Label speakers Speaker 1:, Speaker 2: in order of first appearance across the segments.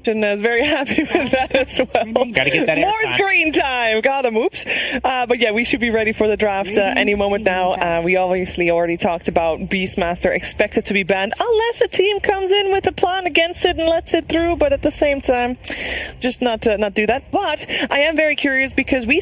Speaker 1: And I was very happy with that as well.
Speaker 2: Gotta get that
Speaker 1: more screen time. Got him. Oops. But yeah, we should be ready for the draft any moment now. We obviously already talked about Beastmaster expected to be banned unless a team comes in with a plan against it and lets it through. But at the same time, just not do that. But I am very curious because when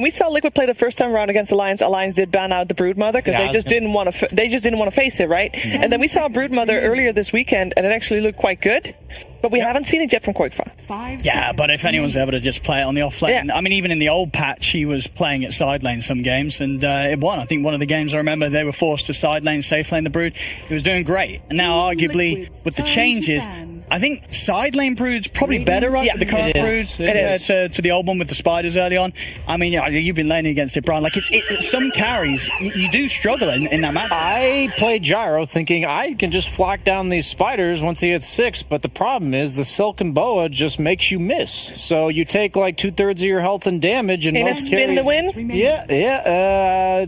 Speaker 1: we saw Liquid play the first time around against Alliance, Alliance did ban out the Broodmother because they just didn't want to face it, right? And then we saw Broodmother earlier this weekend, and it actually looked quite good. But we haven't seen it yet from Quickfire.
Speaker 3: Yeah, but if anyone's able to just play it on the off lane, I mean, even in the old patch, he was playing it side lane some games, and it won. I think one of the games I remember they were forced to side lane, safe lane the Brood. He was doing great. And now, arguably, with the changes, I think side lane Brood's probably better, right? To the current Brood to the old one with the spiders early on. I mean, yeah, you've been laning against it, Brian. Like, it's some carries, you do struggle in that match.
Speaker 4: I played Gyro thinking I can just flock down these spiders once he hits 6, but the problem is the Silken Boa just makes you miss. So you take like 2/3 of your health and damage, and
Speaker 1: most spin to win.
Speaker 4: Yeah.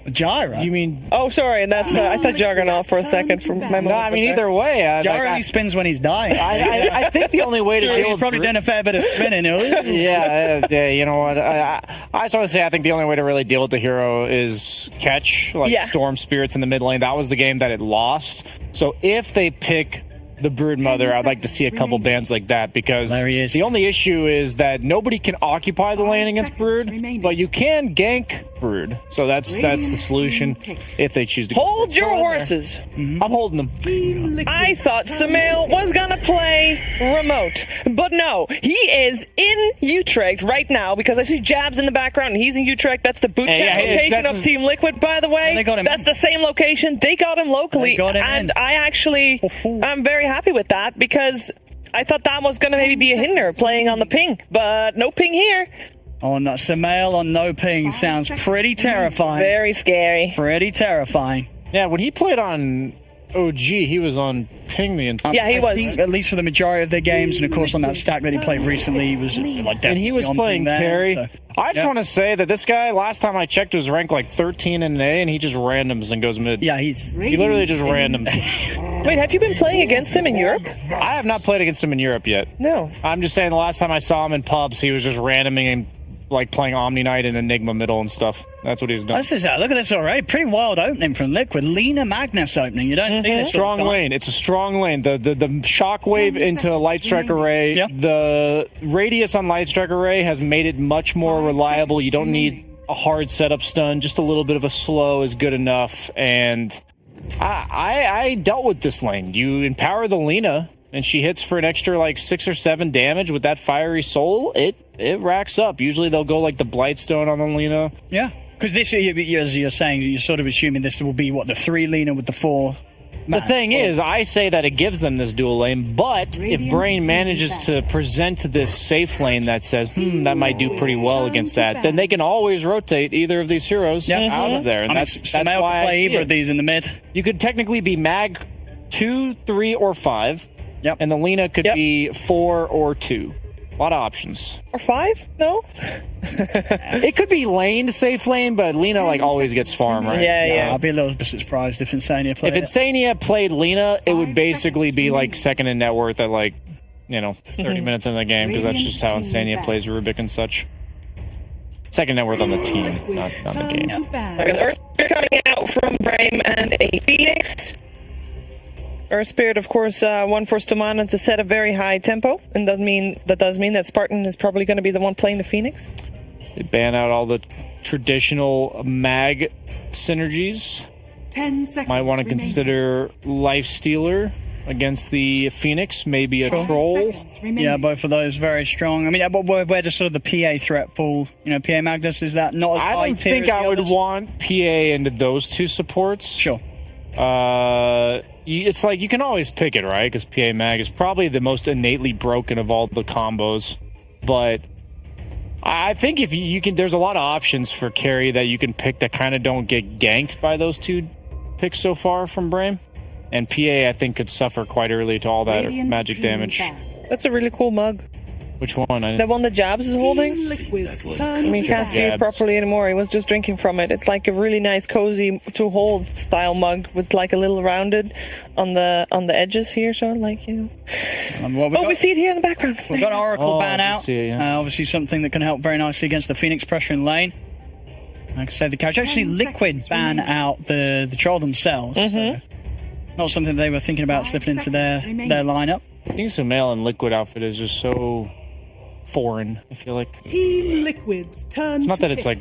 Speaker 3: Gyro?
Speaker 4: You mean?
Speaker 1: Oh, sorry. That's I thought Juggernaut for a second. From my
Speaker 4: no, I mean either way.
Speaker 3: Gyro only spins when he's dying.
Speaker 4: I think the only way to deal with
Speaker 3: probably done a fair bit of spinning.
Speaker 4: Yeah. You know what? I just want to say I think the only way to really deal with the hero is catch Storm Spirits in the mid lane. That was the game that it lost. So if they pick the Broodmother, I'd like to see a couple bans like that because the only issue is that nobody can occupy the lane against Brood, but you can gank Brood. So that's the solution if they choose to
Speaker 1: hold your horses.
Speaker 4: I'm holding them.
Speaker 1: I thought Samael was gonna play remote, but no, he is in Utrecht right now because I see Jabs in the background and he's in Utrecht. That's the boot camp location of Team Liquid, by the way. That's the same location. They got him locally, and I'm very happy with that because I thought that was going to maybe be a hinder playing on the ping, but no ping here.
Speaker 3: On Samael on no ping sounds pretty terrifying.
Speaker 1: Very scary.
Speaker 3: Pretty terrifying.
Speaker 4: Yeah, when he played on OG, he was on ping the entire
Speaker 1: Yeah, he was.
Speaker 3: I think at least for the majority of their games, and of course on that stack that he played recently, he was like
Speaker 4: and he was playing carry. So. I just want to say that this guy, last time I checked, was ranked like 13 in an A, and he just randoms and goes mid.
Speaker 3: Yeah,
Speaker 4: he literally just randoms.
Speaker 1: Wait, have you been playing against him in Europe?
Speaker 4: I have not played against him in Europe yet.
Speaker 1: No.
Speaker 4: I'm just saying the last time I saw him in pubs, he was just randoming and like playing Omni Knight and Enigma middle and stuff. That's what he's done.
Speaker 3: Look at this already. Pretty wild opening from Liquid. Lena Magnus opening. You don't see this.
Speaker 4: Strong lane. It's a strong lane. The shockwave into Light Strike Array.
Speaker 3: Yeah.
Speaker 4: The radius on Light Strike Array has made it much more reliable. You don't need a hard setup stun. Just a little bit of a slow is good enough. And I dealt with this lane. You empower the Lena, and she hits for an extra like 6 or 7 damage with that Fiery Soul. It racks up. Usually they'll go like the Blightstone on the Lena.
Speaker 3: Yeah, because this, as you're saying, you're sort of assuming this will be what the 3 Lena with the 4.
Speaker 4: The thing is, I say that it gives them this dual lane, but if BRAME manages to present this safe lane that says, that might do pretty well against that, then they can always rotate either of these heroes out of there. And that's why I
Speaker 3: play
Speaker 4: see
Speaker 3: either of these in the mid.
Speaker 4: You could technically be mag 2, 3, or 5.
Speaker 3: Yep.
Speaker 4: And the Lena could be 4 or 2. A lot of options.
Speaker 1: Or 5? No?
Speaker 4: It could be lane, safe lane, but Lena like always gets farm, right?
Speaker 1: Yeah.
Speaker 3: I'll be a little bit surprised if Insania played
Speaker 4: If Insania played Lena, it would basically be like second in net worth at like, 30 minutes in the game, because that's just how Insania plays Rubik and such. Second net worth on the team, not the game.
Speaker 1: An Earth Spirit coming out from BRAME and a Phoenix. Earth Spirit, of course, one for Stamana to set a very high tempo, and that does mean that Spartan is probably going to be the one playing the Phoenix.
Speaker 4: They ban out all the traditional mag synergies.
Speaker 5: 10 seconds.
Speaker 4: Might want to consider Life Stealer against the Phoenix, maybe a Troll.
Speaker 3: Yeah, both of those very strong. I mean, where does sort of the PA threat fall? PA Magnus, is that not as high?
Speaker 4: I don't think I would want PA into those 2 supports.
Speaker 3: Sure.
Speaker 4: It's like you can always pick it, right? Because PA Mag is probably the most innately broken of all the combos. But I think if you can, there's a lot of options for carry that you can pick that kind of don't get ganked by those 2 picks so far from BRAME. And PA, I think, could suffer quite early to all that magic damage.
Speaker 1: That's a really cool mug.
Speaker 4: Which one?
Speaker 1: The one that Jabs is holding? I mean, can't see it properly anymore. He was just drinking from it. It's like a really nice, cozy to hold style mug with like a little rounded on the edges here. So like, you know. We see it here in the background.
Speaker 3: We've got Oracle ban out.
Speaker 4: See it, yeah.
Speaker 3: Obviously something that can help very nicely against the Phoenix pressure in lane. Like I said, the carriage. Actually, Liquid ban out the troll themselves. So not something they were thinking about slipping into their lineup.
Speaker 4: Seeing Sumail and Liquid outfit is just so foreign, I feel like.
Speaker 2: Team Liquid's turn.
Speaker 4: It's not that it's like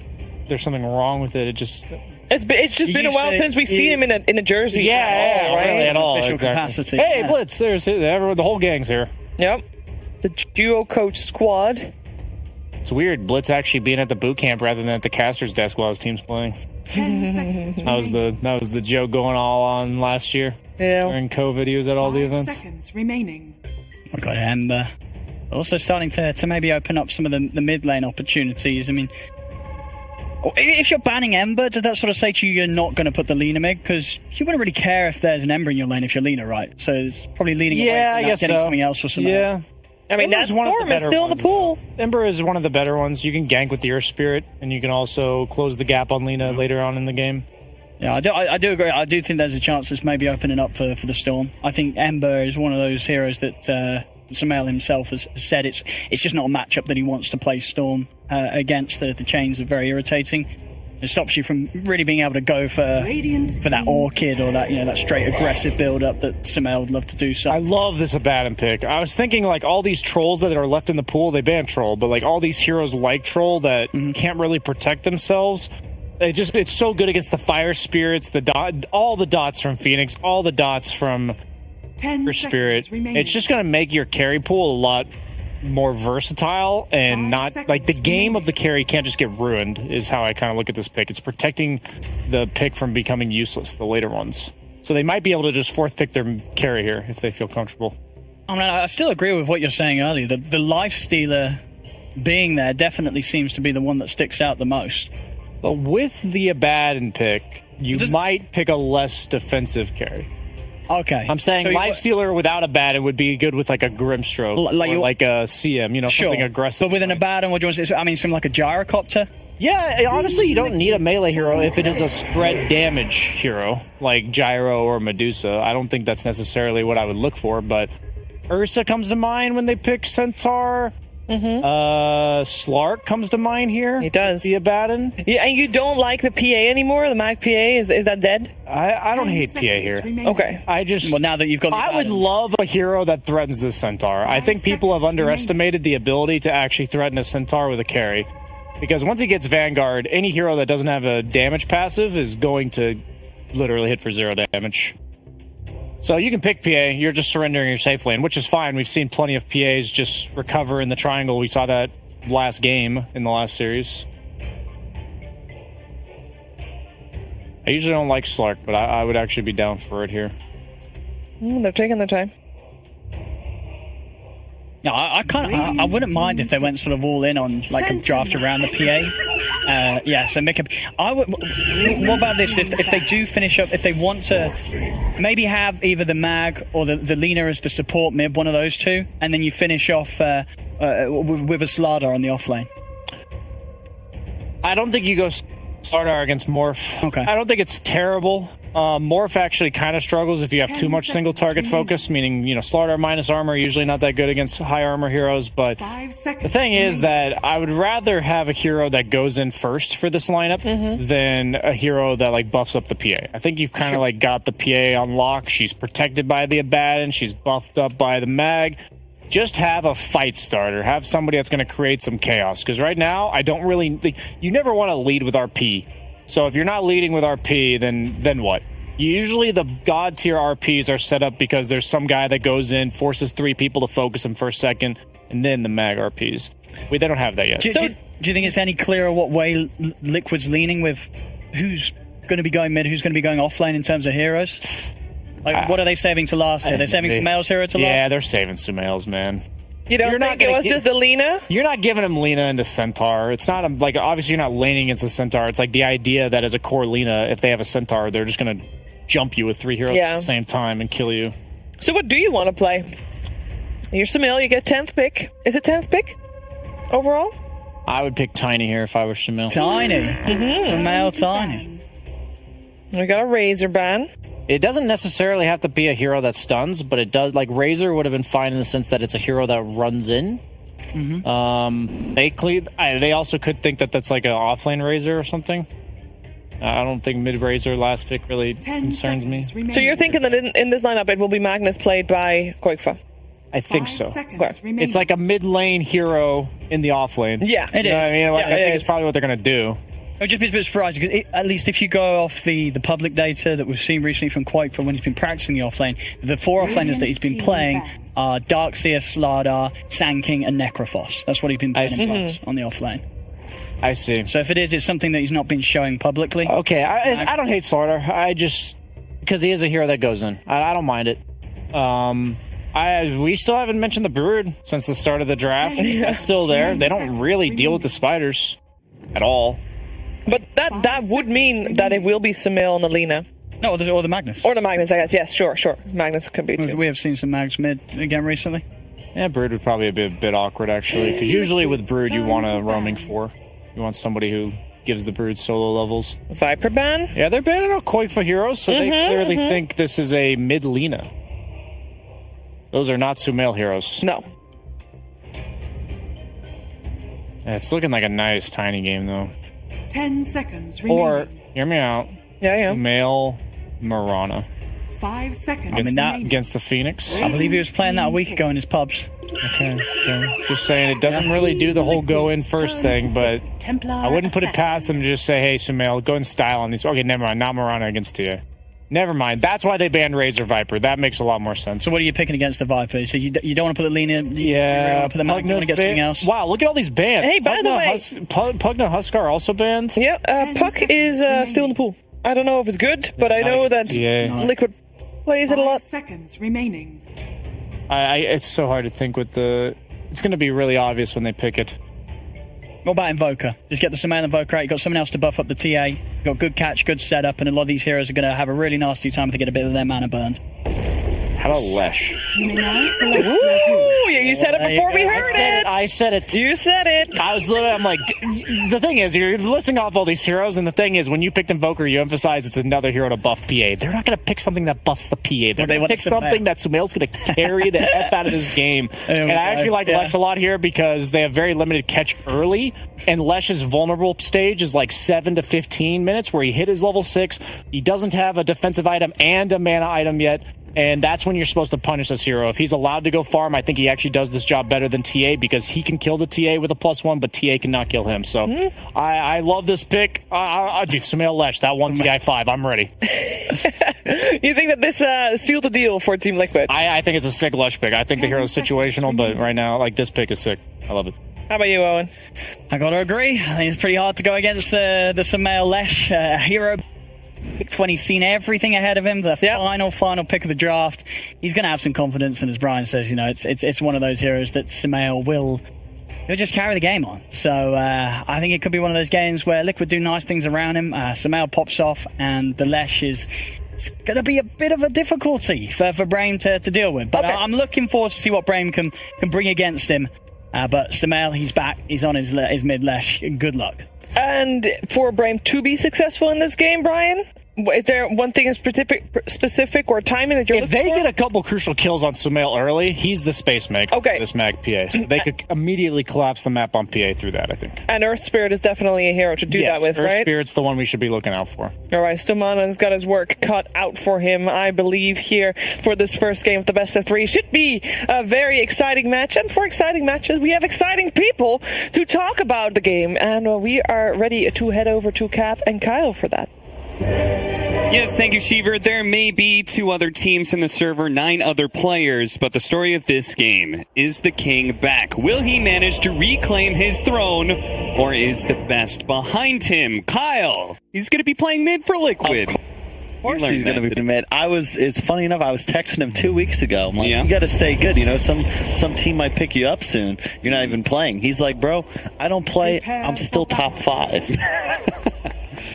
Speaker 4: there's something wrong with it. It just
Speaker 1: it's just been a while since we've seen him in a jersey.
Speaker 4: Yeah,
Speaker 1: right?
Speaker 4: really at all.
Speaker 3: Official
Speaker 4: Exactly.
Speaker 3: capacity.
Speaker 4: Hey,
Speaker 3: Yeah.
Speaker 4: Blitz, there's everyone. The whole gang's here.
Speaker 1: Yep. The duo coach squad.
Speaker 4: It's weird. Blitz actually being at the boot camp rather than at the caster's desk while his team's playing.
Speaker 2: 10 seconds
Speaker 4: That was the joke going all on last year.
Speaker 1: Yeah.
Speaker 4: During COVID, he was at all the
Speaker 2: 5
Speaker 4: events.
Speaker 2: seconds remaining.
Speaker 3: We've got Ember. Also starting to maybe open up some of the mid lane opportunities. I mean, if you're banning Ember, does that sort of say to you you're not going to put the Lina mid? Because you wouldn't really care if there's an Ember in your lane if you're Lina, right? So it's probably leaning away from
Speaker 4: I guess
Speaker 3: getting
Speaker 4: so.
Speaker 3: something else for some.
Speaker 4: Yeah.
Speaker 1: I mean, that
Speaker 4: Ember's one of the
Speaker 1: Storm is
Speaker 4: better
Speaker 1: still in the
Speaker 4: ones,
Speaker 1: pool.
Speaker 4: Ember is one of the better ones. You can gank with the Earth Spirit, and you can also close the gap on Lina later on in the game.
Speaker 3: Yeah, I do agree. I do think there's a chance this may be opening up for the Storm. I think Ember is one of those heroes that Sumail himself has said it's just not a matchup that he wants to play Storm against. The chains are very irritating. It stops you from really being able to go for that Orchid or that straight aggressive build up that Sumail would love to do. So
Speaker 4: I love this Abaddon pick. I was thinking like all these trolls that are left in the pool, they ban troll, but like all these heroes like troll that can't really protect themselves. It's so good against the fire spirits, all the dots from Phoenix, all the dots from
Speaker 2: 10
Speaker 4: your spirit.
Speaker 2: seconds remaining.
Speaker 4: It's just going to make your carry pool a lot more versatile and
Speaker 2: 5
Speaker 4: not
Speaker 2: seconds
Speaker 4: like the game
Speaker 2: remaining.
Speaker 4: of the carry can't just get ruined is how I kind of look at this pick. It's protecting the pick from becoming useless, the later ones. So they might be able to just fourth pick their carry here if they feel comfortable.
Speaker 3: I mean, I still agree with what you're saying earlier. The life stealer being there definitely seems to be the one that sticks out the most.
Speaker 4: But with the Abaddon pick, you might pick a less defensive carry.
Speaker 3: Okay.
Speaker 4: I'm saying
Speaker 3: So
Speaker 4: Life Stealer without Abaddon would be good with like a Grimstroke or like a CM, something aggressive.
Speaker 3: But with an Abaddon, what do you want to say? I mean, something like a Gyrocopter?
Speaker 4: Yeah, honestly, you don't need a melee hero if it is a spread damage hero, like Gyro or Medusa. I don't think that's necessarily what I would look for, but Ursa comes to mind when they pick Centaur. Slark comes to mind here.
Speaker 1: He does.
Speaker 4: The Abaddon.
Speaker 1: Yeah, and you don't like the PA anymore? The Mag PA? Is that dead?
Speaker 4: I don't hate PA here.
Speaker 1: Okay.
Speaker 3: Well, now that you've got the
Speaker 4: I would
Speaker 3: Abaddon.
Speaker 4: love a hero that threatens the Centaur. I think people have underestimated the ability to actually threaten a Centaur with a carry. Because once he gets Vanguard, any hero that doesn't have a damage passive is going to literally hit for 0 damage. So you can pick PA, you're just surrendering your safe lane, which is fine. We've seen plenty of PAs just recover in the triangle. We saw that last game in the last series. I usually don't like Slark, but I would actually be down for it here.
Speaker 1: They're taking their time.
Speaker 3: Yeah, I wouldn't mind if they went sort of all in on like a draft around the PA. So make a. What about this? If they do finish up, if they want to, maybe have either the Mag or the Lina as the support mid, one of those two, and then you finish off with a Slardar on the offlane.
Speaker 4: I don't think you go Slardar against Morph.
Speaker 3: Okay.
Speaker 4: I don't think it's terrible. Morph actually kind of struggles if you have too much single target focus, meaning, Slardar minus armor, usually not that good against high armor heroes, but
Speaker 2: 5 seconds
Speaker 4: the thing is that I would rather have a hero that goes in first for this lineup than a hero that like buffs up the PA. I think you've kind of like got the PA on lock. She's protected by the Abaddon. She's buffed up by the Mag. Just have a fight starter. Have somebody that's going to create some chaos. Because right now, I don't really... you never want to lead with RP. So if you're not leading with RP, then what? Usually the god tier RPs are set up because there's some guy that goes in, forces 3 people to focus him for a second, and then the mag RPs. They don't have that yet.
Speaker 3: Do you think it's any clearer what way Liquid's leaning with who's going to be going mid, who's going to be going offlane in terms of heroes? Like, what are they saving to last here? They're saving Sumail's hero to last?
Speaker 4: Yeah, they're saving Sumail's, man.
Speaker 1: You don't think it was just the Lina?
Speaker 4: You're not giving him Lina into Centaur. It's not like, obviously you're not laning against the Centaur. It's like the idea that as a core Lina, if they have a Centaur, they're just going to jump you with 3 heroes at the same time and kill you.
Speaker 1: So what do you want to play? You're Samil, you get 10th pick. Is it 10th pick overall?
Speaker 4: I would pick Tiny here if I were Shamil.
Speaker 3: Tiny. Sumail Tiny.
Speaker 1: We got a Razor ban.
Speaker 4: It doesn't necessarily have to be a hero that stuns, but it does. Like Razor would have been fine in the sense that it's a hero that runs in. They also could think that that's like an offlane Razor or something. I don't think mid Razor last pick really concerns me.
Speaker 1: So you're thinking that in this lineup it will be Magnus played by Koikfa?
Speaker 4: I think so.
Speaker 1: Okay.
Speaker 4: It's like a mid lane hero in the off lane.
Speaker 1: Yeah, it is.
Speaker 4: I mean, like,
Speaker 1: Yeah,
Speaker 4: I think
Speaker 1: it
Speaker 4: it's
Speaker 1: is.
Speaker 4: probably what they're gonna do.
Speaker 3: It would just be a bit surprising, because at least if you go off the public data that we've seen recently from Quake for when he's been practicing the offlane, the 4 offlaners that he's been playing are Darkseer, Slardar, Sand King, and Necrophos. That's what he's been playing in bots on the offlane.
Speaker 4: I see.
Speaker 3: So if it is, it's something that he's not been showing publicly.
Speaker 4: Okay, I don't hate Slardar. I just because he is a hero that goes in. I don't mind it. We still haven't mentioned the Brood since the start of the draft. That's still there. They don't really deal with the spiders at all.
Speaker 1: But that would mean that it will be Samil and the Lina.
Speaker 3: No, or the Magnus.
Speaker 1: Or the Magnus, I guess. Yes, sure. Magnus could be too.
Speaker 3: We have seen some Mags mid again recently.
Speaker 4: Yeah, Brood would probably be a bit awkward, actually, because usually with Brood you want a roaming 4. You want somebody who gives the Brood solo levels.
Speaker 1: Viper ban?
Speaker 4: Yeah, they're banning out Koik for heroes, so they clearly think this is a mid Lina. Those are not Sumail heroes.
Speaker 1: No.
Speaker 4: Yeah, it's looking like a nice tiny game, though.
Speaker 2: 10 seconds remaining.
Speaker 4: Or, hear me out,
Speaker 1: Yeah.
Speaker 4: Sumail Mirana
Speaker 2: 5 seconds
Speaker 3: I mean, that
Speaker 2: remaining.
Speaker 4: against the Phoenix.
Speaker 3: I believe he was playing that a week ago in his pubs.
Speaker 4: Okay. Just saying, it doesn't really do the whole go in first thing, but
Speaker 2: Templar
Speaker 4: I wouldn't put it
Speaker 2: assassin.
Speaker 4: past them to just say, hey, Sumail, go and style on these. Okay, never mind. Not Mirana against TA. Never mind. That's why they banned Razor Viper. That makes a lot more sense.
Speaker 3: So what are you picking against the Viper? So you don't want to put the Lina, you
Speaker 4: Yeah.
Speaker 3: want to put the Magnus, you want to get something else?
Speaker 4: Wow, look at all these bans.
Speaker 1: Hey, by the way-
Speaker 4: Pugna Huskar also banned?
Speaker 1: Yeah, Puck is still in the pool. I don't know if it's good, but I know that
Speaker 4: TA.
Speaker 1: Liquid plays it a
Speaker 2: 5
Speaker 1: lot.
Speaker 2: seconds remaining.
Speaker 4: It's so hard to think with the... It's going to be really obvious when they pick it.
Speaker 3: What about Invoker? Just get the Sumail Invoker out. You've got someone else to buff up the TA. You've got good catch, good setup, and a lot of these heroes are going to have a really nasty time if they get a bit of their mana burned.
Speaker 4: How about Lesh?
Speaker 2: You may now select your
Speaker 1: Ooh, yeah, you said it before we heard it.
Speaker 4: I said it.
Speaker 1: You said it.
Speaker 4: I was literally, I'm like, the thing is, you're listing off all these heroes, and the thing is, when you picked Invoker, you emphasize it's another hero to buff PA. They're not going to pick something that buffs the PA. They're going to pick something that Sumail's going to carry the F out of this game. And I actually like Lesh a lot here because they have very limited catch early, and Lesh's vulnerable stage is like 7 to 15 minutes where he hit his level 6. He doesn't have a defensive item and a mana item yet. And that's when you're supposed to punish this hero. If he's allowed to go farm, I think he actually does this job better than TA because he can kill the TA with a +1, but TA cannot kill him. So I love this pick. I'll do Sumail Lesh, that one TI 5. I'm ready.
Speaker 1: You think that this sealed the deal for Team Liquid?
Speaker 4: I think it's a sick Lesh pick. I think the hero's situational, but right now, like, this pick is sick. I love it.
Speaker 1: How about you, Owen?
Speaker 3: I got to agree. I think it's pretty hard to go against the Sumail Lesh hero. Picked when he's seen everything ahead of him, the final pick of the draft. He's going to have some confidence, and as Brian says, you know, it's one of those heroes that Sumail he'll just carry the game on. So I think it could be one of those games where Liquid do nice things around him. Sumail pops off, and the Lesh it's going to be a bit of a difficulty for BRAME to deal with. But I'm looking forward to see what BRAME can bring against him. But Sumail, he's back. He's on his mid Lesh. Good luck.
Speaker 1: And for BRAME to be successful in this game, Brian, is there one thing in specific or timing that you're
Speaker 4: If
Speaker 1: looking
Speaker 4: they
Speaker 1: for?
Speaker 4: get a couple crucial kills on Sumail early, he's the space mag.
Speaker 1: Okay.
Speaker 4: This mag PA. So they could immediately collapse the map on PA through that, I think.
Speaker 1: And Earth Spirit is definitely a hero to do that with,
Speaker 4: Earth
Speaker 1: right?
Speaker 4: Spirit's the one we should be looking out for.
Speaker 1: All right, Stomana's got his work cut out for him, I believe, here for this first game of the best of 3. Should be a very exciting match, and for exciting matches, we have exciting people to talk about the game, and we are ready to head over to Cap and Kyle for that.
Speaker 5: Yes, thank you, Sheever. There may be 2 other teams in the server, 9 other players, but the story of this game is the king back. Will he manage to reclaim his throne, or is the best behind him? Kyle, he's going to be playing mid for Liquid.
Speaker 6: Of course he's going to be mid. It's funny enough, I was texting him 2 weeks ago. I'm like,
Speaker 5: Yeah.
Speaker 6: you got to stay good. You know, some team might pick you up soon. You're not even playing. He's like, bro, I don't play. I'm still top 5.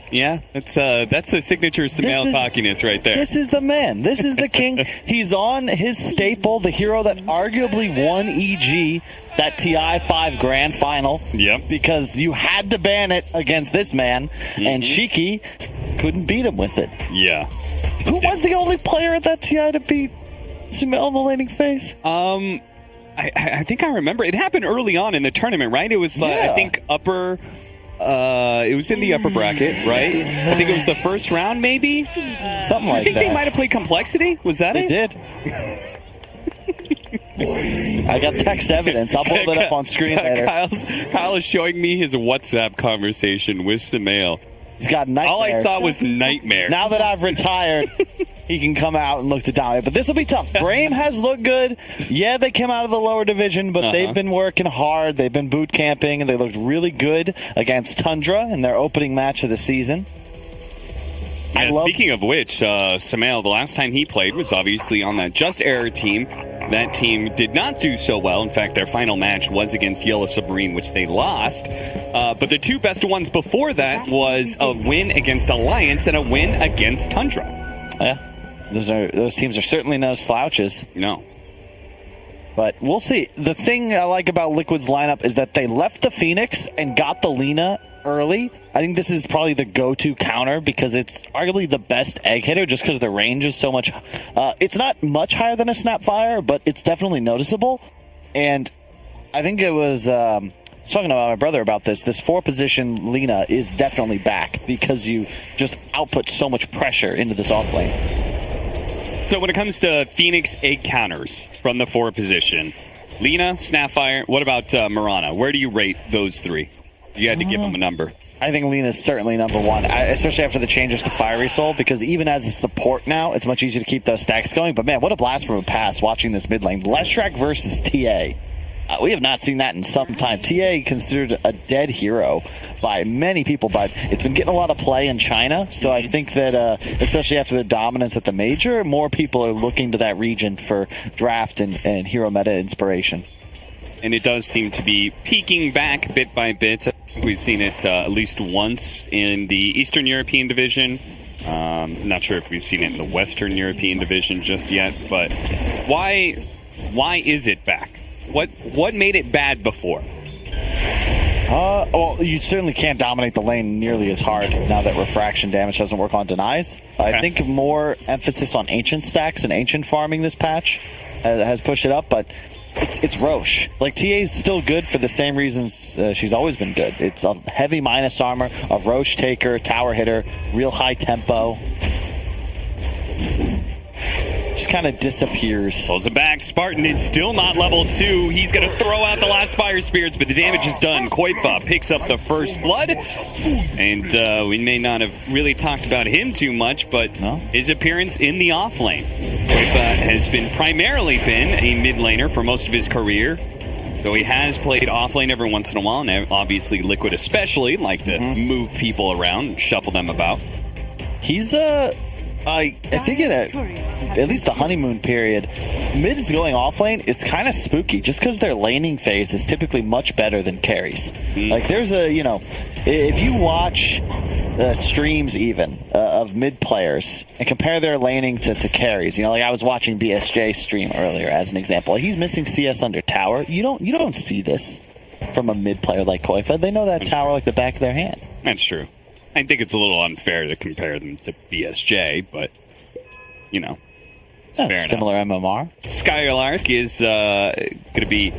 Speaker 5: Yeah, that's the signature Sumail cockiness right there.
Speaker 6: This is the man. This is the king. He's on his staple, the hero that arguably won EG, that TI 5 grand final.
Speaker 5: Yep.
Speaker 6: Because you had to ban it against this man, and Shiki couldn't beat him with it.
Speaker 5: Yeah.
Speaker 6: Who was the only player at that TI to beat Sumail in the laning phase?
Speaker 5: I think I remember. It happened early on in the tournament, right? It was, I think, upper... it was in the upper bracket, right? I think it was the first round, maybe?
Speaker 6: Something like that.
Speaker 5: I think they might have played Complexity. Was that it?
Speaker 6: They did. I got text evidence. I'll pull it up on screen later.
Speaker 5: Kyle is showing me his WhatsApp conversation with Sumail.
Speaker 6: He's got nightmares.
Speaker 5: All I saw was nightmare.
Speaker 6: Now that I've retired, he can come out and look to dominate. But this will be tough. BRAME has looked good. Yeah, they came out of the lower division, but they've been working hard. They've been boot camping, and they looked really good against Tundra in their opening match of the season.
Speaker 5: Yeah, speaking of which, Sumail, the last time he played was obviously on that Just Error team. That team did not do so well. In fact, their final match was against Yellow Submarine, which they lost. But the two best ones before that was a win against Alliance and a win against Tundra.
Speaker 6: Yeah, those teams are certainly no slouches.
Speaker 5: No.
Speaker 6: But we'll see. The thing I like about Liquid's lineup is that they left the Phoenix and got the Lina early. I think this is probably the go-to counter because it's arguably the best egg hitter just because the range is so much. It's not much higher than a Snapfire, but it's definitely noticeable. And I think it was... I was talking to my brother about this. This 4-position Lina is definitely back because you just output so much pressure into this off lane.
Speaker 5: So when it comes to Phoenix egg counters from the 4 position, Lina, Snapfire, what about Mirana? Where do you rate those three? You had to give them a number.
Speaker 6: I think Lina is certainly number one, especially after the changes to Fiery Soul, because even as a support now, it's much easier to keep those stacks going. But man, what a blast from a pass watching this mid lane. Leshrac versus TA. We have not seen that in some time. TA considered a dead hero by many people, but it's been getting a lot of play in China. So I think that, especially after their dominance at the major, more people are looking to that region for draft and hero meta inspiration.
Speaker 5: And it does seem to be peaking back bit by bit. We've seen it at least once in the Eastern European division. Not sure if we've seen it in the Western European division just yet, but why is it back? What made it bad before?
Speaker 6: Well, you certainly can't dominate the lane nearly as hard now that refraction damage doesn't work on denies. I think more emphasis on ancient stacks and ancient farming this patch has pushed it up, but it's Roche. Like, TA's still good for the same reasons she's always been good. It's a heavy minus armor, a Roche taker, tower hitter, real high tempo. Just kind of disappears.
Speaker 5: Pulls it back. Spartan is still not level 2. He's going to throw out the last Fire Spirits, but the damage is done. Koifa picks up the first blood. And we may not have really talked about him too much, but his appearance in the off lane. Koifa has primarily been a mid laner for most of his career. Though he has played off lane every once in a while, and obviously Liquid especially like to move people around, shuffle them about.
Speaker 6: He's I think in at least the honeymoon period, mids going off lane is kind of spooky just because their laning phase is typically much better than carries. Like, there's if you watch streams even of mid players and compare their laning to carries, like I was watching BSJ stream earlier as an example. He's missing CS under tower. You don't see this from a mid player like Koifa. They know that tower like the back of their hand.
Speaker 5: That's true. I think it's a little unfair to compare them to BSJ, but, it's fair
Speaker 6: similar
Speaker 5: enough.
Speaker 6: MMR.
Speaker 5: Skylark is going to be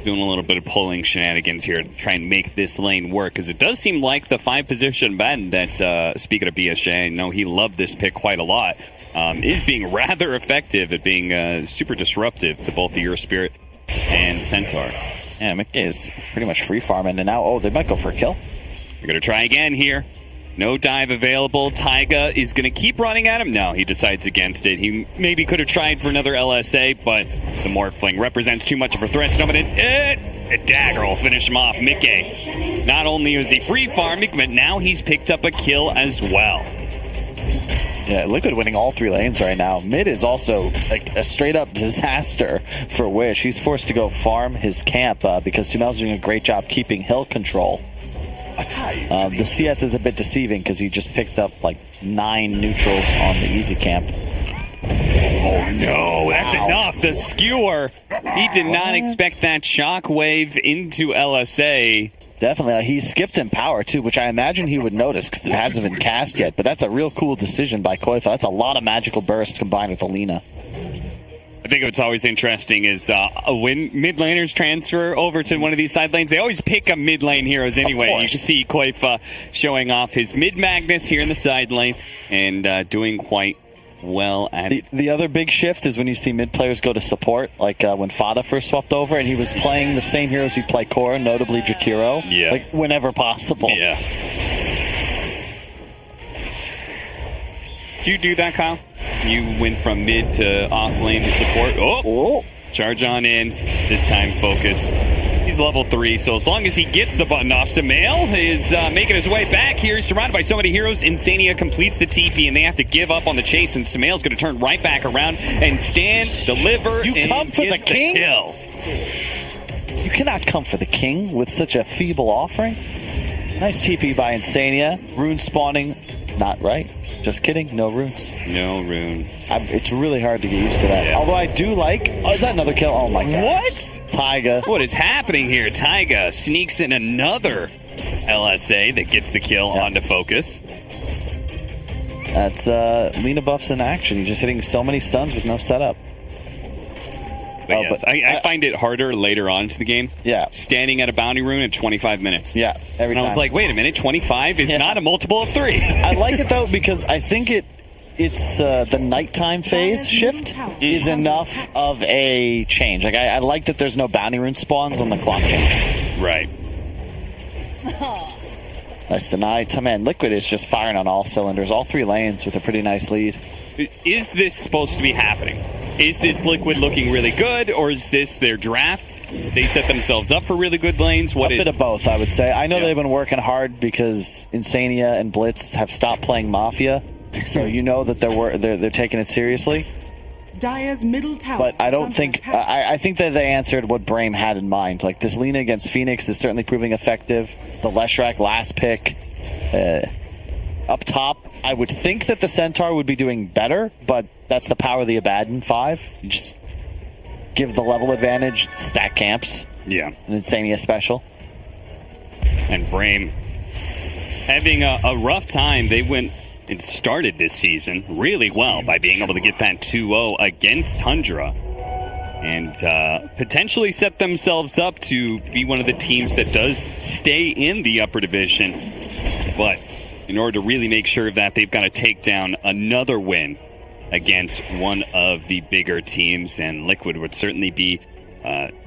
Speaker 5: doing a little bit of pulling shenanigans here to try and make this lane work, because it does seem like the 5-position Ben that, speaking of BSJ, I know he loved this pick quite a lot, is being rather effective at being super disruptive to both the Eurospirit and Centaur.
Speaker 6: Yeah, Mickey is pretty much free farming, and now, they might go for a kill.
Speaker 5: We're going to try again here. No dive available. Taiga is going to keep running at him. No, he decides against it. He maybe could have tried for another LSA, but the Morphling represents too much of a threat. A dagger will finish him off. Mickey, not only is he free farming, but now he's picked up a kill as well.
Speaker 6: Yeah, Liquid winning all 3 lanes right now. Mid is also like a straight-up disaster for Wish. He's forced to go farm his camp because Sumail's doing a great job keeping hill control. The CS is a bit deceiving because he just picked up like 9 neutrals on the easy camp.
Speaker 5: Oh no, that's enough. The skewer. He did not expect that shockwave into LSA.
Speaker 6: Definitely. He skipped in power too, which I imagine he would notice because it hasn't been cast yet. But that's a real cool decision by Koifa. That's a lot of magical burst combined with Alina.
Speaker 5: I think what's always interesting is when mid laners transfer over to one of these side lanes, they always pick up mid lane heroes anyway. You can see Koifa showing off his mid Magnus here in the side lane and doing quite well at it.
Speaker 6: The other big shift is when you see mid players go to support, like when Fada first swapped over and he was playing the same heroes he'd play core, notably Jakiro, like whenever possible.
Speaker 5: Yeah. Do you do that, Kyle? You went from mid to off lane to support. Oh! Charge on in. This time focus. He's level 3, so as long as he gets the button off, Sumail is making his way back here. He's surrounded by so many heroes. Insania completes the TP, and they have to give up on the chase, and Sumail's going to turn right back around and stand, deliver,
Speaker 6: You come for the king?
Speaker 5: kill.
Speaker 6: You cannot come for the king with such a feeble offering. Nice TP by Insania. Rune spawning, not right. Just kidding, no runes.
Speaker 5: No rune.
Speaker 6: It's really hard to get used to that. Although I do like... Oh, is that another kill? Oh my god.
Speaker 5: What?
Speaker 6: Taiga.
Speaker 5: What is happening here? Taiga sneaks in another LSA that gets the kill onto focus.
Speaker 6: That's Lina buffs in action. He's just hitting so many stuns with no setup.
Speaker 5: But yes, I find it harder later on into the game.
Speaker 6: Yeah.
Speaker 5: Standing at a bounty rune at 25 minutes.
Speaker 6: Yeah, every time.
Speaker 5: I was like, wait a minute, 25 is not a multiple of 3.
Speaker 6: I like it though because I think it's the nighttime phase shift is enough of a change. Like I like that there's no bounty rune spawns on the clock change.
Speaker 5: Right.
Speaker 6: Nice denied. Man, Liquid is just firing on all cylinders, all 3 lanes with a pretty nice lead.
Speaker 5: Is this supposed to be happening? Is this Liquid looking really good, or is this their draft? They set themselves up for really good lanes?
Speaker 6: A bit of both, I would say. I know they've been working hard because Insania and Blitz have stopped playing Mafia, so you know that they're taking it seriously.
Speaker 2: Dire's middle tower.
Speaker 6: But I don't think I think that they answered what BRAME had in mind. Like this Lina against Phoenix is certainly proving effective. The Leshrac last pick. Up top, I would think that the Centaur would be doing better, but that's the power of the Abaddon 5. You just give the level advantage, stack camps.
Speaker 5: Yeah.
Speaker 6: An Insania special.
Speaker 5: And BRAME having a rough time. They went and started this season really well by being able to get that 2-0 against Tundra. And potentially set themselves up to be one of the teams that does stay in the upper division. But in order to really make sure of that, they've got to take down another win against one of the bigger teams, and Liquid would certainly be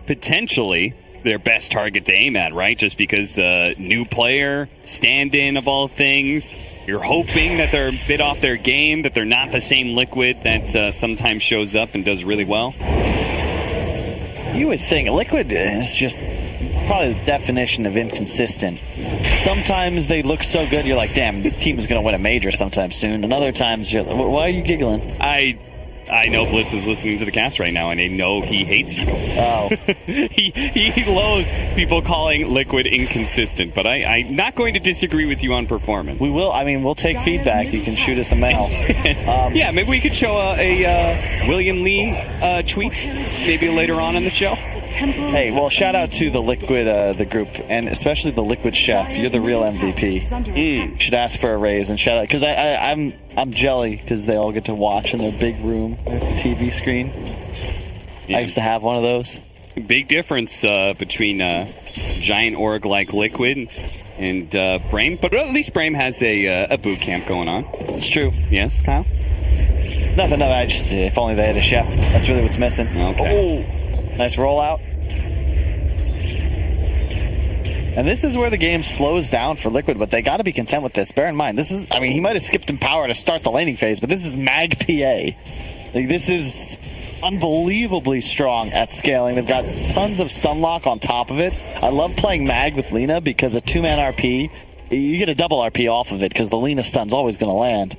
Speaker 5: potentially their best target to aim at, right? Just because new player, stand-in of all things, you're hoping that they're a bit off their game, that they're not the same Liquid that sometimes shows up and does really well.
Speaker 6: You would think Liquid is just probably the definition of inconsistent. Sometimes they look so good, you're like, damn, this team is going to win a major sometime soon. And other times, you're like, why are you giggling?
Speaker 5: I know Blitz is listening to the cast right now, and I know he hates you.
Speaker 6: Oh.
Speaker 5: he loathes people calling Liquid inconsistent, but I'm not going to disagree with you on performance.
Speaker 6: We will. I mean, we'll take feedback. You can shoot us a mail.
Speaker 5: Yeah, maybe we could show a William Lee tweet maybe later on in the show.
Speaker 6: Hey, well, shout out to the Liquid, the group, and especially the Liquid chef. You're the real MVP. You should ask for a raise and shout out because I'm jelly because they all get to watch in their big room with the TV screen. Yeah. I used to have one of those.
Speaker 5: Big difference between giant org like Liquid and BRAME, but at least BRAME has a boot camp going on.
Speaker 6: It's true.
Speaker 5: Yes, Kyle?
Speaker 6: Nothing. I just if only they had a chef. That's really what's missing.
Speaker 5: Okay.
Speaker 6: Oh. Nice rollout. And this is where the game slows down for Liquid, but they got to be content with this. Bear in mind, this is, I mean, he might have skipped in power to start the laning phase, but this is Mag PA. Like, this is unbelievably strong at scaling. They've got tons of stunlock on top of it. I love playing Mag with Lina because a 2-man RP, you get a double RP off of it because the Lina stun's always going to land.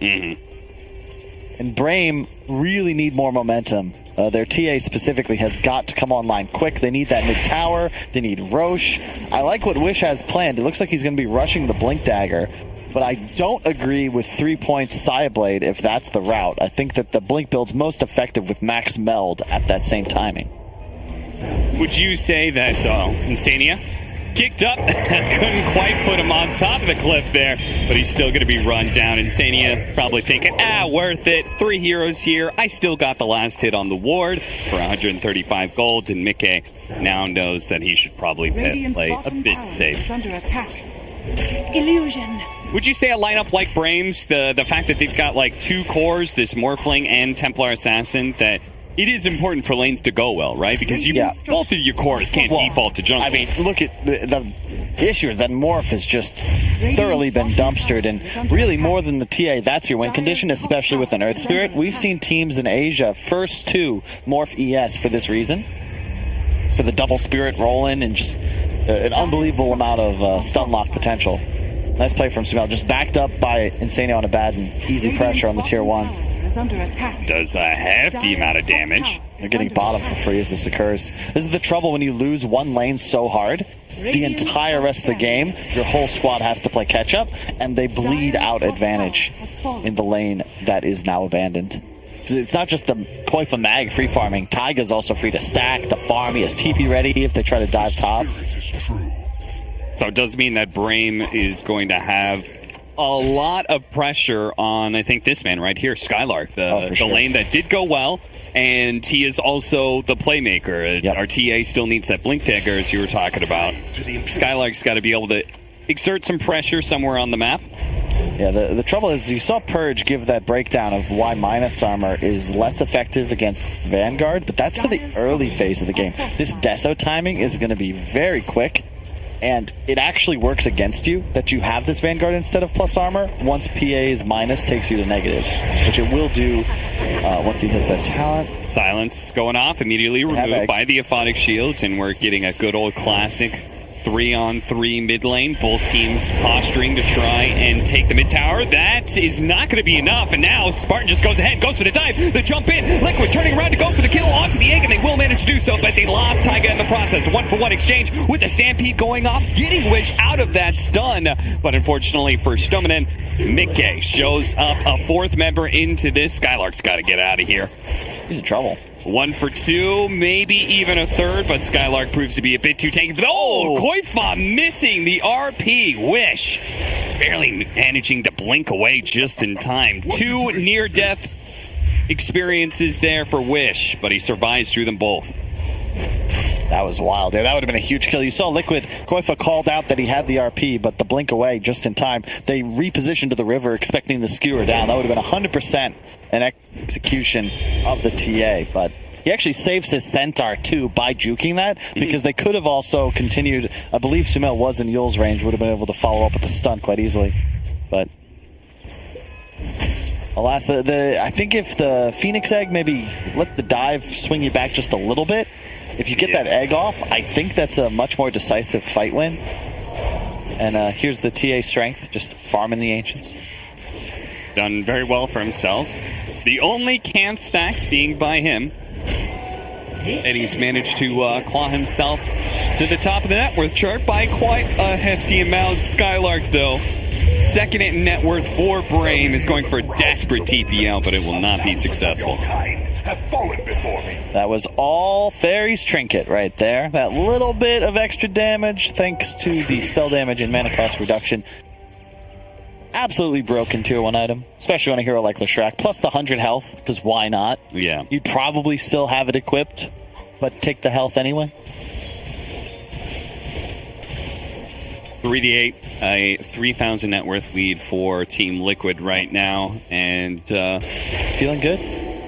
Speaker 6: And BRAME really need more momentum their TA specifically has got to come online quick. They need that mid tower. They need Roche. I like what Wish has planned. It looks like he's going to be rushing the Blink Dagger, but I don't agree with 3 points Saya Blade if that's the route. I think that the Blink build's most effective with Max Meld at that same timing.
Speaker 5: Would you say that Insania kicked up, couldn't quite put him on top of the cliff there, but he's still going to be run down. Insania probably thinking, worth it. 3 heroes here. I still got the last hit on the ward for 135 gold, and Mickey now knows that he should probably play a bit safe.
Speaker 2: Under attack.
Speaker 7: Illusion.
Speaker 5: Would you say a lineup like Brame's, the fact that they've got like 2 cores, this Morphling and Templar Assassin, that it is important for lanes to go well, right? Because both of your cores can't default to jungle.
Speaker 6: I mean, look at the issue is that Morph has just thoroughly been dumpstered, and really more than the TA, that's your win condition, especially with an Earth Spirit. We've seen teams in Asia first to Morph ES for this reason, for the double Spirit roll-in and just an unbelievable amount of stun lock potential. Nice play from Sumel, just backed up by Insania on a bad and easy pressure on the tier 1.
Speaker 2: Under attack.
Speaker 5: Does a hefty amount of damage.
Speaker 6: They're getting bottom for free as this occurs. This is the trouble when you lose one lane so hard. The entire rest of the game, your whole squad has to play catch up, and they bleed out advantage in the lane that is now abandoned. It's not just the Koifa Mag free farming. Taiga's also free to stack, to farm. He has TP ready if they try to dive top.
Speaker 5: So it does mean that Brame is going to have a lot of pressure on, I think, this man right here, Skylark, the lane that did go well, and he is also the playmaker. Our TA still needs that Blink Dagger, as you were talking about. Skylark's got to be able to exert some pressure somewhere on the map.
Speaker 6: Yeah, the trouble is you saw Purge give that breakdown of why minus armor is less effective against Vanguard, but that's for the early phase of the game. This Deso timing is going to be very quick, and it actually works against you that you have this Vanguard instead of plus armor once PA's minus takes you to negatives, which it will do once he hits that talent.
Speaker 5: Silence going off, immediately removed by the Aphotic Shields, and we're getting a good old classic 3-on-3 mid lane. Both teams posturing to try and take the mid tower. That is not going to be enough, and now Spartan just goes ahead, goes for the dive, the jump in, Liquid turning around to go for the kill onto the egg, and they will manage to do so, but they lost Taiga in the process. 1-for-1 exchange with the Stampede going off, getting Wish out of that stun, but unfortunately for Stominen, Mickey shows up, a 4th member into this. Skylark's got to get out of here.
Speaker 6: He's in trouble.
Speaker 5: 1 for 2, maybe even a 3rd, but Skylark proves to be a bit too tanky. Oh, Koifa missing the RP. Wish barely managing to blink away just in time. 2 near-death experiences there for Wish, but he survives through them both.
Speaker 6: That was wild. Yeah, that would have been a huge kill. You saw Liquid. Koifa called out that he had the RP, but the blink away just in time. They repositioned to the river, expecting the skewer down. That would have been 100% an execution of the TA, but he actually saves his Centaur too by juking that, because they could have also continued. I believe Sumel was in Yul's range, would have been able to follow up with the stun quite easily, but alas, I think if the Phoenix Egg maybe let the dive swing you back just a little bit, if you get that egg off, I think that's a much more decisive fight win. And here's the TA strength, just farming the Ancients.
Speaker 5: Done very well for himself. The only camp stacked being by him. And he's managed to claw himself to the top of the net worth chart by quite a hefty amount. Skylark, though, second in net worth for Brame, is going for a desperate TP out, but it will not be successful.
Speaker 8: Have fallen before me.
Speaker 6: That was all Fairy's Trinket right there. That little bit of extra damage thanks to the spell damage and mana cost reduction. Absolutely broken tier 1 item, especially on a hero like Leshrac. Plus the 100 health, because why not?
Speaker 5: Yeah.
Speaker 6: You'd probably still have it equipped, but take the health anyway.
Speaker 5: 3d8, a 3,000 net worth lead for Team Liquid right now, and
Speaker 6: feeling good?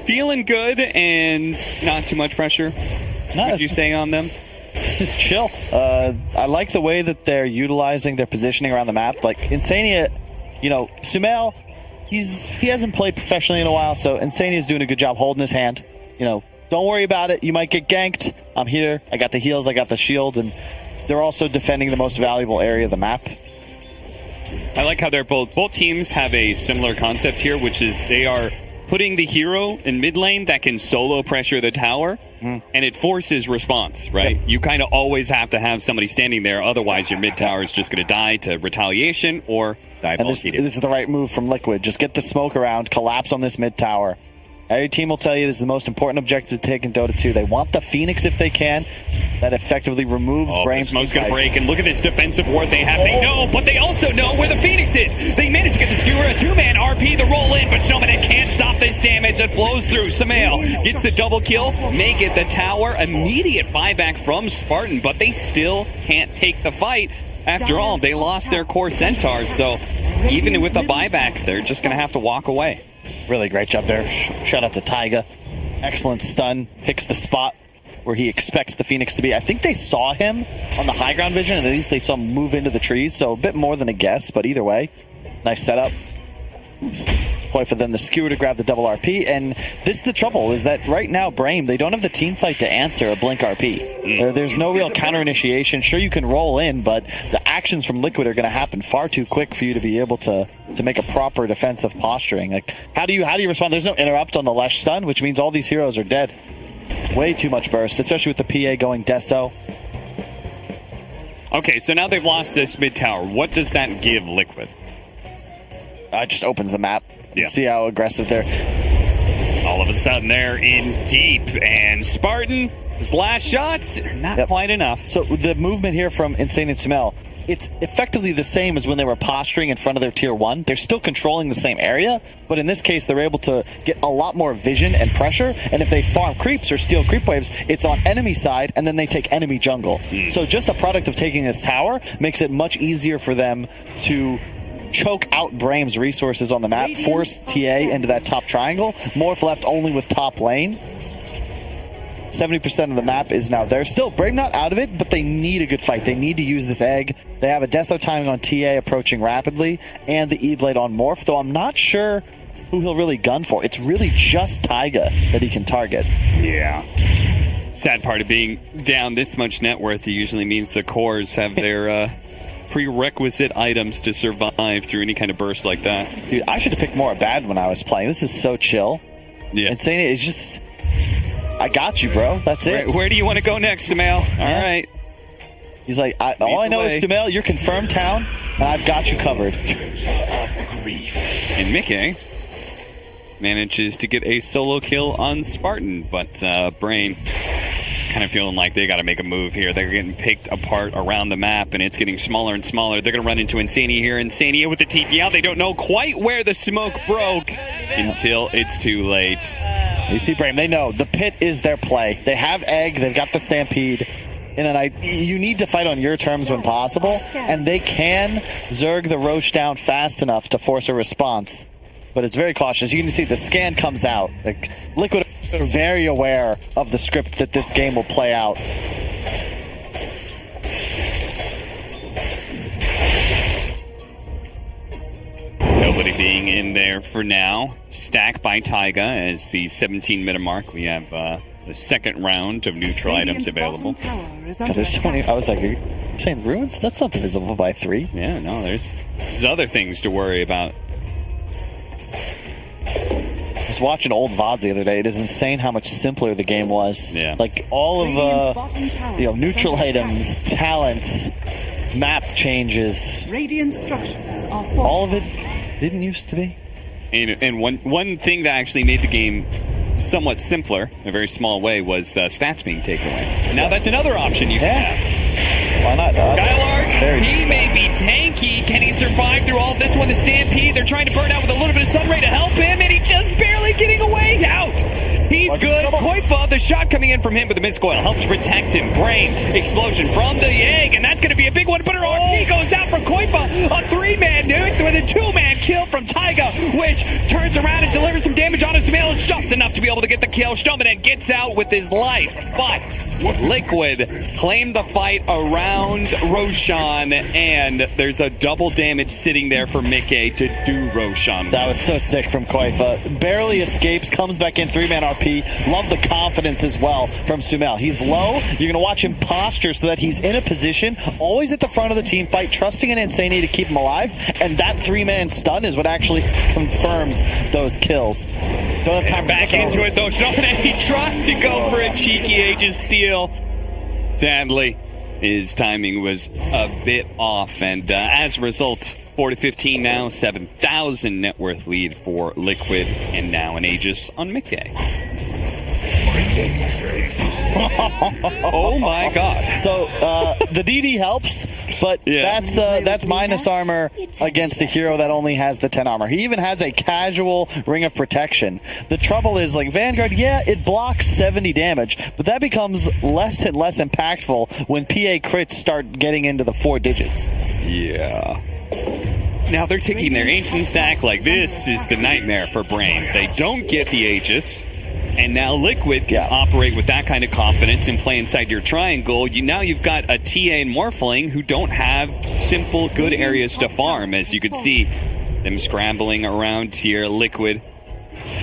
Speaker 5: Feeling good, and not too much pressure. What would you say on them?
Speaker 6: This is chill. I like the way that they're utilizing their positioning around the map. Like Insania, you know, Sumel, he hasn't played professionally in a while, so Insania's doing a good job holding his hand. You know, don't worry about it. You might get ganked. I'm here. I got the heals. I got the shield, and they're also defending the most valuable area of the map.
Speaker 5: I like how they're both teams have a similar concept here, which is they are putting the hero in mid lane that can solo pressure the tower, and it forces response, right?
Speaker 6: Yep.
Speaker 5: You kind of always have to have somebody standing there, otherwise your mid tower is just going to die to retaliation or die
Speaker 6: And this is the right move from Liquid. Just get the smoke around, collapse on this mid tower. Every team will tell you this is the most important objective to take in Dota 2. They want the Phoenix if they can. That effectively removes
Speaker 5: BRAME. Smoke's going to break, and look at this defensive ward they have. They know, but they also know where the Phoenix is. They managed to get the skewer, a two-man RP, the roll in, but Snowman can't stop this damage that flows through. Samael gets the double kill, make it the tower. Immediate buyback from Spartan, but they still can't take the fight. After all, they lost their core centaurs, so even with a buyback, they're just going to have to walk away.
Speaker 6: Really great job there. Shout out to Taiga. Excellent stun. Picks the spot where he expects the Phoenix to be. I think they saw him on the high ground vision, and at least they saw him move into the trees, so a bit more than a guess, but either way, nice setup. Point for then the skewer to grab the double RP, and this is the trouble, is that right now, BRAME, they don't have the team fight to answer a blink RP. There's no real counter initiation. Sure, you can roll in, but the actions from Liquid are going to happen far too quick for you to be able to make a proper defensive posturing. Like, how do you respond? There's no interrupt on the Lesh stun, which means all these heroes are dead. Way too much burst, especially with the PA going Deso.
Speaker 5: Okay, so now they've lost this mid tower. What does that give Liquid?
Speaker 6: It just opens the map.
Speaker 5: Yeah.
Speaker 6: See how aggressive they're.
Speaker 5: All of a sudden, they're in deep, and Spartan, his last shots, not quite enough.
Speaker 6: So the movement here from Insane and Smell, it's effectively the same as when they were posturing in front of their tier 1. They're still controlling the same area, but in this case, they're able to get a lot more vision and pressure, and if they farm creeps or steal creep waves, it's on enemy side, and then they take enemy jungle. So just a product of taking this tower makes it much easier for them to choke out BRAME's resources on the map, force TA into that top triangle. Morph left only with top lane. 70% of the map is now there. Still, BRAME not out of it, but they need a good fight. They need to use this egg. They have a Deso timing on TA approaching rapidly, and the E-Blade on Morph, though I'm not sure who he'll really gun for. It's really just Taiga that he can target.
Speaker 5: Yeah. Sad part of being down this much net worth, it usually means the cores have their prerequisite items to survive through any kind of burst like that.
Speaker 6: Dude, I should have picked more bad when I was playing. This is so chill.
Speaker 5: Yeah.
Speaker 6: Insane is just... I got you, bro. That's it.
Speaker 5: Where do you want to go next, Samael? All right.
Speaker 6: He's like, all I know is, Samael, you're confirmed town, and I've got you covered.
Speaker 5: And Mickey manages to get a solo kill on Spartan, but BRAME kind of feeling like they got to make a move here. They're getting picked apart around the map, and it's getting smaller and smaller. They're going to run into Insania here. Insania with the TP out. They don't know quite where the smoke broke until it's too late.
Speaker 6: You see, BRAME, they know the pit is their play. They have egg. They've got the stampede. And you need to fight on your terms when possible, and they can Zerg the Roach down fast enough to force a response. But it's very cautious. You can see the scan comes out. Like, Liquid are very aware of the script that this game will play out.
Speaker 5: Nobody being in there for now. Stack by Taiga as the 17-minute mark. We have the second round of neutral items available.
Speaker 6: God, there's so many. I was like, are you saying ruins? That's not divisible by 3.
Speaker 5: Yeah, no, there's other things to worry about.
Speaker 6: I was watching old VODs the other day. It is insane how much simpler the game was.
Speaker 5: Yeah.
Speaker 6: Like all of neutral items, talents, map changes.
Speaker 2: Radiant structures are
Speaker 6: all of it didn't used to be.
Speaker 5: And one thing that actually made the game somewhat simpler, in a very small way, was stats being taken away. Now that's another option you can have.
Speaker 6: Why not?
Speaker 5: Skylark, he may be tanky. Can he survive through all this one? The Stampede, they're trying to burn out with a little bit of sun ray to help him, and he's just barely getting away out. He's good. Koifa, the shot coming in from him with the mid-scoil helps protect him. BRAME, explosion from the egg, and that's going to be a big one. But an RC goes out from Koifa. A 3-man nuke with a 2-man kill from Taiga, which turns around and delivers some damage on his Samael. just enough to be able to get the kill. Stominen gets out with his life, but Liquid claimed the fight around Roshan, and there's a double damage sitting there for Mickey to do Roshan.
Speaker 6: That was so sick from Koifa. Barely escapes, comes back in, 3-man RP. Love the confidence as well from Sumail. He's low. You're going to watch him posture so that he's in a position, always at the front of the team fight, trusting in Insani to keep him alive, and that 3-man stun is what actually confirms those kills. Don't have time
Speaker 5: back into it, though. He tried to go for a cheeky Aegis steal. Sadly, his timing was a bit off, and as a result, 4-15 now, 7,000 net worth lead for Liquid, and now an Aegis on Mickey. Oh my god.
Speaker 6: So the DD helps, but that's minus armor against a hero that only has the 10 armor. He even has a casual ring of protection. The trouble is, like, Vanguard, it blocks 70 damage, but that becomes less and less impactful when PA crits start getting into the 4 digits.
Speaker 5: Yeah. Now they're taking their ancient stack. Like, this is the nightmare for BRAME. They don't get the Aegis. And now Liquid can operate with that kind of confidence and play inside your triangle. Now you've got a TA and Morphling who don't have simple, good areas to farm. As you can see, them scrambling around here. Liquid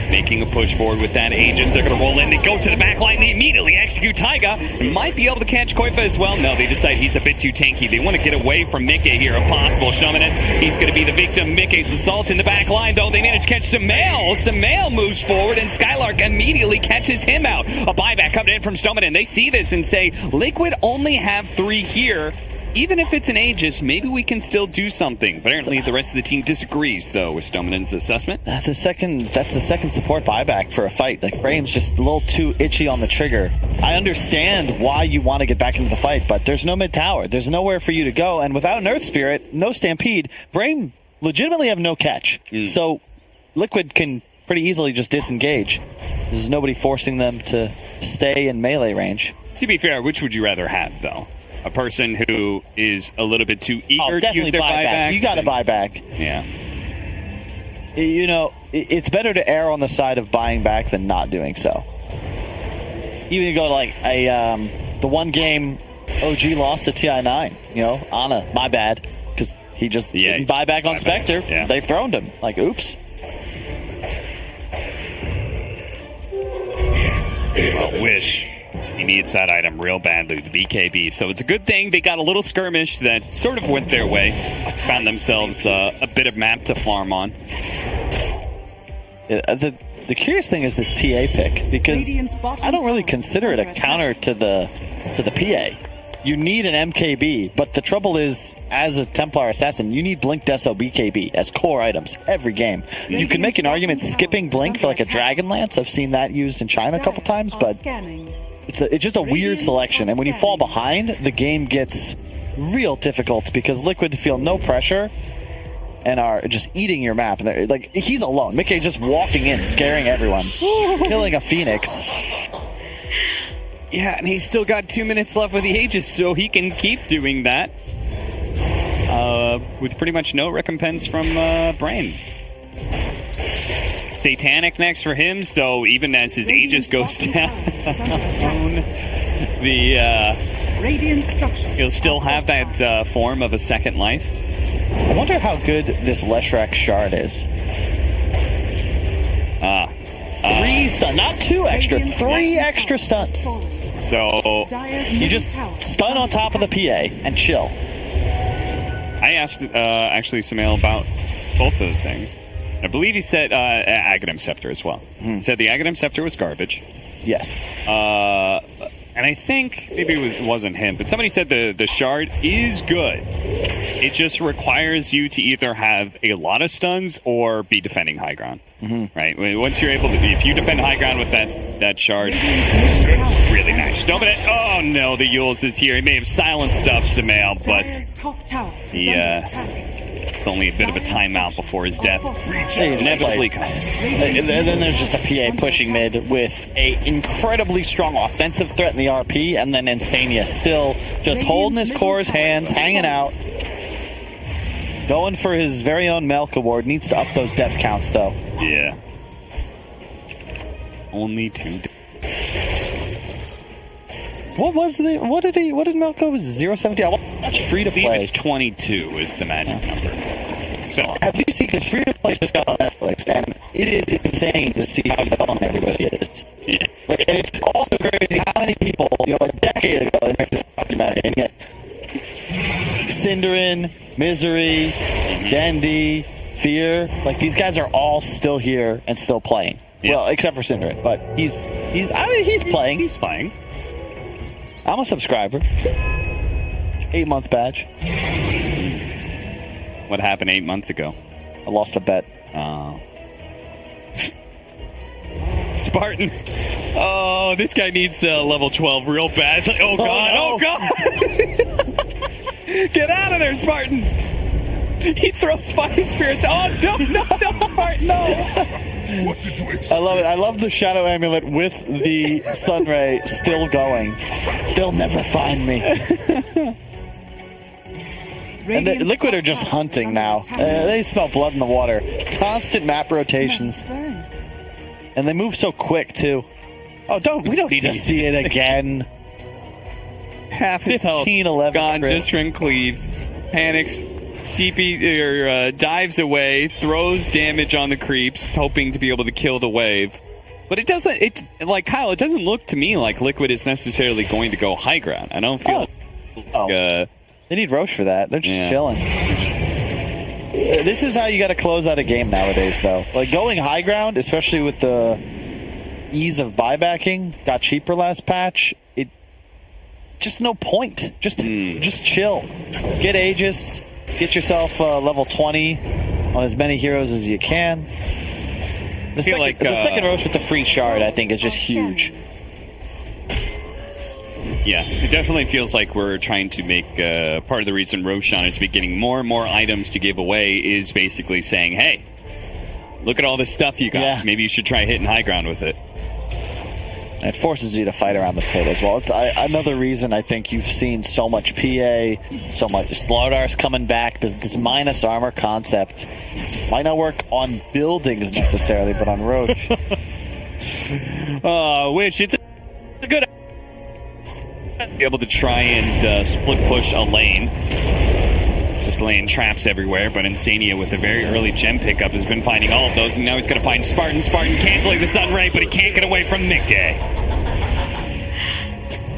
Speaker 5: making a push forward with that Aegis. They're going to roll in. They go to the back line. They immediately execute Taiga. Might be able to catch Koifa as well. No, they decide he's a bit too tanky. They want to get away from Mickey here if possible. Stominen, he's going to be the victim. Mickey's assault in the back line, though. They manage to catch Sumail. Sumail moves forward, and Skylark immediately catches him out. A buyback coming in from Stominen. They see this and say, Liquid only have 3 here. Even if it's an Aegis, maybe we can still do something. Apparently, the rest of the team disagrees, though, with Stominen's assessment.
Speaker 6: That's the second support buyback for a fight. Like, BRAME's just a little too itchy on the trigger. I understand why you want to get back into the fight, but there's no mid tower. There's nowhere for you to go, and without an Earth Spirit, no Stampede, BRAME legitimately have no catch. So Liquid can pretty easily just disengage. There's nobody forcing them to stay in melee range.
Speaker 5: To be fair, which would you rather have, though? A person who is a little bit too eager to use their buyback.
Speaker 6: You got to buy back.
Speaker 5: Yeah.
Speaker 6: You know, it's better to err on the side of buying back than not doing so. Even go to like the one game OG lost to TI9. You know, Ana, my bad, because he just didn't buy back on Spectre.
Speaker 5: Yeah.
Speaker 6: They throned him. Like, oops.
Speaker 5: I wish. He needs that item real badly, the BKB. So it's a good thing they got a little skirmish that sort of went their way. Found themselves a bit of map to farm on.
Speaker 6: The curious thing is this TA pick, because I don't really consider it a counter to the PA. You need an MKB, but the trouble is, as a Templar Assassin, you need Blink Deso BKB as core items every game. You can make an argument skipping Blink for like a Dragon Lance. I've seen that used in China a couple times, but it's just a weird selection. And when you fall behind, the game gets real difficult because Liquid feel no pressure and are just eating your map. And like, he's alone. Mickey's just walking in, scaring everyone, killing a Phoenix.
Speaker 5: Yeah, and he's still got 2 minutes left with the Aegis, so he can keep doing that with pretty much no recompense from BRAME. Satanic next for him, so even as his Aegis goes down, he'll still have that form of a second life.
Speaker 6: I wonder how good this Leshrac shard is. 3 stun, not 2 extra, 3 extra stuns.
Speaker 5: So
Speaker 6: you just stun on top of the PA and chill.
Speaker 5: I asked actually Sumail about both those things. I believe he said Aghanim Scepter as well. He said the Aghanim Scepter was garbage.
Speaker 6: Yes.
Speaker 5: And I think maybe it wasn't him, but somebody said the shard is good. It just requires you to either have a lot of stuns or be defending high ground. Right? Once you're able to, if you defend high ground with that shard, it's really nice. Oh no, the Yules is here. He may have silenced stuff, Sumail, but it's only a bit of a timeout before his death inevitably comes.
Speaker 6: And then there's just a PA pushing mid with a incredibly strong offensive threat in the RP, and then Insania still just holding his core's hands, hanging out. Going for his very own Melk award. Needs to up those death counts, though.
Speaker 5: Yeah. Only 2.
Speaker 6: What did Melko was 0-17? I watched free to play.
Speaker 5: It's 22 is the magic number. So
Speaker 6: have you seen, because free to play just got on Netflix, and it is insane to see how dumb everybody is.
Speaker 5: yeah.
Speaker 6: Like, and it's also crazy how many people, a decade ago, they made this documentary, and yet Cinderin, Misery, Dendy, Fear, like these guys are all still here and still playing. Yeah. Well, except for Cinderin, but he's playing.
Speaker 5: He's playing.
Speaker 6: I'm a subscriber. 8-month badge.
Speaker 5: What happened 8 months ago?
Speaker 6: I lost a bet.
Speaker 5: Oh. Spartan. Oh, this guy needs level 12 real bad. Oh, God. Oh, God. Get out of there, Spartan. He throws fire spirits. Oh, no, Spartan, no.
Speaker 8: What did you expect?
Speaker 6: I love it. I love the Shadow Amulet with the Sunray still going. They'll never find me. And the Liquid are just hunting now. They smell blood in the water. Constant map rotations. And they move so quick, too. Oh, we don't need to see it again.
Speaker 5: Half his health
Speaker 6: 15-11
Speaker 5: gone
Speaker 6: crit.
Speaker 5: just from Cleaves. Panics. Dives away, throws damage on the creeps, hoping to be able to kill the wave. But it doesn't, like Kyle, it doesn't look to me like Liquid is necessarily going to go high ground. I don't feel
Speaker 6: they need Roche for that. They're just chilling. This is how you got to close out a game nowadays, though. Like, going high ground, especially with the ease of buybacking, got cheaper last patch. Just no point. Just chill. Get Aegis. Get yourself level 20 on as many heroes as you can. The second Roche with the free shard, I think, is just huge.
Speaker 5: Yeah, it definitely feels like we're trying to make part of the reason Roshan is getting more and more items to give away is basically saying, hey, look at all this stuff you got. Yeah. Maybe you should try hitting high ground with it.
Speaker 6: It forces you to fight around the pit as well. It's another reason I think you've seen so much PA, so much Slardar's coming back. This minus armor concept might not work on buildings necessarily, but on Roche.
Speaker 5: Which it's a good be able to try and split push a lane. Just laying traps everywhere, but Insania with a very early gem pickup has been finding all of those, and now he's going to find Spartan. Spartan canceling the sun ray, but he can't get away from Nickday.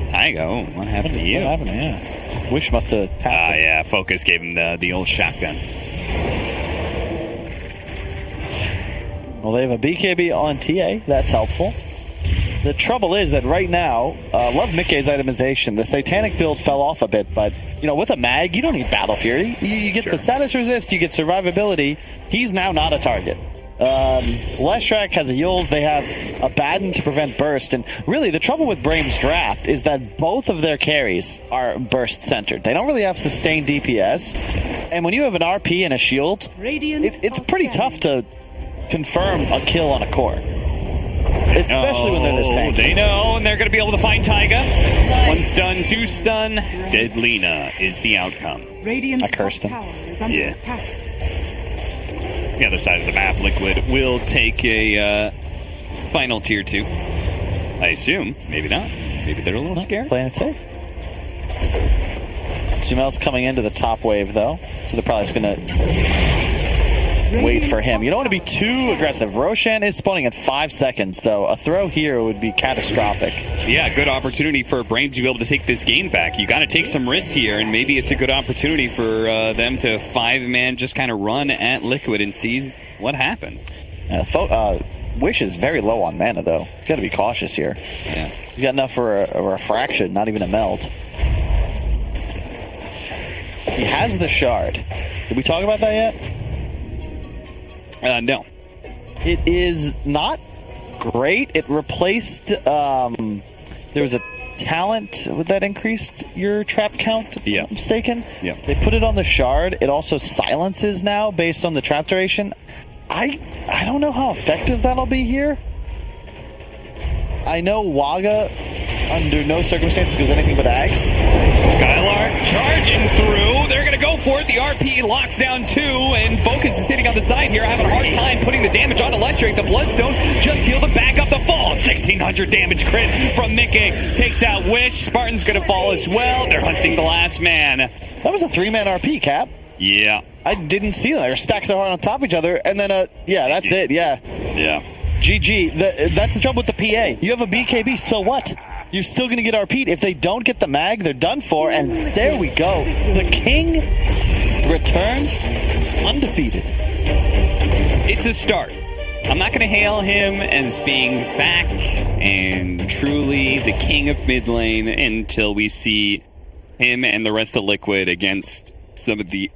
Speaker 5: Taigo, what happened to you?
Speaker 6: What happened? Yeah. Wish must have tapped
Speaker 5: yeah, Focus gave him the old shotgun.
Speaker 6: Well, they have a BKB on TA. That's helpful. The trouble is that right now, love Nikkei's itemization. The Satanic build fell off a bit, but, with a mag, you don't need Battle Fury. You get the status resist, you get survivability. He's now not a target. Leshrac has a Yulz. They have a Baden to prevent burst. And really, the trouble with BRAME's draft is that both of their carries are burst-centered. They don't really have sustained DPS. And when you have an RP and a shield, it's pretty tough to confirm a kill on a core. Especially when they're this tanky.
Speaker 5: They know, and they're going to be able to find Taiga. 1 stun, 2 stun. Dead Lina is the outcome.
Speaker 6: I cursed him.
Speaker 2: Attack.
Speaker 5: The other side of the map, Liquid will take a final tier 2. I assume. Maybe not. Maybe they're a little scared.
Speaker 6: Playing it safe. Sumel's coming into the top wave, though. So they're probably just going to wait for him. You don't want to be too aggressive. Roshan is spawning in 5 seconds, so a throw here would be catastrophic.
Speaker 5: Yeah, good opportunity for BRAME to be able to take this game back. You got to take some risks here, and maybe it's a good opportunity for them to 5-man just kind of run at Liquid and see what happened.
Speaker 6: Wish is very low on mana, though. He's got to be cautious here.
Speaker 5: Yeah.
Speaker 6: He's got enough for a refraction, not even a meld. He has the shard. Did we talk about that yet?
Speaker 5: No.
Speaker 6: It is not great. It replaced, there was a talent that increased your trap count, if I'm not mistaken.
Speaker 5: Yeah.
Speaker 6: They put it on the shard. It also silences now based on the trap duration. I don't know how effective that'll be here. I know Waga, under no circumstances, goes anything but Axe.
Speaker 5: Skylar charging through. They're going to go for it. The RP locks down 2, and Focus is sitting on the side here, having a hard time putting the damage onto Leshrac. The Bloodstone just healed him back up the fall. 1600 damage crit from Mickey. Takes out Wish. Spartan's going to fall as well. They're hunting the last man.
Speaker 6: That was a 3-man RP, Cap.
Speaker 5: Yeah.
Speaker 6: I didn't see them. They're stacked so hard on top of each other, and then, yeah, that's it, yeah.
Speaker 5: Yeah.
Speaker 6: GG. That's the trouble with the PA. You have a BKB, so what? You're still going to get RP'd. If they don't get the mag, they're done for, and there we go. The King returns undefeated.
Speaker 5: It's a start. I'm not going to hail him as being back and truly the king of mid lane until we see him and the rest of Liquid against some of the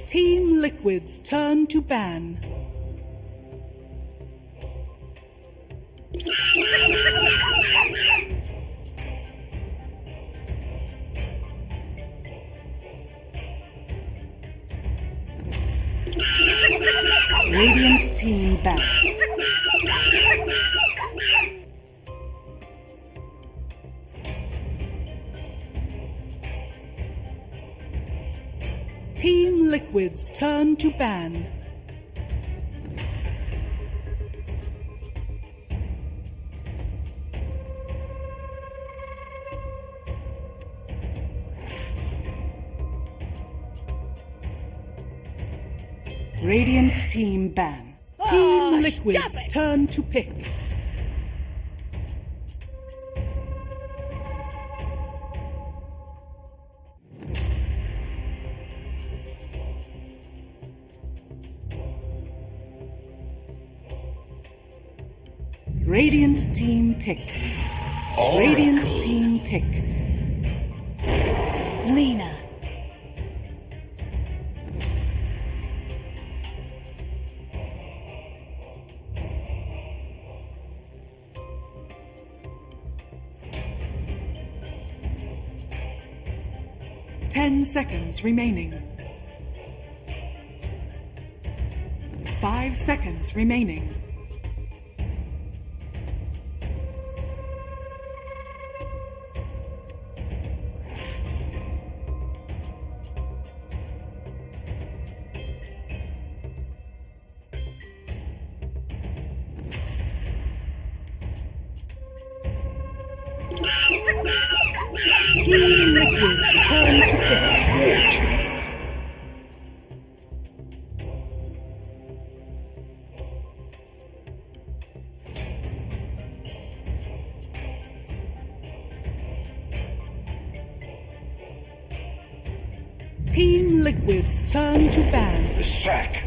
Speaker 2: Team Liquid's turn to ban. Radiant team back. Team Liquid's turn to ban. Radiant team ban. Team Liquid's turn to pick. Radiant team pick. Radiant team pick.
Speaker 7: Lena.
Speaker 2: Ten seconds remaining. 5 seconds remaining. Team Liquid's turn to pick. Team Liquid's turn to ban.
Speaker 8: The sack.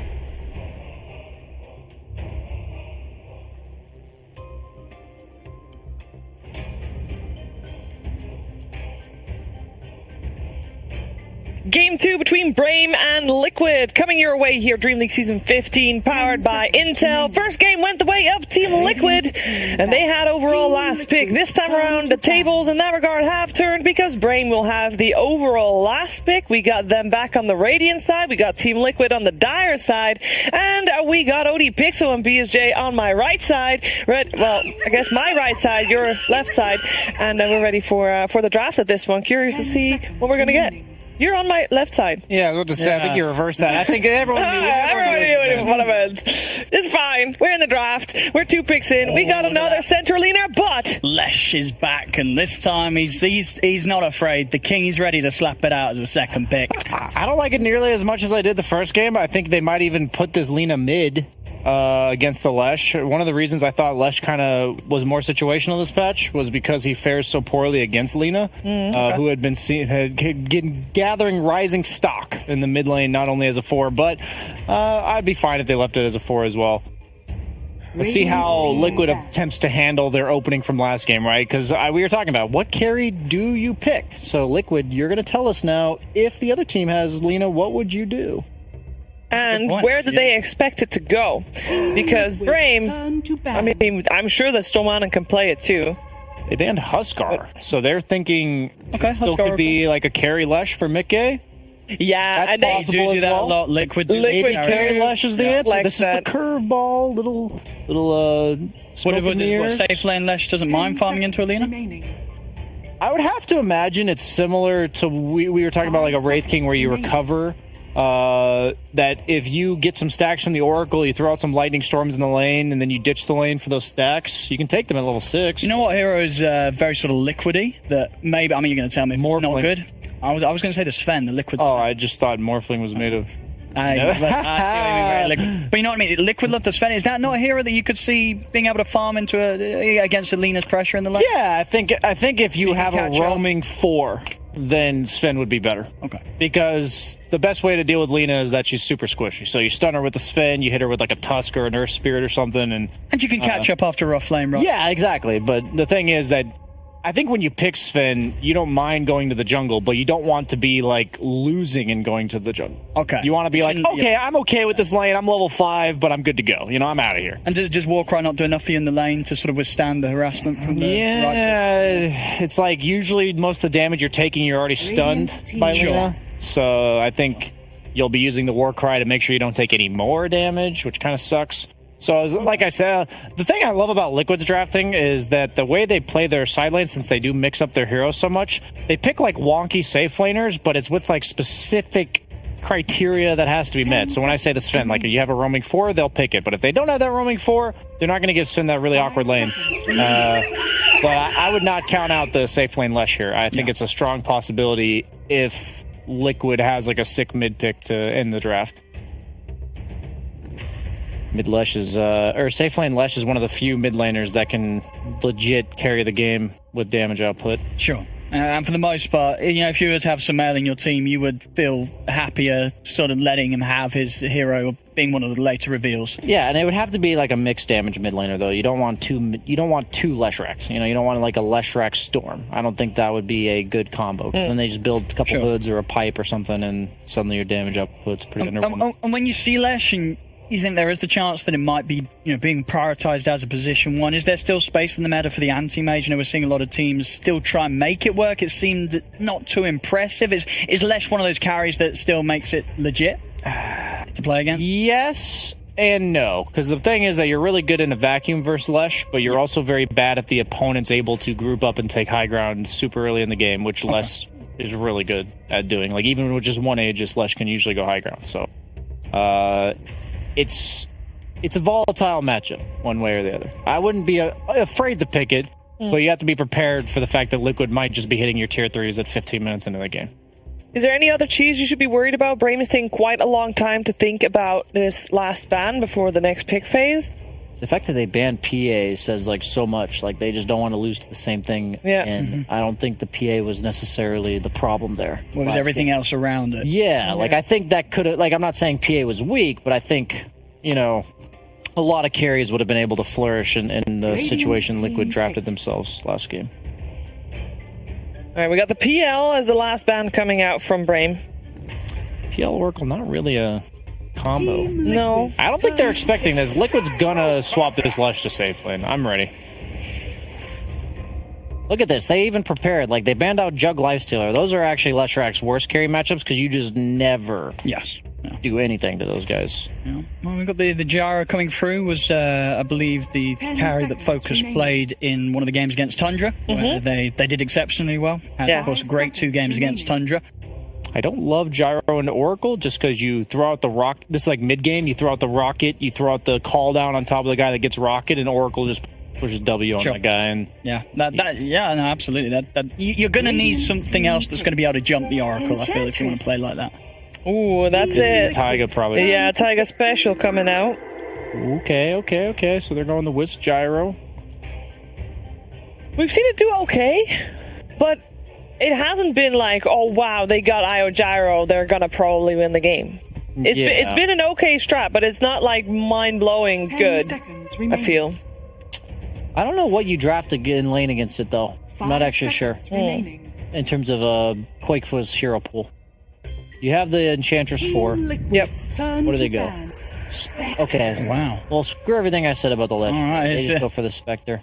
Speaker 1: Game 2 between BRAME and Liquid coming your way here. DreamLeague Season 15 powered by Intel. First game went the way of Team Liquid and they had overall last pick. This time around the tables in that regard have turned because BRAME will have the overall last pick. We got them back on the Radiant side. We got Team Liquid on the Dire side. And we got OD Pixel and BSJ on my right side. Well, I guess my right side, your left side. And we're ready for the draft at this one. Curious to see what we're going to get. You're on my left side.
Speaker 4: Yeah, I was just say, I think you reversed that. I think everyone knew.
Speaker 1: Everyone knew what I meant. It's fine. We're in the draft. We're 2 picks in. We got another center leaner, but
Speaker 3: Lesh is back, and this time he's not afraid. The king is ready to slap it out as a second pick.
Speaker 4: I don't like it nearly as much as I did the first game. I think they might even put this Lena mid against the Lesh. One of the reasons I thought Lesh kind of was more situational this patch was because he fares so poorly against Lena, who had been gathering rising stock in the mid lane, not only as a 4, but I'd be fine if they left it as a 4 as well. Let's see how Liquid attempts to handle their opening from last game, right? Because we were talking about what carry do you pick? So Liquid, you're going to tell us now, if the other team has Lena, what would you do?
Speaker 1: And where did they expect it to go? Because BRAME, I mean, I'm sure that Stormanen can play it too.
Speaker 4: They banned Huskar, so they're thinking still
Speaker 1: Huskar
Speaker 4: could be like a carry Lesh for Mickey.
Speaker 1: Yeah,
Speaker 4: That's
Speaker 1: and they
Speaker 4: possible
Speaker 3: do that
Speaker 4: well.
Speaker 3: a lot. Liquid
Speaker 1: Liquid
Speaker 4: Carry Lesh is the answer.
Speaker 1: like
Speaker 4: this is
Speaker 1: that.
Speaker 4: the curveball, little
Speaker 3: What if safe lane Lesh doesn't mind farming into Alina?
Speaker 4: I would have to imagine it's similar to we were talking about like a Wraith King where you recover. That if you get some stacks from the Oracle, you throw out some lightning storms in the lane, and then you ditch the lane for those stacks, you can take them at level 6.
Speaker 3: You know what hero is very sort of liquidy? That maybe, I mean, you're going to tell me more not good. I was going to say the Sven, the liquid Sven.
Speaker 4: Oh, I just thought Morphling was made of...
Speaker 3: But you know what I mean? Liquid Love the Sven, is that not a hero that you could see being able to farm into against Alina's pressure in the lane?
Speaker 4: Yeah, I think if you have a roaming 4, then Sven would be better.
Speaker 3: Okay.
Speaker 4: Because the best way to deal with Lena is that she's super squishy. So you stun her with the Sven, you hit her with like a Tusk or an Earth Spirit or something, and
Speaker 3: you can catch up after rough lane, right?
Speaker 4: Yeah, exactly. But the thing is that I think when you pick Sven, you don't mind going to the jungle, but you don't want to be like losing and going to the jungle.
Speaker 3: Okay.
Speaker 4: You want to be like, okay, I'm okay with this lane. I'm level 5, but I'm good to go. I'm out of here.
Speaker 3: And does Warcry not do enough for you in the lane to sort of withstand the harassment from the
Speaker 4: It's like usually most of the damage you're taking, you're already stunned by Lina. So I think you'll be using the Warcry to make sure you don't take any more damage, which kind of sucks. So, like I said, the thing I love about Liquid's drafting is that the way they play their side lane, since they do mix up their heroes so much, they pick like wonky safe laners, but it's with like specific criteria that has to be met. So when I say to Sven, like, you have a roaming 4, they'll pick it. But if they don't have that roaming 4, they're not going to give Sven that really awkward lane. But I would not count out the safe lane Lesh here. I think it's a strong possibility if Liquid has like a sick mid pick to end the draft. Mid Lesh is, or safe lane Lesh is one of the few mid laners that can legit carry the game with damage output.
Speaker 3: Sure. And for the most part, if you were to have Sumail in your team, you would feel happier sort of letting him have his hero being one of the later reveals.
Speaker 4: Yeah, and it would have to be like a mixed damage mid laner though. You don't want two Leshraks. You don't want like a Leshrac Storm. I don't think that would be a good combo. Then they just build a couple hoods or a pipe or something, and suddenly your damage output's pretty underwhelming.
Speaker 3: And when you see Lesh and you think there is the chance that it might be, being prioritized as a position 1. Is there still space in the meta for the anti-mage? We're seeing a lot of teams still try and make it work. It seemed not too impressive. Is Lesh one of those carries that still makes it legit to play against?
Speaker 4: Yes and no, because the thing is that you're really good in a vacuum versus Lesh, but you're also very bad if the opponent's able to group up and take high ground super early in the game, which Lesh is really good at doing. Like, even with just one Aegis, Lesh can usually go high ground. So, it's a volatile matchup one way or the other. I wouldn't be afraid to pick it, but you have to be prepared for the fact that Liquid might just be hitting your tier 3s at 15 minutes into the game.
Speaker 1: Is there any other cheese you should be worried about? BRAME is taking quite a long time to think about this last ban before the next pick phase.
Speaker 9: The fact that they banned PA says like so much. Like, they just don't want to lose to the same thing.
Speaker 1: Yeah.
Speaker 9: And I don't think the PA was necessarily the problem there.
Speaker 3: What was everything else around it?
Speaker 9: Yeah, like I think that could have, like, I'm not saying PA was weak, but I think, a lot of carries would have been able to flourish in the situation Liquid drafted themselves last game.
Speaker 1: All right, we got the PL as the last ban coming out from BRAME.
Speaker 4: PL Oracle, not really a combo.
Speaker 1: No.
Speaker 4: I don't think they're expecting this. Liquid's gonna swap this Lesh to safe lane. I'm ready.
Speaker 9: Look at this. They even prepared. Like, they banned out Jug Lifestealer. Those are actually Leshrac's worst carry matchups because you just never do anything to those guys.
Speaker 3: Yeah. Well, we've got the Gyro coming through. Was, I believe, the carry that Focus played in one of the games against Tundra. Where they did exceptionally well. Had, of course, a great 2 games against Tundra.
Speaker 4: I don't love Gyro into Oracle just because you throw out the rock. This is like mid game. You throw out the rocket. You throw out the call down on top of the guy that gets rocket, and Oracle just pushes W on that guy. And
Speaker 3: absolutely. You're going to need something else that's going to be able to jump the Oracle. I feel, if you want to play like that.
Speaker 1: Ooh, that's it.
Speaker 4: Taiga probably.
Speaker 1: Yeah, Taiga special coming out.
Speaker 4: Okay. So they're going the Wisp Gyro.
Speaker 1: We've seen it do okay, but it hasn't been like, oh wow, they got IO Gyro, they're gonna probably win the game. It's been an okay strat, but it's not like mind-blowing good, I feel.
Speaker 9: I don't know what you draft in lane against it, though. I'm not actually sure. In terms of Quakefoot's hero pool. You have the Enchantress 4.
Speaker 1: Yep.
Speaker 9: Where do they go? Okay.
Speaker 3: Wow.
Speaker 9: Well, screw everything I said about the Lich.
Speaker 3: All right,
Speaker 9: they just go for the Spectre.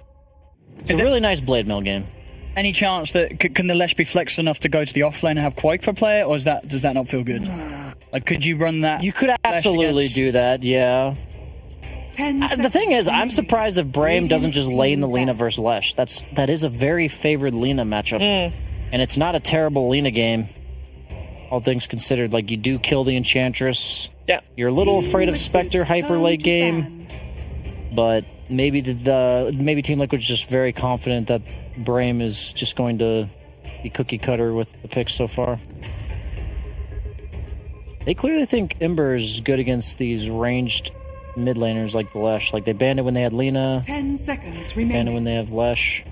Speaker 9: It's a really nice Blade Mill game.
Speaker 3: Any chance that can the Lesh be flexed enough to go to the offlane and have Quake for play it, or does that not feel good? Like, could you run that?
Speaker 9: You could absolutely do that, yeah. The thing is, I'm surprised if BRAME doesn't just lane the Lina versus Lesh. That is a very favored Lina matchup. And it's not a terrible Lina game, all things considered. Like, you do kill the Enchantress.
Speaker 1: Yeah.
Speaker 9: You're a little afraid of Spectre hyper late game, but maybe maybe Team Liquid's just very confident that BRAME is just going to be cookie cutter with the picks so far. They clearly think Ember is good against these ranged mid laners like the Lesh. Like, they banned it when they had Lina.
Speaker 2: 10 seconds
Speaker 9: Banned it
Speaker 2: remaining.
Speaker 9: when they have Lesh.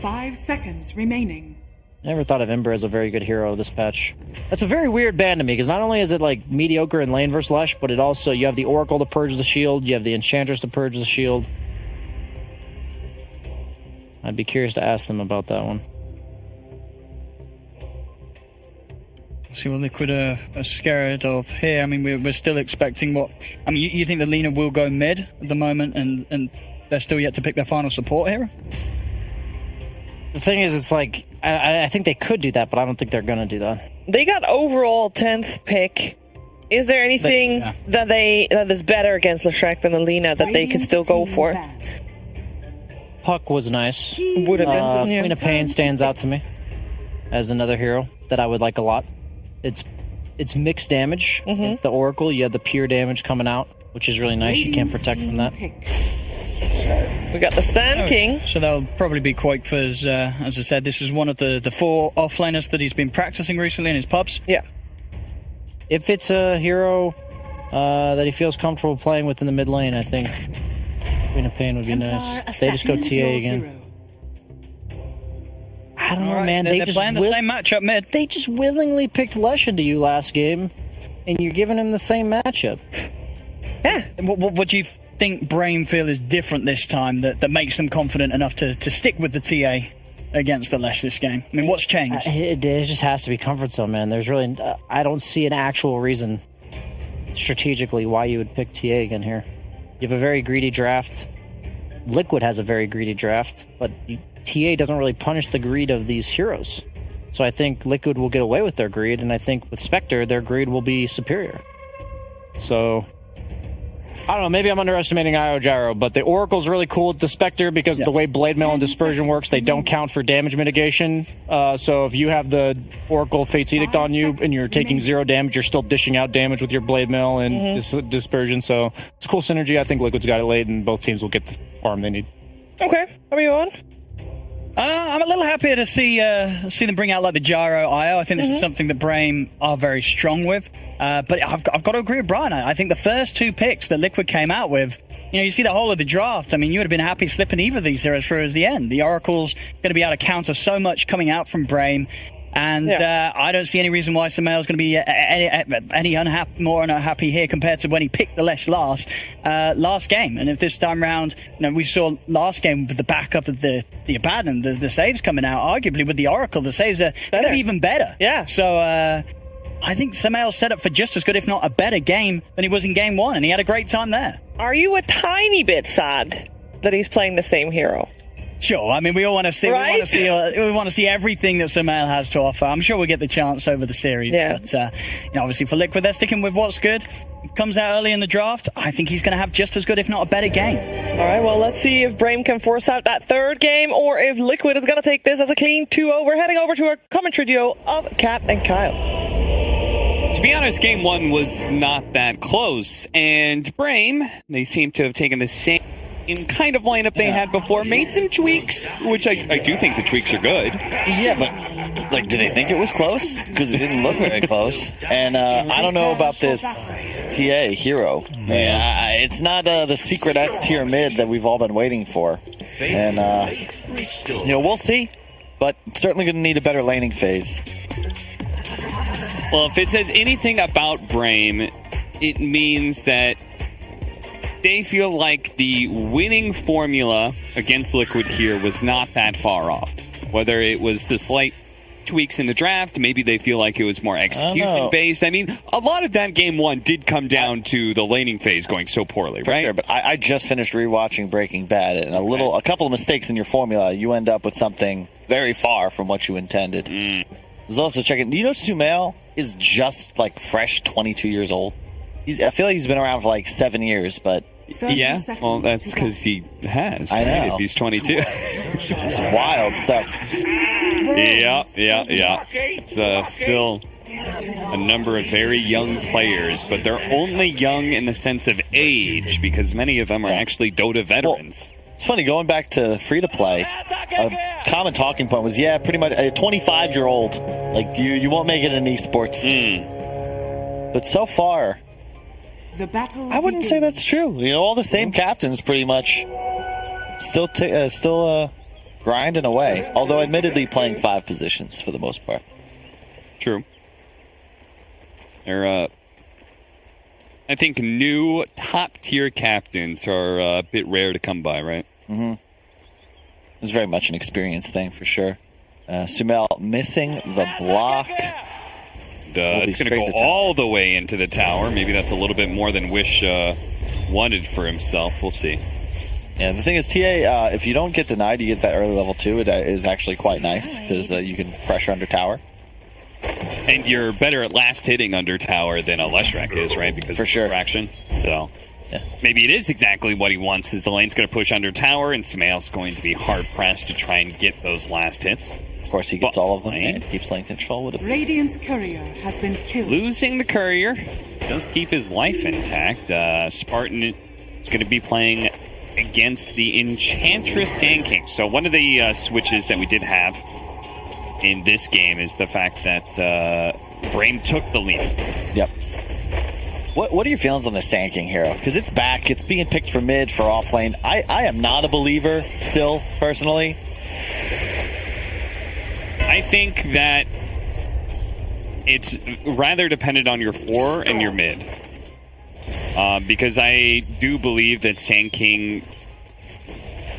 Speaker 2: 5 seconds remaining.
Speaker 9: I never thought of Ember as a very good hero this patch. That's a very weird ban to me, because not only is it like mediocre in lane versus Lesh, but it also, you have the Oracle to purge the shield, you have the Enchantress to purge the shield. I'd be curious to ask them about that one.
Speaker 3: See what Liquid are scared of here. I mean, we're still expecting what... I mean, you think the Lina will go mid at the moment and they're still yet to pick their final support hero?
Speaker 9: The thing is, it's like, I think they could do that, but I don't think they're going to do that.
Speaker 1: They got overall 10th pick. Is there anything that is better against Leshrac than the Lina that they could still go for?
Speaker 9: Puck was nice.
Speaker 1: Would have been.
Speaker 9: Queen of Pain stands out to me as another hero that I would like a lot. It's mixed damage. It's the Oracle. You have the pure damage coming out, which is really nice. You can't protect from that.
Speaker 1: We got the Sand King.
Speaker 3: So that'll probably be Quake for, as I said, this is one of the 4 offlaners that he's been practicing recently in his pubs.
Speaker 1: Yeah.
Speaker 9: If it's a hero that he feels comfortable playing with in the mid lane, I think Queen of Pain would be nice. They just go TA again. I don't know, man.
Speaker 3: They're playing the same matchup mid.
Speaker 9: They just willingly picked Lesh into you last game, and you're giving him the same matchup.
Speaker 3: Yeah. What do you think BRAME feel is different this time that makes them confident enough to stick with the TA against the Lesh this game? I mean, what's changed?
Speaker 9: It just has to be comfort zone, man. There's really... I don't see an actual reason strategically why you would pick TA again here. You have a very greedy draft. Liquid has a very greedy draft, but TA doesn't really punish the greed of these heroes. So I think Liquid will get away with their greed, and I think with Spectre, their greed will be superior. So, I don't know, maybe I'm underestimating IO Gyro, but the Oracle's really cool with the Spectre because the way Blade Mail and Dispersion works, they don't count for damage mitigation. So if you have the Oracle Fate's Edict on you and you're taking 0 damage, you're still dishing out damage with your Blade Mail and Dispersion. So it's a cool synergy. I think Liquid's got it late, and both teams will get the farm they need.
Speaker 1: Okay, how are you on?
Speaker 3: I'm a little happier to see them bring out like the Gyro IO. I think this is something that BRAME are very strong with. But I've got to agree with Brian. I think the first 2 picks that Liquid came out with, you see the whole of the draft. I mean, you would have been happy slipping either of these heroes through as the end. The Oracle's going to be able to counter so much coming out from BRAME. And I don't see any reason why Samael's going to be any more unhappy here compared to when he picked the Lesh last game. And if this time round, we saw last game with the backup of the Abaddon, the saves coming out, arguably with the Oracle, the saves are going to be even better.
Speaker 1: Yeah.
Speaker 3: So I think Samael's set up for just as good, if not a better game than he was in game 1, and he had a great time there.
Speaker 1: Are you a tiny bit sad that he's playing the same hero?
Speaker 3: Sure. I mean, we all want to see.
Speaker 1: Right?
Speaker 3: We want to see everything that Samael has to offer. I'm sure we'll get the chance over the series.
Speaker 1: Yeah.
Speaker 3: But obviously for Liquid, they're sticking with what's good. Comes out early in the draft. I think he's going to have just as good, if not a better game.
Speaker 1: All right. Well, let's see if BRAME can force out that 3rd game, or if Liquid is going to take this as a clean 2-0. We're heading over to our commentary duo of Kat and Kyle.
Speaker 5: To be honest, game 1 was not that close, and BRAME, they seem to have taken the same kind of lineup they had before, made some tweaks, which I do think the tweaks are good.
Speaker 6: Yeah, but do they think it was close? Because it didn't look very close. And I don't know about this TA hero. Yeah, it's not the secret S tier mid that we've all been waiting for. And we'll see. But certainly going to need a better laning phase.
Speaker 5: Well, if it says anything about BRAME, it means that they feel like the winning formula against Liquid here was not that far off. Whether it was the slight tweaks in the draft, maybe they feel like it was more execution-based. I mean, a lot of that game 1 did come down to the laning phase going so poorly, right?
Speaker 6: Sure, but I just finished rewatching Breaking Bad, and a couple of mistakes in your formula, you end up with something very far from what you intended. I was also checking, do you know Sumail is just fresh 22 years old? I feel like he's been around for 7 years, but...
Speaker 5: Yeah, well, that's because he has.
Speaker 6: I know.
Speaker 5: Right? If he's 22.
Speaker 6: It's wild stuff.
Speaker 5: Yeah. It's still a number of very young players, but they're only young in the sense of age because many of them are actually Dota veterans.
Speaker 6: Well, it's funny, going back to free-to-play, a common talking point was, pretty much a 25-year-old. You won't make it in esports. But so far...
Speaker 2: The battle
Speaker 6: I wouldn't say that's true. All the same captains pretty much still grinding away. Although admittedly playing 5 positions for the most part.
Speaker 5: True. They're, I think new top-tier captains are a bit rare to come by, right?
Speaker 6: Mm-hmm. It's very much an experience thing for sure. Sumail missing the block.
Speaker 5: It's going to go all the way into the tower. Maybe that's a little bit more than Wish wanted for himself. We'll see.
Speaker 6: Yeah, the thing is, TA, if you don't get denied, you get that early level 2. It is actually quite nice because you can pressure under tower.
Speaker 5: And you're better at last hitting under tower than a Leshrac is, right? Because
Speaker 6: for sure.
Speaker 5: Fraction. So maybe it is exactly what he wants. Is the lane's going to push under tower, and Sumail's going to be hard pressed to try and get those last hits.
Speaker 6: Of course, he gets all of them and keeps lane control with it.
Speaker 2: Radiant's courier has been killed.
Speaker 5: Losing the courier does keep his life intact. Spartan is going to be playing against the Enchantress Sand King. So one of the switches that we did have in this game is the fact that BRAME took the lead.
Speaker 6: Yep. What are your feelings on the Sand King hero? Because it's back. It's being picked for mid, for offlane. I am not a believer still, personally.
Speaker 5: I think that it's rather dependent on your 4 and your mid. Because I do believe that Sand King,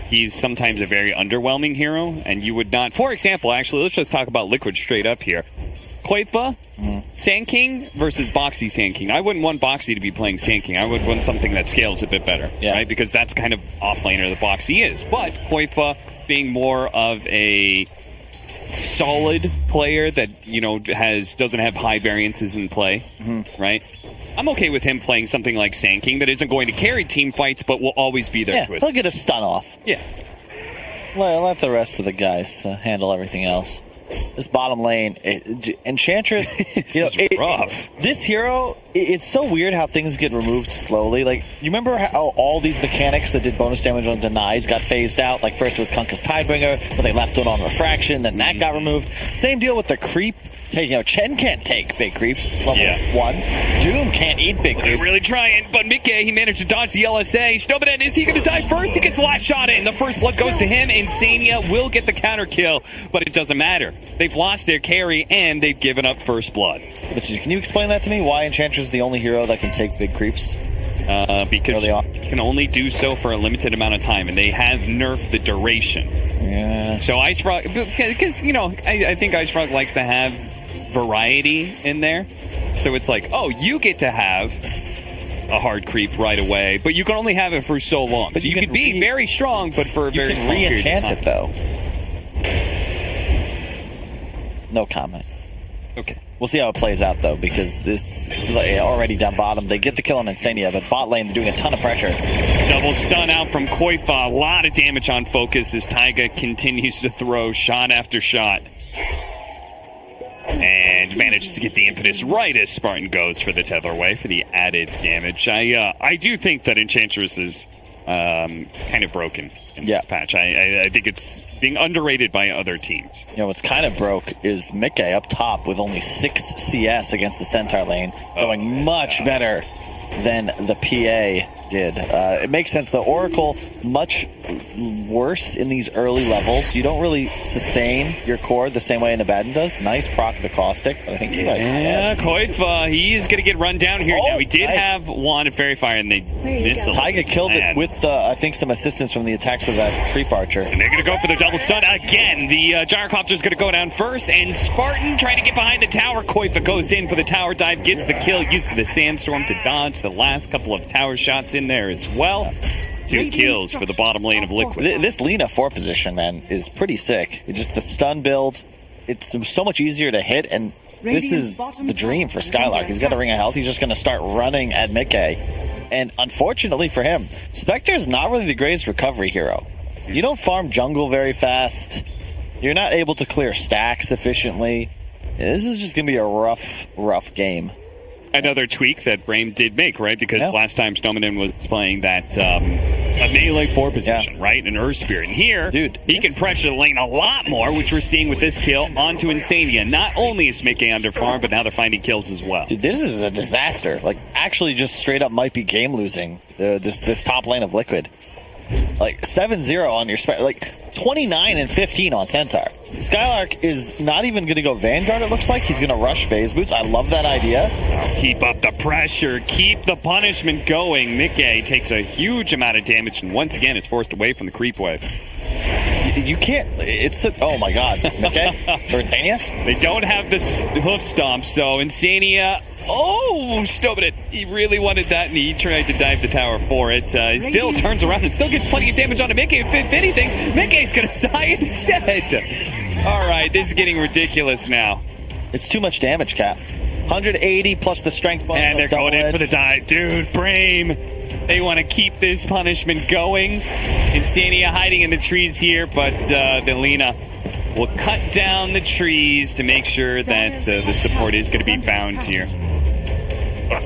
Speaker 5: he's sometimes a very underwhelming hero, and you would not... For example, actually, let's just talk about Liquid straight up here. Koifa, Sand King versus Boxy Sand King. I wouldn't want Boxy to be playing Sand King. I would want something that scales a bit better, right? Because that's kind of offlaner that Boxy is. But Koifa being more of a solid player that, you know, doesn't have high variances in play, right? I'm okay with him playing something like Sand King that isn't going to carry team fights, but will always be there to us.
Speaker 6: He'll get a stun off.
Speaker 5: Yeah.
Speaker 6: Let the rest of the guys handle everything else. This bottom lane, Enchantress,
Speaker 5: rough.
Speaker 6: This hero, it's so weird how things get removed slowly. Like, you remember how all these mechanics that did bonus damage on denies got phased out? Like, first it was Kunkka's Tidebringer, but they left it on Refraction, then that got removed. Same deal with the creep. Chen can't take big creeps, level 1. Doom can't eat big creeps.
Speaker 5: They're really trying, but Mickey, he managed to dodge the LSA. Snowman, is he going to die first? He gets the last shot in. The first blood goes to him. Insania will get the counter kill, but it doesn't matter. They've lost their carry, and they've given up first blood.
Speaker 6: Can you explain that to me? Why Enchantress is the only hero that can take big creeps?
Speaker 5: Because you can only do so for a limited amount of time, and they have nerfed the duration.
Speaker 6: Yeah.
Speaker 5: So Ice Frog, because, you know, I think Ice Frog likes to have variety in there. So it's like, oh, you get to have a hard creep right away, but you can only have it for so long. But so you could be very strong, but for a very long period of time.
Speaker 6: You can re-enchant it, though. No comment.
Speaker 5: Okay.
Speaker 6: We'll see how it plays out, though, because this is already down bottom. They get the kill on Insania, but bot lane, they're doing a ton of pressure.
Speaker 5: Double stun out from Koifa. A lot of damage on focus as Taiga continues to throw shot after shot. And manages to get the impetus right as Spartan goes for the tether away for the added damage. I do think that Enchantress is kind of broken in this patch. I think it's being underrated by other teams.
Speaker 6: You know, what's kind of broke is Mickey up top with only 6 CS against the Centaur lane, going much better than the PA did. It makes sense. The Oracle, much worse in these early levels. You don't really sustain your core the same way an Abaddon does. Nice proc the caustic, but I think you guys...
Speaker 5: Yeah, Koifa, he is going to get run down here. Now, he did have one Fairy Fire, and they missed.
Speaker 6: Taiga killed it with, I think, some assistance from the attacks of that Creep Archer.
Speaker 5: And they're going to go for the double stun again. The Gyrocopter is going to go down first, and Spartan trying to get behind the tower. Koifa goes in for the tower dive, gets the kill, uses the Sandstorm to dodge the last couple of tower shots in there as well. 2 kills for the bottom lane of Liquid.
Speaker 6: This Lina 4 position, man, is pretty sick. It's just the stun build. It's so much easier to hit, and this is the dream for Skylark. He's got a Ring of Health. He's just going to start running at Mickey. And unfortunately for him, Spectre's not really the greatest recovery hero. You don't farm jungle very fast. You're not able to clear stacks efficiently. This is just going to be a rough game.
Speaker 5: Another tweak that BRAME did make, right? Because last time Snowman was playing that a melee 4 position, right? An Earth Spirit. And here, he can pressure the lane a lot more, which we're seeing with this kill onto Insania. Not only is Mickey under farm, but now they're finding kills as well.
Speaker 6: Dude, this is a disaster. Like, actually just straight up might be game losing, this top lane of Liquid. Like, 7-0 on your... Like, 29 and 15 on Centaur. Skylark is not even going to go Vanguard, it looks like. He's going to rush Phase Boots. I love that idea.
Speaker 5: Keep up the pressure. Keep the punishment going. Mickey takes a huge amount of damage, and once again, it's forced away from the creep wave.
Speaker 6: You can't. It's oh my god. Okay, for Insania,
Speaker 5: They don't have the hoof stomp, so Insania. Oh, stop it! He really wanted that, and he tried to dive the tower for it. He still turns around and still gets plenty of damage onto Mickey. If anything, Mickey's gonna die instead. All right, this is getting ridiculous now.
Speaker 6: it's too much damage, Cap. 180 plus the strength bonus.
Speaker 5: And they're going in for the dive. Dude, BRAME, they want to keep this punishment going. Insania hiding in the trees here, but the Lina will cut down the trees to make sure that the support is going to be found here.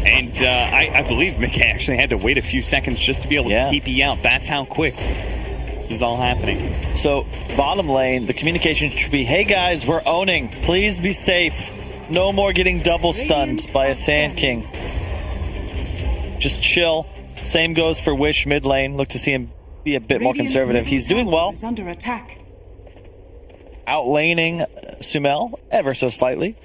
Speaker 5: And I believe Mickey actually had to wait a few seconds just to be able to TP out. That's how quick this is all happening.
Speaker 6: So, bottom lane, the communication should be, hey guys, we're owning. Please be safe. No more getting double stunned by a Sand King. Just chill. Same goes for Wish mid lane. Look to see him be a bit more conservative. He's doing well.
Speaker 2: Under attack.
Speaker 6: Outlaning Sumail ever so slightly.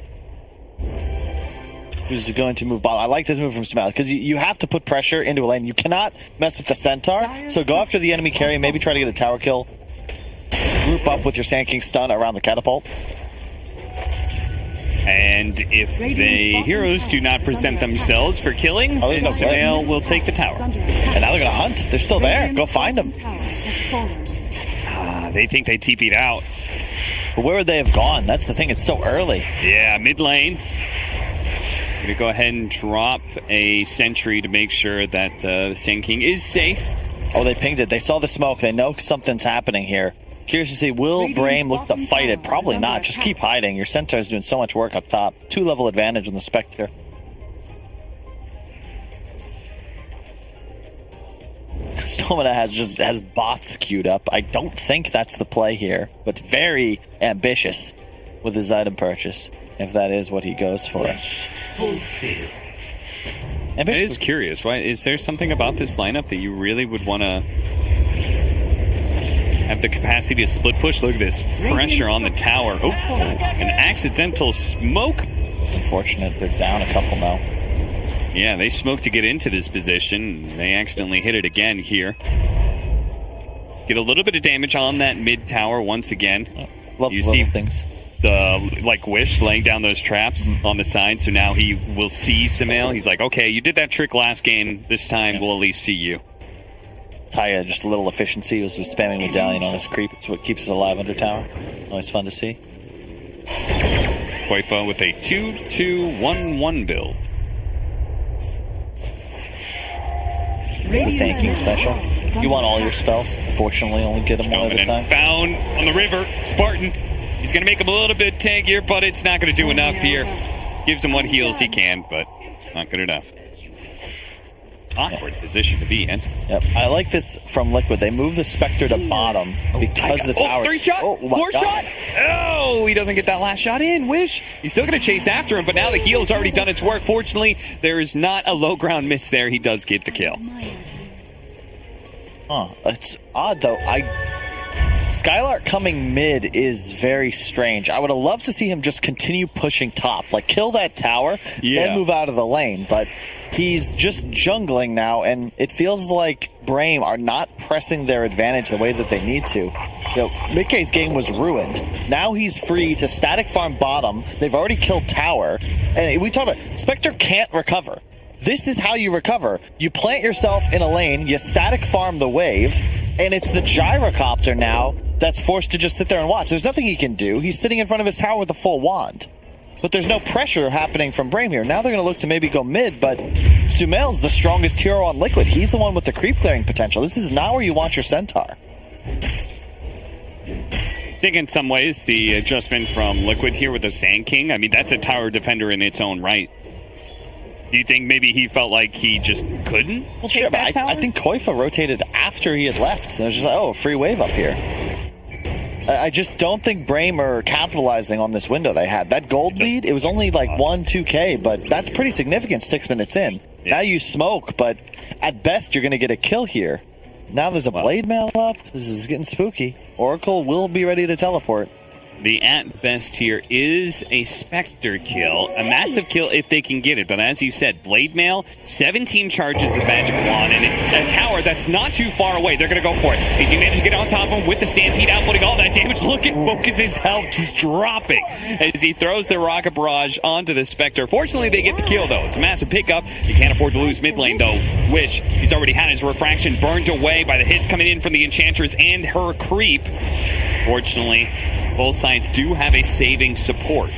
Speaker 6: Who's going to move bottom. I like this move from Sumail because you have to put pressure into a lane. You cannot mess with the Centaur. So go after the enemy carry, maybe try to get a tower kill. Group up with your Sand King stun around the catapult.
Speaker 5: And if the heroes do not present themselves for killing, then Sumail will take the tower.
Speaker 6: And now they're going to hunt. They're still there. Go find them.
Speaker 5: They think they TP'd out.
Speaker 6: But where would they have gone? That's the thing. It's so early.
Speaker 5: Yeah, mid lane. Gonna go ahead and drop a sentry to make sure that the Sand King is safe.
Speaker 6: Oh, they pinged it. They saw the smoke. They know something's happening here. Curious to see, will BRAME look to fight it? Probably not. Just keep hiding. Your Centaur's doing so much work up top. 2-level advantage on the Spectre. Stomina has bots queued up. I don't think that's the play here, but very ambitious with his item purchase, if that is what he goes for.
Speaker 5: It is curious. Why is there something about this lineup that you really would want to have the capacity to split push? Look at this pressure on the tower. Oh, an accidental smoke.
Speaker 6: It's unfortunate. They're down a couple now.
Speaker 5: Yeah, they smoked to get into this position. They accidentally hit it again here. Get a little bit of damage on that mid tower once again.
Speaker 6: Love
Speaker 5: you see
Speaker 6: things.
Speaker 5: The Wish laying down those traps on the side, so now he will see Sumail. He's like, okay, you did that trick last game. This time we'll at least see you.
Speaker 6: Taya, just a little efficiency. He was spamming Medallion on his creep. It's what keeps it alive under tower. Always fun to see.
Speaker 5: Koifa with a 2-2-1-1 build.
Speaker 6: It's the Sand King special. You want all your spells. Unfortunately, only get them one at a time.
Speaker 5: Found on the river, Spartan. He's going to make him a little bit tankier, but it's not going to do enough here. Gives him what heals he can, but not good enough. Awkward position to be in.
Speaker 6: Yep. I like this from Liquid. They move the Spectre to bottom because the tower...
Speaker 5: 3-shot? 4-shot? Oh, he doesn't get that last shot in. Wish. He's still going to chase after him, but now the heal has already done its work. Fortunately, there is not a low ground miss there. He does get the kill.
Speaker 6: It's odd, though. Skylark coming mid is very strange. I would have loved to see him just continue pushing top. Like, kill that tower, then move out of the lane. But he's just jungling now, and it feels like BRAME are not pressing their advantage the way that they need to. Mickey's game was ruined. Now he's free to static farm bottom. They've already killed tower. And we talk about Spectre can't recover. This is how you recover. You plant yourself in a lane, you static farm the wave, and it's the gyrocopter now that's forced to just sit there and watch. There's nothing he can do. He's sitting in front of his tower with a full wand. But there's no pressure happening from BRAME here. Now they're going to look to maybe go mid, but Sumail's the strongest hero on Liquid. He's the one with the creep clearing potential. This is not where you want your Centaur.
Speaker 5: I think in some ways the adjustment from Liquid here with the Sand King, I mean, that's a tower defender in its own right. Do you think maybe he felt like he just couldn't?
Speaker 6: Well, sure, but I think Koifa rotated after he had left. And it was just like, oh, free wave up here. I just don't think BRAME are capitalizing on this window they had. That gold lead, it was only like 1-2K, but that's pretty significant 6 minutes in. Yeah. Now you smoke, but at best you're going to get a kill here. Now there's a blade mail up. This is getting spooky. Oracle will be ready to teleport.
Speaker 5: The at best here is a Spectre kill. A massive kill if they can get it. But as you said, Blade Mail, 17 charges of Magic Wand, and a tower that's not too far away. They're going to go for it. They do manage to get on top of him with the Stampede, outputting all that damage. Look at Focus's health just dropping as he throws the Rocket Barrage onto the Spectre. Fortunately, they get the kill, though. It's a massive pickup. You can't afford to lose mid lane, though. Wish, he's already had his refraction burned away by the hits coming in from the Enchantress and her creep. Fortunately, both sides do have a saving support.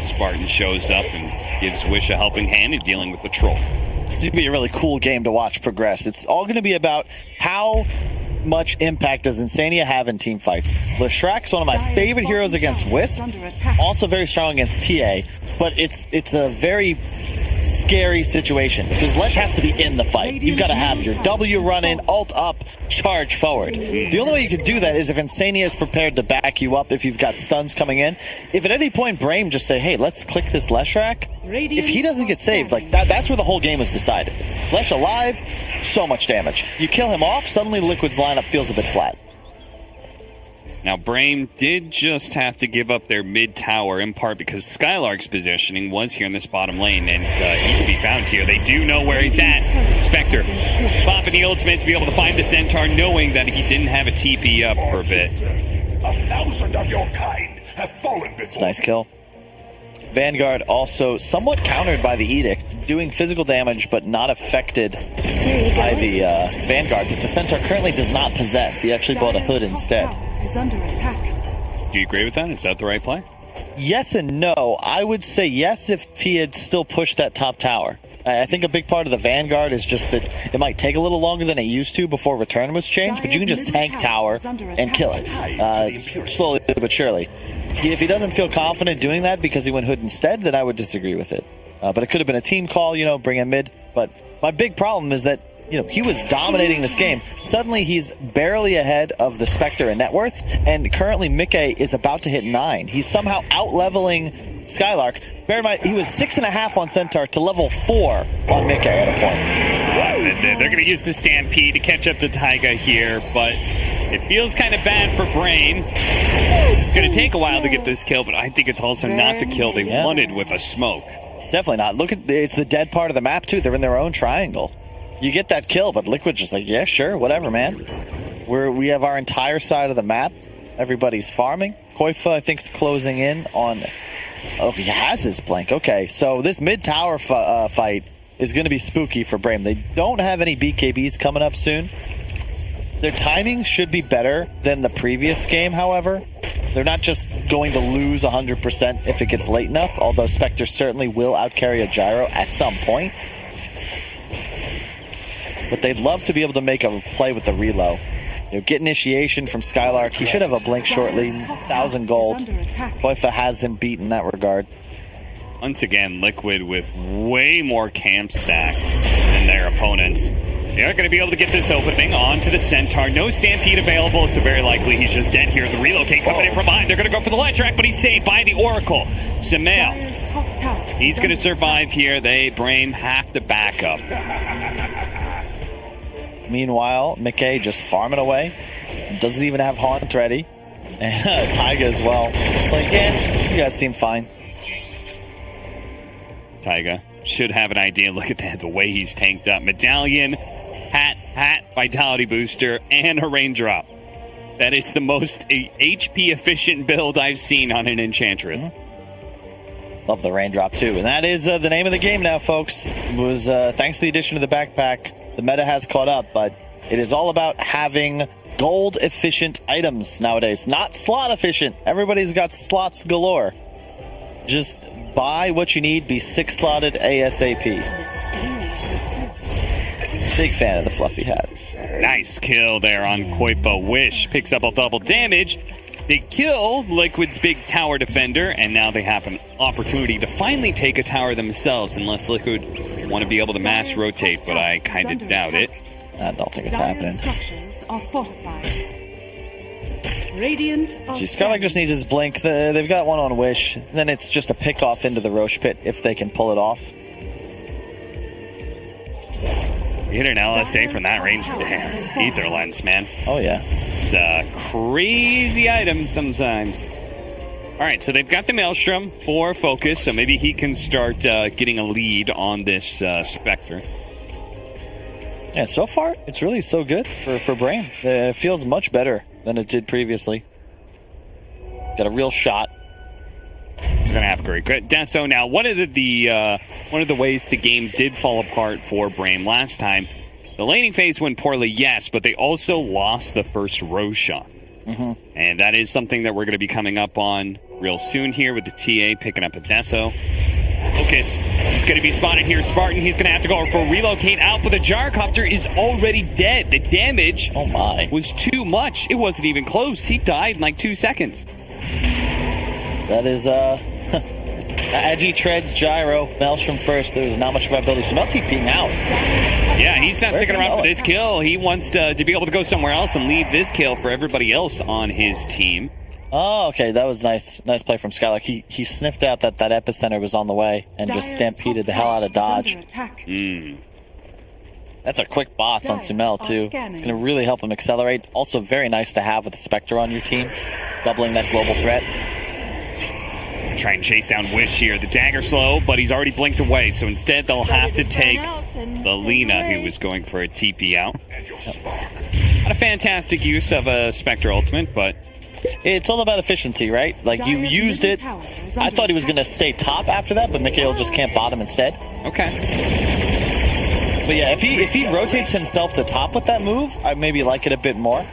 Speaker 5: Spartan shows up and gives Wish a helping hand in dealing with the troll.
Speaker 6: This is going to be a really cool game to watch progress. It's all going to be about how much impact does Insania have in team fights. Leshrack's one of my favorite heroes against Wisp, also very strong against TA, but it's a very scary situation because Lesh has to be in the fight. You've got to have your W run in, ult up, charge forward. The only way you can do that is if Insania is prepared to back you up if you've got stuns coming in. If at any point BRAME just say, hey, let's click this Leshrack, if he doesn't get saved, like that's where the whole game is decided. Lesh alive, so much damage. You kill him off, suddenly Liquid's lineup feels a bit flat.
Speaker 5: Now, BRAME did just have to give up their mid tower in part because Skylark's positioning was here in this bottom lane, and he can be found here. They do know where he's at. Spectre popping the ultimate to be able to find the Centaur, knowing that he didn't have a TP up for a bit.
Speaker 8: 1,000 of your kind have fallen before.
Speaker 6: Nice kill. Vanguard also somewhat countered by the Edict, doing physical damage but not affected by the Vanguard that the Centaur currently does not possess. He actually bought a hood instead.
Speaker 2: Is under attack.
Speaker 5: Do you agree with that? Is that the right play?
Speaker 6: Yes and no. I would say yes if he had still pushed that top tower. I think a big part of the Vanguard is just that it might take a little longer than it used to before return was changed, but you can just tank tower and kill it slowly but surely. If he doesn't feel confident doing that because he went hood instead, then I would disagree with it. But it could have been a team call, bring him mid. But my big problem is that he was dominating this game. Suddenly, he's barely ahead of the Spectre in net worth, and currently Mickey is about to hit 9. He's somehow out-leveling Skylark. Bear in mind, he was 6.5 on Centaur to level 4 on Mickey at a point.
Speaker 5: They're going to use the Stampede to catch up to Taiga here, but it feels kind of bad for BRAME. It's going to take a while to get this kill, but I think it's also not the kill they wanted with a smoke.
Speaker 6: Definitely not. Look at it's the dead part of the map, too. They're in their own triangle. You get that kill, but Liquid just like, yeah, sure, whatever, man. We have our entire side of the map. Everybody's farming. Koifa, I think, is closing in on... Oh, he has this blink. Okay, so this mid-tower fight is going to be spooky for BRAME. They don't have any BKBs coming up soon. Their timing should be better than the previous game, however. They're not just going to lose 100% if it gets late enough, although Spectre certainly will outcarry a Gyro at some point. But they'd love to be able to make a play with the reload. Get initiation from Skylark. He should have a blink shortly. 1,000 gold. Koifa has him beat in that regard.
Speaker 5: Once again, Liquid with way more camp stacked than their opponents. They're going to be able to get this opening onto the Centaur. No Stampede available, so very likely he's just dead here. The relocate coming in from behind. They're going to go for the Leshrack, but he's saved by the Oracle. Samael, he's going to survive here. BRAME have to back up.
Speaker 6: Meanwhile, Mickey just farming away. Doesn't even have Haunt ready. And Taiga as well. Just like, you guys seem fine.
Speaker 5: Taiga should have an idea. Look at that, the way he's tanked up. Medallion, hat, Vitality Booster, and a Raindrop. That is the most HP efficient build I've seen on an Enchantress.
Speaker 6: Mm-hmm. Love the Raindrop too. And that is the name of the game now, folks. It was thanks to the addition of the backpack. The meta has caught up, but it is all about having gold-efficient items nowadays, not slot-efficient. Everybody's got slots galore. Just buy what you need, be 6-slotted ASAP. Big fan of the fluffy hat.
Speaker 5: Nice kill there on Koifa. Wish picks up a double damage. They kill Liquid's big tower defender, and now they have an opportunity to finally take a tower themselves, unless Liquid want to be able to mass rotate, but I kind of doubt it.
Speaker 6: I don't think it's happening.
Speaker 2: Structures are fortified. Radiant.
Speaker 6: Skylark just needs his blink. They've got one on Wish. Then it's just a pick off into the Roche pit if they can pull it off.
Speaker 5: You hit an LSA from that range. Damn, Ether Lens, man.
Speaker 6: Oh, yeah.
Speaker 5: It's a crazy item sometimes. All right, so they've got the Maelstrom for focus, so maybe he can start getting a lead on this Spectre.
Speaker 6: Yeah, so far, it's really so good for BRAME. It feels much better than it did previously. Got a real shot.
Speaker 5: We're gonna have great. Deso now. One of the ways the game did fall apart for BRAME last time, the laning phase went poorly, yes, but they also lost the first Roshan. And that is something that we're going to be coming up on real soon here with the TA picking up a Deso. Focus. It's going to be spotted here. Spartan, he's going to have to go for a relocate out, but the Gyrocopter is already dead. The damage was too much. It wasn't even close. He died in like 2 seconds.
Speaker 6: That is, Agi treads Gyro. Maelstrom first. There's not much viability. So Mel TPing out.
Speaker 5: Yeah, he's not sticking around for this kill. He wants to be able to go somewhere else and leave this kill for everybody else on his team.
Speaker 6: Oh, okay. That was nice. Nice play from Skylark. He sniffed out that epicenter was on the way and just stampeded the hell out of dodge. That's a quick bots on Sumel, too. It's going to really help him accelerate. Also very nice to have with a Spectre on your team, doubling that global threat.
Speaker 5: Try and chase down Wish here. The dagger slow, but he's already blinked away, so instead they'll have to take the Lina, who was going for a TP out. Not a fantastic use of a Spectre ultimate, but
Speaker 6: it's all about efficiency, right? Like, you used it. I thought he was going to stay top after that, but Mikhail just can't bottom instead.
Speaker 5: Okay.
Speaker 6: But yeah, if he rotates himself to top with that move, I maybe like it a bit more.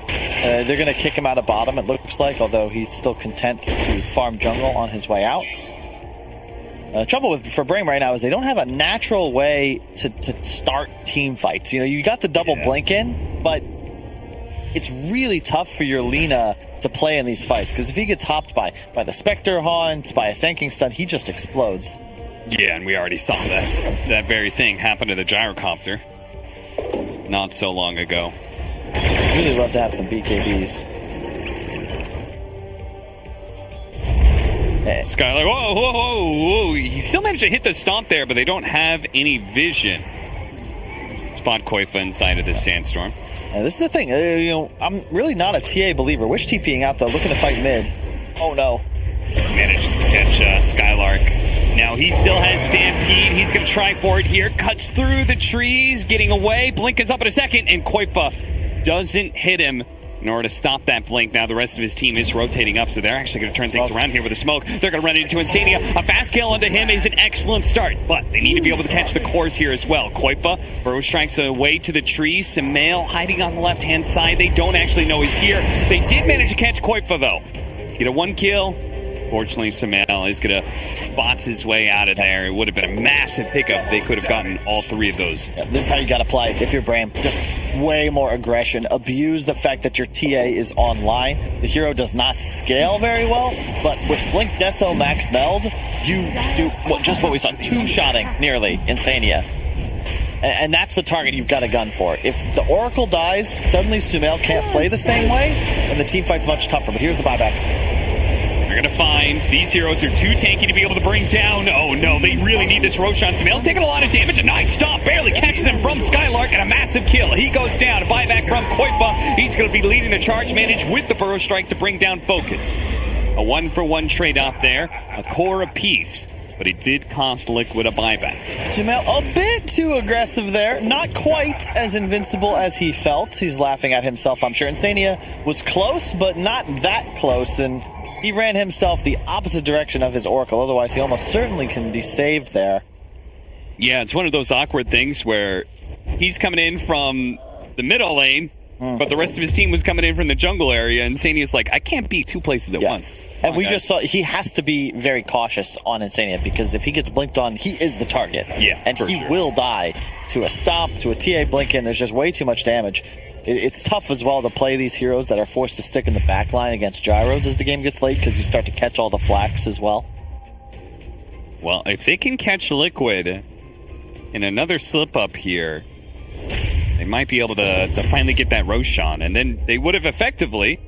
Speaker 6: They're going to kick him out of bottom, it looks like, although he's still content to farm jungle on his way out. Trouble for BRAME right now is they don't have a natural way to start team fights. You know, you got the double blink in, but it's really tough for your Lina to play in these fights, because if he gets hopped by the Spectre Haunt, by a stanking stun, he just explodes.
Speaker 5: Yeah, and we already saw that very thing happen to the Gyrocopter not so long ago.
Speaker 6: Really love to have some BKBs.
Speaker 5: Skylar, whoa. He still managed to hit the stomp there, but they don't have any vision. Spot Koifa inside of this sandstorm.
Speaker 6: This is the thing. I'm really not a TA believer. Wish TPing out, though, looking to fight mid. Oh, no.
Speaker 5: Managed to catch Skylark. Now he still has Stampede. He's going to try for it here. Cuts through the trees, getting away. Blink is up in a second, and Koifa doesn't hit him in order to stop that blink. Now the rest of his team is rotating up, so they're actually going to turn things around here with a smoke. They're going to run into Insania. A fast kill onto him is an excellent start, but they need to be able to catch the cores here as well. Koifa, Burrow strikes away to the trees. Samael hiding on the left-hand side. They don't actually know he's here. They did manage to catch Koifa, though. Get a 1 kill. Fortunately, Samael is going to bots his way out of there. It would have been a massive pickup. They could have gotten all 3 of those.
Speaker 6: Yeah, this is how you got to play if you're BRAME. Just way more aggression. Abuse the fact that your TA is online. The hero does not scale very well, but with Blink Deso Max Meld, you do just what we saw. 2-shotting nearly Insania. And that's the target you've got a gun for. If the Oracle dies, suddenly Sumel can't play the same way, and the team fight's much tougher. But here's the buyback.
Speaker 5: They're going to find these heroes are too tanky to be able to bring down. Oh no, they really need this Roshan. Samael's taking a lot of damage. A nice stop, barely catches him from Skylark, and a massive kill. He goes down. A buyback from Koifa. He's going to be leading the charge, managed with the Burrow Strike to bring down Focus. A 1-for-1 trade-off there. A core apiece, but it did cost Liquid a buyback.
Speaker 6: Sumel a bit too aggressive there. Not quite as invincible as he felt. He's laughing at himself, I'm sure. Insania was close, but not that close, and he ran himself the opposite direction of his Oracle. Otherwise, he almost certainly can be saved there.
Speaker 5: Yeah, it's one of those awkward things where he's coming in from the middle lane, but the rest of his team was coming in from the jungle area, and Insania's like, I can't be 2 places at once.
Speaker 6: And we just saw he has to be very cautious on Insania, because if he gets blinked on, he is the target.
Speaker 5: Yeah,
Speaker 6: and he will die to a stomp, to a TA blink in. There's just way too much damage. It's tough as well to play these heroes that are forced to stick in the back line against gyros as the game gets late, because you start to catch all the flax as well.
Speaker 5: Well, if they can catch Liquid in another slip-up here, they might be able to finally get that Roshan, and then they would have effectively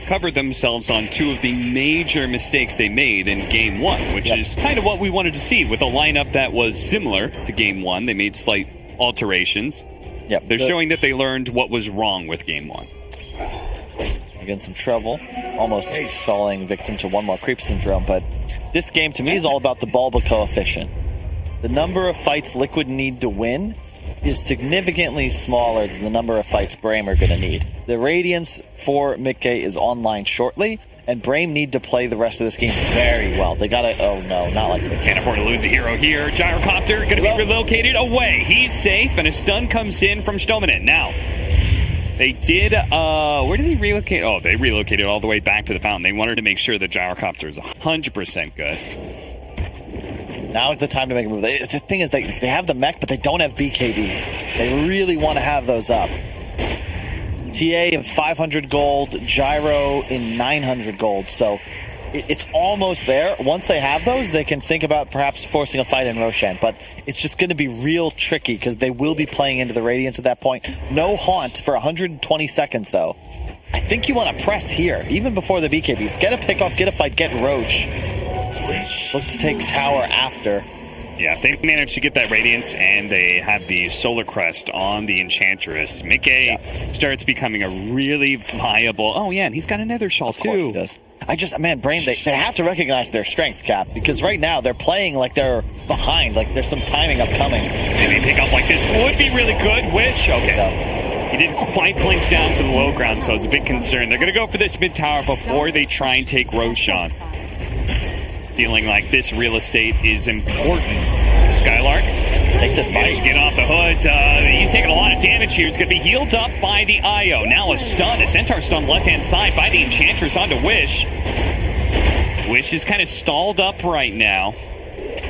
Speaker 5: covered themselves on 2 of the major mistakes they made in Game 1, which is kind of what we wanted to see with a lineup that was similar to Game 1. They made slight alterations. They're showing that they learned what was wrong with Game 1.
Speaker 6: Like in some trouble. Almost falling victim to one more creep syndrome, but this game to me is all about the Bulba coefficient. The number of fights Liquid need to win is significantly smaller than the number of fights BRAME are going to need. The Radiance for Mickey is online shortly, and BRAME need to play the rest of this game very well. They gotta, oh no, not like this.
Speaker 5: Can't afford to lose a hero here. Gyrocopter gonna be relocated away. He's safe, and a stun comes in from Stominen. Now, they did, where did they relocate? Oh, they relocated all the way back to the fountain. They wanted to make sure the Gyrocopter is 100% good.
Speaker 6: Now is the time to make a move. The thing is, they have the mech, but they don't have BKBs. They really want to have those up. TA in 500 gold, Gyro in 900 gold. So it's almost there. Once they have those, they can think about perhaps forcing a fight in Roshan. But it's just going to be real tricky because they will be playing into the Radiance at that point. No Haunt for 120 seconds, though. I think you want to press here, even before the BKBs. Get a pick-off, get a fight, get Roche. Look to take tower after.
Speaker 5: Yeah, they managed to get that Radiance, and they have the Solar Crest on the Enchantress. Mickey starts becoming a really viable... Oh, yeah, and he's got a Nether Shawl, too.
Speaker 6: Of course he does. BRAME, they have to recognize their strength, Cap, because right now they're playing like they're behind, like there's some timing upcoming.
Speaker 5: Maybe pick up like this would be really good. Wish. Okay. He didn't quite blink down to the low ground, so it's a big concern. They're going to go for this mid tower before they try and take Roshan. Feeling like this real estate is important. Skylark,
Speaker 6: take this fight.
Speaker 5: Get off the hood. He's taking a lot of damage here. He's going to be healed up by the Io. Now a stun, a Centaur stun left-hand side by the Enchantress onto Wish. Wish is kind of stalled up right now.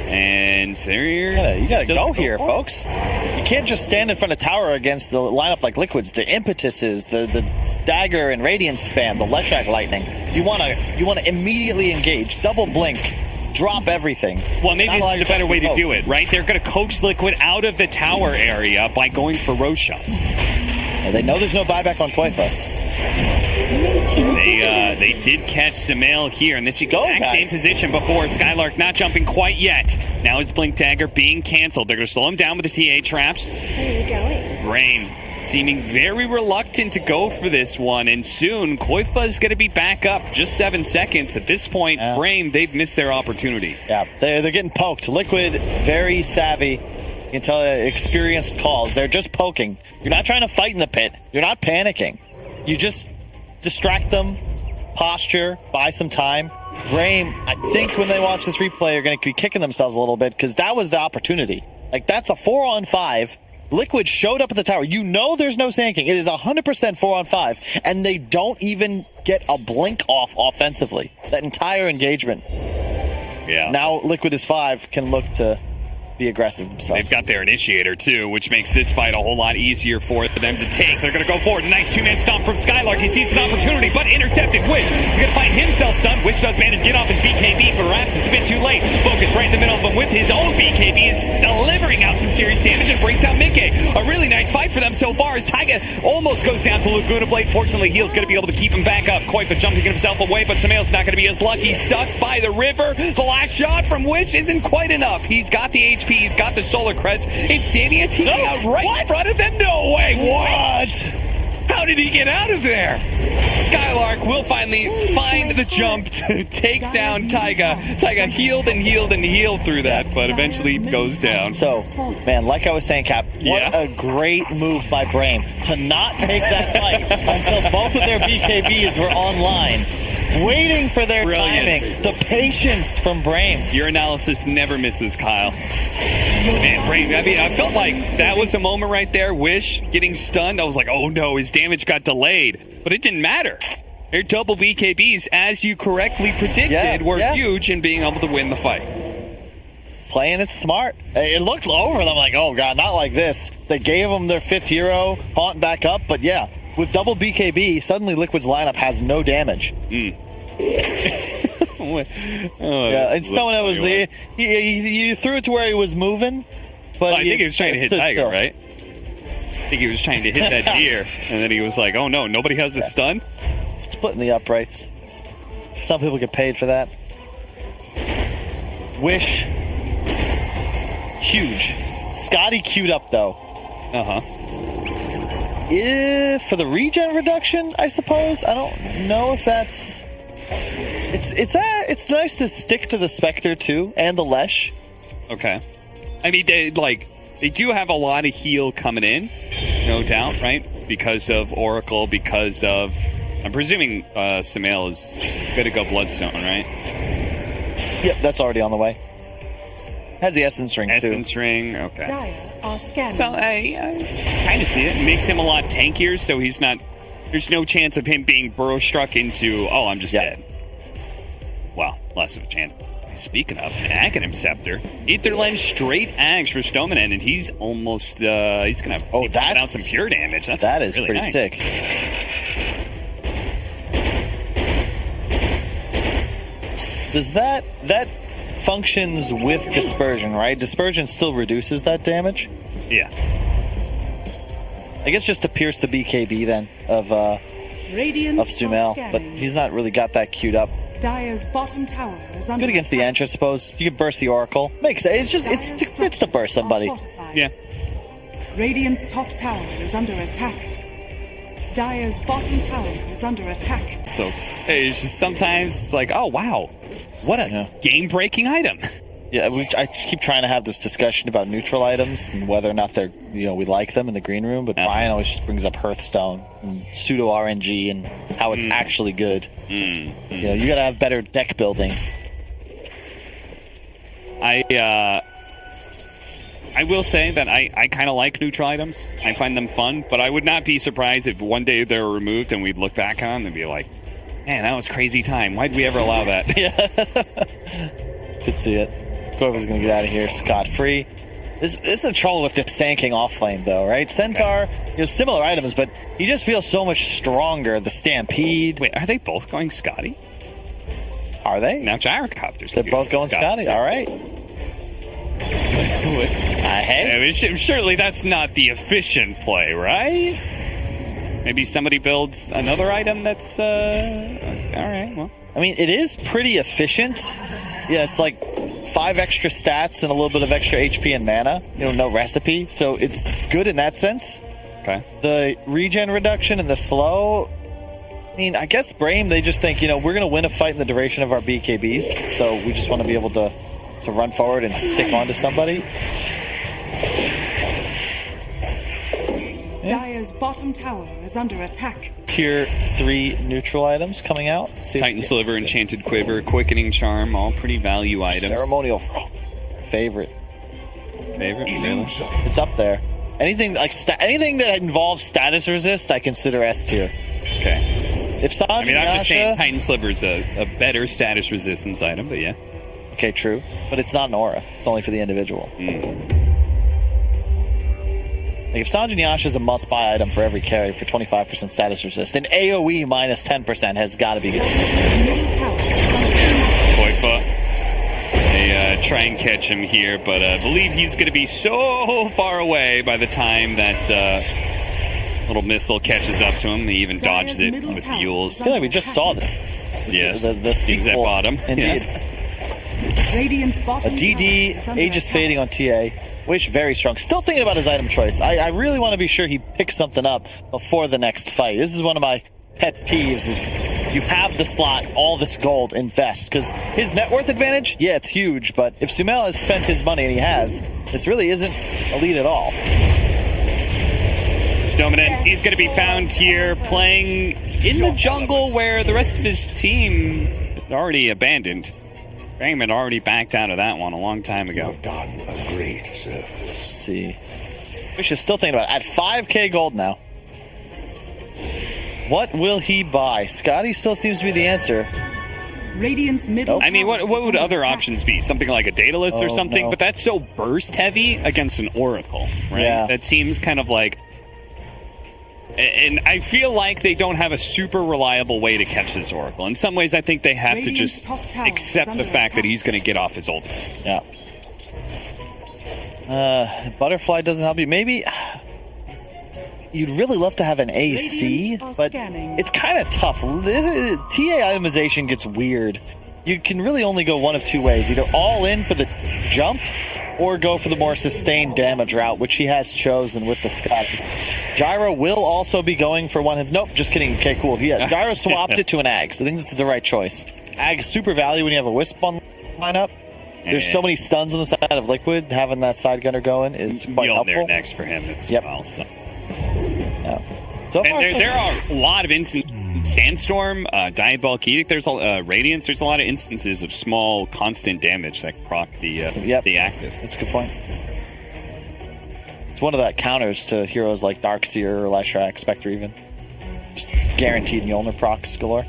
Speaker 5: And there
Speaker 6: you gotta go here, folks. You can't just stand in front of tower against the lineup like Liquids. The impetuses, the stagger and radiance spam, the Leshak lightning. You wanna immediately engage, double blink, drop everything.
Speaker 5: Well, maybe this is a better way to do it, right? They're gonna coax Liquid out of the tower area by going for Roshan.
Speaker 6: And they know there's no buyback on Koifa.
Speaker 5: They did catch Sumail here, and this is the exact same position before. Skylark not jumping quite yet. Now his Blink Dagger being canceled. They're going to slow him down with the TA traps. BRAME seeming very reluctant to go for this one, and soon Koifa is going to be back up. Just 7 seconds. At this point, BRAME, they've missed their opportunity.
Speaker 6: Yeah, they're getting poked. Liquid, very savvy. You can tell experienced calls. They're just poking. You're not trying to fight in the pit. You're not panicking. You just distract them, posture, buy some time. BRAME, I think when they watch this replay, are going to be kicking themselves a little bit because that was the opportunity. Like, that's a 4-on-5. Liquid showed up at the tower. You know there's no Sand King. It is 100% 4-on-5, and they don't even get a blink off offensively. That entire engagement.
Speaker 5: Yeah.
Speaker 6: Now Liquid is 5, can look to be aggressive themselves.
Speaker 5: They've got their initiator too, which makes this fight a whole lot easier for them to take. They're going to go forward. Nice two-man stomp from Skylark. He sees an opportunity, but intercepted. Wish. He's going to find himself stunned. Wish does manage to get off his BKB, but perhaps it's a bit too late. Focus right in the middle of him with his own BKB is delivering out some serious damage and brings down Mickey. A really nice fight for them so far as Taiga almost goes down to Laguna Blade. Fortunately, Heal's going to be able to keep him back up. Koifa jumping himself away, but Sumail's not going to be as lucky. Stuck by the river. The last shot from Wish isn't quite enough. He's got the HP. He's got the Solar Crest. It's Sammy and Tina out right in front of them. No way. What? How did he get out of there? Skylark will finally find the jump to take down Taiga. Taiga healed and healed and healed through that, but eventually goes down.
Speaker 6: So, man, like I was saying, Cap, what a great move by BRAME to not take that fight until both of their BKBs were online. Waiting for their timing. The patience from BRAME.
Speaker 5: Your analysis never misses, Kyle. Man, BRAME, I mean, I felt like that was a moment right there. Wish getting stunned. I was like, oh no, his damage got delayed. But it didn't matter. Their double BKBs, as you correctly predicted, were huge in being able to win the fight.
Speaker 6: Playing it smart. It looked over them like, oh god, not like this. They gave them their 5th hero, Haunt back up, but yeah. With double BKB, suddenly Liquid's lineup has no damage.
Speaker 5: And
Speaker 6: Stone was you threw it to where he was moving, but
Speaker 5: I think he was trying to hit Tiger, right? I think he was trying to hit that deer, and then he was like, "Oh no, nobody has a stun."
Speaker 6: Splitting the uprights. Some people get paid for that. Wish, huge. Scotty queued up though. for the regen reduction, I suppose. I don't know if that's... It's nice to stick to the Spectre, too, and the Lesh.
Speaker 5: Okay. I mean, they do have a lot of heal coming in, no doubt, right? Because of Oracle, because of... I'm presuming Sumail is going to go Bloodstone, right?
Speaker 6: Yep, that's already on the way. Has the Essence Ring, too.
Speaker 5: Essence Ring, okay.
Speaker 2: Dire are scanning.
Speaker 5: So I kind of see it. It makes him a lot tankier, so he's not... There's no chance of him being burrow struck into, oh, I'm just dead. Well, less of a chance. Speaking of, an Aghanim Scepter. Aether Lens straight Ags for Stoneman, and he's almost... he's going to put out some pure damage.
Speaker 6: That is
Speaker 5: really
Speaker 6: pretty
Speaker 5: nice.
Speaker 6: sick. Does that functions with Dispersion, right? Dispersion still reduces that damage?
Speaker 5: Yeah.
Speaker 6: I guess just to pierce the BKB then of Sumail, but he's not really got that queued up.
Speaker 2: Dire's bottom tower is under
Speaker 6: Good against the Ant, I suppose. You can burst the Oracle. Makes it. It's to burst somebody.
Speaker 5: Yeah.
Speaker 2: Radiant's top tower is under attack. Dire's bottom tower is under attack.
Speaker 5: So it's just sometimes it's like, oh wow, what a game-breaking item.
Speaker 6: Yeah, I keep trying to have this discussion about neutral items and whether or not they're, we like them in the green room, but Brian always just brings up Hearthstone and pseudo RNG and how it's actually good. You gotta have better deck building.
Speaker 5: I will say that I kind of like neutral items. I find them fun, but I would not be surprised if one day they were removed and we'd look back on them and be like, man, that was crazy time. Why'd we ever allow that?
Speaker 6: Yeah. Could see it. Whoever's going to get out of here scot-free. This is the trouble with the tanking off lane, though, right? Centaur, similar items, but he just feels so much stronger. The Stampede.
Speaker 5: Wait, are they both going Scotty?
Speaker 6: Are they?
Speaker 5: Now Gyrocopters.
Speaker 6: They're both going Scotty? All right.
Speaker 5: Surely that's not the efficient play, right? Maybe somebody builds another item that's... all right, well...
Speaker 6: I mean, it is pretty efficient. Yeah, it's like 5 extra stats and a little bit of extra HP and mana. No recipe. So it's good in that sense.
Speaker 5: Okay.
Speaker 6: The regen reduction and the slow... I mean, I guess BRAME, they just think, we're going to win a fight in the duration of our BKBs. So we just want to be able to run forward and stick onto somebody.
Speaker 2: Dire's bottom tower is under attack.
Speaker 6: Tier 3 neutral items coming out.
Speaker 5: Titan Sliver, Enchanted Quiver, Quickening Charm, all pretty value items.
Speaker 6: Ceremonial favorite.
Speaker 5: Illusion.
Speaker 6: It's up there. Anything anything that involves status resist, I consider S tier.
Speaker 5: Okay.
Speaker 6: If Sanj
Speaker 5: I'm just saying Titan Sliver is a better status resistance item, but yeah.
Speaker 6: Okay, true. But it's not an aura. It's only for the individual. Like if Sanj and Yasha is a must-buy item for every carry for 25% status resist, and AoE minus 10% has got to be good.
Speaker 5: Koifa. They try and catch him here, but I believe he's going to be so far away by the time that little missile catches up to him. He even dodged it with the Yules.
Speaker 6: I feel like we just saw this.
Speaker 5: Yes,
Speaker 6: the
Speaker 5: seems at bottom.
Speaker 6: Indeed.
Speaker 5: Yeah.
Speaker 6: A DD, Aegis Fading on TA. Wish very strong. Still thinking about his item choice. I really want to be sure he picks something up before the next fight. This is one of my pet peeves. Is you have the slot, all this gold, invest. Because his net worth advantage, yeah, it's huge. But if Sumail has spent his money, and he has, this really isn't a lead at all.
Speaker 5: Dominant, he's going to be found here playing in the jungle where the rest of his team is already abandoned. BRAME had already backed out of that one a long time ago.
Speaker 8: Done a great service.
Speaker 6: Let's see. Wish is still thinking about it. At 5k gold now. What will he buy? Scotty still seems to be the answer.
Speaker 2: Radiant's middle.
Speaker 5: I mean, what would other options be? Something like a Daedalus or something?
Speaker 6: No.
Speaker 5: But that's so burst heavy against an Oracle, right?
Speaker 6: Yeah.
Speaker 5: That seems kind of like... And I feel like they don't have a super reliable way to catch this Oracle. In some ways, I think they have to just accept the fact that he's going to get off his ultimate.
Speaker 6: Yeah. Butterfly doesn't help you. Maybe you'd really love to have an AC, but it's kind of tough. TA itemization gets weird. You can really only go one of two ways. Either all in for the jump, or go for the more sustained damage route, which he has chosen with the Scotty. Gyro will also be going for one. Nope, just kidding. Okay, cool. Yeah, Gyro swapped it to an Ags. I think this is the right choice. Ags super value when you have a Wisp on lineup. There's so many stuns on the side of Liquid. Having that side gunner going is quite helpful.
Speaker 5: There next for him as well. So.
Speaker 6: Yeah. So
Speaker 5: and there are a lot of instances. Sandstorm, Diabolic Edict, there's Radiance, there's a lot of instances of small, constant damage that proc the active.
Speaker 6: That's a good point. It's one of the counters to heroes like Darkseer or Leshrac, Spectre even. Just guaranteed Mjolnir procs galore.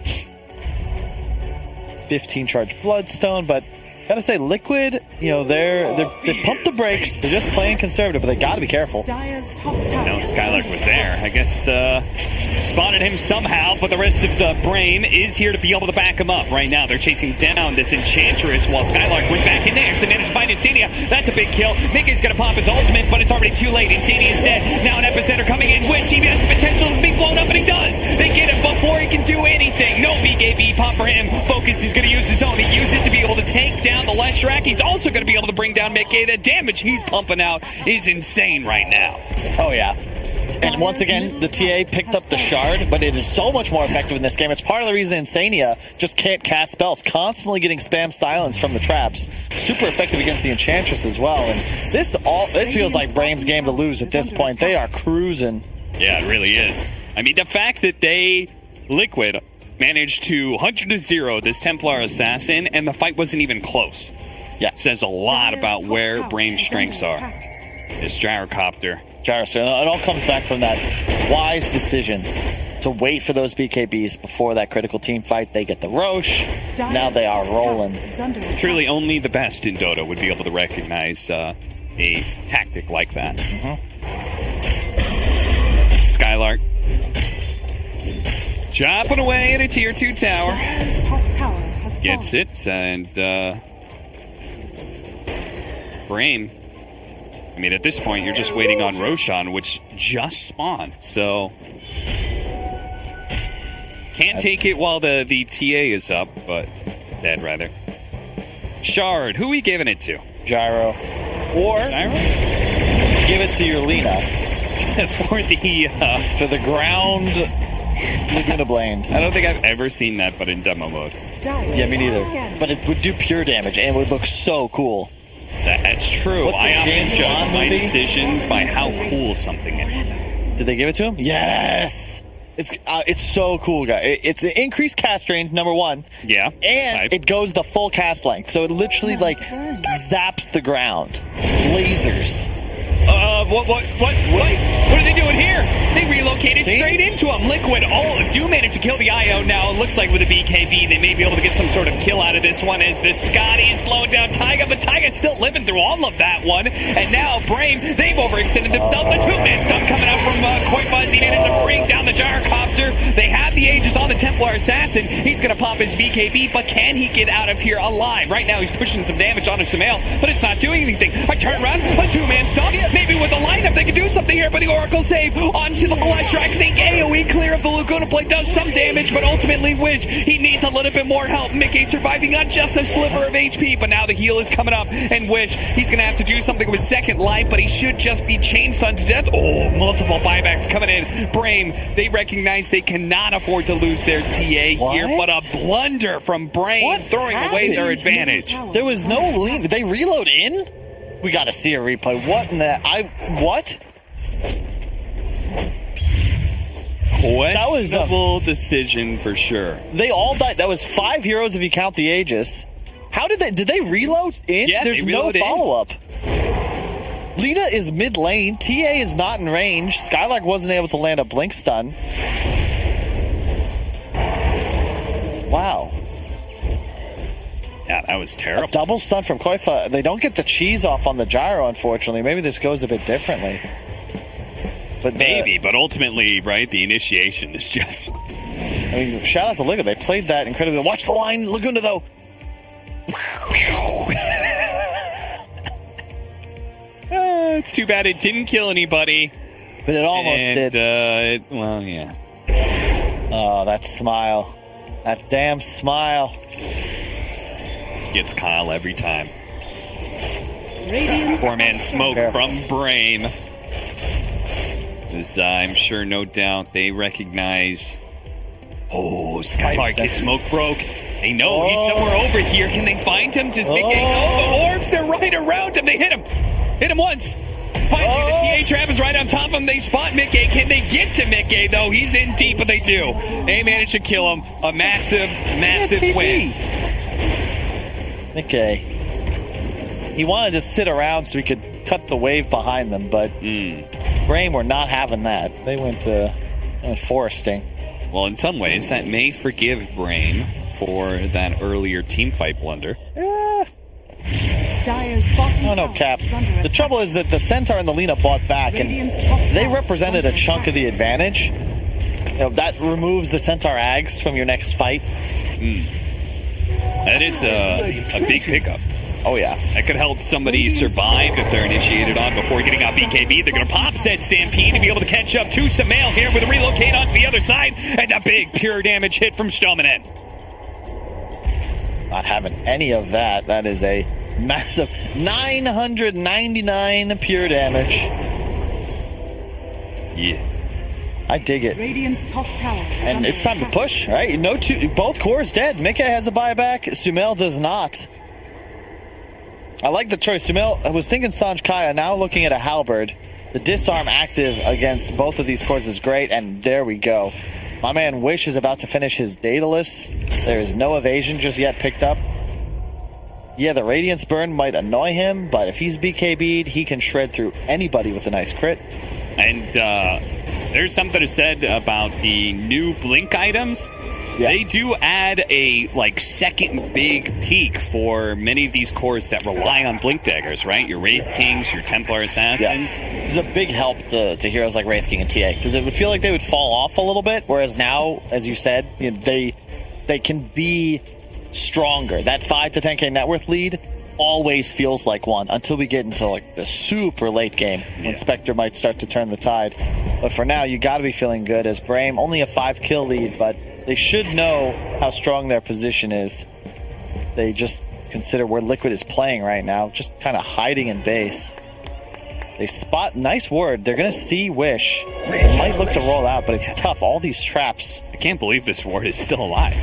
Speaker 6: 15 charge Bloodstone, but gotta say, Liquid, they've pumped the brakes. They're just playing conservative, but they gotta be careful.
Speaker 2: Dire's top tower.
Speaker 5: No, Skylark was there. I guess spotted him somehow, but the rest of the BRAME is here to be able to back him up. Right now, they're chasing down this Enchantress while Skylark went back in there. So they managed to find Insania. That's a big kill. Mickey's gonna pop his ultimate, but it's already too late. Insania's dead. Now an Epicenter coming in. Wish he has the potential to be blown up, and he does. They get him before he can do anything. No BKB pop for him. Focus, he's gonna use his own. He uses it to be able to take down the Leshrac. He's also going to be able to bring down Mickey. The damage he's pumping out is insane right now.
Speaker 6: Oh, yeah. And once again, the TA picked up the Shard, but it is so much more effective in this game. It's part of the reason Insania just can't cast spells, constantly getting spam silence from the traps. Super effective against the Enchantress as well. And this feels like BRAME's game to lose at this point. They are cruising.
Speaker 5: Yeah, it really is. I mean, the fact that Liquid managed to 100-0 this Templar Assassin, and the fight wasn't even close.
Speaker 6: Yeah,
Speaker 5: says a lot about where BRAME's strengths are. This Gyrocopter.
Speaker 6: It all comes back from that wise decision to wait for those BKBs before that critical team fight. They get the Roche. Now they are rolling.
Speaker 5: Truly only the best in Dota would be able to recognize a tactic like that. Skylark chopping away at a tier 2 tower. Gets it, and BRAME. I mean, at this point, you're just waiting on Roshan, which just spawned, so can't take it while the TA is up, but dead rather. Shard, who are we giving it to?
Speaker 6: Gyro. Or give it to your Lina. For the ground Laguna Blade.
Speaker 5: I don't think I've ever seen that, but in demo mode.
Speaker 6: Yeah, me neither. But it would do pure damage, and it would look so cool.
Speaker 5: That's true. I often judge my decisions by how cool something is.
Speaker 6: Did they give it to him? Yes! It's so cool, guys. It's an increased cast range, number one.
Speaker 5: Yeah.
Speaker 6: And it goes the full cast length, so it literally, zaps the ground. Lasers.
Speaker 5: What are they doing here? They relocated straight into him. Liquid do manage to kill the IO now. It looks like with a BKB, they may be able to get some sort of kill out of this one as the Scotty is slowing down Taiga, but Taiga's still living through all of that one. And now BRAME, they've overextended themselves. The two-man stun coming out from Koifuz. He managed to bring down the Gyrocopter. They have the Aegis on the Templar Assassin. He's going to pop his BKB, but can he get out of here alive? Right now, he's pushing some damage onto Sumail, but it's not doing anything. A turnaround, a two-man stun. Maybe with the lineup, they could do something here, but the Oracle save onto the Leshrac. The AoE clear of the Laguna Blade does some damage, but ultimately Wish, he needs a little bit more help. Mickey surviving on just a sliver of HP, but now the heal is coming up, and Wish, he's going to have to do something with second life, but he should just be chain stunned to death. Oh, multiple buybacks coming in. BRAME, they recognize they cannot afford to lose their TA here, but a blunder from BRAME throwing away their advantage.
Speaker 6: There was no lead. Did they reload in? We got to see a replay. What in the... What?
Speaker 5: That was a double decision for sure.
Speaker 6: They all died. That was 5 heroes if you count the Aegis. How did they reload in?
Speaker 5: Yeah,
Speaker 6: there's no follow-up. Lina is mid lane. TA is not in range. Skylark wasn't able to land a blink stun. Wow.
Speaker 5: Yeah, that was terrible.
Speaker 6: A double stun from Koifa. They don't get the cheese off on the gyro, unfortunately. Maybe this goes a bit differently. But
Speaker 5: maybe, but ultimately, right, the initiation is just...
Speaker 6: I mean, shout out to Liquid. They played that incredibly. Watch the line, Laguna, though.
Speaker 5: It's too bad it didn't kill anybody.
Speaker 6: But it almost did.
Speaker 5: Well, yeah.
Speaker 6: Oh, that smile. That damn smile.
Speaker 5: Gets Kyle every time. Four-man smoke from BRAME. As I'm sure, no doubt, they recognize. Oh, Skylark, his smoke broke. They know he's somewhere over here. Can they find him? Does Mickey? Oh, the orbs, they're right around him. They hit him. Hit him once. Finally, the TA trap is right on top of him. They spot Mickey. Can they get to Mickey, though? He's in deep, but they do. They manage to kill him. A massive, massive win.
Speaker 6: Mickey. He wanted to sit around so he could cut the wave behind them, but BRAME were not having that. They went foresting.
Speaker 5: Well, in some ways, that may forgive BRAME for that earlier team fight blunder.
Speaker 2: Dire's bottom
Speaker 6: No, Cap. The trouble is that the Centaur and the Lina bought back, and they represented a chunk of the advantage. You know, that removes the Centaur Ags from your next fight.
Speaker 5: That is a big pickup.
Speaker 6: Oh, yeah.
Speaker 5: That could help somebody survive if they're initiated on before getting out BKB. They're going to pop said Stampede to be able to catch up to Sumail here with a relocate onto the other side. And a big pure damage hit from Stominen.
Speaker 6: Not having any of that. That is a massive 999 pure damage.
Speaker 5: Yeah.
Speaker 6: I dig it.
Speaker 2: Radiant's top tower.
Speaker 6: And it's time to push, right? Both cores dead. Mickey has a buyback. Sumail does not. I like the choice. Sumail was thinking Sanj Kaya, now looking at a halberd. The disarm active against both of these cores is great, and there we go. My man Wish is about to finish his Daedalus. There is no evasion just yet picked up. Yeah, the Radiance Burn might annoy him, but if he's BKB'd, he can shred through anybody with a nice crit.
Speaker 5: And there's something to said about the new Blink items. Yeah. They do add a second big peak for many of these cores that rely on Blink daggers, right? Your Wraith Kings, your Templar Assassins.
Speaker 6: Yeah. It's a big help to heroes like Wraith King and TA, because it would feel like they would fall off a little bit, whereas now, as you said, you know, they can be stronger. That 5 to 10k net worth lead always feels like one until we get into the super late game when Spectre might start to turn the tide. But for now, you got to be feeling good as BRAME only a 5 kill lead, but they should know how strong their position is. They just consider where Liquid is playing right now, just kind of hiding in base. They spot, nice ward, they're going to see Wish. They might look to roll out, but it's tough. All these traps.
Speaker 5: I can't believe this ward is still alive.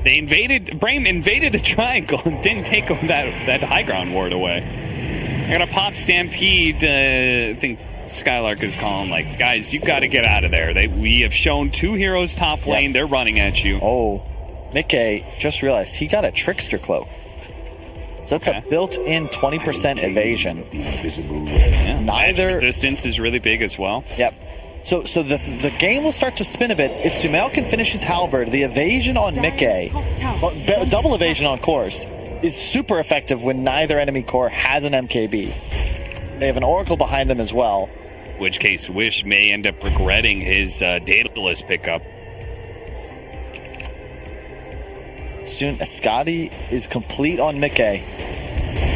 Speaker 5: BRAME invaded the triangle and didn't take that high ground ward away. They're going to pop Stampede, I think Skylark is calling, guys, you got to get out of there. We have shown 2 heroes top lane. They're running at you.
Speaker 6: Oh, Mickey just realized he got a Trickster Cloak. So that's a built-in 20% evasion.
Speaker 5: Yeah.
Speaker 6: Neither
Speaker 5: resistance is really big as well.
Speaker 6: Yep. So the game will start to spin a bit. If Sumail can finish his halberd, the evasion on Mickey, double evasion on cores, is super effective when neither enemy core has an MKB. They have an Oracle behind them as well.
Speaker 5: In which case, Wish may end up regretting his Daedalus pickup.
Speaker 6: Soon, Ascati is complete on Mickey.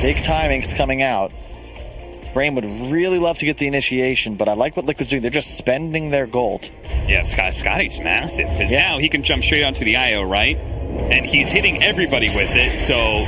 Speaker 6: Big timings coming out. BRAME would really love to get the initiation, but I like what Liquid's doing. They're just spending their gold.
Speaker 5: Yeah, Scotty's massive, because now he can jump straight onto the IO, right? And he's hitting everybody with it, so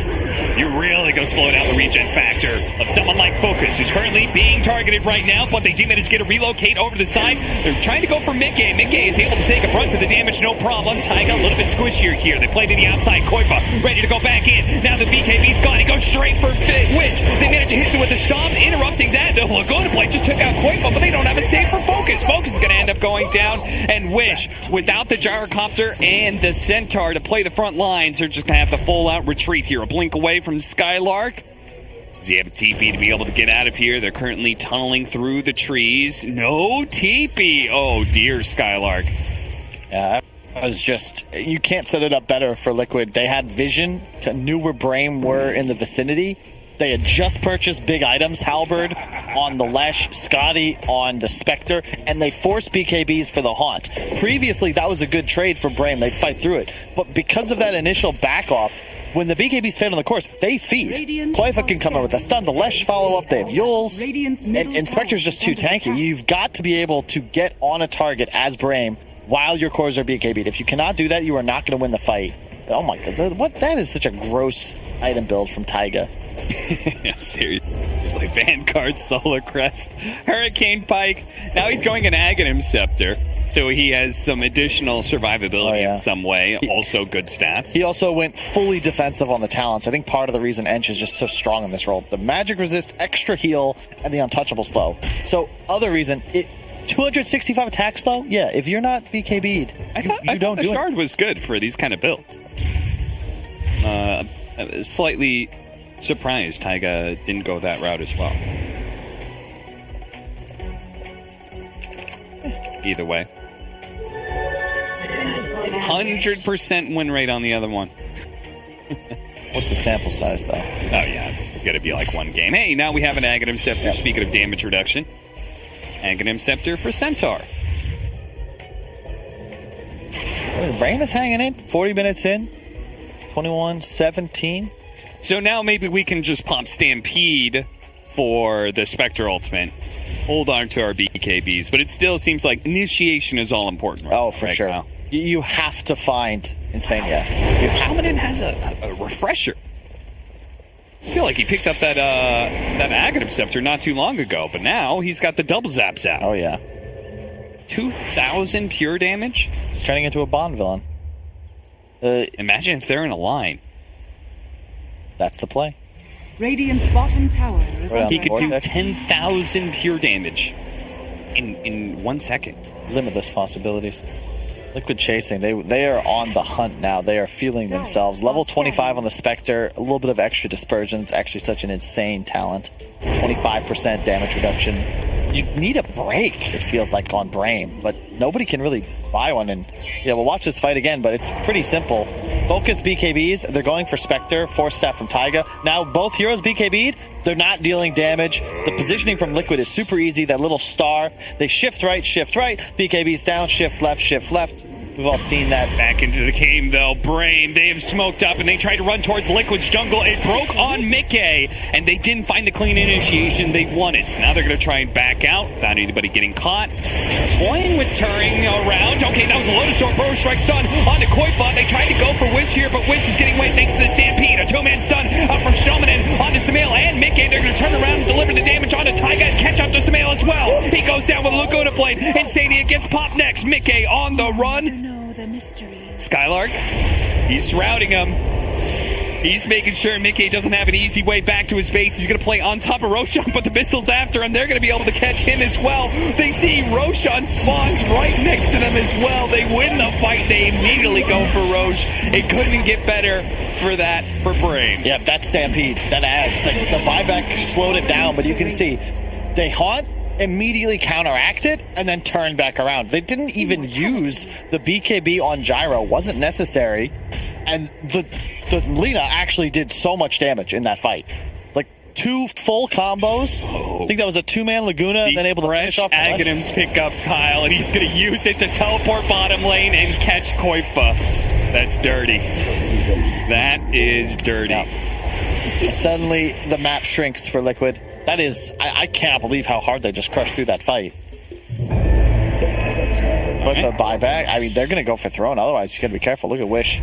Speaker 5: you're really going to slow down the regen factor of someone like Focus, who's currently being targeted right now, but they do manage to get a relocate over to the side. They're trying to go for Mickey. Mickey is able to take a brunt of the damage, no problem. Taiga a little bit squishier here. They play to the outside. Koipa ready to go back in. Now the BKB's gone. He goes straight for Wish. They manage to hit him with a stomp, interrupting that. The Laguna Blade just took out Koipa, but they don't have a save for Focus. Focus is going to end up going down, and Wish, without the gyrocopter and the Centaur to play the front lines, they're just going to have the full-out retreat here. A blink away from Skylark. Does he have a TP to be able to get out of here? They're currently tunneling through the trees. No TP. Oh, dear, Skylark.
Speaker 6: Yeah, that was just... You can't set it up better for Liquid. They had vision, knew where BRAME were in the vicinity. They had just purchased big items, Halberd on the Lesh, Scotty on the Spectre, and they forced BKBs for the Haunt. Previously, that was a good trade for BRAME. They'd fight through it. But because of that initial back-off, when the BKBs fail on the course, they feed. Koifa can come in with a stun, the Lesh follow up, they have Yules, and Spectre's just too tanky. You've got to be able to get on a target as BRAME while your cores are BKB'd. If you cannot do that, you are not going to win the fight. Oh my god, what? That is such a gross item build from Taiga.
Speaker 5: Yeah, seriously. It's like Vanguard, Solar Crest, Hurricane Pike. Now he's going an Aghanim Scepter, so he has some additional survivability in some way. Also good stats.
Speaker 6: He also went fully defensive on the talents. I think part of the reason Ench is just so strong in this role. The magic resist, extra heal, and the untouchable slow. So other reason, 265 attack slow? Yeah, if you're not BKB'd,
Speaker 5: I thought the Shard was good for these kind of builds. Slightly surprised Taiga didn't go that route as well. Either way. 100% win rate on the other one.
Speaker 6: What's the sample size, though?
Speaker 5: Oh, yeah, it's going to be like one game. Hey, now we have an Aghanim Scepter. Speaking of damage reduction. Aghanim Scepter for Centaur.
Speaker 6: BRAME is hanging in. 40 minutes in. 21-17.
Speaker 5: So now maybe we can just pop Stampede for the Spectre ultimate. Hold on to our BKBs, but it still seems like initiation is all important.
Speaker 6: Oh, for sure. Now. You have to find Insania.
Speaker 5: Paladin has a refresher. I feel like he picked up that Aghanim Scepter not too long ago, but now he's got the double zap.
Speaker 6: Oh, yeah.
Speaker 5: 2,000 pure damage?
Speaker 6: He's turning into a Bond villain.
Speaker 5: Imagine if they're in a line.
Speaker 6: That's the play.
Speaker 2: Radiant's bottom tower is under
Speaker 5: He could do 10,000 pure damage in 1 second.
Speaker 6: Limitless possibilities. Liquid chasing. They are on the hunt now. They are feeling themselves. Level 25 on the Spectre. A little bit of extra dispersion. It's actually such an insane talent. 25% damage reduction. You need a break, it feels like, on BRAME, but nobody can really buy one. And yeah, we'll watch this fight again, but it's pretty simple. Focus BKBs. They're going for Spectre. Force Staff from Taiga. Now both heroes BKB'd. They're not dealing damage. The positioning from Liquid is super easy. That little star. They shift right. BKBs down, shift left. We've all seen that.
Speaker 5: Back into the game, though. BRAME, they have smoked up, and they tried to run towards Liquid's jungle. It broke on Mickey, and they didn't find the clean initiation they wanted. So now they're going to try and back out without anybody getting caught. Toying with Turing around. Okay, that was a Lotus Storm. Burrow Strike stun onto Koifa. They tried to go for Wish here, but Wish is getting away thanks to the Stampede. A two-man stun up from Stromanen onto Samael and Mickey. They're going to turn around and deliver the damage onto Taiga and catch up to Samael as well. He goes down with Laguna Blade. Insania gets popped next. Mickey on the run. Skylark, he's surrounding him. He's making sure Mickey doesn't have an easy way back to his base. He's going to play on top of Roshan, but the missile's after him. They're going to be able to catch him as well. They see Roshan spawns right next to them as well. They win the fight. They immediately go for Roche. It couldn't get better for BRAME.
Speaker 6: Yeah, that Stampede, that adds. The buyback slowed it down, but you can see they haunt, immediately counteract it, and then turn back around. They didn't even use the BKB on Gyro. Wasn't necessary. And the Lina actually did so much damage in that fight. Like 2 full combos. I think that was a 2-man Laguna, and then able to finish off the
Speaker 5: Aghanims pick up Kyle, and he's going to use it to teleport bottom lane and catch Koifa. That's dirty. That is dirty.
Speaker 6: Yeah. And suddenly the map shrinks for Liquid. That is, I can't believe how hard they just crushed through that fight. With the buyback, I mean, they're going to go for Throne. Otherwise, you got to be careful. Look at Wish.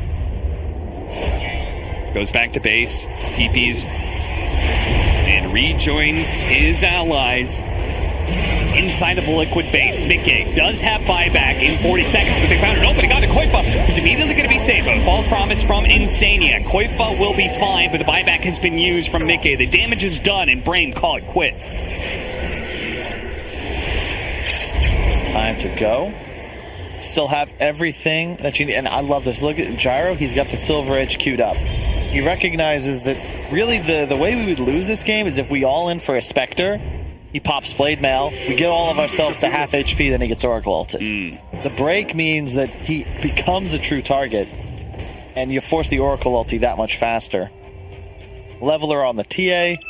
Speaker 5: Goes back to base, TPs, and rejoins his allies inside of the Liquid base. Mickey does have buyback in 40 seconds, but they found an opening onto Koifa, who's immediately going to be saved. A false promise from Insania. Koifa will be fine, but the buyback has been used from Mickey. The damage is done, and BRAME call it quits.
Speaker 6: It's time to go. Still have everything that you need. And I love this. Look at Gyro. He's got the Silver Edge queued up. He recognizes that really the way we would lose this game is if we all in for a Spectre. He pops Blade Mail. We get all of ourselves to half HP, then he gets Oracle ulted. The break means that he becomes a true target, and you force the Oracle ulti that much faster. Leveler on the TA.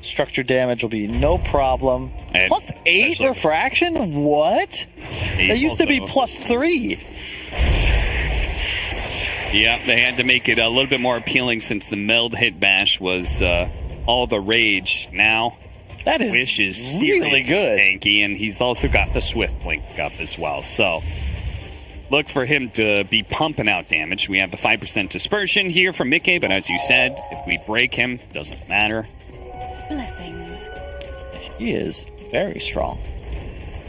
Speaker 6: Structure damage will be no problem. And plus 8 refraction? What? That used to be plus 3.
Speaker 5: Yeah, they had to make it a little bit more appealing since the meld hit bash was all the rage. Now,
Speaker 6: that is
Speaker 5: Wish is
Speaker 6: really good.
Speaker 5: Tanky, and he's also got the Swift Blink up as well. So, look for him to be pumping out damage. We have the 5% dispersion here from Mickey, but as you said, if we break him, doesn't matter.
Speaker 7: Blessings.
Speaker 6: He is very strong.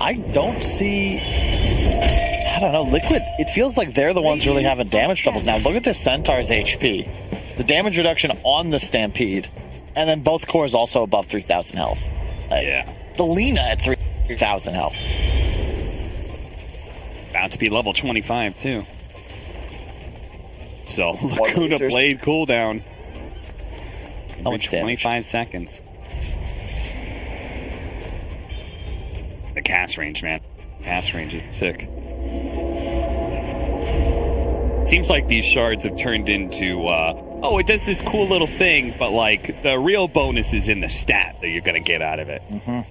Speaker 6: I don't see... I don't know, Liquid, it feels like they're the ones really having damage troubles now. Look at this Centaur's HP. The damage reduction on the Stampede, and then both cores also above 3,000 health.
Speaker 5: Yeah.
Speaker 6: The Lina at 3,000 health.
Speaker 5: About to be level 25, too. So, Lacuna Blade cooldown.
Speaker 6: How much damage?
Speaker 5: 25 seconds. The cast range, man. Cast range is sick. Seems like these shards have turned into, it does this cool little thing, but, like, the real bonus is in the stat that you're going to get out of it. A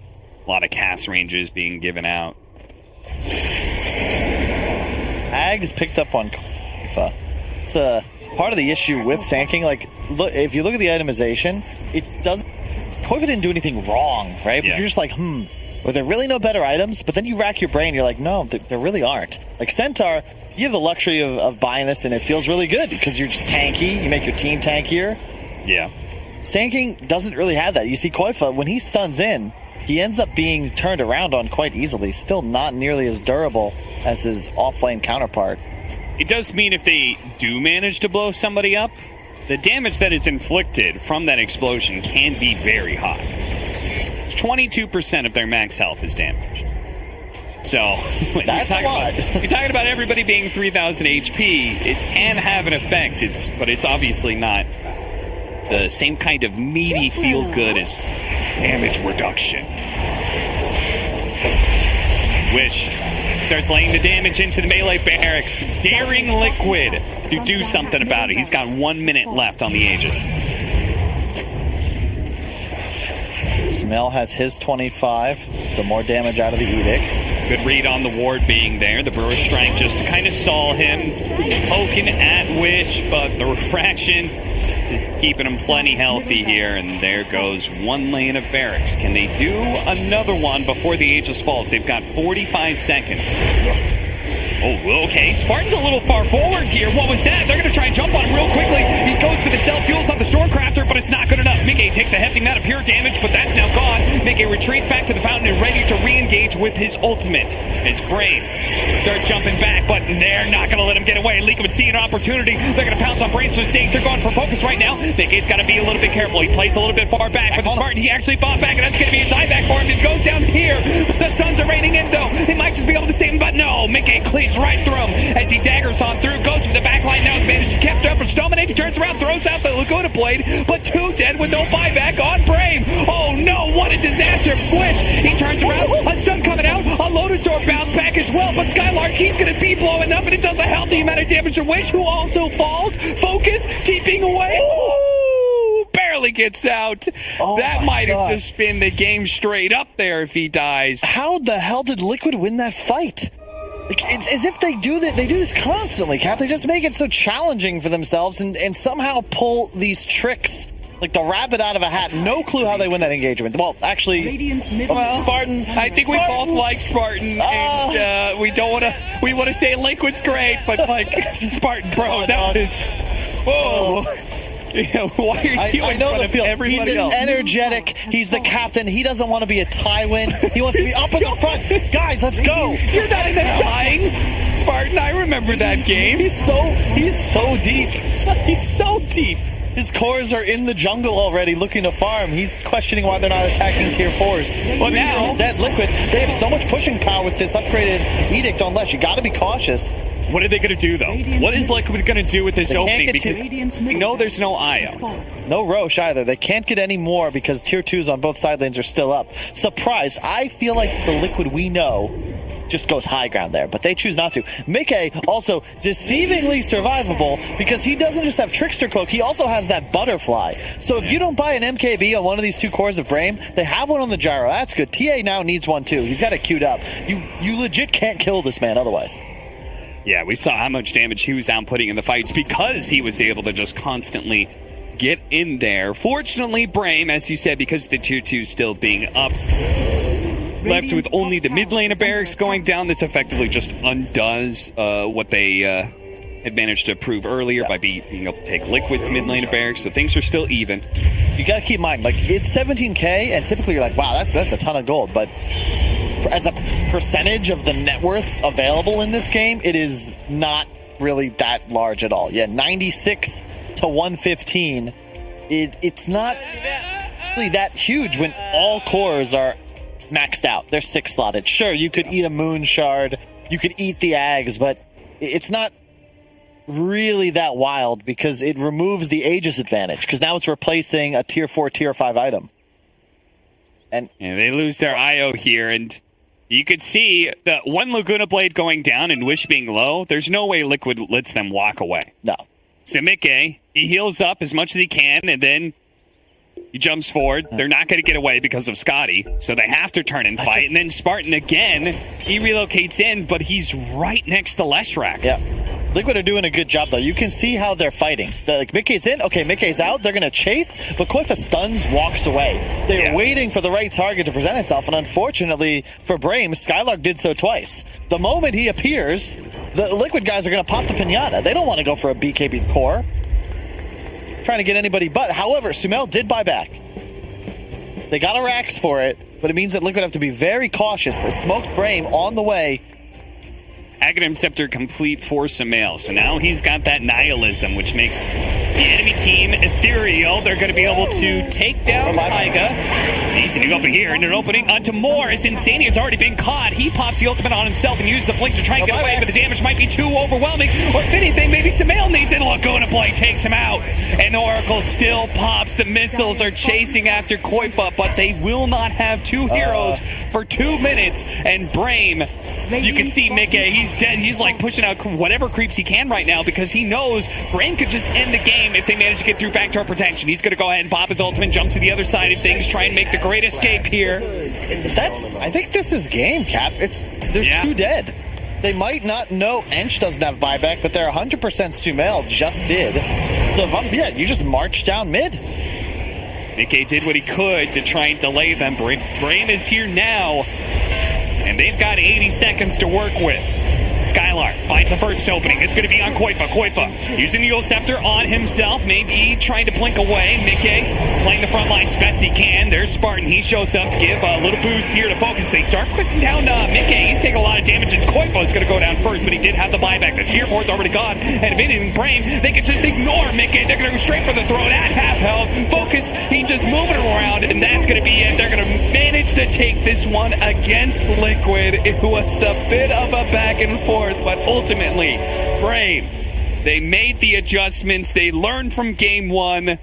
Speaker 5: lot of cast ranges being given out.
Speaker 6: Ag's picked up on Koifa. It's part of the issue with tanking. Like, look, if you look at the itemization, it doesn't... Koifa didn't do anything wrong, right?
Speaker 5: Yeah.
Speaker 6: But you're just like, were there really no better items? But then you rack your brain, you're like, no, there really aren't. Like, Centaur, you have the luxury of buying this, and it feels really good because you're just tanky. You make your team tankier.
Speaker 5: Yeah.
Speaker 6: Stanking doesn't really have that. You see Koifa, when he stuns in, he ends up being turned around on quite easily. Still not nearly as durable as his off-lane counterpart.
Speaker 5: It does mean if they do manage to blow somebody up, the damage that is inflicted from that explosion can be very high. 22% of their max health is damage. So,
Speaker 6: that's a lot.
Speaker 5: You're talking about everybody being 3,000 HP. It can have an effect, but it's obviously not the same kind of meaty feel-good as damage reduction. Wish starts laying the damage into the melee barracks, daring Liquid to do something about it. He's got 1 minute left on the Aegis.
Speaker 6: Smell has his 25, so more damage out of the Edict.
Speaker 5: Good read on the ward being there. The Brewer's Strike just to kind of stall him. Poking at Wish, but the refraction is keeping him plenty healthy here. And there goes one lane of barracks. Can they do another one before the Aegis falls? They've got 45 seconds. Oh, okay. Spartan's a little far forward here. What was that? They're going to try and jump on him real quickly. He goes for the self-fuels on the Stormcrafter, but it's not good enough. Mickey takes a hefty amount of pure damage, but that's now gone. Mickey retreats back to the fountain and ready to re-engage with his ultimate. His Brave start jumping back, but they're not going to let him get away. Liquid see an opportunity. They're going to pounce on Brain's mistakes. They're going for focus right now. Mickey's got to be a little bit careful. He plays a little bit far back, but the Spartan, he actually fought back, and that's going to be a dieback for him. It goes down here. The Suns are raining in, though. They might just be able to save him, but no. Mickey cleaves right through him as he daggers on through, goes for the backline. Now his managed to kept up for Stominate. He turns around, throws out the Laguna Blade, but two dead with no buyback on Brave. Oh no, what a disaster. Wish, he turns around, a stun coming out, a Lotus Door bounce back as well, but Skylark, he's going to be blowing up, and it does a healthy amount of damage to Wish, who also falls. Focus, keeping away. Ooh, barely gets out. That might have just been the game straight up there if he dies.
Speaker 6: How the hell did Liquid win that fight? Like, it's as if they do this constantly, Cap. They just make it so challenging for themselves and somehow pull these tricks like the rabbit out of a hat. No clue how they win that engagement. Well, actually, Spartan.
Speaker 5: I think we both like Spartan, and we want to say Liquid's great, but like Spartan, bro, that was whoa. Yeah, why are you in front of everybody
Speaker 6: He's
Speaker 5: else?
Speaker 6: energetic. He's the captain. He doesn't want to be a Tywin. He wants to be up in the front. Guys, let's go.
Speaker 5: You're not even lying, Spartan. I remember that game.
Speaker 6: He's so deep.
Speaker 5: He's so deep.
Speaker 6: His cores are in the jungle already looking to farm. He's questioning why they're not attacking tier 4s.
Speaker 5: Well, now
Speaker 6: instead, Liquid, they have so much pushing power with this upgraded Edict on Lesh. You got to be cautious.
Speaker 5: What are they going to do, though? What is Liquid going to do with this opening? Because we know there's no Io.
Speaker 6: No Roche either. They can't get any more because tier 2s on both side lanes are still up. Surprise. I feel like the Liquid we know just goes high ground there, but they choose not to. Mickey also deceivingly survivable because he doesn't just have Trickster Cloak, he also has that Butterfly. So if you don't buy an MKB on one of these two cores of Brame, they have one on the Gyro. That's good. TA now needs one too. He's got it queued up. You legit can't kill this man otherwise.
Speaker 5: Yeah, we saw how much damage he was outputting in the fights because he was able to just constantly get in there. Fortunately, Brame, as you said, because the tier 2 still being up, left with only the mid lane of barracks going down. This effectively just undoes what they had managed to prove earlier by being able to take Liquid's mid lane of barracks. So things are still even.
Speaker 6: You got to keep in mind, like, it's 17K, and typically you're like, wow, that's a ton of gold. But as a percentage of the net worth available in this game, it is not really that large at all. Yeah, 96 to 115. It's not really that huge when all cores are maxed out. They're 6 slotted. Sure, you could eat a moon shard, you could eat the Ags, but it's not really that wild because it removes the Aegis advantage, because now it's replacing a tier 4, tier 5 item. And
Speaker 5: they lose their IO here, and you could see the one Laguna Blade going down and Wish being low. There's no way Liquid lets them walk away.
Speaker 6: No.
Speaker 5: So Mickey, he heals up as much as he can, and then he jumps forward. They're not going to get away because of Scotty, so they have to turn and fight. And then Spartan again, he relocates in, but he's right next to Leshrac.
Speaker 6: Yeah. Liquid are doing a good job, though. You can see how they're fighting. Like, Mickey's in. Okay, Mickey's out. They're going to chase, but Koifa stuns, walks away. They're waiting for the right target to present itself, and unfortunately for BRAME, Skylark did so twice. The moment he appears, the Liquid guys are going to pop the pinata. They don't want to go for a BKB core. Trying to get anybody but. However, Sumail did buy back. They got a Rax for it, but it means that Liquid have to be very cautious. A smoked BRAME on the way.
Speaker 5: Aghanim Scepter complete for Sumail. So now he's got that nihilism, which makes the enemy team ethereal. They're going to be able to take down Taiga. He's going to go up here in an opening onto more as Insania has already been caught. He pops the ultimate on himself and uses the blink to try and get away, but the damage might be too overwhelming. Or if anything, maybe Sumail needs it. Laguna Blade takes him out. And Oracle still pops. The missiles are chasing after Koifa, but they will not have 2 heroes for 2 minutes. And BRAME, you can see Mickey, he's dead. He's like pushing out whatever creeps he can right now because he knows BRAME could just end the game if they manage to get through backdoor protection. He's going to go ahead and pop his ultimate, jump to the other side of things, try and make the great escape here.
Speaker 6: I think this is game, Cap. There's 2 dead. They might not know Ench doesn't have buyback, but they're 100% Sumail just did. So you just march down mid.
Speaker 5: Mickey did what he could to try and delay them. BRAME is here now, and they've got 80 seconds to work with. Skylark finds the first opening. It's going to be on Koifa. Koifa using the Eul Scepter on himself. Maybe trying to blink away. Mickey playing the front lines best he can. There's Spartan. He shows up to give a little boost here to focus. They start pushing down Mickey. He's taking a lot of damage, and Koifa is going to go down first, but he did have the buyback. The tier 4's already gone. And if anything, BRAME, they can just ignore Mickey. They're going to go straight for the throat at half health. Focus. He's just moving around, and that's going to be it. They're going to manage to take this one against Liquid. It was a bit of a back and forth. But ultimately, BRAME, they made the adjustments, they learned from game 1,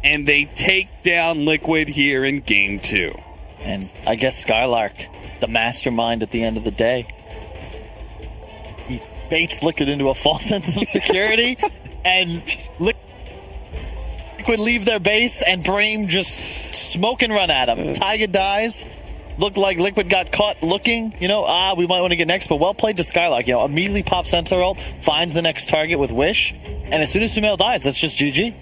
Speaker 5: and they take down Liquid here in game 2.
Speaker 6: And I guess Skylark, the mastermind at the end of the day, he baits Liquid into a false sense of security, and Liquid leave their base, and BRAME just smoke and run at him. Taiga dies. Looked like Liquid got caught looking, we might want to get next, but well played to Skylark. Immediately pops Sensor ult, finds the next target with Wish, and as soon as Sumail dies, that's just GG.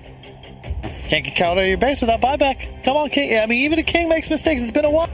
Speaker 6: Can't get out of your base without buyback. Come on, King. Even a King makes mistakes. It's been a while.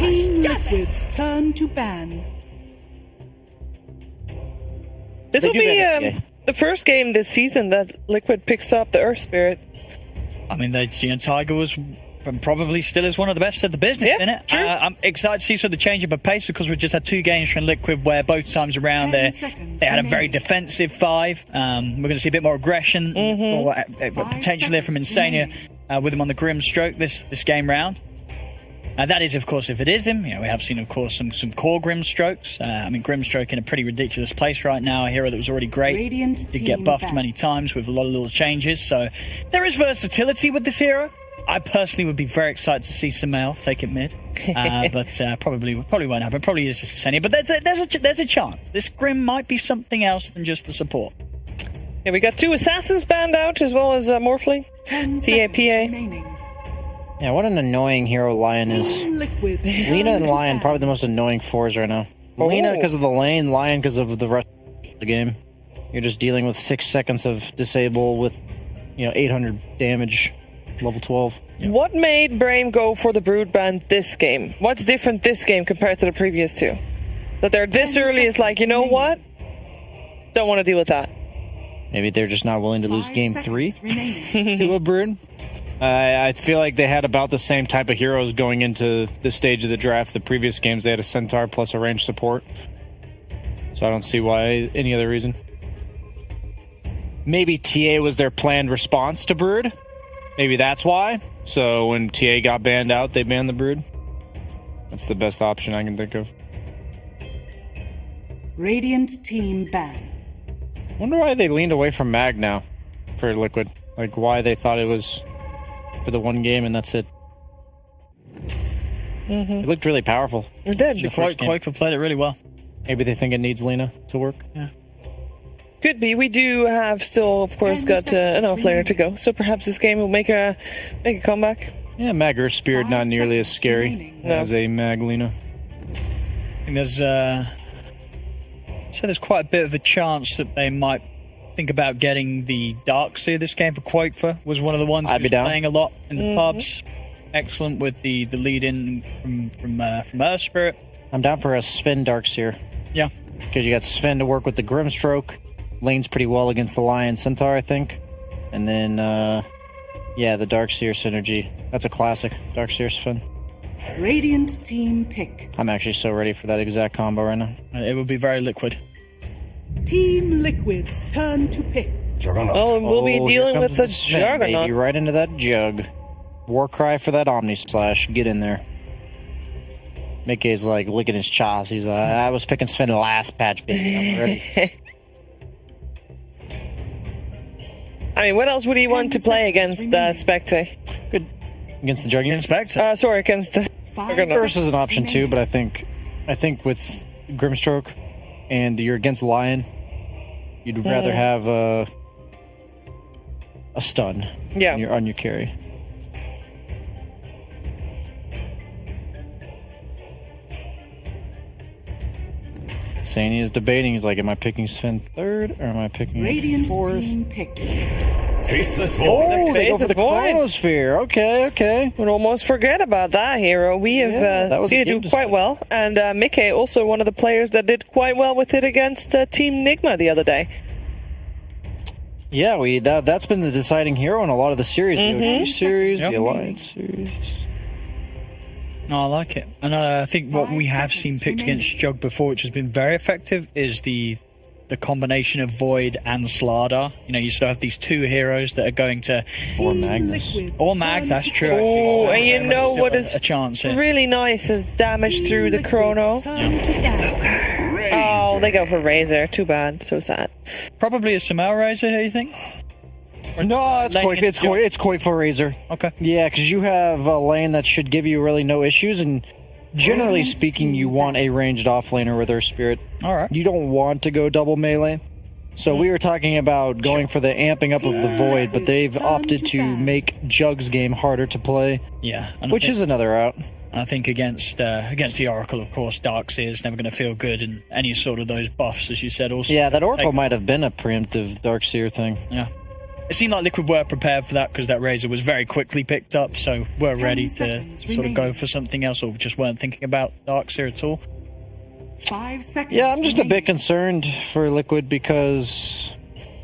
Speaker 2: Team Liquid's turn to ban.
Speaker 1: This
Speaker 6: They
Speaker 1: will
Speaker 6: do
Speaker 1: be
Speaker 6: ban it,
Speaker 1: the first game this season that Liquid picks up the Earth Spirit.
Speaker 3: I mean, Tiger was probably still is one of the best of the business
Speaker 1: Yeah,
Speaker 3: in it.
Speaker 1: true.
Speaker 3: I'm excited to see sort of the change of a pace because we've just had 2 games from Liquid where both times around
Speaker 2: 10
Speaker 3: they
Speaker 2: seconds
Speaker 3: had a very
Speaker 2: remaining.
Speaker 3: defensive 5. We're going to see a bit more aggression, or, potentially from
Speaker 2: seconds
Speaker 3: Insania
Speaker 2: remaining.
Speaker 3: with him on the Grim Stroke this game round. That is, of course, if it is him. You know, we have seen, of course, some core Grim Strokes. I mean, Grim Stroke in a pretty ridiculous place right now. A hero that was already great.
Speaker 2: Radiant
Speaker 3: Did get
Speaker 2: team
Speaker 3: buffed
Speaker 2: back.
Speaker 3: many times with a lot of little changes. So there is versatility with this hero. I personally would be very excited to see Sumail take it mid, but probably won't happen. Probably is just Insania. But there's a chance. This Grim might be something else than just the support.
Speaker 1: Yeah, we got 2 assassins banned out as well as Morphling.
Speaker 2: 10 seconds
Speaker 1: TAPA.
Speaker 2: remaining.
Speaker 9: Yeah, what an annoying hero Lion is.
Speaker 2: Team Liquid's
Speaker 9: Lina
Speaker 2: turn
Speaker 9: and
Speaker 2: to
Speaker 9: Lion
Speaker 2: ban.
Speaker 9: probably the most annoying 4s right now. Lina because of the lane, Lion because of the rest of the game. You're just dealing with 6 seconds of disable with 800 damage, level 12.
Speaker 1: What made BRAME go for the Brood ban this game? What's different this game compared to the previous 2? That they're this
Speaker 2: 10
Speaker 1: early is like, you know what? Don't want to deal with that.
Speaker 9: Maybe they're just not willing to lose
Speaker 2: 5
Speaker 9: game 3
Speaker 2: seconds remaining.
Speaker 9: to a Brood.
Speaker 4: I feel like they had about the same type of heroes going into this stage of the draft. The previous games, they had a Centaur plus a ranged support. So I don't see why any other reason. Maybe TA was their planned response to Brood. Maybe that's why. So when TA got banned out, they banned the Brood. That's the best option I can think of.
Speaker 2: Radiant team ban.
Speaker 4: Wonder why they leaned away from Mag now for Liquid. Like why they thought it was for the 1 game and that's it. It looked really powerful.
Speaker 1: It did.
Speaker 3: Quake played it really well.
Speaker 4: Maybe they think it needs Lina to work.
Speaker 3: Yeah.
Speaker 1: Could be. We do have still, of course,
Speaker 2: 10
Speaker 1: got
Speaker 2: seconds
Speaker 1: enough later to
Speaker 2: remaining.
Speaker 1: go. So perhaps this game will make a comeback.
Speaker 4: Yeah, Mag Earth Spirit
Speaker 2: 5
Speaker 4: not nearly as
Speaker 2: seconds
Speaker 4: scary
Speaker 2: remaining.
Speaker 4: as a Mag Lina.
Speaker 3: I think there's quite a bit of a chance that they might think about getting the Darkseer this game for Quake. Was one of the ones
Speaker 9: I'd
Speaker 3: who
Speaker 9: be
Speaker 3: was
Speaker 9: down.
Speaker 3: playing a lot in the pubs. Excellent with the lead in from Earth Spirit.
Speaker 9: I'm down for a Sven Darkseer.
Speaker 3: Yeah.
Speaker 9: Because you got Sven to work with the Grimstroke. Lanes pretty well against the Lion Centaur, I think. And then, the Darkseer synergy. That's a classic. Darkseer Sven.
Speaker 2: Radiant team pick.
Speaker 9: I'm actually so ready for that exact combo right now.
Speaker 3: It would be very Liquid.
Speaker 2: Team Liquid's turn to pick.
Speaker 8: Juggernaut.
Speaker 1: Oh, and we'll be
Speaker 9: here
Speaker 1: dealing
Speaker 9: comes
Speaker 1: with the
Speaker 9: Sven,
Speaker 1: Juggernaut.
Speaker 9: baby, right into that jug. Warcry for that Omni Slash. Get in there. Mickey's like licking his chops. He's like, I was picking Sven last patch, baby. I'm ready.
Speaker 1: I mean, what else would he
Speaker 2: 10
Speaker 1: want to play
Speaker 2: seconds
Speaker 1: against
Speaker 2: remaining.
Speaker 1: Spectre?
Speaker 9: Good. Against the Juggernaut.
Speaker 3: Spectre.
Speaker 1: Sorry, against the
Speaker 2: 5
Speaker 1: Juggernaut.
Speaker 9: First is an
Speaker 2: seconds
Speaker 9: option too,
Speaker 2: remaining.
Speaker 9: but I think with Grimstroke and you're against Lion, you'd rather have a stun
Speaker 1: Yeah.
Speaker 9: on your carry. Sani is debating. He's like, am I picking Sven 3rd or am I picking
Speaker 2: Radiant
Speaker 9: 4th?
Speaker 2: team pick.
Speaker 8: Faceless void.
Speaker 9: Oh, they go for
Speaker 1: Faceless
Speaker 9: the
Speaker 1: Void.
Speaker 9: Chronosphere. Okay.
Speaker 1: Would almost forget about that hero. We have
Speaker 9: that was
Speaker 1: seen
Speaker 9: a
Speaker 1: it do
Speaker 9: game
Speaker 1: quite well. And Mickey, also one of the players that did quite well with it against Team Nigma the other day.
Speaker 9: Yeah, that's been the deciding hero in a lot of the series. The OG series,
Speaker 3: Yep.
Speaker 9: the Alliance series.
Speaker 3: No, I like it. And I think what
Speaker 2: 5
Speaker 3: we have seen
Speaker 2: seconds
Speaker 3: picked
Speaker 2: remaining.
Speaker 3: against Jug before, which has been very effective, is the combination of Void and Slardar. You know, you still have these 2 heroes that are going to...
Speaker 9: Or
Speaker 2: Team
Speaker 9: Magnus.
Speaker 2: Liquid's
Speaker 3: Or Mag,
Speaker 2: turn
Speaker 3: that's
Speaker 2: to
Speaker 3: true.
Speaker 2: pick.
Speaker 1: Oh, and you know what is
Speaker 3: a chance here.
Speaker 1: really nice is damage through the
Speaker 2: Team
Speaker 1: chrono.
Speaker 2: Liquid's turn to ban.
Speaker 1: Oh, they go for Razor. Too bad. So sad.
Speaker 3: Probably a Sumail Razor, do you think?
Speaker 9: No, it's
Speaker 3: Lane
Speaker 9: Quake.
Speaker 3: into
Speaker 9: It's
Speaker 3: Jug.
Speaker 9: Quake. It's Quake for Razor.
Speaker 3: Okay.
Speaker 9: Yeah, because you have a lane that should give you really no issues, and generally
Speaker 2: Radiant
Speaker 9: speaking, you
Speaker 2: team
Speaker 9: want a ranged offlaner with Earth Spirit.
Speaker 3: All right.
Speaker 9: You don't want to go double melee. So we were talking about going for the amping up of the Void, but they've opted to make Jug's game harder to play,
Speaker 3: Yeah. And
Speaker 9: which is another route.
Speaker 3: I think against the Oracle, of course, Darkseer is never going to feel good, and any sort of those buffs, as you said, also.
Speaker 9: Yeah, that Oracle
Speaker 3: take-
Speaker 9: might have been a preemptive Darkseer thing.
Speaker 3: Yeah. It seemed like Liquid were prepared for that because that Razor was very quickly picked up, so we're ready to sort of go for something else, or just weren't thinking about Darkseer at all.
Speaker 2: 5 seconds.
Speaker 9: Yeah, I'm just a bit concerned for Liquid because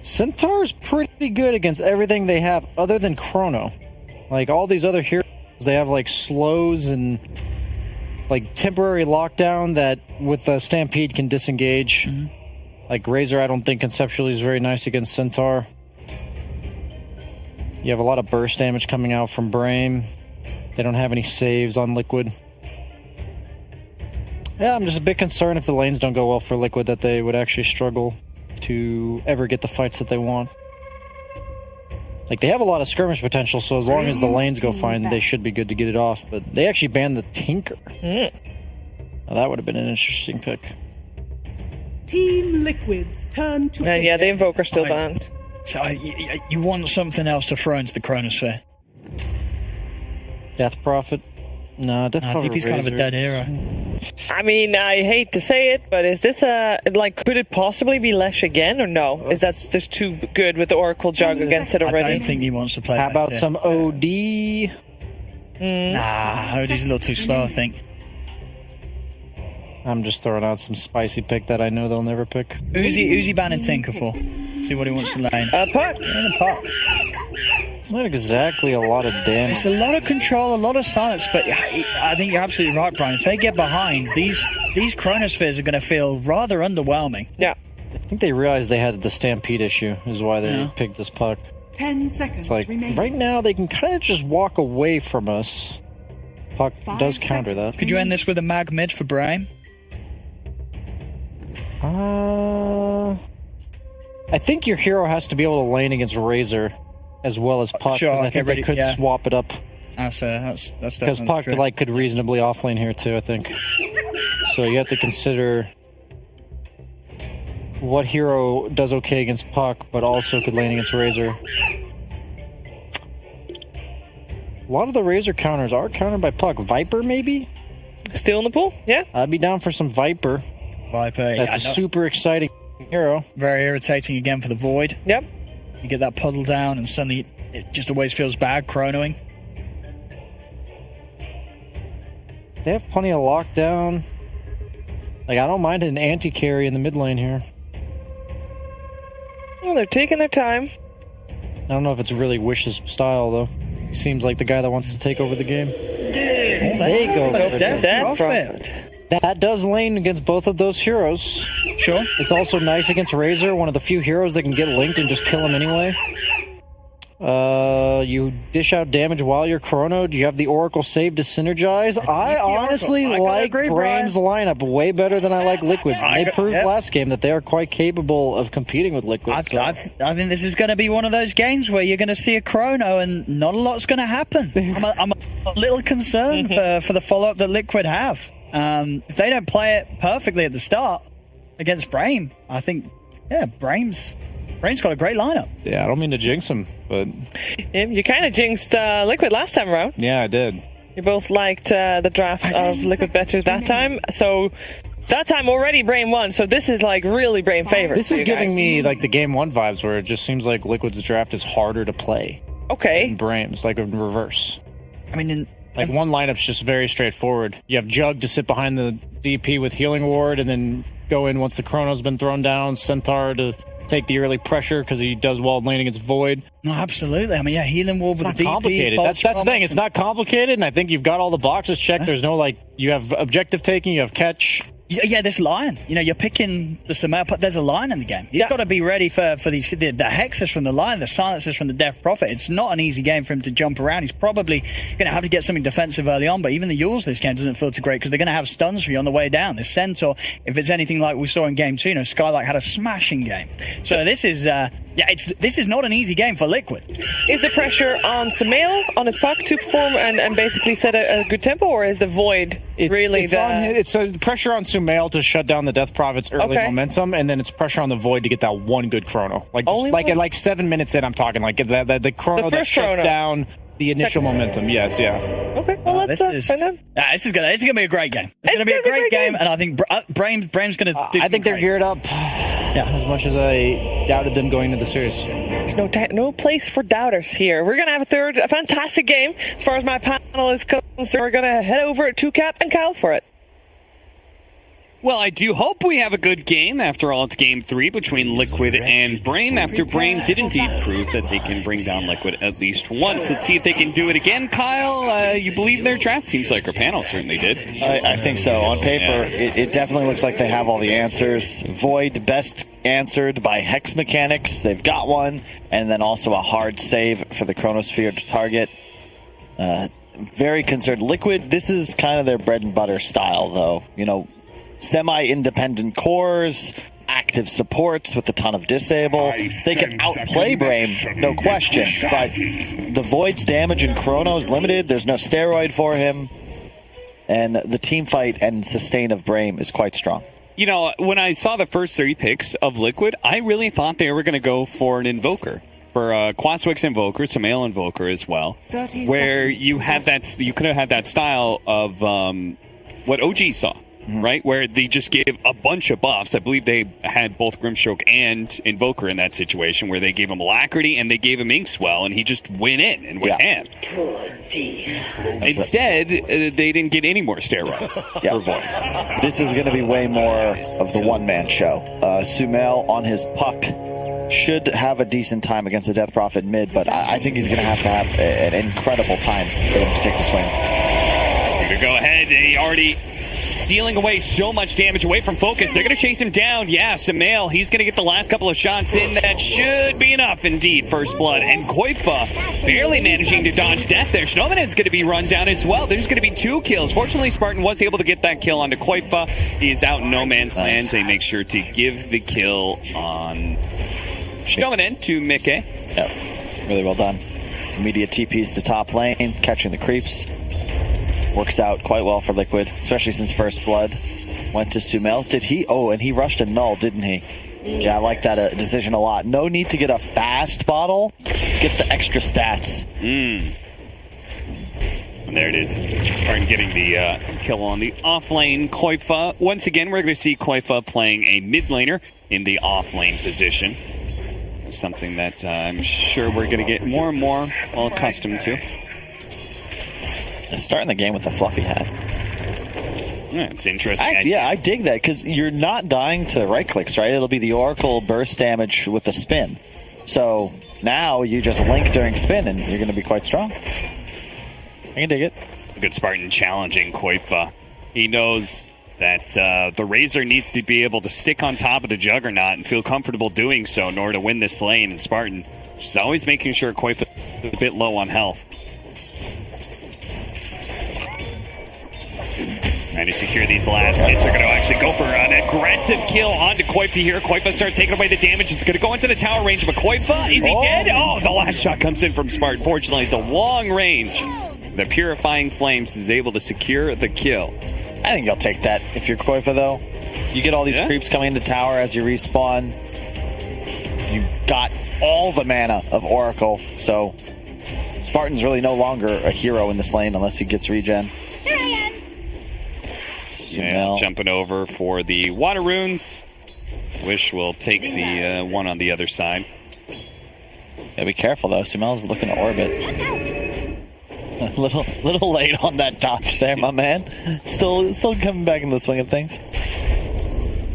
Speaker 9: Centaur's pretty good against everything they have other than Chrono. Like, all these other heroes, they have, like, slows and, like, temporary lockdown that with the Stampede can disengage. Like, Razor, I don't think conceptually is very nice against Centaur. You have a lot of burst damage coming out from BRAME. They don't have any saves on Liquid. Yeah, I'm just a bit concerned if the lanes don't go well for Liquid that they would actually struggle to ever get the fights that they want. Like, they have a lot of skirmish potential, so as long as the lanes go fine, they should be good to get it off. But they actually banned the Tinker. Now, that would have been an interesting pick.
Speaker 10: Team Liquid's turn to
Speaker 1: yeah, the Invoker's still banned.
Speaker 3: So you want something else to throw into the Chronosphere?
Speaker 9: Death Prophet? No, Death Prophet.
Speaker 3: DP's kind of a dead hero.
Speaker 1: I mean, I hate to say it, but is this could it possibly be Lesh again, or no? Is that just too good with the Oracle Jug against it already?
Speaker 3: I don't think he wants to play.
Speaker 9: How about some OD?
Speaker 3: Nah, OD's a little too slow, I think.
Speaker 9: I'm just throwing out some spicy pick that I know they'll never pick.
Speaker 3: Who's he banning Tinker for? See what he wants to lane.
Speaker 1: Puck.
Speaker 3: Puck.
Speaker 9: It's not exactly a lot of damage.
Speaker 3: It's a lot of control, a lot of silence, but I think you're absolutely right, Brian. If they get behind, these Chronospheres are going to feel rather underwhelming.
Speaker 1: Yeah.
Speaker 9: I think they realized they had the Stampede issue, is why they picked this Puck.
Speaker 2: 10 seconds
Speaker 9: It's like,
Speaker 2: remaining.
Speaker 9: right now they can kind of just walk away from us. Puck does counter that.
Speaker 3: Could you end this with a mag mid for BRAME?
Speaker 9: I think your hero has to be able to lane against Razor as well as Puck.
Speaker 3: Sure,
Speaker 9: I think they could swap it up.
Speaker 3: That's
Speaker 9: Because Puck could reasonably offlane here too, I think. So you have to consider what hero does okay against Puck, but also could lane against Razor. A lot of the Razor counters are countered by Puck. Viper, maybe?
Speaker 1: Still in the pool? Yeah.
Speaker 9: I'd be down for some Viper. That's a super exciting hero.
Speaker 3: Very irritating again for the Void.
Speaker 1: Yep.
Speaker 3: You get that puddle down and suddenly it just always feels bad chronoing.
Speaker 9: They have plenty of lockdown. Like, I don't mind an anti-carry in the mid lane here.
Speaker 1: Well, they're taking their time.
Speaker 9: I don't know if it's really Wish's style, though. He seems like the guy that wants to take over the game. There you go.
Speaker 1: Death Prophet.
Speaker 9: That does lane against both of those heroes.
Speaker 3: Sure.
Speaker 9: It's also nice against Razor, one of the few heroes that can get linked and just kill him anyway. You dish out damage while you're chronoed. You have the Oracle save to synergize. I honestly like BRAME's lineup way better than I like Liquid's. They proved last game that they are quite capable of competing with Liquid.
Speaker 3: I think this is going to be one of those games where you're going to see a chrono and not a lot's going to happen. I'm a little concerned for the follow-up that Liquid have. If they don't play it perfectly at the start against BRAME, I think, BRAME's got a great lineup.
Speaker 4: Yeah, I don't mean to jinx him, but...
Speaker 1: You kind of jinxed Liquid last time around.
Speaker 4: Yeah, I did.
Speaker 1: You both liked the draft of Liquid better that time. So that time already BRAME won. So this is like really BRAME favorites.
Speaker 4: This is giving me like the game one vibes where it just seems like Liquid's draft is harder to play.
Speaker 1: Okay.
Speaker 4: Than BRAME's, like in reverse.
Speaker 3: I mean...
Speaker 4: Like, one lineup's just very straightforward. You have Jug to sit behind the DP with Healing Ward and then go in once the Chrono's been thrown down. Centaur to take the early pressure because he does well laning against Void.
Speaker 3: No, absolutely. I mean, Healing Ward with the DP.
Speaker 4: Complicated. That's the thing. It's not complicated, and I think you've got all the boxes checked. There's no, you have objective taking, you have catch.
Speaker 3: Yeah, this line. You're picking the Sumail, but there's a line in the game. You've got to be ready for the hexes from the line, the silences from the Death Prophet. It's not an easy game for him to jump around. He's probably going to have to get something defensive early on, but even the Yules this game doesn't feel too great because they're going to have stuns for you on the way down. The Centaur, if it's anything like we saw in game 2, Skylight had a smashing game. So this is... this is not an easy game for Liquid.
Speaker 1: Is the pressure on Sumail, on his puck, to perform and basically set a good tempo, or is the Void
Speaker 4: it's pressure on Sumail to shut down the Death Prophet's early momentum, and then it's pressure on the Void to get that one good chrono. At 7 minutes in, I'm talking like the chrono that shuts down the initial momentum. Yes, yeah.
Speaker 1: Okay, well let's find out.
Speaker 3: This is gonna be a great game. It's gonna be a great game, and I think BRAME's gonna do.
Speaker 9: I think they're geared up. Yeah, as much as I doubted them going into the series.
Speaker 1: There's no place for doubters here. We're going to have a fantastic game. As far as my panel is concerned, we're going to head over to Cap and Kyle for it.
Speaker 5: Well, I do hope we have a good game. After all, it's game 3 between Liquid and BRAME. After BRAME did indeed prove that they can bring down Liquid at least once. Let's see if they can do it again. Kyle, you believe their draft? Seems like our panel certainly did.
Speaker 6: I think so. On paper, it definitely looks like they have all the answers. Void best answered by Hex Mechanics. They've got one. And then also a hard save for the Chronosphere to target. Very concerned. Liquid, this is kind of their bread and butter style, though. You know, semi-independent cores, active supports with a ton of disable. They can outplay BRAME, no question, but the Void's damage in Chrono is limited. There's no steroid for him, and the team fight and sustain of BRAME is quite strong.
Speaker 5: You know, when I saw the first 3 picks of Liquid, I really thought they were going to go for an Invoker. For Quaswix Invoker, Sumail Invoker as well, where you had that, you could have had that style of what OG saw. Right, where they just gave a bunch of buffs. I believe they had both Grimstroke and Invoker in that situation, where they gave him Alacrity and they gave him Inkswell, and he just went in and went ham. Instead, they didn't get any more steroids. For Void.
Speaker 6: This is going to be way more of the one-man show. Sumail on his puck should have a decent time against the Death Prophet mid, but I think he's going to have an incredible time for him to take the swing.
Speaker 5: Going to go ahead. He already stealing away so much damage away from Focus. They're going to chase him down. Yeah, Sumail, he's going to get the last couple of shots in. That should be enough, indeed. First blood. And Koifa barely managing to dodge death there. Shnomanen's going to be run down as well. There's going to be 2 kills. Fortunately, Spartan was able to get that kill onto Koifa. He's out in no man's land. They make sure to give the kill on Shnomanen to Mike.
Speaker 6: Yep, really well done. Immediate TPs to top lane, catching the creeps. Works out quite well for Liquid, especially since First Blood went to Sumail. Did he? Oh, and he rushed a null, didn't he? Yeah, I like that decision a lot. No need to get a fast bottle. Get the extra stats.
Speaker 5: And there it is. Spartan getting the kill on the off lane. Koifa. Once again, we're going to see Koifa playing a mid laner in the off lane position. Something that I'm sure we're going to get more and more accustomed to.
Speaker 6: Starting the game with the fluffy hat.
Speaker 5: Yeah, it's interesting.
Speaker 6: I dig that, because you're not dying to right clicks, right? It'll be the Oracle burst damage with the spin. So now you just link during spin and you're going to be quite strong. I can dig it.
Speaker 5: Good Spartan challenging Koifa. He knows that the Razor needs to be able to stick on top of the Juggernaut and feel comfortable doing so in order to win this lane. And Spartan just always making sure Koifa is a bit low on health. Trying to secure these last hits. They're going to actually go for an aggressive kill onto Koifa here. Koifa starts taking away the damage. It's going to go into the tower range of a Koifa. Is he dead? Oh, the last shot comes in from Spartan. Fortunately, the long range, the Purifying Flames is able to secure the kill.
Speaker 6: I think you'll take that if you're Koifa, though. You get all these creeps coming into tower as you respawn. You got all the mana of Oracle, so Spartan's really no longer a hero in this lane unless he gets regen.
Speaker 5: Yeah, jumping over for the water runes. Wish will take the one on the other side.
Speaker 6: Yeah, be careful though. Sumail's looking to orbit. A little late on that dodge there, my man. Still coming back in the swing of things.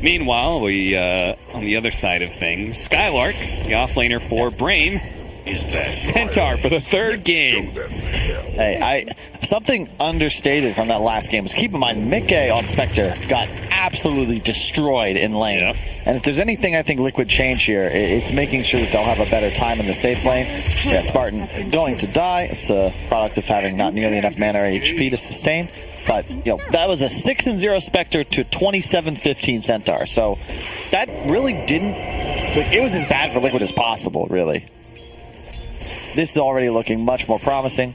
Speaker 5: Meanwhile, we on the other side of things, Skylark, the offlaner for BRAME, is that Centaur for the 3rd game.
Speaker 6: Hey, something understated from that last game was, keep in mind, Mike on Spectre got absolutely destroyed in lane. Yep. And if there's anything I think Liquid change here, it's making sure that they'll have a better time in the safe lane. Yeah, Spartan going to die. It's a product of having not nearly enough mana or HP to sustain. But, that was a 6-0 Spectre to 27-15 Centaur. So that really didn't... it was as bad for Liquid as possible, really. This is already looking much more promising.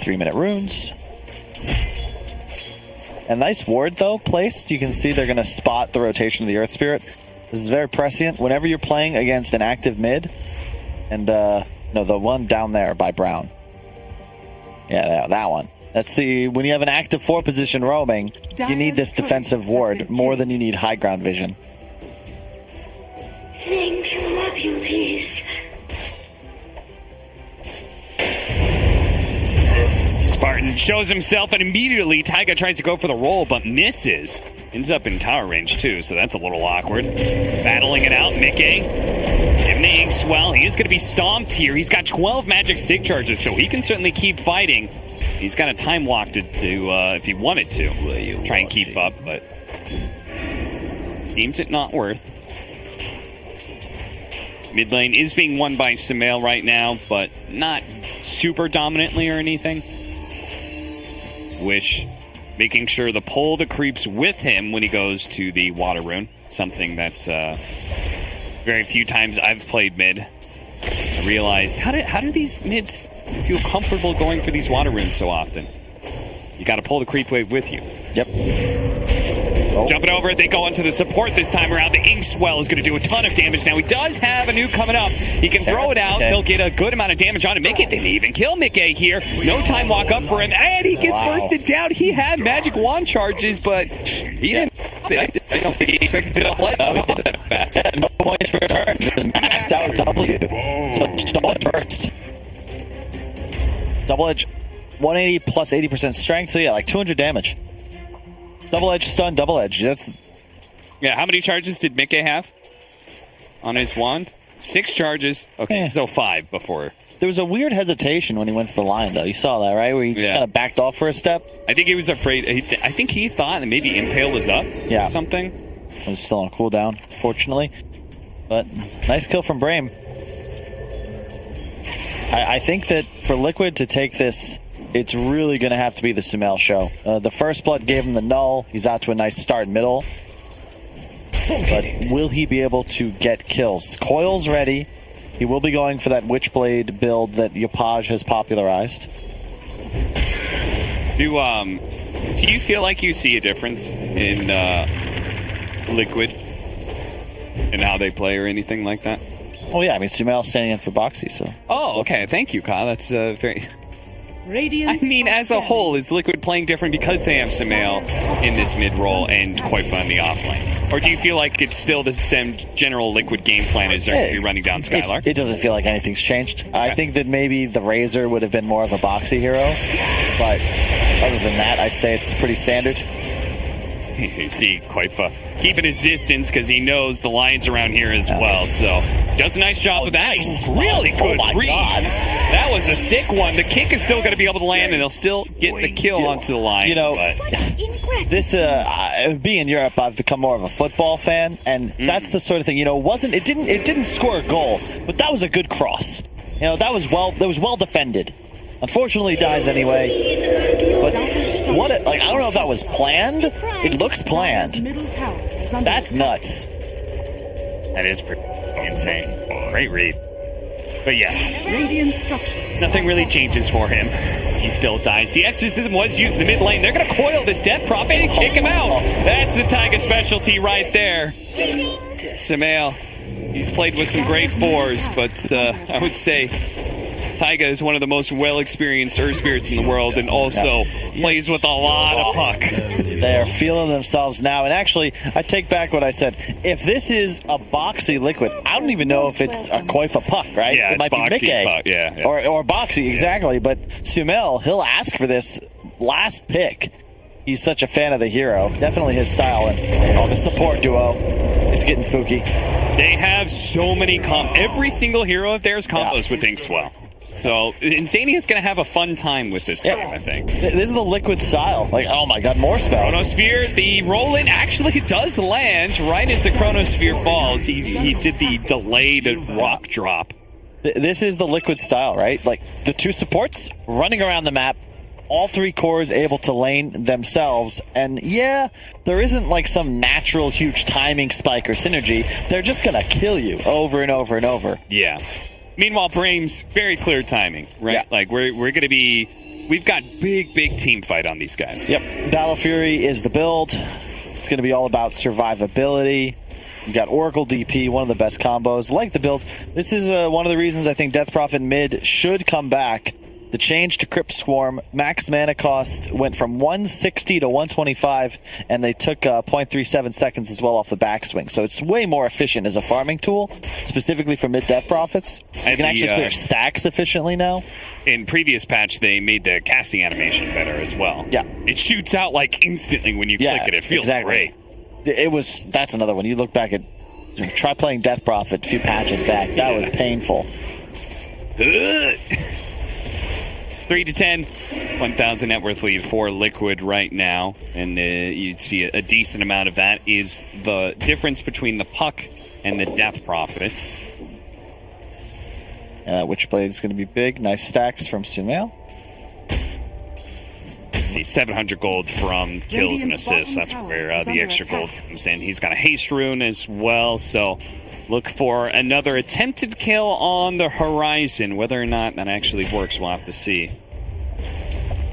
Speaker 6: 3-minute runes. A nice ward, though, placed. You can see they're going to spot the rotation of the Earth Spirit. This is very prescient. Whenever you're playing against an active mid, and, the one down there by Brown. Yeah, that one. That's when you have an active 4 position roaming, you need this defensive ward more than you need high ground vision.
Speaker 7: Thank you, my beauties.
Speaker 5: Spartan shows himself, and immediately Taiga tries to go for the roll, but misses. Ends up in tower range, too, so that's a little awkward. Battling it out, Mickey. Giving the inks well. He is going to be stomped here. He's got 12 magic stick charges, so he can certainly keep fighting. He's got a time walk to do if he wanted to. Try and keep up, but seems it not worth. Mid lane is being won by Sumail right now, but not super dominantly or anything. Wish making sure to pull the creeps with him when he goes to the water rune. Something that very few times I've played mid. I realized, how do these mids feel comfortable going for these water runes so often? You got to pull the creep wave with you.
Speaker 6: Yep.
Speaker 5: Jumping over it, they go into the support this time around. The Inkswell is going to do a ton of damage now. He does have a nuke coming up. He can throw it out. He'll get a good amount of damage on it. They may even kill Mickey here. No time walk up for him. And he gets bursted down. He had magic wand charges, but he didn't. I don't think he expected to play that fast.
Speaker 6: No points for return. Just maxed out W. So double edge burst. Double edge 180 plus 80% strength. So yeah, like 200 damage. Double edge stun, double edge.
Speaker 5: Yeah, how many charges did Mickey have on his wand? 6 charges. Okay, so 5 before.
Speaker 6: There was a weird hesitation when he went for the line, though. You saw that, right? Where he just kind of backed off for a step.
Speaker 5: I think he was afraid. I think he thought that maybe Impale was up or something.
Speaker 6: It was still on cooldown, fortunately. But nice kill from BRAME. I think that for Liquid to take this, it's really going to have to be the Sumail show. The first blood gave him the null. He's out to a nice start middle. But will he be able to get kills? Coil's ready. He will be going for that Witchblade build that Yopaj has popularized.
Speaker 5: Do you feel like you see a difference in Liquid and how they play or anything like that?
Speaker 6: Oh yeah, I mean Sumail's standing in for Boxy, so.
Speaker 5: Oh, okay. Thank you, Kyle. That's very.
Speaker 2: Radiant
Speaker 5: I mean, as a whole, is Liquid playing different because they have Sumail in this mid role and Koifa in the offlane? Or do you feel like it's still the same general Liquid game plan as they're going to be running down Skylark?
Speaker 6: It doesn't feel like anything's changed. Okay. I think that maybe the Razor would have been more of a Boxy hero, but other than that, I'd say it's pretty standard.
Speaker 5: You see Koifa keeping his distance because he knows the Lions around here as well. So does a nice job of that. Really good read. That was a sick one. The kick is still going to be able to land, and they'll still get the kill onto the line.
Speaker 6: You know, this being in Europe, I've become more of a football fan, and that's the sort of thing. You know, it didn't score a goal, but that was a good cross. You know, that was well defended. Unfortunately, he dies anyway. But I don't know if that was planned. It looks planned. That's nuts.
Speaker 5: That is pretty insane. Great read. But yeah, nothing really changes for him. He still dies. The exorcism was used in the mid lane. They're going to coil this Death Prophet and kick him out. That's the Taiga specialty right there. Sumail, he's played with some great fours, but I would say Taiga is one of the most well-experienced Earth Spirits in the world, and also plays with a lot of puck.
Speaker 6: They are feeling themselves now. And actually, I take back what I said. If this is a Boxy Liquid, I don't even know if it's a Koifa puck, right?
Speaker 5: Yeah,
Speaker 6: it might be Mickey.
Speaker 5: Puck. Yeah.
Speaker 6: Or Boxy, exactly. But Sumail, he'll ask for this last pick. He's such a fan of the hero. Definitely his style. And the support duo, it's getting spooky.
Speaker 5: They have so many every single hero of theirs combos with Inkswell. So, Insania is going to have a fun time with this game, I think.
Speaker 6: This is the Liquid style. Like, oh my god, more spells.
Speaker 5: Chronosphere, the roll-in actually does land right as the Chronosphere falls. He did the delayed rock drop.
Speaker 6: This is the Liquid style, right? Like, the 2 supports running around the map, all 3 cores able to lane themselves, and yeah, there isn't like some natural huge timing spike or synergy. They're just going to kill you over and over and over.
Speaker 5: Yeah. Meanwhile, BRAME's very clear timing, right? Yeah. Like, we're going to be... We've got big team fight on these guys.
Speaker 6: Yep. Battle Fury is the build. It's going to be all about survivability. You got Oracle DP, one of the best combos. Like the build. This is one of the reasons I think Death Prophet mid should come back the change to Crypt Swarm, max mana cost went from 160 to 125, and they took 0.37 seconds as well off the backswing. So it's way more efficient as a farming tool, specifically for mid-depth profits. You can actually clear stacks efficiently now.
Speaker 5: In previous patch, they made the casting animation better as well.
Speaker 6: Yeah.
Speaker 5: It shoots out like instantly when you click it. It feels great.
Speaker 6: That's another one. You look back at, try playing Death Prophet a few patches back. That was painful.
Speaker 5: 3 to 10, 1,000 net worth lead for Liquid right now, and you'd see a decent amount of that is the difference between the Puck and the Death Prophet.
Speaker 6: That Witchblade is going to be big. Nice stacks from Sumail.
Speaker 5: See, 700 gold from kills and assists. That's where the extra gold comes in. He's got a haste rune as well, so look for another attempted kill on the horizon. Whether or not that actually works, we'll have to see.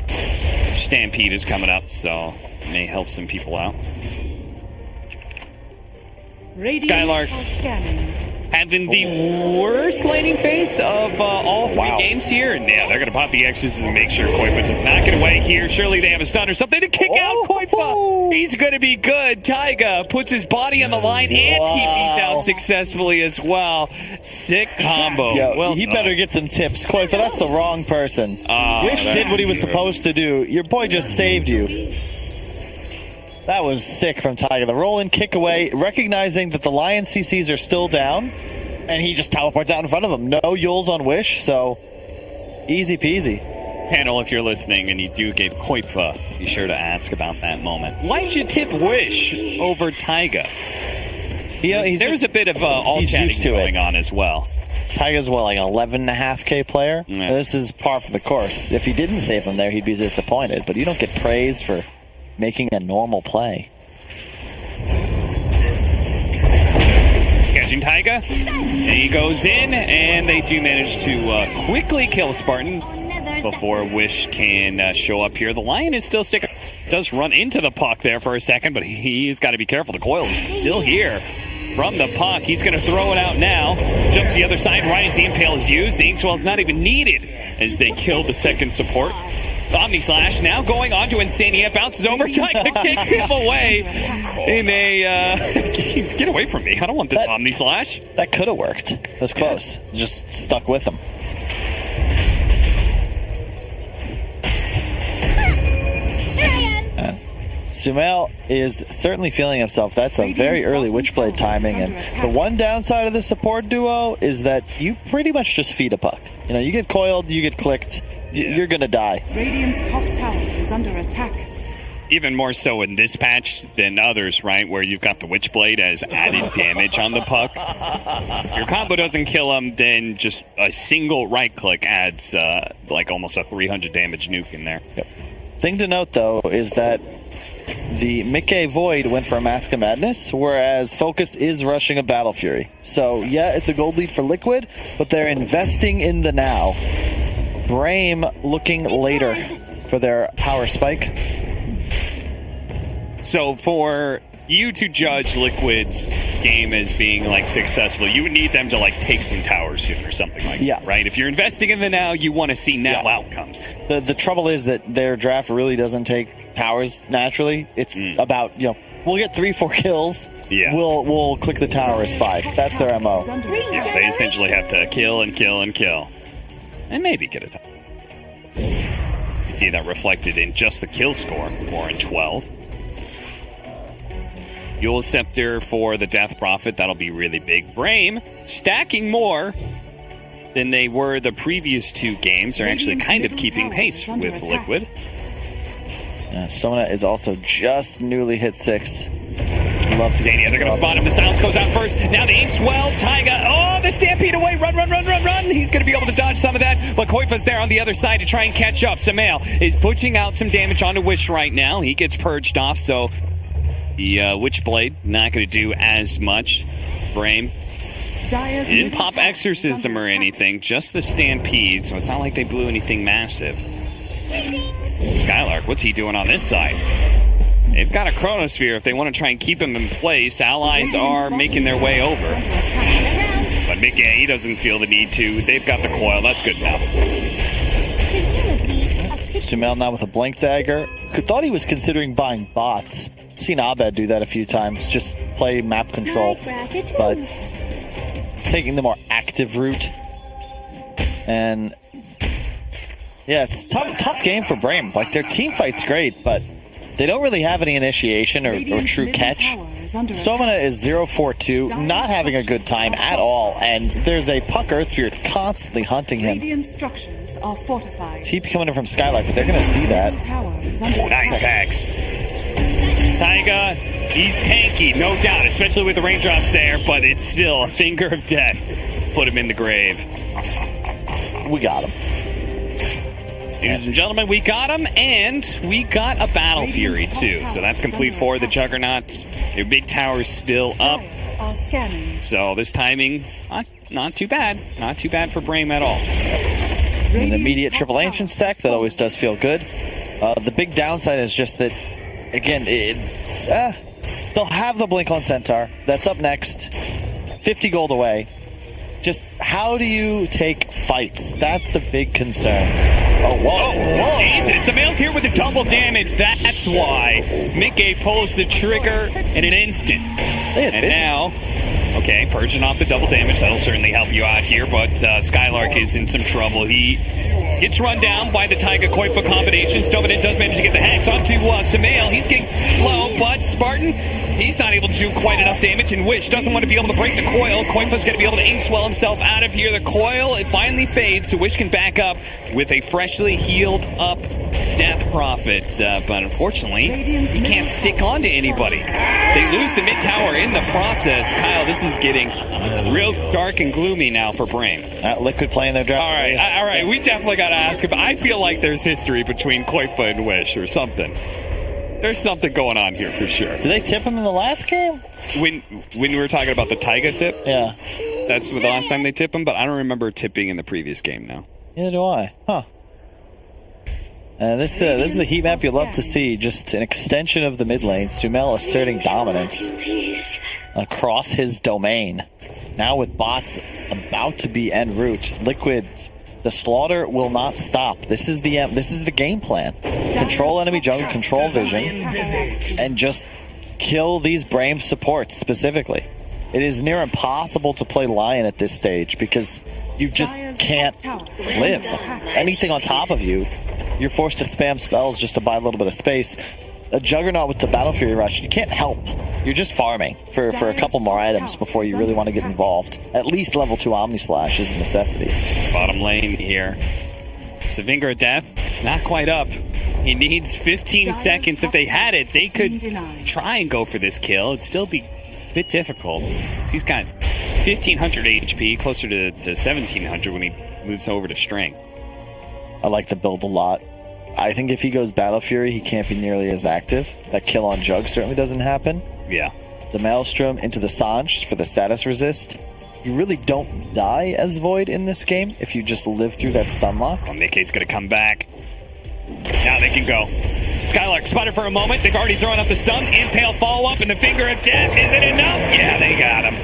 Speaker 5: Stampede is coming up, so it may help some people out. Skylark having the worst laning phase of all three games here. And yeah, they're going to pop the X's and make sure Koifa does not get away here. Surely they have a stun or something to kick out Koifa. He's going to be good. Taiga puts his body on the line, and he beat out successfully as well. Sick combo.
Speaker 6: Well, he better get some tips. Koifa, that's the wrong person. Wish did what he was supposed to do. Your boy just saved you. That was sick from Taiga. The roll-in kick away, recognizing that the Lion CCs are still down, and he just teleports out in front of him. No Yules on Wish, so easy peasy.
Speaker 5: Panel, if you're listening and you do give Koifa, be sure to ask about that moment. Why'd you tip Wish over Taiga? There's a bit of all-chatting going on as well.
Speaker 6: Taiga's, like an 11.5K player? Yeah. This is par for the course. If he didn't save him there, he'd be disappointed, but you don't get praise for making a normal play.
Speaker 5: Catching Taiga. And he goes in, and they do manage to quickly kill Spartan before Wish can show up here. The Lion is still sticking. Does run into the Puck there for a second, but he's got to be careful. The coil is still here from the Puck. He's going to throw it out now. Jumps the other side. Rise the Impale is used. The Inkswell is not even needed as they kill the second support. Omni Slash now going on to Insania, bounces over, trying to kick him away in a... get away from me. I don't want this Omni Slash.
Speaker 6: That could have worked. It was close. Just stuck with him. Sumail is certainly feeling himself. That's a very early Witchblade timing, and the one downside of the support duo is that you pretty much just feed a Puck. You know, you get coiled, you get clicked, you're gonna die.
Speaker 2: Radiant's top tower is under attack.
Speaker 5: Even more so in this patch than others, right? Where you've got the Witchblade as added damage on the Puck. If your combo doesn't kill him, then just a single right click adds like almost a 300 damage nuke in there.
Speaker 6: Yep. Thing to note though is that the Mickey Void went for a Mask of Madness, whereas Focus is rushing a Battle Fury. So yeah, it's a gold lead for Liquid, but they're investing in the now. BRAME looking later for their power spike.
Speaker 5: So for you to judge Liquid's game as being like successful, you would need them to like take some towers soon or something like that, right? If you're investing in the now, you want to see now outcomes.
Speaker 6: The trouble is that their draft really doesn't take towers naturally. It's about, we'll get 3-4 kills. Yeah. We'll click the tower as 5. That's their MO.
Speaker 5: Yeah, they essentially have to kill and kill and kill. And maybe get a tower. You see that reflected in just the kill score, 4 and 12. Yule's Scepter for the Death Prophet, that'll be really big. BRAME stacking more than they were the previous 2 games. They're actually kind of keeping pace with Liquid.
Speaker 6: Stomina is also just newly hit 6.
Speaker 5: Zania, they're going to spot him. The silence goes out first. Now the Inkswell, Taiga. Oh, the Stampede away. Run. He's going to be able to dodge some of that. But Koifa's there on the other side to try and catch up. Sumail is pushing out some damage onto Wish right now. He gets purged off, so the Witchblade not going to do as much. BRAME didn't pop Exorcism or anything, just the Stampede, so it's not like they blew anything massive. Skylark, what's he doing on this side? They've got a Chronosphere if they want to try and keep him in place. Allies are making their way over. But Mickey, he doesn't feel the need to. They've got the coil. That's good enough.
Speaker 6: Sumail now with a blink dagger. Thought he was considering buying bots. Seen Abed do that a few times. Just play map control, but taking the more active route. And yeah, it's tough game for BRAME. Like their team fight's great, but they don't really have any initiation or true catch. Stomina is 0-4-2, not having a good time at all, and there's a Puck Earth Spirit constantly hunting him.
Speaker 2: Structures are fortified.
Speaker 6: He's coming in from Skylark, but they're going to see that.
Speaker 5: Nice packs. Taiga, he's tanky, no doubt, especially with the raindrops there, but it's still a finger of death. Put him in the grave.
Speaker 6: We got him.
Speaker 5: Ladies and gentlemen, we got him, and we got a Battle Fury, too. So that's complete for the Juggernaut. Their big tower's still up. So this timing, not too bad. Not too bad for BRAME at all.
Speaker 6: An immediate Triple Ancient stack, that always does feel good. The big downside is just that, again, they'll have the Blink on Centaur. That's up next. 50 gold away. Just how do you take fights? That's the big concern. Oh, whoa.
Speaker 5: Jesus, the male's here with the double damage. That's why Mickey pulls the trigger in an instant. And now, okay, purging off the double damage. That'll certainly help you out here, but Skylark is in some trouble. He gets run down by the Taiga Koifa combination. Stovedin does manage to get the hacks onto Sumail. He's getting low, but Spartan, he's not able to do quite enough damage, and Wish doesn't want to be able to break the coil. Koifa's going to be able to ink swell himself out of here. The coil, it finally fades, so Wish can back up with a freshly healed up Death Prophet. But unfortunately, he can't stick on to anybody. They lose the mid tower in the process. Kyle, this is getting real dark and gloomy now for BRAME.
Speaker 6: Liquid playing their draft.
Speaker 5: All right. We definitely got to ask him. I feel like there's history between Koifa and Wish or something. There's something going on here for sure.
Speaker 6: Did they tip him in the last game?
Speaker 5: When we were talking about the Taiga tip?
Speaker 6: Yeah.
Speaker 5: That's the last time they tipped him, but I don't remember tipping in the previous game now.
Speaker 6: Neither do I. Huh. This is the heat map you love to see. Just an extension of the mid lane. Sumail asserting dominance across his domain. Now with bots about to be en route. Liquid, the slaughter will not stop. This is the game plan. Control enemy jungle, control vision, and just kill these BRAME supports specifically. It is near impossible to play Lion at this stage because you just can't live. Anything on top of you, you're forced to spam spells just to buy a little bit of space. A Juggernaut with the Battle Fury Rush, you can't help. You're just farming for a couple more items before you really want to get involved. At least level 2 Omni Slash is a necessity.
Speaker 5: Bottom lane here. It's the Finger of Death. It's not quite up. He needs 15 seconds. If they had it, they could try and go for this kill. It'd still be a bit difficult. He's got 1,500 HP, closer to 1,700 when he moves over to Strength.
Speaker 6: I like the build a lot. I think if he goes Battle Fury, he can't be nearly as active. That kill on Jug certainly doesn't happen.
Speaker 5: Yeah.
Speaker 6: The Maelstrom into the Sanj for the status resist. You really don't die as Void in this game if you just live through that stun lock.
Speaker 5: Oh, Mickey's going to come back. Now they can go. Skylark spotted for a moment. They've already thrown up the stun. Impale follow-up and the Finger of Death. Is it enough? Yeah, they got him.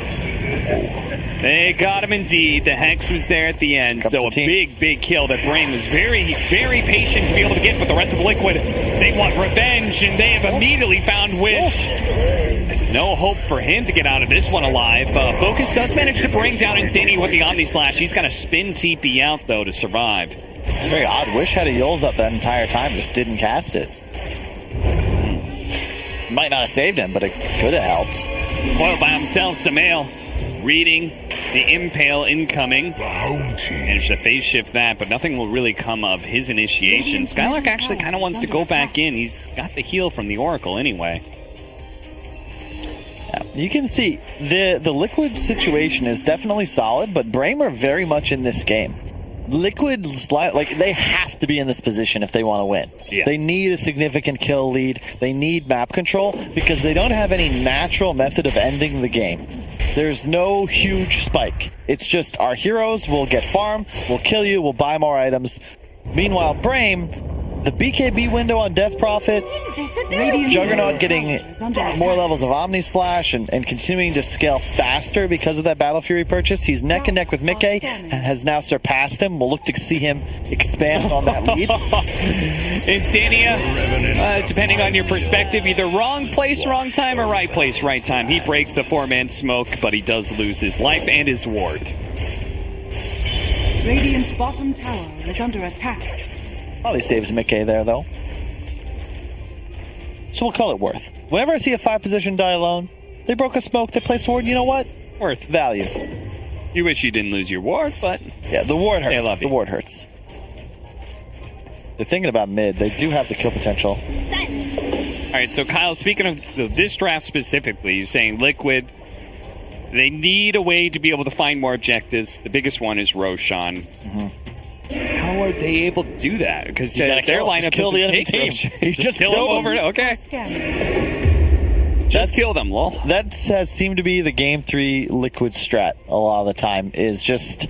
Speaker 5: They got him indeed. The Hex was there at the end. So a big kill that BRAME was very, very patient to be able to get. But the rest of Liquid, they want revenge, and they have immediately found Wish. No hope for him to get out of this one alive. Focus does manage to bring down Insanity with the Omni Slash. He's got to spin TP out, though, to survive.
Speaker 6: Very odd. Wish had a Yules up that entire time, just didn't cast it. Might not have saved him, but it could have helped.
Speaker 5: Coil by himself, Sumail reading the Impale incoming. Managed to phase shift that, but nothing will really come of his initiation. Skylark actually kind of wants to go back in. He's got the heal from the Oracle anyway.
Speaker 6: Yeah, you can see the Liquid situation is definitely solid, but BRAME are very much in this game. Liquid, like, they have to be in this position if they want to win.
Speaker 5: Yeah.
Speaker 6: They need a significant kill lead. They need map control because they don't have any natural method of ending the game. There's no huge spike. It's just our heroes will get farm, we'll kill you, we'll buy more items. Meanwhile, BRAME, the BKB window on Death Prophet, Juggernaut getting more levels of Omni Slash and continuing to scale faster because of that Battle Fury purchase. He's neck and neck with Mickey, has now surpassed him. We'll look to see him expand on that lead.
Speaker 5: Insania, depending on your perspective, either wrong place, wrong time, or right place, right time. He breaks the 4-man smoke, but he does lose his life and his ward.
Speaker 2: Radiant's bottom tower is under attack.
Speaker 6: Probably saves Mickey there, though. So we'll call it worth. Whenever I see a 5-position die alone, they broke a smoke, they placed a ward, you know what? Worth. Value.
Speaker 5: You wish you didn't lose your ward, but...
Speaker 6: Yeah, the ward hurts.
Speaker 5: They love you.
Speaker 6: The ward hurts. They're thinking about mid. They do have the kill potential.
Speaker 5: All right, so Kyle, speaking of this draft specifically, you're saying Liquid, they need a way to be able to find more objectives. The biggest one is Roshan. How are they able to do that? Because their lineup
Speaker 6: kill the enemy team.
Speaker 5: You just kill them over. Okay. Just kill them, lol.
Speaker 6: That has seemed to be the Game 3 Liquid strat a lot of the time, is just,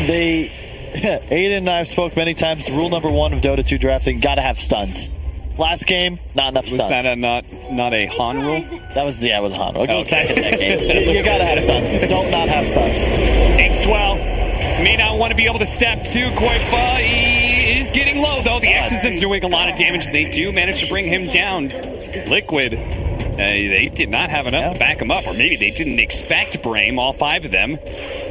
Speaker 6: Aiden and I have spoke many times, rule number 1 of Dota 2 drafting, gotta have stuns. Last game, not enough stuns.
Speaker 5: Was that not a Han rule?
Speaker 6: That was, it was a Han rule. It goes back in that game. You gotta have stuns. Don't not have stuns.
Speaker 5: Inkswell may not want to be able to step to Koifa. He is getting low, though. The X's are doing a lot of damage. They do manage to bring him down. Liquid, they did not have enough to back him up, or maybe they didn't expect BRAME, all 5 of them,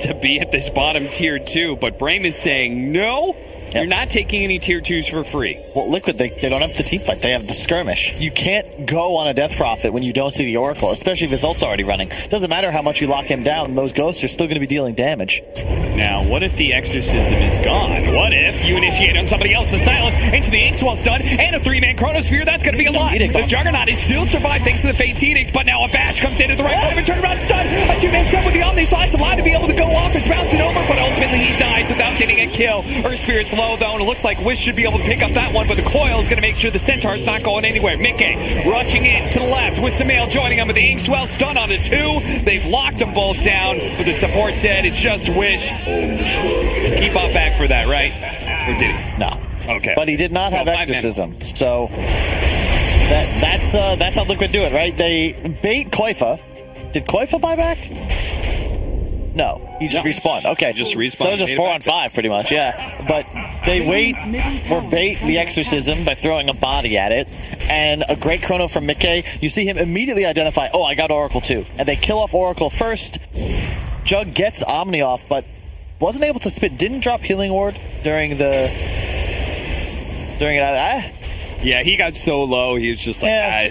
Speaker 5: to be at this bottom tier 2. But BRAME is saying, no, you're not taking any tier 2s for free.
Speaker 6: Well, Liquid, they don't have the team fight. They have the skirmish. You can't go on a Death Prophet when you don't see the Oracle, especially if his ult's already running. Doesn't matter how much you lock him down, those ghosts are still going to be dealing damage.
Speaker 5: Now, what if the Exorcism is gone? What if you initiate on somebody else the silence into the Inkswell stun and a 3-man Chronosphere? That's going to be a lot. The Juggernaut is still survived thanks to the Fate Edict, but now a Bash comes in at the right time and turnaround stun. A 2-man stun with the Omni Slice, allowed to be able to go off. It's bouncing over, but ultimately he dies without getting a kill. Earth Spirit's low, though, and it looks like Wish should be able to pick up that one, but the Coil is going to make sure the Centaur's not going anywhere. Mickey rushing in to the left with Samael joining him with the Inkswell stun on the 2. They've locked them both down with the support dead. It's just Wish. He bought back for that, right? Or did he?
Speaker 6: No.
Speaker 5: Okay.
Speaker 6: But he did not have Exorcism, so that's how Liquid do it, right? They bait Koifa. Did Koifa buy back? No, he just respawned. Okay,
Speaker 5: just respawned.
Speaker 6: So it was just 4 on 5, pretty much. Yeah, but they wait for bait the Exorcism by throwing a body at it, and a great chrono from Mickey. You see him immediately identify, oh, I got Oracle too, and they kill off Oracle first. Jug gets Omni off, but wasn't able to spit. Didn't drop Healing Ward during it.
Speaker 5: Yeah, he got so low. He was just like, I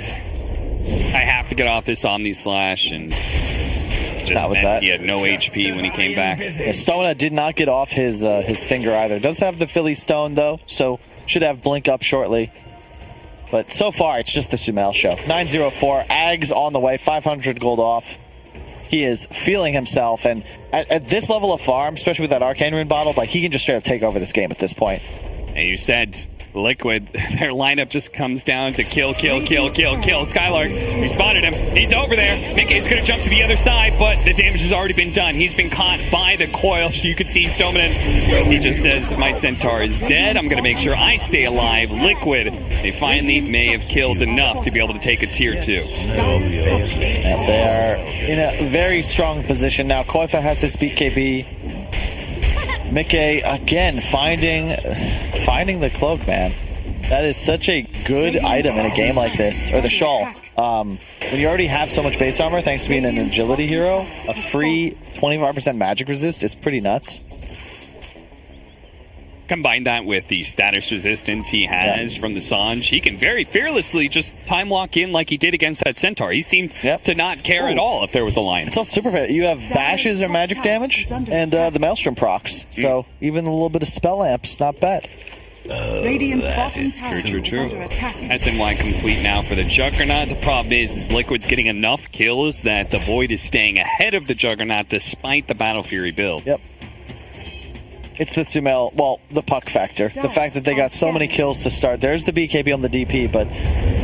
Speaker 5: have to get off this Omni Slash, and
Speaker 6: that was that.
Speaker 5: He had no HP when he came back.
Speaker 6: Yeah, Stona did not get off his finger either. Does have the Philly Stone though, so should have Blink up shortly. But so far, it's just the Sumail show. 904, Ags on the way, 500 gold off. He is feeling himself, and at this level of farm, especially with that Arcane Rune bottle, like he can just straight up take over this game at this point.
Speaker 5: And you said Liquid, their lineup just comes down to kill. Skylark, we spotted him. He's over there. Mickey's going to jump to the other side, but the damage has already been done. He's been caught by the coil. So you can see Stoneman. He just says, my Centaur is dead. I'm going to make sure I stay alive. Liquid, they finally may have killed enough to be able to take a tier 2.
Speaker 6: And they are in a very strong position now. Koifa has his BKB. Mickey again finding the cloak, man. That is such a good item in a game like this, or the shawl. When you already have so much base armor, thanks to being an agility hero, a free 25% magic resist is pretty nuts.
Speaker 5: Combine that with the status resistance he has from the Sange, he can very fearlessly just time walk in like he did against that Centaur. He seemed to not care at all if there was a line.
Speaker 6: It's all super fit. You have bashes or magic damage, and the Maelstrom procs. So even a little bit of spell amp's not bad.
Speaker 2: Radiant's bottom tower
Speaker 5: True.
Speaker 2: is under attack.
Speaker 5: SNY complete now for the Juggernaut. The problem is Liquid's getting enough kills that the Void is staying ahead of the Juggernaut despite the Battle Fury build.
Speaker 6: Yep. It's the Sumail, well, the puck factor. The fact that they got so many kills to start. There's the BKB on the DP, but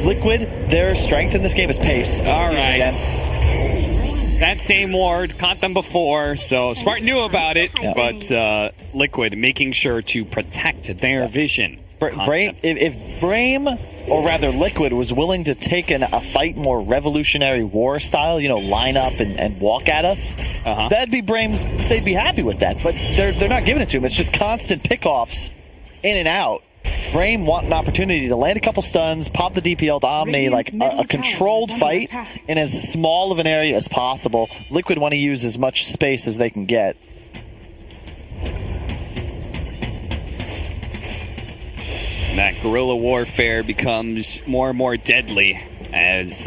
Speaker 6: Liquid, their strength in this game is pace.
Speaker 5: All right. that same ward, caught them before, so Smart knew about it, but Liquid making sure to protect their vision.
Speaker 6: BRAME, if BRAME, or rather Liquid, was willing to take a fight more revolutionary war style, line up and walk at us, that'd be BRAME's, they'd be happy with that, but they're not giving it to him. It's just constant pickoffs in and out. BRAME want an opportunity to land a couple stuns, pop the DPL to Omni, like a controlled fight in as small of an area as possible. Liquid want to use as much space as they can get.
Speaker 5: That guerrilla warfare becomes more and more deadly as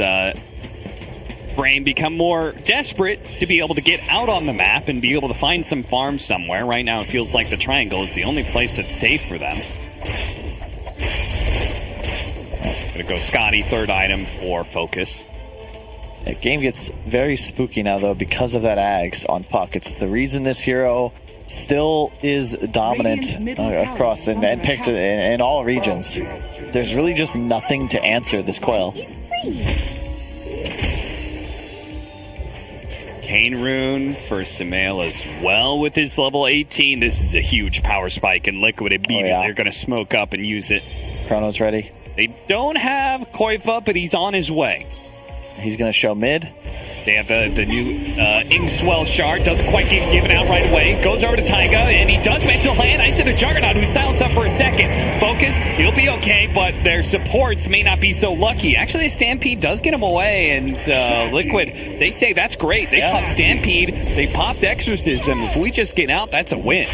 Speaker 5: BRAME become more desperate to be able to get out on the map and be able to find some farm somewhere. Right now it feels like the triangle is the only place that's safe for them. Gonna go Scotty, third item for focus.
Speaker 6: The game gets very spooky now, though, because of that Ags on Puck. It's the reason this hero still is dominant across and picked in all regions. There's really just nothing to answer this coil.
Speaker 5: Cane Rune for Sumail as well with his level 18. This is a huge power spike, and Liquid immediately are going to smoke up and use it.
Speaker 6: Chrono's ready.
Speaker 5: They don't have Koiva, but he's on his way.
Speaker 6: He's going to show mid.
Speaker 5: They have the new Ingswell shard. Doesn't quite get given out right away. Goes over to Taiga, and he does manage to land into the Juggernaut, who silenced up for a second. Focus, he'll be okay, but their supports may not be so lucky. Actually, the Stampede does get him away, and Liquid, they say that's great. They popped Stampede, they popped Exorcism. If we just get out, that's a win.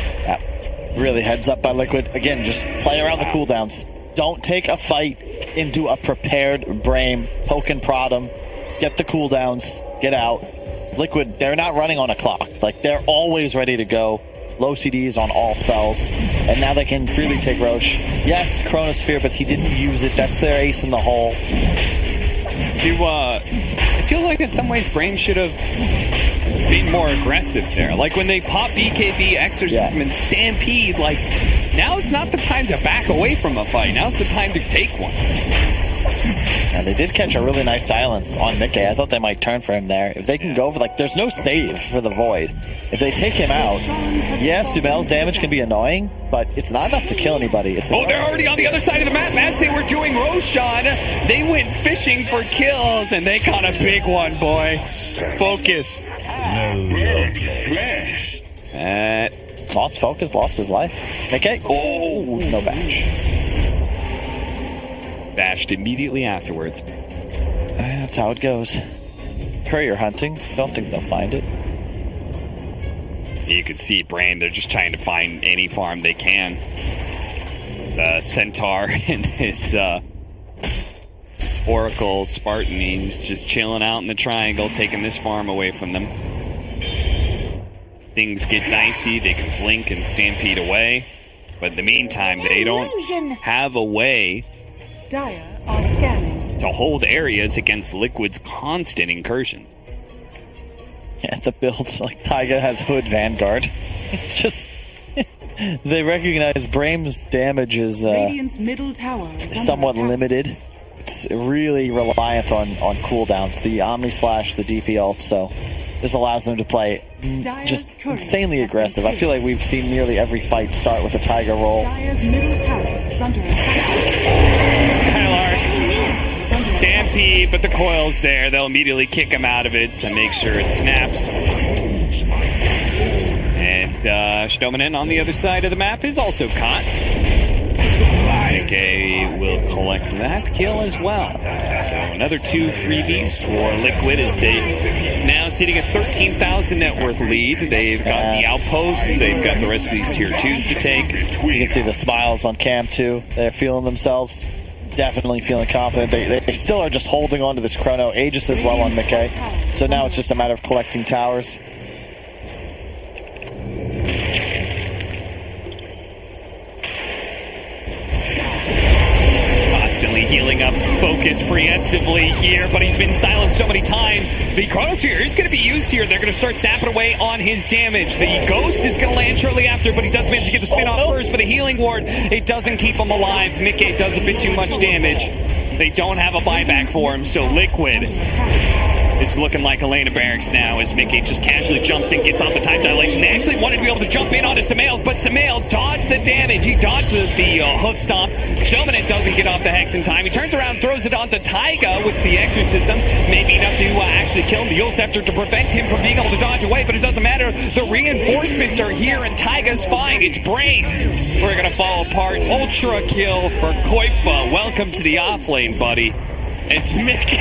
Speaker 6: Really heads up by Liquid. Again, just play around the cooldowns. Don't take a fight into a prepared BRAME. Poke and prod him. Get the cooldowns. Get out. Liquid, they're not running on a clock. Like, they're always ready to go. Low CDs on all spells. And now they can freely take Roche. Yes, Chronosphere, but he didn't use it. That's their ace in the hole.
Speaker 5: I feel like in some ways BRAME should have been more aggressive there. Like when they pop BKB, Exorcism, and Stampede, like, now it's not the time to back away from a fight. Now's the time to take one.
Speaker 6: And they did catch a really nice silence on Mickey. I thought they might turn for him there. If they can go for, like, there's no save for the Void. If they take him out, yes, Sumail's damage can be annoying, but it's not enough to kill anybody.
Speaker 5: They're already on the other side of the map. As they were doing Roshan, they went fishing for kills, and they caught a big one, boy. Focus.
Speaker 6: Lost focus, lost his life. Mickey, no bash.
Speaker 5: Bashed immediately afterwards.
Speaker 6: That's how it goes. Courier hunting. Don't think they'll find it.
Speaker 5: You can see BRAME, they're just trying to find any farm they can. The Centaur and his Oracle Spartan, he's just chilling out in the triangle, taking this farm away from them. Things get dicey, they can blink and Stampede away. But in the meantime, they don't have a way
Speaker 2: Dire are scanning
Speaker 5: to hold areas against Liquid's constant incursions.
Speaker 6: Yeah, the builds, like Taiga has Hood Vanguard. It's just they recognize BRAME's damage is
Speaker 2: middle tower is
Speaker 6: somewhat limited. It's really reliant on cooldowns, the Omni Slash, the DP ult, so this allows them to play just insanely aggressive. I feel like we've seen nearly every fight start with a Taiga roll.
Speaker 2: Dire's middle tower is under attack.
Speaker 5: Skylark, Stampede, but the coil's there. They'll immediately kick him out of it to make sure it snaps. And Shdomanen on the other side of the map is also caught. Nikkei will collect that kill as well. So another 2 freebies for Liquid as they now sitting at 13,000 net worth lead. They've got the outpost. They've got the rest of these tier 2s to take.
Speaker 6: You can see the smiles on Cam too. They're feeling themselves. Definitely feeling confident. They still are just holding on to this Chrono. Aegis as well on Mickey. So now it's just a matter of collecting towers.
Speaker 5: Healing up Focus preemptively here, but he's been silenced so many times. The Chronosphere is going to be used here. They're going to start sapping away on his damage. The Ghost is going to land shortly after, but he does manage to get the spin off first, but a healing ward, it doesn't keep him alive. Mickey does a bit too much damage. They don't have a buyback for him, so Liquid It's looking like Elena Barracks now as Mickey just casually jumps in, gets off the time dilation. They actually wanted to be able to jump in onto Samael, but Samael dodged the damage. He dodged the hoof stomp. Dominant doesn't get off the Hex in time. He turns around, throws it onto Taiga with the exorcism. Maybe enough to actually kill him. The Yule Scepter to prevent him from being able to dodge away, but it doesn't matter. The reinforcements are here, and Taiga's fine. It's BRAME. We're going to fall apart. Ultra kill for Koifa. Welcome to the off lane, buddy. It's Mickey.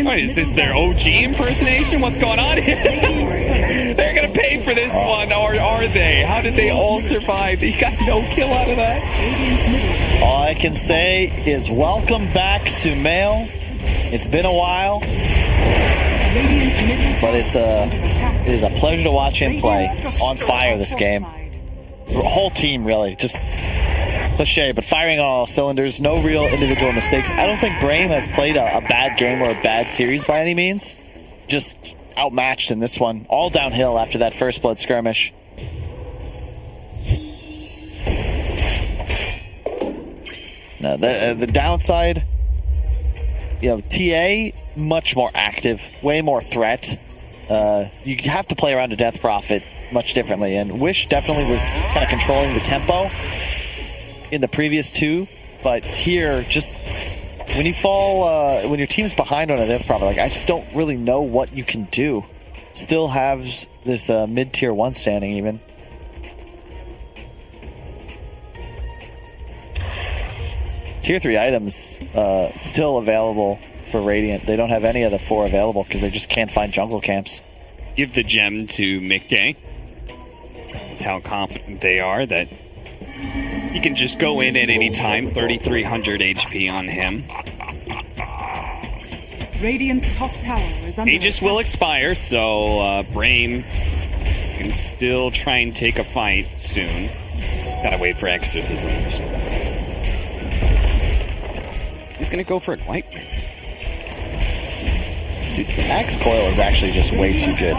Speaker 5: What is this, their OG impersonation? What's going on here? They're going to pay for this one, or are they? How did they all survive? They got no kill out of that.
Speaker 6: All I can say is welcome back, Sumail. It's been a while, but it is a pleasure to watch him play. On fire this game. The whole team, really. Just cliche, but firing on all cylinders. No real individual mistakes. I don't think BRAME has played a bad game or a bad series by any means. Just outmatched in this one. All downhill after that first blood skirmish. Now, the downside, TA, much more active, way more threat. You have to play around a Death Prophet much differently, and Wish definitely was kind of controlling the tempo in the previous two, but here, just when you fall, when your team's behind on a Death Prophet, I just don't really know what you can do. Still have this mid-tier 1 standing even. Tier 3 items still available for Radiant. They don't have any of the 4 available because they just can't find jungle camps.
Speaker 5: Give the gem to Mickey. That's how confident they are that he can just go in at any time. 3,300 HP on him.
Speaker 2: Radiant's top tower is under
Speaker 5: Aegis will expire, so BRAME can still try and take a fight soon. Gotta wait for exorcism. He's gonna go for a Glight.
Speaker 6: Dude, Max Coil is actually just way too good.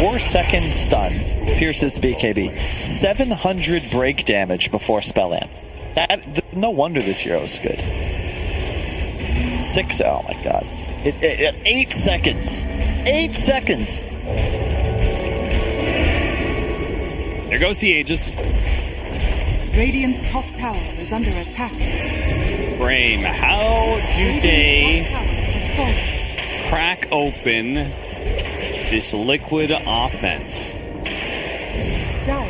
Speaker 6: 4-second stun. Pierces BKB. 700 break damage before spell amp. No wonder this hero is good. 6, oh my god. 8 seconds. 8 seconds.
Speaker 5: There goes the Aegis.
Speaker 2: Radiant's top tower is under attack.
Speaker 5: BRAME, how do they crack open this liquid offense?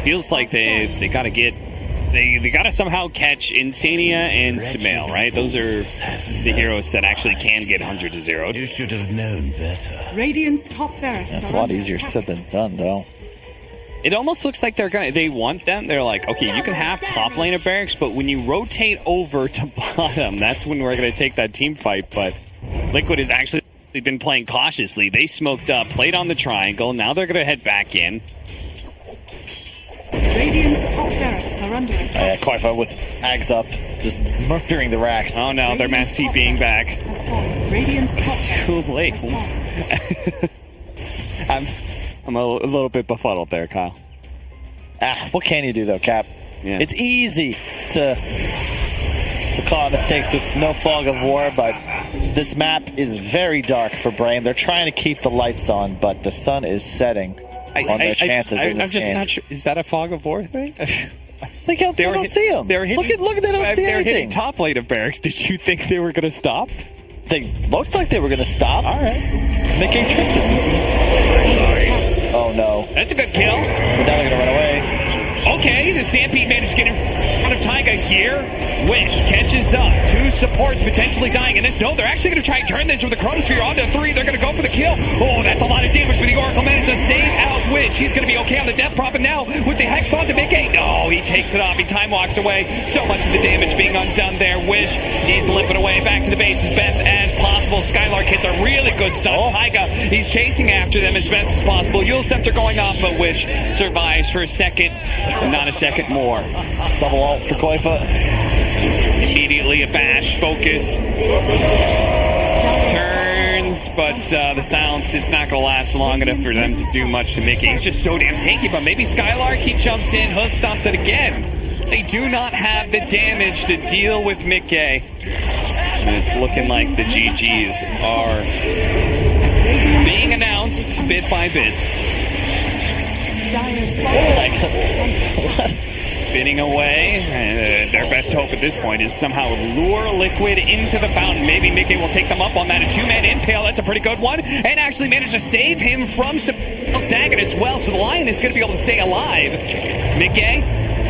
Speaker 5: Feels like they gotta get they gotta somehow catch Insania and Sumail, right? Those are the heroes that actually can get 100 to 0.
Speaker 8: You should have known better.
Speaker 2: Radiant's top barracks.
Speaker 6: That's a lot easier said than done, though.
Speaker 5: It almost looks like they want them. They're like, okay, you can have top lane of barracks, but when you rotate over to bottom, that's when we're gonna take that team fight. But Liquid has actually been playing cautiously. They smoked up, played on the triangle. Now they're gonna head back in.
Speaker 2: Radiant's top barracks are under attack.
Speaker 6: Koifa with Ags up, just murdering the racks.
Speaker 5: Oh no, they're mass TPing back.
Speaker 2: Radiant's top
Speaker 5: It's too late. I'm a little bit befuddled there, Kyle.
Speaker 6: What can you do though, Cap?
Speaker 5: Yeah.
Speaker 6: It's easy to call mistakes with no fog of war, but this map is very dark for BRAME. They're trying to keep the lights on, but the sun is setting on their chances in this
Speaker 5: I'm just
Speaker 6: game.
Speaker 5: not sure. Is that a fog of war thing?
Speaker 6: Look how they don't see them.
Speaker 5: Look at they don't see
Speaker 6: anything.
Speaker 5: Hitting top lane of barracks. Did you think they were going to stop?
Speaker 6: They looked like they were going to stop.
Speaker 5: All right.
Speaker 6: Mickey tricked them. Oh no.
Speaker 5: That's a good kill.
Speaker 6: But now they're going to run away.
Speaker 5: Okay, the Stampede managed to get in front of Taiga here. Wish catches up. 2 supports potentially dying in this. No, they're actually going to try and turn this with the Chronosphere onto 3. They're going to go for the kill. Oh, that's a lot of damage, but the Oracle managed to save out Wish. He's going to be okay on the Death Prophet now with the Hex onto Mickey. No, he takes it off. He time walks away. So much of the damage being undone there. Wish, he's limping away back to the base as best as possible. Skylark hits a really good stun. Taiga, he's chasing after them as best as possible. Yule Scepter going off, but Wish survives for a second. Not a second more.
Speaker 6: Double ult for Koifa.
Speaker 5: Immediately a bash focus. Turns, but the silence, it's not going to last long enough for them to do much to Mickey. He's just so damn tanky, but maybe Skylark, he jumps in, hoof stomps it again. They do not have the damage to deal with Mickey. And it's looking like the GGs are being announced bit by bit. Spinning away. Their best hope at this point is somehow lure Liquid into the fountain. Maybe Mickey will take them up on that. A two-man impale. That's a pretty good one. And actually managed to save him from Samel's Dagon as well. So the Lion is going to be able to stay alive. Mickey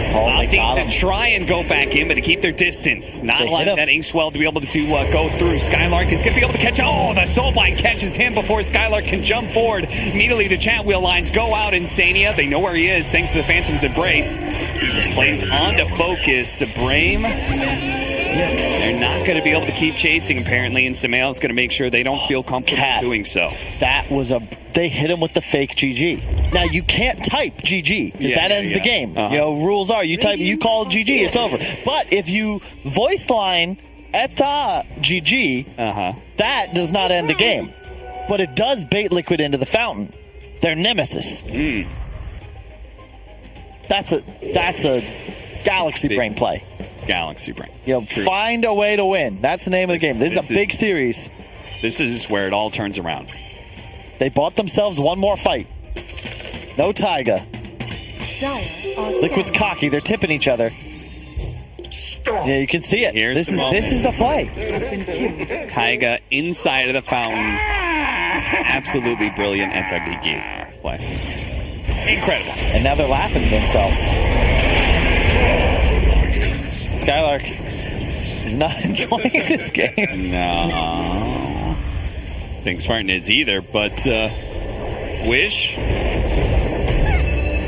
Speaker 5: opting to try and go back in, but to keep their distance. Not allowing that Inkswell to be able to go through. Skylark is going to be able to catch. Oh, the Soulbind catches him before Skylark can jump forward. Immediately the chat wheel lines go out. Insania, they know where he is thanks to the Phantom's Embrace. Just plays on to focus. BRAME, they're not going to be able to keep chasing apparently, and Samael's going to make sure they don't feel comfortable doing so.
Speaker 6: That was they hit him with the fake GG. Now you can't type GG because that ends the game. You know, rules are you call GG, it's over. But if you voice line eta GG, that does not end the game. But it does bait Liquid into the fountain. Their nemesis. That's a Galaxy Brain play.
Speaker 5: Galaxy Brain.
Speaker 6: You know, find a way to win. That's the name of the game. This is a big series.
Speaker 5: This is where it all turns around.
Speaker 6: They bought themselves one more fight. No Taiga. Liquid's cocky. They're tipping each other. Yeah, you can see it. This is the play.
Speaker 5: Taiga inside of the fountain. Absolutely brilliant SRDG play. Incredible.
Speaker 6: And now they're laughing at themselves. Skylark is not enjoying this game.
Speaker 5: No. I think Spartan is either, but Wish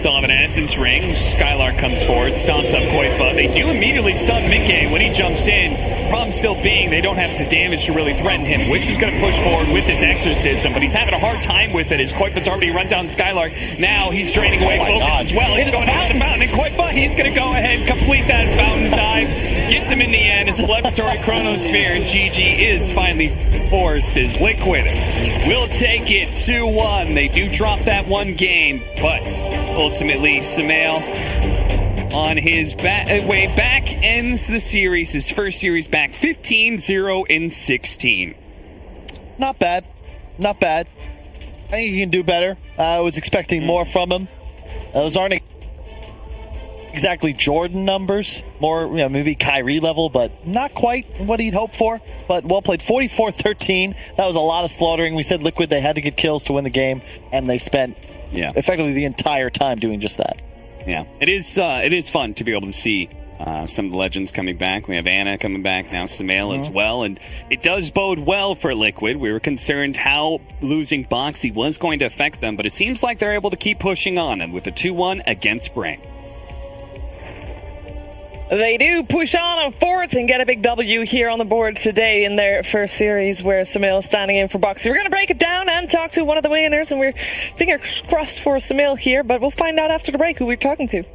Speaker 5: still have an Essence ring. Skylark comes forward, stomps up Koifa. They do immediately stun Mickey when he jumps in. Problem still being they don't have the damage to really threaten him. Wish is going to push forward with his exorcism, but he's having a hard time with it as Koifa's already run down Skylark. Now he's draining away focus as well. He's going down the fountain, and Koifa, he's going to go ahead and complete that fountain dive. Gets him in the end. His celebratory chronosphere, and GG is finally forced as Liquid will take it 2-1. They do drop that one game, but ultimately Samael on his way back ends the series, his first series back 15-0-16.
Speaker 6: Not bad. Not bad. I think he can do better. I was expecting more from him. Those aren't exactly Jordan numbers. More, maybe Kyrie level, but not quite what he'd hoped for. But well played. 44-13. That was a lot of slaughtering. We said Liquid, they had to get kills to win the game, and they spent effectively the entire time doing just that.
Speaker 5: Yeah, it is fun to be able to see some of the legends coming back. We have Anna coming back now, Samael as well, and it does bode well for Liquid. We were concerned how losing Boxy was going to affect them, but it seems like they're able to keep pushing on and with a 2-1 against BRAME.
Speaker 1: They do push on forwards and get a big W here on the board today in their first series where Samael is standing in for Boxy. We're going to break it down and talk to one of the winners, and we're fingers crossed for Samael here, but we'll find out after the break who we're talking to.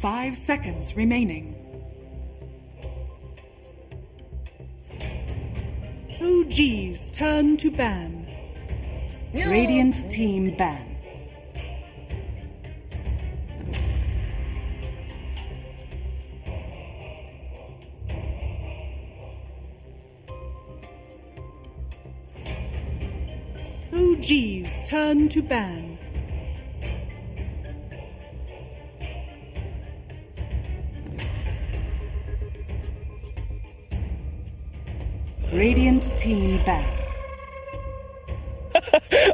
Speaker 2: 5 seconds remaining.
Speaker 10: OG's turn to ban.
Speaker 2: Radiant team ban.
Speaker 10: OG's turn to ban.
Speaker 2: Radiant team ban.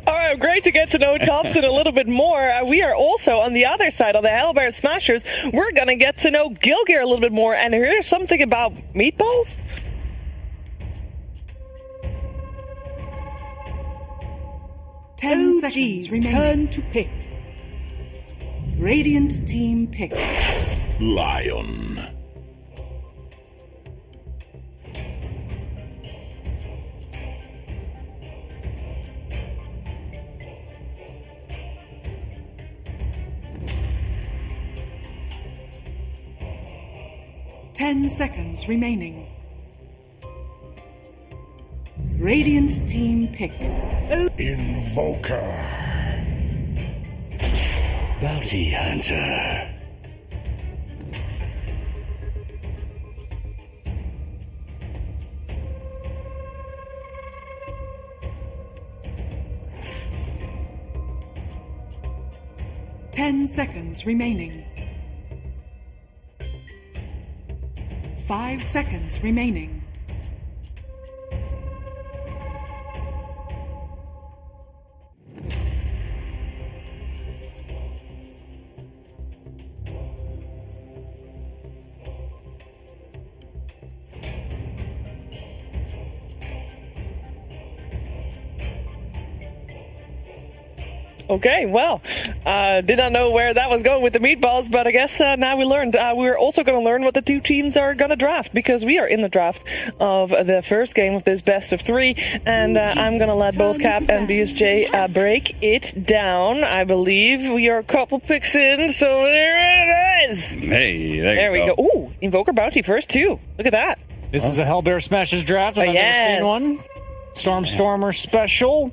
Speaker 1: All right, great to get to know Thompson a little bit more. We are also on the other side, on the Hellbear Smashers. We're going to get to know Gilgear a little bit more. And here's something about meatballs.
Speaker 2: Seconds remaining.
Speaker 10: Turn to pick.
Speaker 2: Radiant team pick.
Speaker 8: Lion.
Speaker 2: Ten seconds remaining. Radiant team pick.
Speaker 8: Invoker. Bounty Hunter.
Speaker 2: Ten seconds remaining. 5 seconds remaining.
Speaker 1: Okay, well, did not know where that was going with the meatballs, but I guess now we learned. We're also going to learn what the two teams are going to draft, because we are in the draft of the first game of this best of 3, and I'm going to let both Cap and BSJ break it down. I believe we are a couple picks in, so there it is.
Speaker 5: Hey,
Speaker 1: there we go. Ooh, Invoker Bounty first, too. Look at that.
Speaker 4: This is a Hellbear Smashers draft. I've never seen one. Stormer special.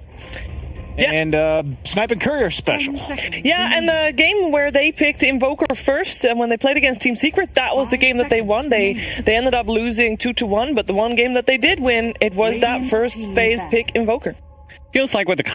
Speaker 1: Yeah.
Speaker 4: And Snipe and Courier special.
Speaker 1: Yeah, and the game where they picked Invoker first, and when they played against Team Secret, that was the game that they won. They ended up losing 2-1, but the one game that they did win, it was that first phase pick Invoker.
Speaker 5: Feels like with the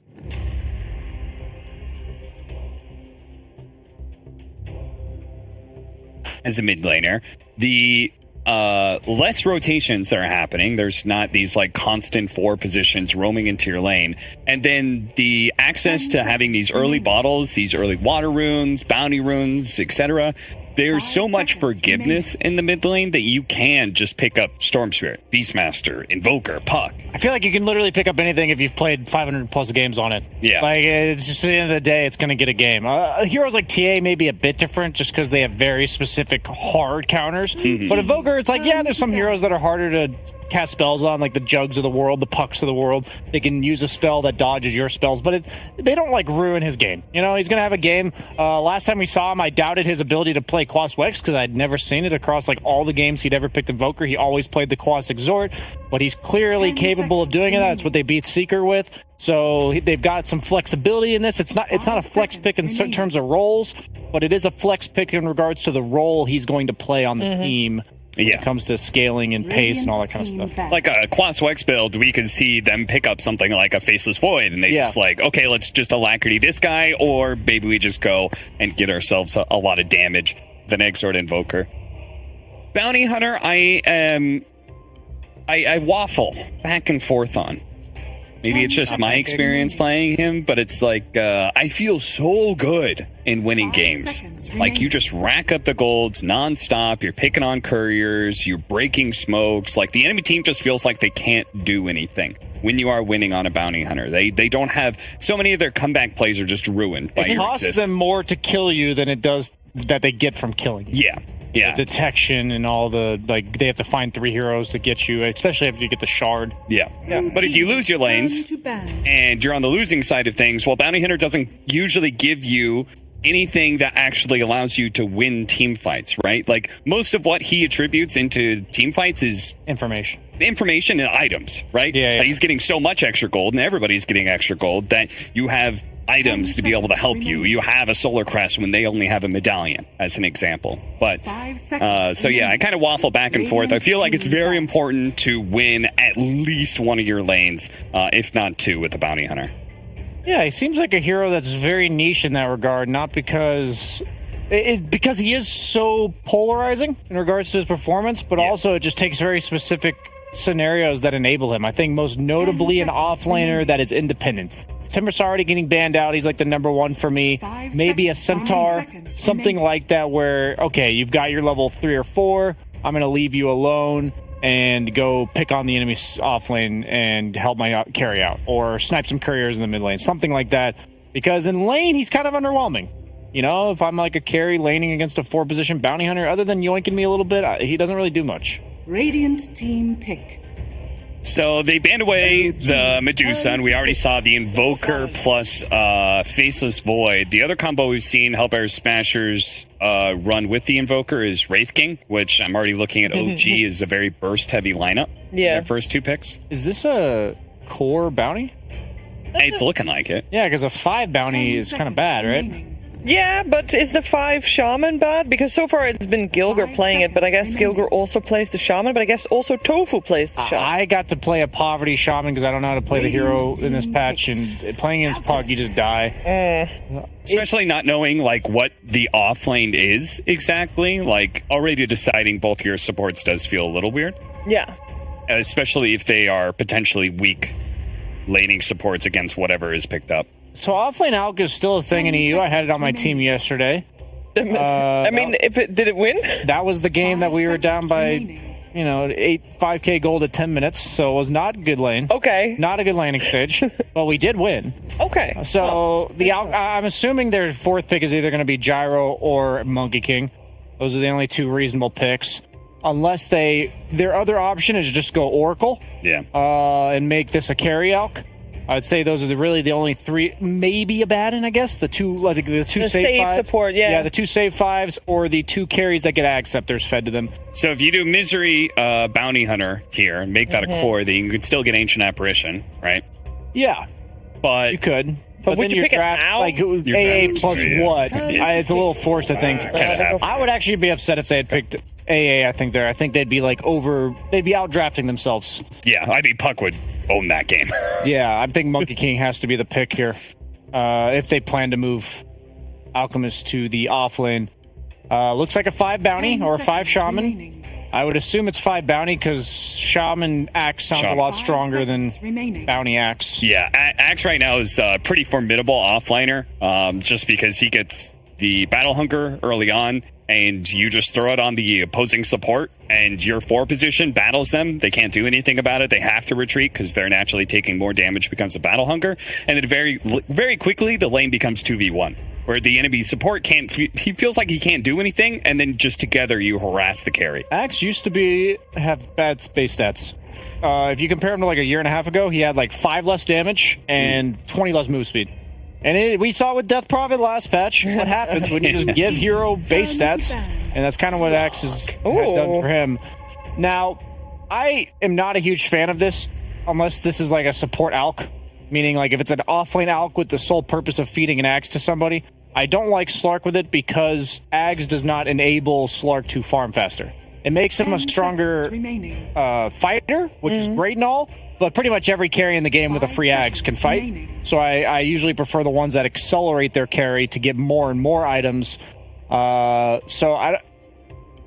Speaker 5: as a mid laner, the less rotations that are happening. There's not these like constant 4 positions roaming into your lane. And then the access to having these early bottles, these early water runes, bounty runes, etc. There's so much forgiveness in the mid lane that you can just pick up Storm Spirit, Beastmaster, Invoker, Puck.
Speaker 4: I feel like you can literally pick up anything if you've played 500 plus games on it.
Speaker 5: Yeah.
Speaker 4: Like, it's just at the end of the day, it's going to get a game. Heroes like TA may be a bit different just because they have very specific hard counters.
Speaker 5: Mm-hmm.
Speaker 4: But Invoker, it's like, yeah, there's some heroes that are harder to cast spells on, like the Jugs of the world, the Pucks of the world. They can use a spell that dodges your spells, but they don't like ruin his game. You know, he's going to have a game. Last time we saw him, I doubted his ability to play Quas Wex because I'd never seen it across like all the games he'd ever picked Invoker. He always played the Quas Exhort, but he's clearly capable of doing it. That's what they beat Seeker with. So they've got some flexibility in this. It's not a flex pick in terms of roles, but it is a flex pick in regards to the role he's going to play on the team. When it comes to scaling and pace and all that kind of stuff.
Speaker 5: Like a Quas Wex build, we could see them pick up something like a Faceless Void, and they just like, okay, let's just alacrity this guy, or maybe we just go and get ourselves a lot of damage with an Exort Invoker. Bounty Hunter, I waffle back and forth on. Maybe it's just my experience playing him, but it's like, I feel so good in winning games. Like, you just rack up the golds nonstop, you're picking on couriers, you're breaking smokes. Like, the enemy team just feels like they can't do anything when you are winning on a Bounty Hunter. They don't have, so many of their comeback plays are just ruined by
Speaker 4: your existence. It costs them more to kill you than it does that they get from killing you.
Speaker 5: Yeah. Yeah.
Speaker 4: The detection and all the, like, they have to find 3 heroes to get you, especially after you get the shard.
Speaker 5: Yeah. But if you lose your lanes and you're on the losing side of things, well, Bounty Hunter doesn't usually give you anything that actually allows you to win team fights, right? Like most of what he attributes into team fights is
Speaker 4: information
Speaker 5: and items, right?
Speaker 4: Yeah.
Speaker 5: Like he's getting so much extra gold, and everybody's getting extra gold, that you have items to be able to help you. You have a solar crest when they only have a medallion, as an example. But so yeah, I kind of waffle back and forth. I feel like it's very important to win at least one of your lanes, if not two, with the bounty hunter.
Speaker 4: Yeah, he seems like a hero that's very niche in that regard, not because because he is so polarizing in regards to his performance, but also it just takes very specific scenarios that enable him. I think most notably an offlaner that is independent. Timber's already getting banned out. He's like the number one for me. Maybe a Centaur, something like that where, okay, you've got your level 3 or 4. I'm going to leave you alone and go pick on the enemy's off lane and help my carry out, or snipe some couriers in the mid lane, something like that. Because in lane, he's kind of underwhelming. You know, if I'm like a carry laning against a 4-position bounty hunter, other than yoinking me a little bit, he doesn't really do much.
Speaker 2: Radiant team pick.
Speaker 5: So they banned away the Medusa, and we already saw the Invoker plus Faceless Void. The other combo we've seen Hellbear Smashers run with the Invoker is Wraith King, which I'm already looking at OG is a very burst-heavy lineup.
Speaker 1: Yeah.
Speaker 5: Their first 2 picks.
Speaker 4: Is this a core bounty?
Speaker 5: It's looking like it.
Speaker 4: Yeah, because a 5 bounty is kind of bad, right?
Speaker 1: Yeah, but is the 5 Shaman bad? Because so far it's been Gilgar playing it, but I guess Gilgar also plays the Shaman, but I guess also Tofu plays the Shaman.
Speaker 4: I got to play a Poverty Shaman because I don't know how to play the hero in this patch, and playing against Pog, you just die.
Speaker 5: Especially not knowing like what the offlane is exactly. Like already deciding both your supports does feel a little weird.
Speaker 1: Yeah.
Speaker 5: Especially if they are potentially weak laning supports against whatever is picked up.
Speaker 4: So offlane Alk is still a thing in EU. I had it on my team yesterday.
Speaker 1: I mean, did it win?
Speaker 4: That was the game that we were down by, 5k gold at 10 minutes, so it was not a good lane.
Speaker 1: Okay.
Speaker 4: Not a good laning stage, but we did win.
Speaker 1: Okay.
Speaker 4: So I'm assuming their 4th pick is either going to be Gyro or Monkey King. Those are the only 2 reasonable picks. Unless their other option is just go Oracle.
Speaker 5: Yeah.
Speaker 4: And make this a carry Alk. I'd say those are really the only 3, maybe a Baden, I guess. The two save 5s.
Speaker 1: Support, yeah.
Speaker 4: Yeah, the 2 save 5s or the 2 carries that get ag scepters fed to them.
Speaker 5: So if you do Misery Bounty Hunter here and make that a core, then you could still get Ancient Apparition, right?
Speaker 4: Yeah.
Speaker 5: But
Speaker 4: you could.
Speaker 1: But would you pick
Speaker 4: draft,
Speaker 1: it out?
Speaker 4: like AA plus what?
Speaker 5: Yeah.
Speaker 4: It's a little forced, I think. I would actually be upset if they had picked AA. I think they'd be they'd be out drafting themselves.
Speaker 5: Yeah, I think Puck would own that game.
Speaker 4: Yeah, I think Monkey King has to be the pick here. If they plan to move Alchemist to the off lane. Looks like a 5 bounty or a 5 shaman. I would assume it's 5 bounty because Shaman Axe sounds a lot stronger than Bounty Axe.
Speaker 5: Yeah, Axe right now is a pretty formidable offliner, just because he gets the Battle Hunger early on, and you just throw it on the opposing support, and your 4 position battles them. They can't do anything about it. They have to retreat because they're naturally taking more damage because of Battle Hunger, and then very, very quickly the lane becomes 2v1. Where the enemy support he feels like he can't do anything, and then just together you harass the carry.
Speaker 4: Axe used to have bad base stats. If you compare him to like a year and a half ago, he had like 5 less damage and 20 less move speed. And we saw with Death Prophet last patch what happens when you just give hero base stats, and that's kind of what Axe has done for him. Now, I am not a huge fan of this unless this is like a support Alk. Meaning, like, if it's an offlane Alk with the sole purpose of feeding an Axe to somebody, I don't like Slark with it because Axe does not enable Slark to farm faster. It makes him a stronger fighter, which is great and all, but pretty much every carry in the game with a free Axe can fight. So I usually prefer the ones that accelerate their carry to get more and more items. So I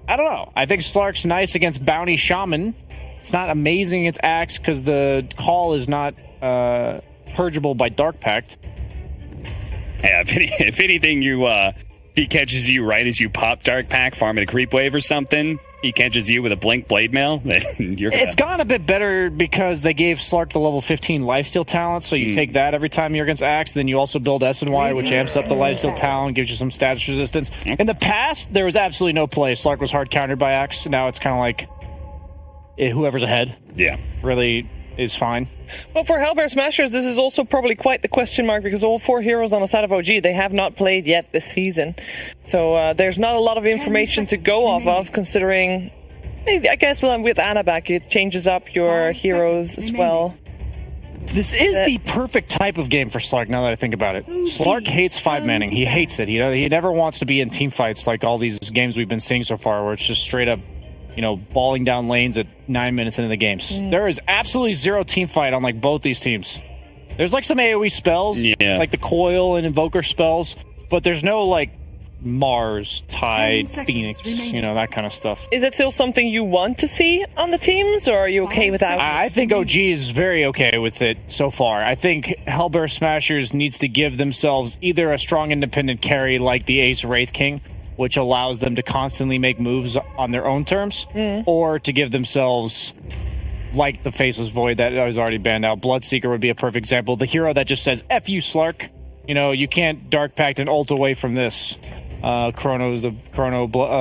Speaker 4: don't know. I think Slark's nice against Bounty Shaman. It's not amazing against Axe because the call is not purgeable by Dark Pact.
Speaker 5: Yeah, if anything, if he catches you right as you pop Dark Pact, farming a creep wave or something, he catches you with a blink blade mail, then you're gonna...
Speaker 4: It's gone a bit better because they gave Slark the level 15 lifesteal talent, so you take that every time you're against Axe, then you also build S&Y, which amps up the lifesteal talent, gives you some status resistance. In the past, there was absolutely no play. Slark was hard countered by Axe. Now it's kind of like whoever's ahead.
Speaker 5: Yeah.
Speaker 4: Really is fine.
Speaker 1: Well, for Hellbear Smashers, this is also probably quite the question mark because all 4 heroes on the side of OG, they have not played yet this season. So there's not a lot of information to go off of, considering, I guess with Ana back, it changes up your heroes as well.
Speaker 4: This is the perfect type of game for Slark, now that I think about it. Slark hates 5-manning. He hates it. He never wants to be in team fights like all these games we've been seeing so far, where it's just straight up, balling down lanes at 9 minutes into the games. There is absolutely zero team fight on like both these teams. There's like some AoE spells, like the Coil and Invoker spells, but there's no like Mars, Tide, Phoenix, that kind of stuff.
Speaker 1: Is it still something you want to see on the teams, or are you okay with that?
Speaker 4: I think OG is very okay with it so far. I think Hellbear Smashers needs to give themselves either a strong independent carry like the Ace Wraith King, which allows them to constantly make moves on their own terms, or to give themselves like the Faceless Void that was already banned out. Bloodseeker would be a perfect example. The hero that just says, F you, Slark. You can't Dark Pact and ult away from this. Chrono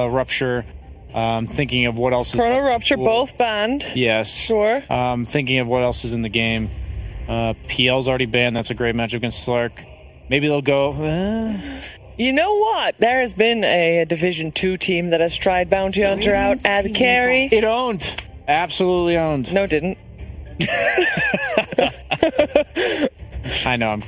Speaker 4: Rupture. Thinking of what else is...
Speaker 1: Chrono Rupture, both banned.
Speaker 4: Yes.
Speaker 1: Sure.
Speaker 4: Thinking of what else is in the game. PL's already banned. That's a great matchup against Slark. Maybe they'll go...
Speaker 1: You know what? There has been a Division 2 team that has tried Bounty Hunter out as carry.
Speaker 4: It owned. Absolutely owned.
Speaker 1: No, it didn't.
Speaker 4: I know.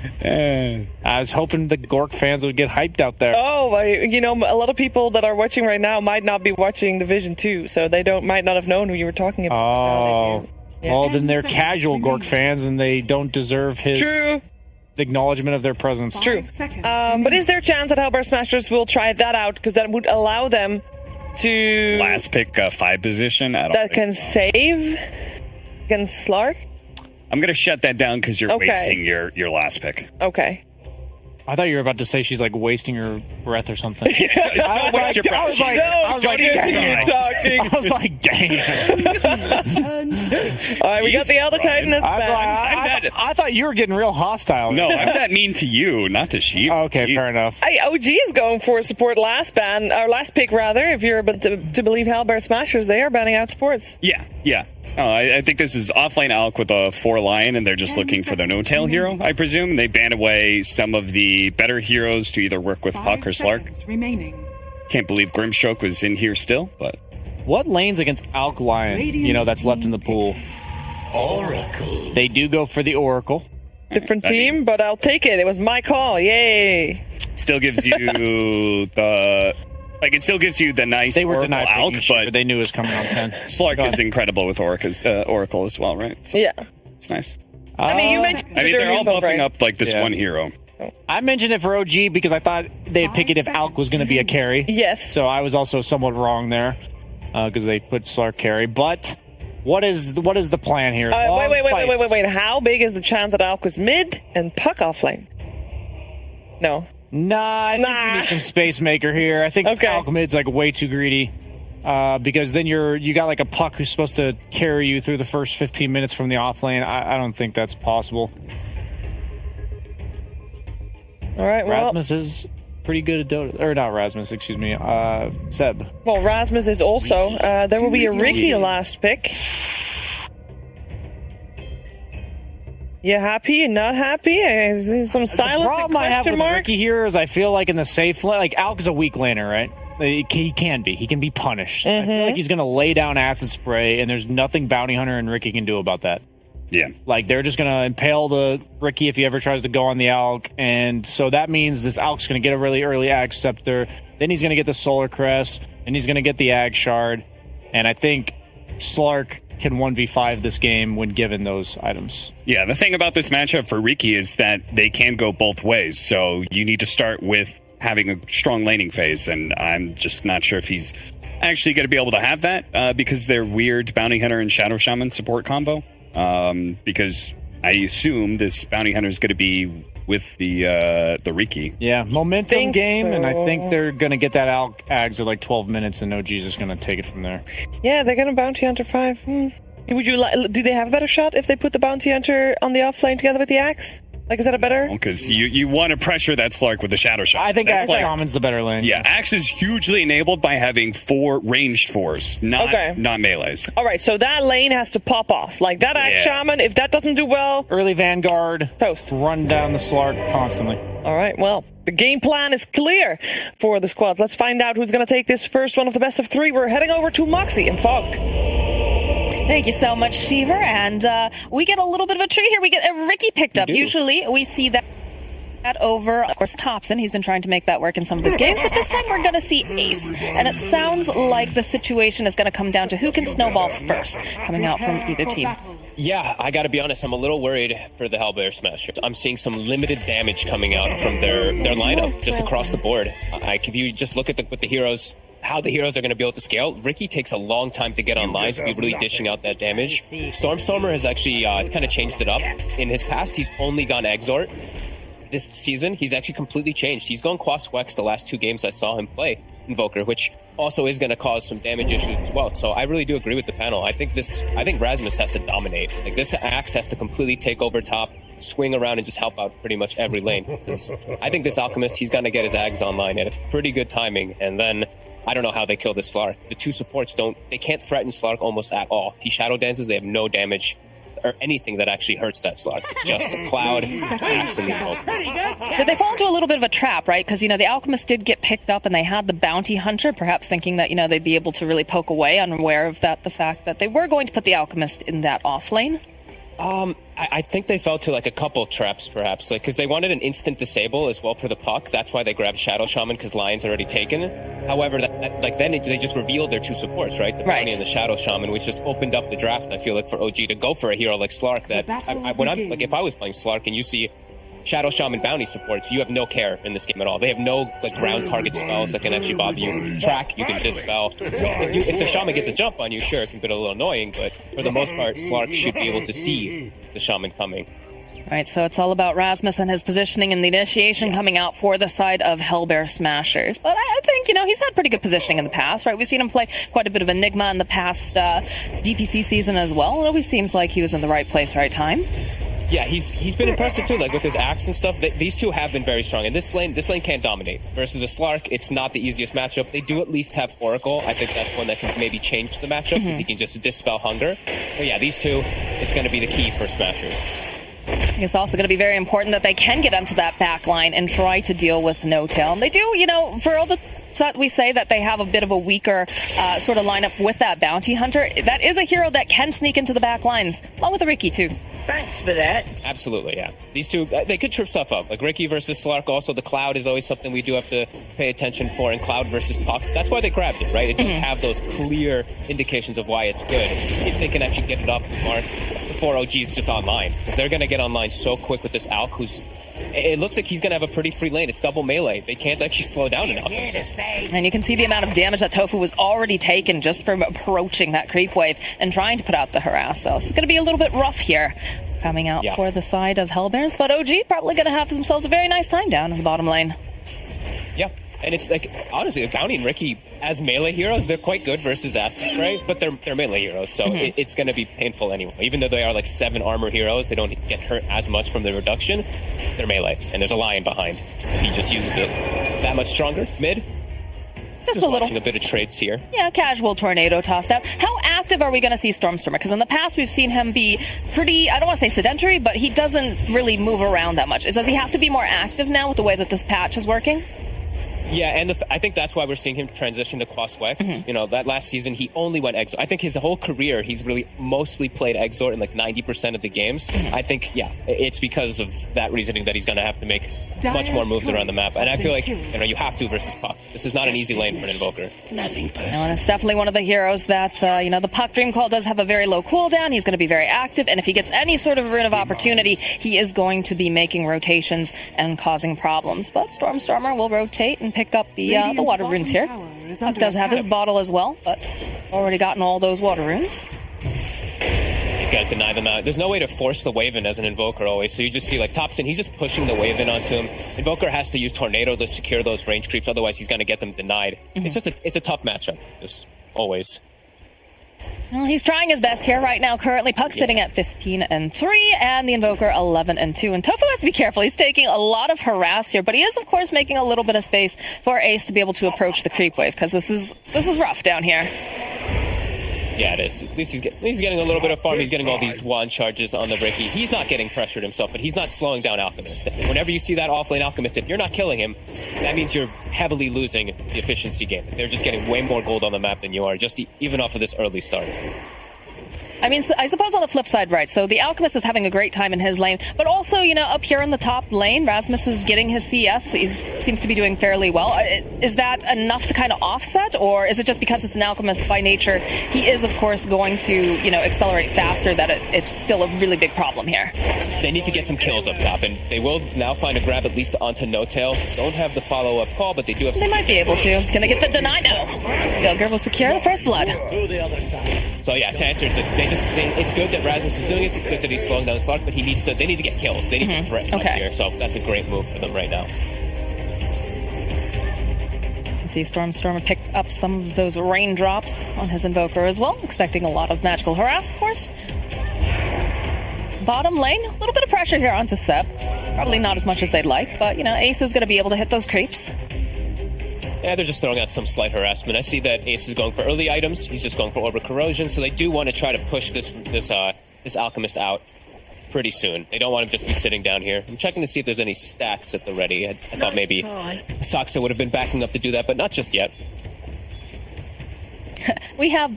Speaker 4: I was hoping the Gork fans would get hyped out there.
Speaker 1: Oh, a lot of people that are watching right now might not be watching Division 2, so they might not have known who you were talking about.
Speaker 4: Oh. Well, then they're casual Gork fans, and they don't deserve his...
Speaker 1: True.
Speaker 4: Acknowledgement of their presence.
Speaker 1: True. But is there a chance that Hellbear Smashers will try that out, because that would allow them to...
Speaker 5: Last pick 5 position? I don't
Speaker 1: that
Speaker 5: think
Speaker 1: can
Speaker 5: so.
Speaker 1: save against Slark?
Speaker 5: I'm going to shut that down because you're wasting your last pick.
Speaker 1: Okay.
Speaker 4: I thought you were about to say she's like wasting her breath or something.
Speaker 5: I was
Speaker 4: like, damn.
Speaker 1: All right, we got the Elder Titan as back.
Speaker 4: I thought you were getting real hostile.
Speaker 5: No, I'm that mean to you, not to Sheep.
Speaker 4: Okay, fair enough.
Speaker 1: Hey, OG is going for support last pick rather. If you're to believe Hellbear Smashers, they are banning out sports.
Speaker 5: Yeah. I think this is offlane Alk with a 4 Lion, and they're just looking for their no-tail hero, I presume. They banned away some of the better heroes to either work with Puck or Slark. Can't believe Grimstroke was in here still, but...
Speaker 4: What lanes against Alk Lion, that's left in the pool?
Speaker 8: Oracle.
Speaker 4: They do go for the Oracle.
Speaker 1: Different team, but I'll take it. It was my call. Yay.
Speaker 5: Still gives you the... it still gives you the nice
Speaker 4: they were
Speaker 5: Oracle Alk, but
Speaker 4: they knew it was coming on 10.
Speaker 5: Slark is incredible with Oracle as well, right? So
Speaker 1: yeah.
Speaker 5: It's nice.
Speaker 1: You mentioned
Speaker 5: they're all buffing up like this one hero.
Speaker 4: I mentioned it for OG because I thought they'd pick it if Alk was going to be a carry.
Speaker 1: Yes.
Speaker 4: So I was also somewhat wrong there because they put Slark carry. But what is the plan here?
Speaker 1: Wait. How big is the chance that Alk was mid and Puck offlane? No.
Speaker 4: I think we need some space maker here. I think Alk mid's like way too greedy. Because then you got like a Puck who's supposed to carry you through the first 15 minutes from the offlane. I don't think that's possible.
Speaker 1: All right, well...
Speaker 4: Rasmus is pretty good at Dota. Or not Rasmus, excuse me. Seb.
Speaker 1: Well, Rasmus is also. There will be a Ricky last pick. You happy? Not happy? Some silence.
Speaker 4: The problem I have with Ricky here is I feel like in the safe lane, like Alk's a weak laner, right? He can be. He can be punished. I feel like he's going to lay down acid spray, and there's nothing Bounty Hunter and Ricky can do about that.
Speaker 5: Yeah.
Speaker 4: Like, they're just going to impale the Ricky if he ever tries to go on the Alk, and so that means this Alk's going to get a really early Ag Scepter, then he's going to get the Solar Crest, and he's going to get the Ag Shard, and I think Slark can 1v5 this game when given those items.
Speaker 5: Yeah, the thing about this matchup for Riki is that they can go both ways, so you need to start with having a strong laning phase, and I'm just not sure if he's actually going to be able to have that because they're weird Bounty Hunter and Shadow Shaman support combo. Because I assume this Bounty Hunter is going to be with the Riki.
Speaker 4: Yeah, momentum game, and I think they're going to get that out Ags at like 12 minutes, and OG's just going to take it from there.
Speaker 1: Yeah, they're going to Bounty Hunter 5. Would you do they have a better shot if they put the Bounty Hunter on the offlane together with the Axe? Like, is that a better?
Speaker 5: Because you want to pressure that Slark with the Shadow Shot.
Speaker 4: I think
Speaker 5: That's
Speaker 4: Shaman's the better lane.
Speaker 5: Yeah, Axe is hugely enabled by having 4 ranged 4s, not melees.
Speaker 1: All right, so that lane has to pop off. Like, that Axe Shaman, if that doesn't do well...
Speaker 4: Early Vanguard.
Speaker 1: Toast.
Speaker 4: Run down the Slark constantly.
Speaker 1: All right, well, the game plan is clear for the squads. Let's find out who's going to take this first one of the best of 3. We're heading over to Moxie and Fog.
Speaker 11: Thank you so much, Shiver. And we get a little bit of a treat here. We get a Ricky picked up. Usually we see that over, of course, Thompson. He's been trying to make that work in some of his games, but this time we're going to see Ace. And it sounds like the situation is going to come down to who can snowball first, coming out from either team.
Speaker 12: Yeah, I gotta be honest, I'm a little worried for the Hellbear Smashers. I'm seeing some limited damage coming out from their lineup, just across the board. If you just look at what the heroes, how the heroes are going to be able to scale, Ricky takes a long time to get online to be really dishing out that damage. Stormstormer has actually kind of changed it up. In his past, he's only gone Exort. This season, he's actually completely changed. He's gone Quas Wex the last 2 games I saw him play Invoker, which also is going to cause some damage issues as well. So I really do agree with the panel. I think Rasmus has to dominate. Like, this Axe has to completely take over top, swing around, and just help out pretty much every lane. I think this Alchemist, he's going to get his Ags online at a pretty good timing, and then I don't know how they kill this Slark. The 2 supports they can't threaten Slark almost at all. If he shadow dances, they have no damage or anything that actually hurts that Slark. Just Cloud, Axe, and Evoke.
Speaker 11: Did they fall into a little bit of a trap, right? Because, the Alchemist did get picked up and they had the Bounty Hunter, perhaps thinking that, they'd be able to really poke away, unaware of the fact that they were going to put the Alchemist in that off lane.
Speaker 12: I think they fell to like a couple traps, perhaps, because they wanted an instant disable as well for the puck. That's why they grabbed Shadow Shaman, because Lion's already taken. However, then they just revealed their 2 supports, right? The Bounty and the Shadow Shaman, which just opened up the draft. I feel like for OG to go for a hero like Slark, that if I was playing Slark and you see Shadow Shaman Bounty supports, you have no care in this game at all. They have no ground target spells that can actually bother you. Track, you can dispel. If the Shaman gets a jump on you, sure, it can be a little annoying, but for the most part, Slark should be able to see the Shaman coming.
Speaker 11: Right, so it's all about Rasmus and his positioning and the initiation coming out for the side of Hellbear Smashers. But I think, he's had pretty good positioning in the past, right? We've seen him play quite a bit of Enigma in the past DPC season as well. It always seems like he was in the right place, right time.
Speaker 12: Yeah, he's been impressive too, with his Axe and stuff. These 2 have been very strong. And this lane can't dominate. Versus a Slark, it's not the easiest matchup. They do at least have Oracle. I think that's one that can maybe change the matchup, because he can just dispel hunger. But yeah, these 2, it's going to be the key for Smashers.
Speaker 11: It's also going to be very important that they can get onto that back line and try to deal with No-Tail. And they do, for all the that we say that they have a bit of a weaker sort of lineup with that Bounty Hunter, that is a hero that can sneak into the back lines, along with the Ricky too.
Speaker 13: Thanks for that.
Speaker 12: Absolutely, yeah. These 2, they could trip stuff up. Like Ricky versus Slark, also the Cloud is always something we do have to pay attention for, and Cloud versus Puck. That's why they grabbed it, right? It does have those clear indications of why it's good. If they can actually get it off the mark before OG is just online. They're going to get online so quick with this Alk, it looks like he's going to have a pretty free lane. It's double melee. They can't actually slow down an Alchemist.
Speaker 11: And you can see the amount of damage that Tofu was already taken just from approaching that creep wave and trying to put out the harass. So it's going to be a little bit rough here coming out for the side of Hellbears. But OG probably going to have themselves a very nice time down in the bottom lane.
Speaker 12: Yeah. And it's honestly, Bounty and Ricky as melee heroes, they're quite good versus Asses, right? But they're melee heroes, so it's going to be painful anyway. Even though they are 7 armor heroes, they don't get hurt as much from the reduction. They're melee, and there's a Lion behind. He just uses it that much stronger. Mid?
Speaker 11: Just a little.
Speaker 12: A bit of trades here.
Speaker 11: Yeah, casual tornado tossed out. How active are we going to see Stormstormer? Because in the past, we've seen him be pretty, I don't want to say sedentary, but he doesn't really move around that much. Does he have to be more active now with the way that this patch is working?
Speaker 12: Yeah, and I think that's why we're seeing him transition to Quas Wex. That last season, he only went Exort. I think his whole career, he's really mostly played Exort in 90% of the games. I think, it's because of that reasoning that he's going to have to make much more moves around the map. And I feel like, you have to versus Puck. This is not an easy lane for an Invoker.
Speaker 13: Nothing personal.
Speaker 11: And it's definitely one of the heroes that, the Puck Dream Call does have a very low cooldown. He's going to be very active. And if he gets any sort of rune of opportunity, he is going to be making rotations and causing problems. But Stormstormer will rotate and pick up the water runes here. Puck does have his bottle as well, but already gotten all those water runes.
Speaker 12: He's got to deny them out. There's no way to force the wave in as an Invoker always, so you just see Thompson, he's just pushing the wave in onto him. Invoker has to use Tornado to secure those range creeps, otherwise he's going to get them denied. It's a tough matchup, just always.
Speaker 11: Well, he's trying his best here right now. Currently, Puck sitting at 15-3, and the Invoker 11-2. And Tofu has to be careful. He's taking a lot of harass here, but he is, of course, making a little bit of space for Ace to be able to approach the creep wave, because this is rough down here.
Speaker 12: Yeah, it is. At least he's getting a little bit of farm. He's getting all these wand charges on the Ricky. He's not getting pressured himself, but he's not slowing down Alchemist. Whenever you see that offlane Alchemist, if you're not killing him, that means you're heavily losing the efficiency game. They're just getting way more gold on the map than you are, just even off of this early start.
Speaker 11: I mean, I suppose on the flip side, right, so the Alchemist is having a great time in his lane, but also, you know, up here in the top lane, Rasmus is getting his CS. He seems to be doing fairly well. Is that enough to kind of offset, or is it just because it's an Alchemist by nature? He is, of course, going to, you know, accelerate faster, that it's still a really big problem here.
Speaker 12: They need to get some kills up top, and they will now find a grab at least onto No Tail. Don't have the follow-up call, but they do have some...
Speaker 11: They might be able to. Gonna get the deny now. Gilgir will secure the first blood.
Speaker 12: So yeah, to answer, it's good that Rasmus is doing this. It's good that he's slowing down Slark, but they need to get kills. They need to threaten up here. So that's a great move for them right now.
Speaker 11: You can see Stormstormer picked up some of those raindrops on his Invoker as well, expecting a lot of magical harass, of course. Bottom lane, a little bit of pressure here onto Seb. Probably not as much as they'd like, but, you know, Ace is going to be able to hit those creeps.
Speaker 12: Yeah, they're just throwing out some slight harassment. I see that Ace is going for early items. He's just going for Orbital Corrosion, so they do want to try to push this Alchemist out pretty soon. They don't want him just be sitting down here. I'm checking to see if there's any stacks at the ready. I thought maybe Saksa would have been backing up to do that, but not just yet.
Speaker 11: We have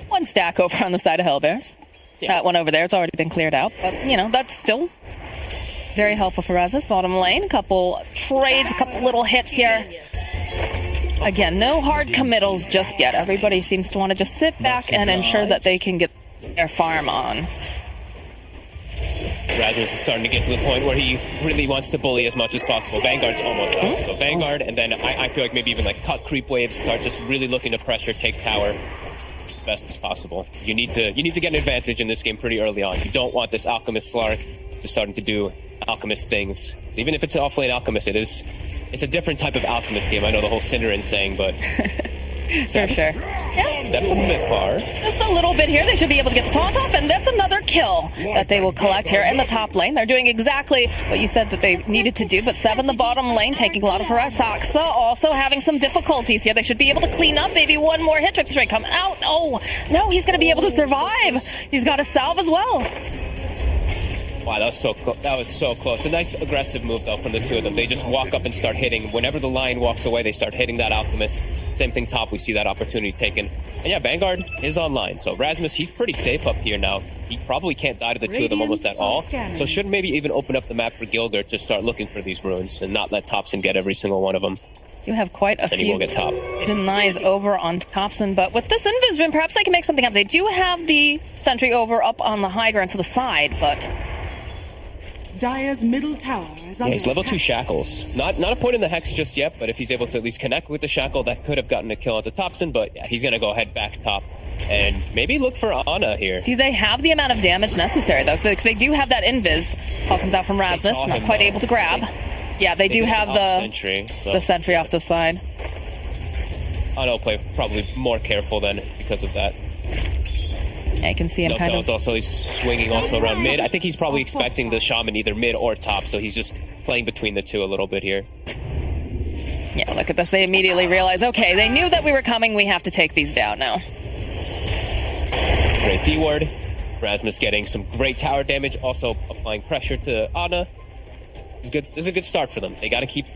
Speaker 11: one stack over on the side of Hellbears.
Speaker 12: Yeah.
Speaker 11: That one over there, it's already been cleared out, but, you know, that's still very helpful for Rasmus. Bottom lane, a couple trades, a couple little hits here. Again, no hard committals just yet. Everybody seems to want to just sit back and ensure that they can get their farm on.
Speaker 12: Rasmus is starting to get to the point where he really wants to bully as much as possible. Vanguard's almost out. So Vanguard, and then I feel like maybe even like cut creep waves, start just really looking to pressure, take tower as best as possible. You need to get an advantage in this game pretty early on. You don't want this Alchemist Slark just starting to do Alchemist things. So even if it's an offlane Alchemist, it's a different type of Alchemist game. I know the whole Cinderin saying, but...
Speaker 11: Sure. Yeah.
Speaker 12: Steps a bit far.
Speaker 11: Just a little bit here. They should be able to get the taunt off, and that's another kill that they will collect here in the top lane. They're doing exactly what you said that they needed to do, but Seb in the bottom lane taking a lot of harass. Saksa also having some difficulties here. They should be able to clean up. Maybe one more hit trick straight come out. Oh, no, he's going to be able to survive. He's got a salve as well.
Speaker 12: Wow, that was so close. A nice aggressive move, though, from the two of them. They just walk up and start hitting. Whenever the line walks away, they start hitting that Alchemist. Same thing top, we see that opportunity taken. And yeah, Vanguard is online. So Rasmus, he's pretty safe up here now. He probably can't die to the two of them almost at all. So should maybe even open up the map for Gilgir to start looking for these runes and not let Thompson get every single one of them.
Speaker 11: You have quite a few
Speaker 12: he will get top.
Speaker 11: denies over on Thompson, but with this Invis rune, perhaps they can make something up. They do have the sentry over up on the high ground to the side, but...
Speaker 2: Dire's middle tower is under
Speaker 12: he's level
Speaker 2: attack.
Speaker 12: 2 shackles. Not a point in the hex just yet, but if he's able to at least connect with the shackle, that could have gotten a kill at the Thompson, but yeah, he's going to go ahead back top and maybe look for Ana here.
Speaker 11: Do they have the amount of damage necessary, though? They do have that Invis. All comes out from Rasmus, not quite able to grab. Yeah, they do have the sentry off the side.
Speaker 12: Ana will play probably more careful then because of that.
Speaker 11: Yeah, I can see him kind of...
Speaker 12: Also, he's swinging also around mid. I think he's probably expecting the Shaman either mid or top, so he's just playing between the two a little bit here.
Speaker 11: Yeah, look at this. They immediately realize, okay, they knew that we were coming. We have to take these down now.
Speaker 12: Great D-ward. Rasmus getting some great tower damage, also applying pressure to Ana. This is a good start for them. They got to keep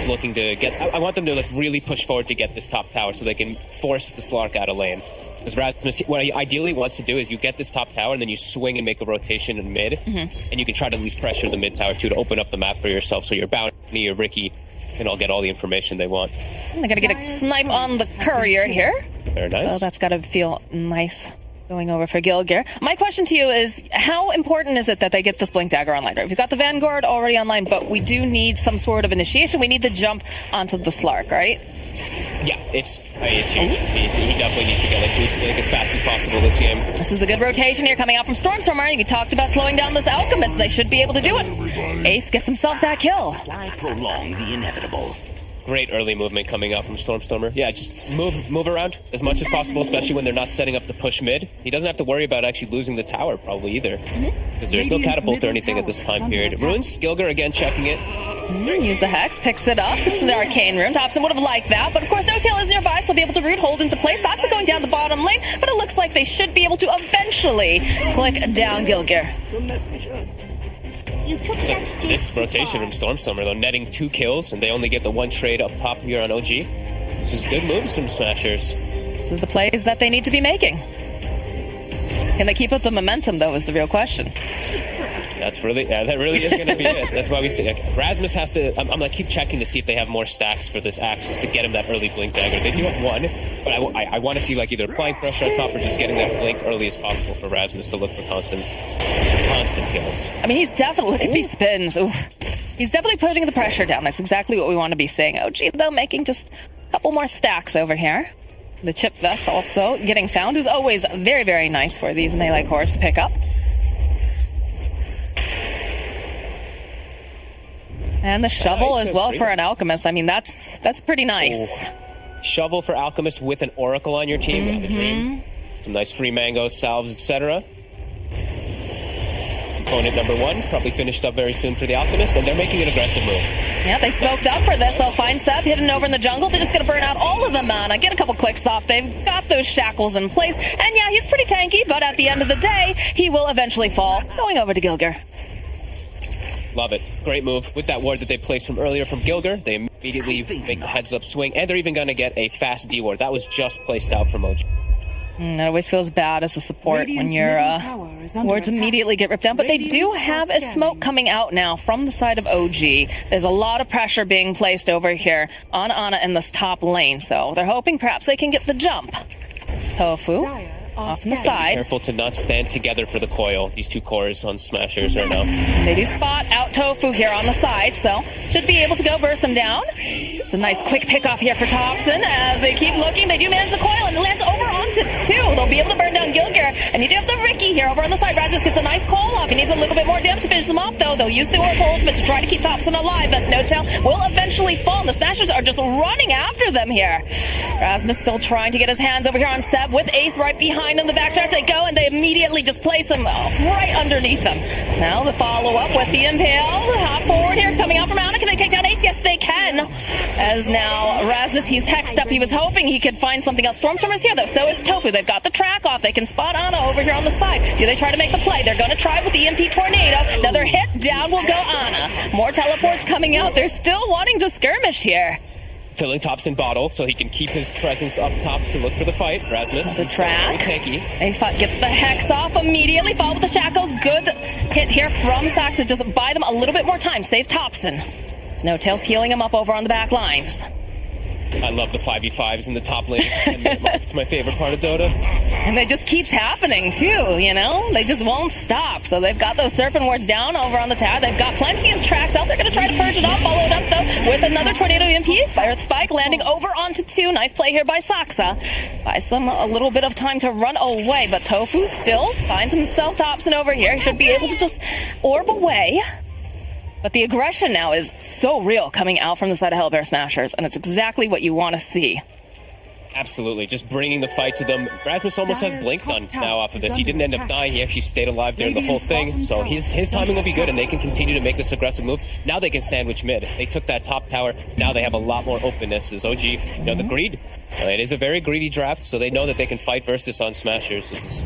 Speaker 12: looking to get... I want them to like really push forward to get this top tower so they can force the Slark out of lane. Because Rasmus, what he ideally wants to do is you get this top tower and then you swing and make a rotation in mid, and you can try to at least pressure the mid tower too to open up the map for yourself so your Bounty, your Ricky can all get all the information they want.
Speaker 11: And they're going to get a snipe on the courier here.
Speaker 12: Very nice.
Speaker 11: So that's got to feel nice going over for Gilgir. My question to you is, how important is it that they get this Blink Dagger online? Right? We've got the Vanguard already online, but we do need some sort of initiation. We need to jump onto the Slark, right?
Speaker 12: Yeah, it's huge. He definitely needs to get Blink as fast as possible this game.
Speaker 11: This is a good rotation here coming out from Stormstormer. You talked about slowing down this Alchemist. They should be able to do it. Ace gets himself that kill.
Speaker 13: Why prolong the inevitable?
Speaker 12: Great early movement coming out from Stormstormer. Yeah, just move around as much as possible, especially when they're not setting up the push mid. He doesn't have to worry about actually losing the tower probably either, because there's no catapult or anything at this time period. Runes, Gilger again checking it.
Speaker 11: Use the Hex, picks it up. It's the Arcane Rune. Thompson would have liked that, but of course no tail is nearby, so they'll be able to root hold into place. Soxa going down the bottom lane, but it looks like they should be able to eventually click down Gilger.
Speaker 7: You took that
Speaker 12: This rotation from Stormstormer, though, netting 2 kills, and they only get the 1 trade up top here on OG. This is good moves from Smashers.
Speaker 11: This is the plays that they need to be making. Can they keep up the momentum, though, is the real question.
Speaker 12: That really is going to be it. That's why we see Rasmus has to. I'm like keep checking to see if they have more stacks for this axe just to get him that early blink dagger. They do have 1, but I want to see like either applying pressure on top or just getting that blink early as possible for Rasmus to look for constant kills.
Speaker 11: I mean, he's definitely, look at these spins. Oof. He's definitely putting the pressure down. That's exactly what we want to be seeing. OG, though, making just a couple more stacks over here. The chip vest also getting found is always very, very nice for these melee cores to pick up. And the shovel as well for an alchemist. I mean, that's pretty nice.
Speaker 12: Shovel for alchemist with an oracle on your team. The dream. Some nice free mangoes, salves, etc. Component number 1 probably finished up very soon for the alchemist, and they're making an aggressive move.
Speaker 11: Yeah, they smoked up for this. They'll find Seb hidden over in the jungle. They're just going to burn out all of the mana, get a couple clicks off. They've got those shackles in place. And yeah, he's pretty tanky, but at the end of the day, he will eventually fall. Going over to Gilger.
Speaker 12: Love it. Great move. With that ward that they placed from earlier from Gilger, they immediately make the heads-up swing, and they're even going to get a fast D-ward. That was just placed out from OG.
Speaker 11: That always feels bad as a support when your wards immediately get ripped down. But they do have a smoke coming out now from the side of OG. There's a lot of pressure being placed over here on Ana in this top lane. So they're hoping perhaps they can get the jump. Tofu off to the side.
Speaker 12: Careful to not stand together for the coil. These 2 cores on Smashers right now.
Speaker 11: They do spot out Tofu here on the side, so should be able to go burst him down. It's a nice quick pick off here for Thompson. As they keep looking, they do manage the coil and it lands over onto 2. They'll be able to burn down Gilger. And you do have the Ricky here over on the side. Rasmus gets a nice coil off. He needs a little bit more damage to finish him off, though. They'll use the Oracle Ultimate to try to keep Thompson alive, but No Tail will eventually fall. And the Smashers are just running after them here. Rasmus still trying to get his hands over here on Seb with Ace right behind him. The backstretch they go, and they immediately just place him right underneath them. Now the follow-up with the Impale. Hop forward here, coming out from Ana. Can they take down Ace? Yes, they can. As now Rasmus, he's hexed up. He was hoping he could find something else. Stormstormer's here, though. So is Tofu. They've got the track off. They can spot Ana over here on the side. Do they try to make the play? They're going to try with the EMP Tornado. Another hit. Down will go Ana. More teleports coming out. They're still wanting to skirmish here.
Speaker 12: Filling Thompson bottle so he can keep his presence up top to look for the fight. Rasmus.
Speaker 11: The track. Ace gets the hex off immediately. Follow with the shackles. Good hit here from Sax to just buy them a little bit more time. Save Thompson. No Tail's healing him up over on the back lines.
Speaker 12: I love the 5v5s in the top lane. It's my favorite part of Dota.
Speaker 11: And it just keeps happening, too, you know? They just won't stop. So they've got those Serpent Wards down over on the tower. They've got plenty of tracks out. They're going to try to purge it off. Followed up, though, with another Tornado EMP. Fire Spike landing over onto 2. Nice play here by Soxa. Buys them a little bit of time to run away. But Tofu still finds himself Thompson over here. He should be able to just orb away. But the aggression now is so real coming out from the side of Hellbear Smashers, and it's exactly what you want to see.
Speaker 12: Absolutely, just bringing the fight to them. Rasmus almost has Blink done now off of this. He didn't end up dying. He actually stayed alive during the whole thing. So his timing will be good, and they can continue to make this aggressive move. Now they can sandwich mid. They took that top tower. Now they have a lot more openness as OG. You know, the greed. It is a very greedy draft, so they know that they can fight versus on Smashers.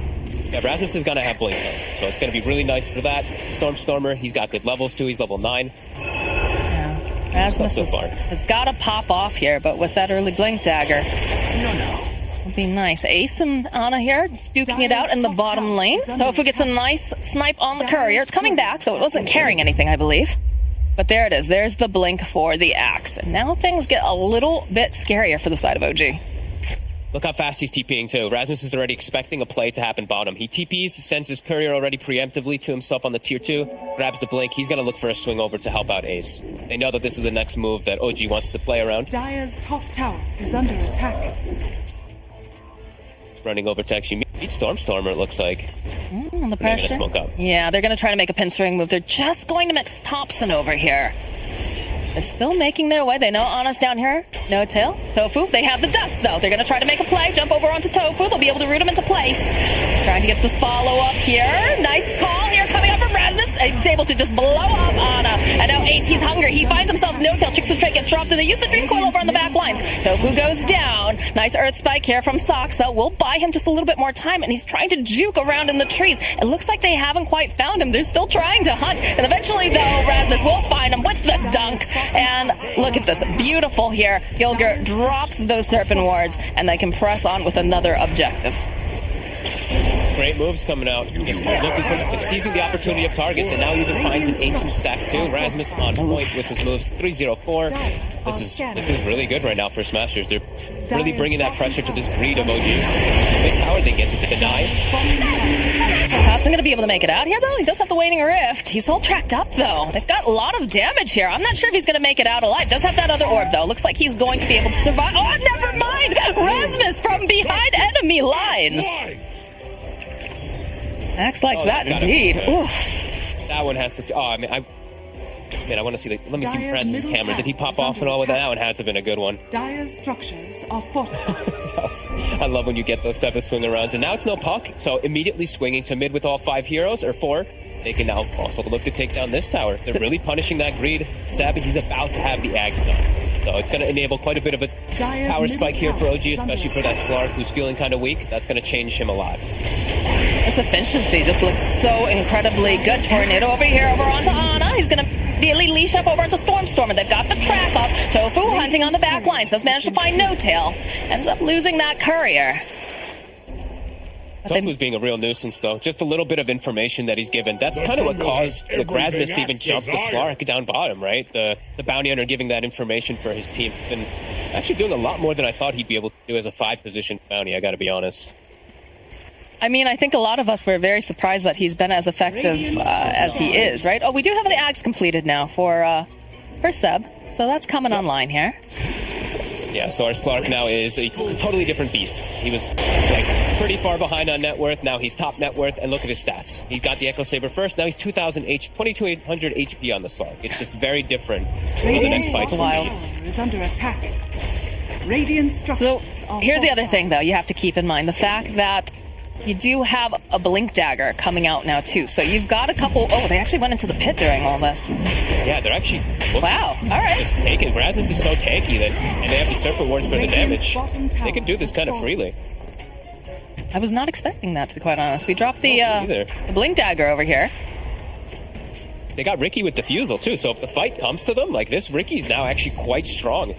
Speaker 12: Yeah, Rasmus is going to have Blink though, so it's going to be really nice for that. Stormstormer, he's got good levels too. He's level 9.
Speaker 11: Rasmus has got to pop off here, but with that early Blink dagger, it'll be nice. Ace and Ana here duking it out in the bottom lane. Tofu gets a nice snipe on the courier. It's coming back, so it wasn't carrying anything, I believe. But there it is. There's the Blink for the axe. And now things get a little bit scarier for the side of OG.
Speaker 12: Look how fast he's TPing too. Rasmus is already expecting a play to happen bottom. He TPs, sends his courier already preemptively to himself on the tier 2, grabs the Blink. He's going to look for a swing over to help out Ace. They know that this is the next move that OG wants to play around.
Speaker 2: Dire's top tower is under attack.
Speaker 12: Running over to actually meet Stormstormer, it looks like.
Speaker 11: The pressure.
Speaker 12: Smoke up.
Speaker 11: Yeah, they're going to try to make a pinstring move. They're just going to mix Thompson over here. They're still making their way. They know Anna's down here. No tail. Tofu. They have the dust, though. They're going to try to make a play. Jump over onto Tofu. They'll be able to root him into place. Trying to get this follow-up here. Nice call here coming up from Rasmus. He's able to just blow up Anna. And now Ace, he's hungry. He finds himself no tail. Tricks the trick, gets dropped, and they use the Dream Coil over on the back lines. Tofu goes down. Nice Earth Spike here from Soxa. We'll buy him just a little bit more time, and he's trying to juke around in the trees. It looks like they haven't quite found him. They're still trying to hunt. And eventually, though, Rasmus will find him with the dunk. And look at this. Beautiful here. Gilgir drops those Serpent Wards, and they can press on with another objective.
Speaker 12: Great moves coming out. He's looking for seizing the opportunity of targets, and now he even finds an ancient stack too. Rasmus on point with his moves. 3-0-4. This is really good right now for Smashers. They're really bringing that pressure to this greed of OG. Big tower they get to deny.
Speaker 11: Perhaps I'm going to be able to make it out here, though. He does have the Waning Rift. He's all tracked up, though. They've got a lot of damage here. I'm not sure if he's going to make it out alive. Does have that other orb, though. Looks like he's going to be able to survive. Oh, never mind! Rasmus from behind enemy lines. Acts like that, indeed.
Speaker 12: That one has to... Oh, I want to see... Let me see Rasmus' camera. Did he pop off and all with that? That one had to have been a good one.
Speaker 2: Dire's structures are fortified.
Speaker 12: I love when you get those type of swing arounds. And now it's no puck, so immediately swinging to mid with all 5 heroes, or 4. They can now also look to take down this tower. They're really punishing that greed. Sabi, he's about to have the Ags done. So it's going to enable quite a bit of a power spike here for OG, especially for that Slark who's feeling kind of weak. That's going to change him a lot.
Speaker 11: This efficiency just looks so incredibly good. Tornado over here, over onto Ana. He's going to immediately leash up over onto Stormstormer. They've got the track up. Tofu hunting on the back lines. Does manage to find No Tail. Ends up losing that courier.
Speaker 12: Tofu's being a real nuisance, though. Just a little bit of information that he's given. That's kind of what caused Rasmus to even jump the Slark down bottom, right? The bounty hunter giving that information for his team. And actually doing a lot more than I thought he'd be able to do as a 5-position bounty, I gotta be honest.
Speaker 11: I mean, I think a lot of us were very surprised that he's been as effective as he is, right? Oh, we do have the Ags completed now for Seb. So that's coming online here.
Speaker 12: Yeah, so our Slark now is a totally different beast. He was pretty far behind on net worth. Now he's top net worth, and look at his stats. He got the Echo Saber first. Now he's 2,200 HP on the Slark. It's just very different for the next fight.
Speaker 2: Wild is under attack. Radiant structures.
Speaker 11: So here's the other thing, though. You have to keep in mind the fact that you do have a Blink Dagger coming out now, too. So you've got a couple... Oh, they actually went into the pit during all this.
Speaker 12: Yeah, they're actually...
Speaker 11: Wow, all right.
Speaker 12: Just taking. Rasmus is so tanky that... And they have the Serpent Wards for the damage. They can do this kind of freely.
Speaker 11: I was not expecting that, to be quite honest. We dropped the Blink Dagger over here.
Speaker 12: They got Ricky with Diffusal, too. So if the fight comes to them, like this, Ricky's now actually quite strong.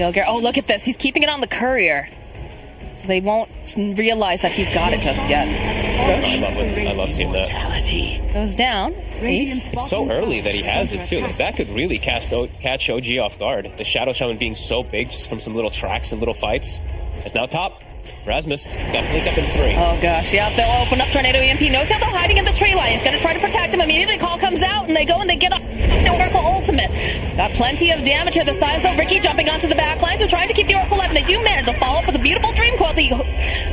Speaker 11: Oh, look at this. He's keeping it on the courier. They won't realize that he's got it just yet.
Speaker 12: I love seeing that.
Speaker 11: Goes down. Ace.
Speaker 12: It's so early that he has it, too. Like, that could really catch OG off guard. The Shadow Shaman being so big just from some little tracks and little fights. It's now top. Rasmus, he's got Blink up in 3.
Speaker 11: Oh gosh, yeah, they'll open up Tornado EMP. No Tail, though, hiding in the tree line. He's going to try to protect him immediately. Call comes out, and they go and they get the Oracle ultimate. Got plenty of damage here this time, so Ricky jumping onto the back lines. They're trying to keep the Oracle alive, and they do manage to follow up with a beautiful Dream Coil. The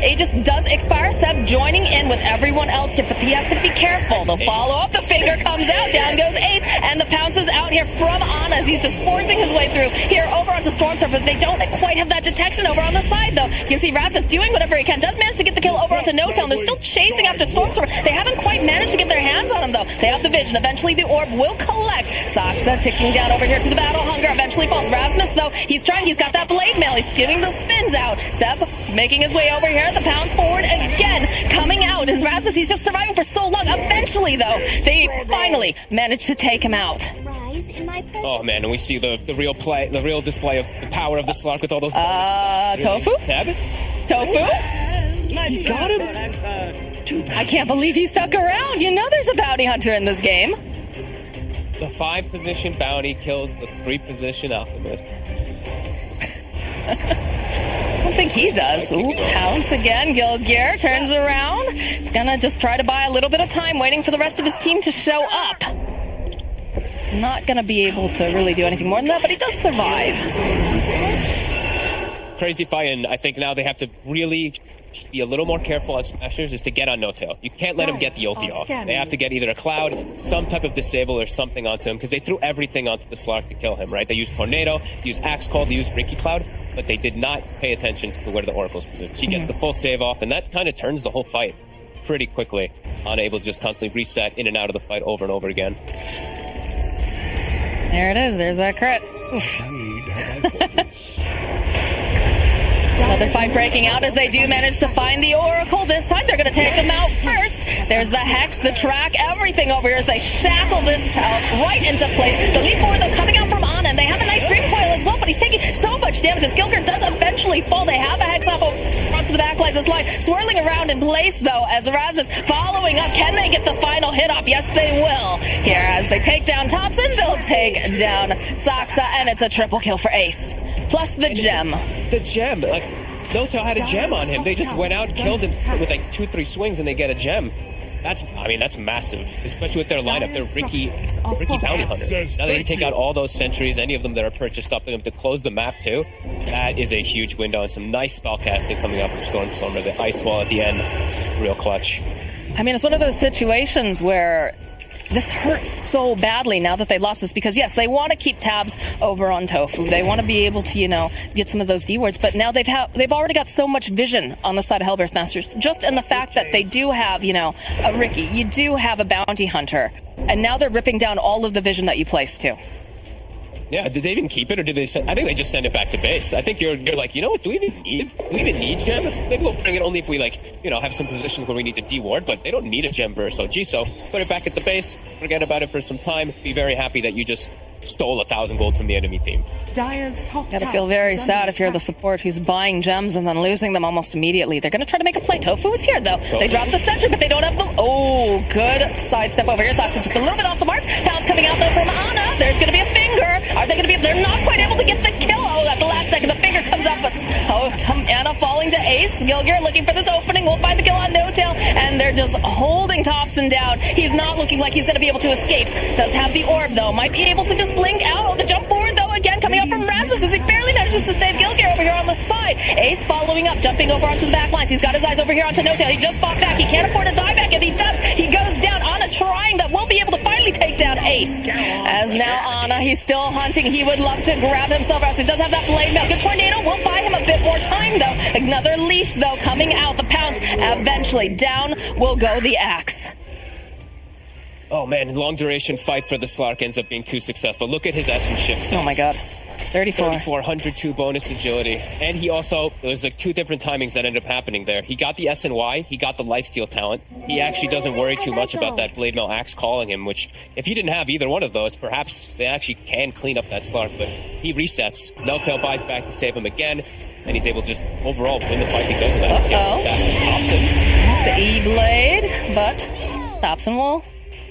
Speaker 11: Aegis does expire. Seb joining in with everyone else here, but he has to be careful. They'll follow up. The finger comes out. Down goes Ace, and the pounce is out here from Ana as he's just forcing his way through. Here over onto Stormstorm, but they don't quite have that detection over on the side, though. You can see Rasmus doing whatever he can. Does manage to get the kill over onto No Tail. They're still chasing after Stormstorm. They haven't quite managed to get their hands on him, though. They have the vision. Eventually, the orb will collect. Soxa ticking down over here to the battle. Hunger eventually falls. Rasmus, though, he's trying. He's got that blade mail. He's giving the spins out. Seb making his way over here. The pounds forward again. Coming out. And Rasmus, he's just surviving for so long. Eventually, though, they finally managed to take him out.
Speaker 12: Oh man, and we see the real play, the real display of the power of the Slark with all those
Speaker 11: Tofu?
Speaker 12: Seb?
Speaker 11: Tofu?
Speaker 12: He's got him.
Speaker 11: I can't believe he stuck around. You know there's a bounty hunter in this game.
Speaker 12: The 5-position bounty kills the 3-position alchemist.
Speaker 11: I don't think he does. Ooh, pounce again. Gilgir turns around. He's gonna just try to buy a little bit of time, waiting for the rest of his team to show up. Not gonna be able to really do anything more than that, but he does survive.
Speaker 12: crazy fight, and I think now they have to really be a little more careful on smashers just to get on No-Tail. You can't let him get the ulti off. They have to get either a cloud, some type of disable, or something onto him, because they threw everything onto the Slark to kill him, right? They used Tornado, they used Axe Call, they used Ricky Cloud, but they did not pay attention to where the Oracle's positioned. He gets the full save off, and that kind of turns the whole fight pretty quickly. Unable to just constantly reset in and out of the fight over and over again.
Speaker 11: There it is. There's that crit. Another fight breaking out as they do manage to find the Oracle. This time they're going to take them out first. There's the Hex, the track, everything over here as they shackle this right into place. The leap forward, though, coming out from Ana, and they have a nice recoil as well, but he's taking so much damage as Gilgir does eventually fall. They have a Hex up onto the back line. This line swirling around in place, though, as Erasmus following up. Can they get the final hit off? Yes, they will. Here, as they take down Thompson, they'll take down Saksa, and it's a triple kill for Ace. Plus the gem.
Speaker 12: The gem, like, No-Tail had a gem on him. They just went out and killed him with like 2-3 swings and they get a gem. That's massive, especially with their lineup. They're Ricky Bounty Hunter. Now they take out all those sentries, any of them that are purchased up to close the map too. That is a huge window and some nice spell casting coming up from Stormstormer. The Ice Wall at the end, real clutch.
Speaker 11: I mean, it's one of those situations where this hurts so badly now that they lost this, because yes, they want to keep tabs over on Tofu. They want to be able to, get some of those D wards, but now they've already got so much vision on the side of Hellbirth Masters, just in the fact that they do have, a Ricky, you do have a Bounty Hunter, and now they're ripping down all of the vision that you placed too.
Speaker 12: Yeah, did they even keep it, or did they send? I think they just send it back to base. I think you're like, you know what? Do we even need it? Do we even need gem? Maybe we'll bring it only if we have some positions where we need to deward, but they don't need a gem burst. So Jisoo, put it back at the base. Forget about it for some time. Be very happy that you just stole 1,000 gold from the enemy team.
Speaker 2: Dire's top
Speaker 11: Gotta feel very sad if you're the support who's buying gems and then losing them almost immediately. They're gonna try to make a play. Tofu is here though. They drop the sentry, but they don't have them. Oh, good sidestep over here. Soxon just a little bit off the mark. Pounds coming out though from Ana. There's gonna be a finger. Are they gonna be? They're not quite able to get the kill. Oh, at the last second, the finger comes up. But Ana falling to Ace. Gilgir looking for this opening. Won't find the kill on No-Tail, and they're just holding Thompson down. He's not looking like he's gonna be able to escape. Does have the orb though. Might be able to just blink out. Oh, the jump forward though again coming up from Rasmus as he barely manages to save Gilgir over here on the side. Ace following up, jumping over onto the back lines. He's got his eyes over here onto No-Tail. He just fought back. He can't afford a dieback, and he does. He goes down. Ana trying that will be able to finally take down Ace. As now Ana, he's still hunting. He would love to grab himself out. He does have that blade mail. Good tornado will buy him a bit more time though. Another leash though coming out. The pounds eventually down will go the axe.
Speaker 12: Oh man, long duration fight for the Slark ends up being too successful. Look at his essence shift stats.
Speaker 11: Oh my god. 34.
Speaker 12: 102 bonus agility. And he also, it was like 2 different timings that ended up happening there. He got the SNY, he got the lifesteal talent. He actually doesn't worry too much about that Blade Mail Axe calling him, which if he didn't have either one of those, perhaps they actually can clean up that Slark, but he resets. No-Tail buys back to save him again, and he's able to just overall win the fight because of that. He's getting
Speaker 11: Thompson. It's the E-Blade, but Thompson will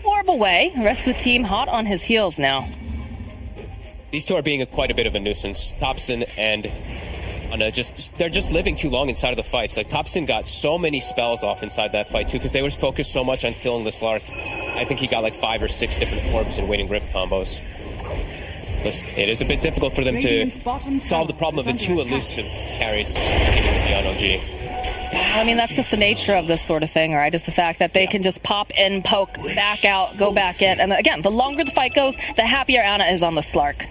Speaker 11: orb away. The rest of the team hot on his heels now.
Speaker 12: These two are being quite a bit of a nuisance. Thompson and Ana they're just living too long inside of the fights. Like Thompson got so many spells off inside that fight too, because they were focused so much on killing the Slark. I think he got like 5 or 6 different orbs and waiting rift combos. It is a bit difficult for them to solve the problem of the 2 elusive carries with the OG.
Speaker 11: I mean, that's just the nature of this sort of thing, right? Is the fact that they can just pop in, poke, back out, go back in. And again, the longer the fight goes, the happier Ana is on the Slark.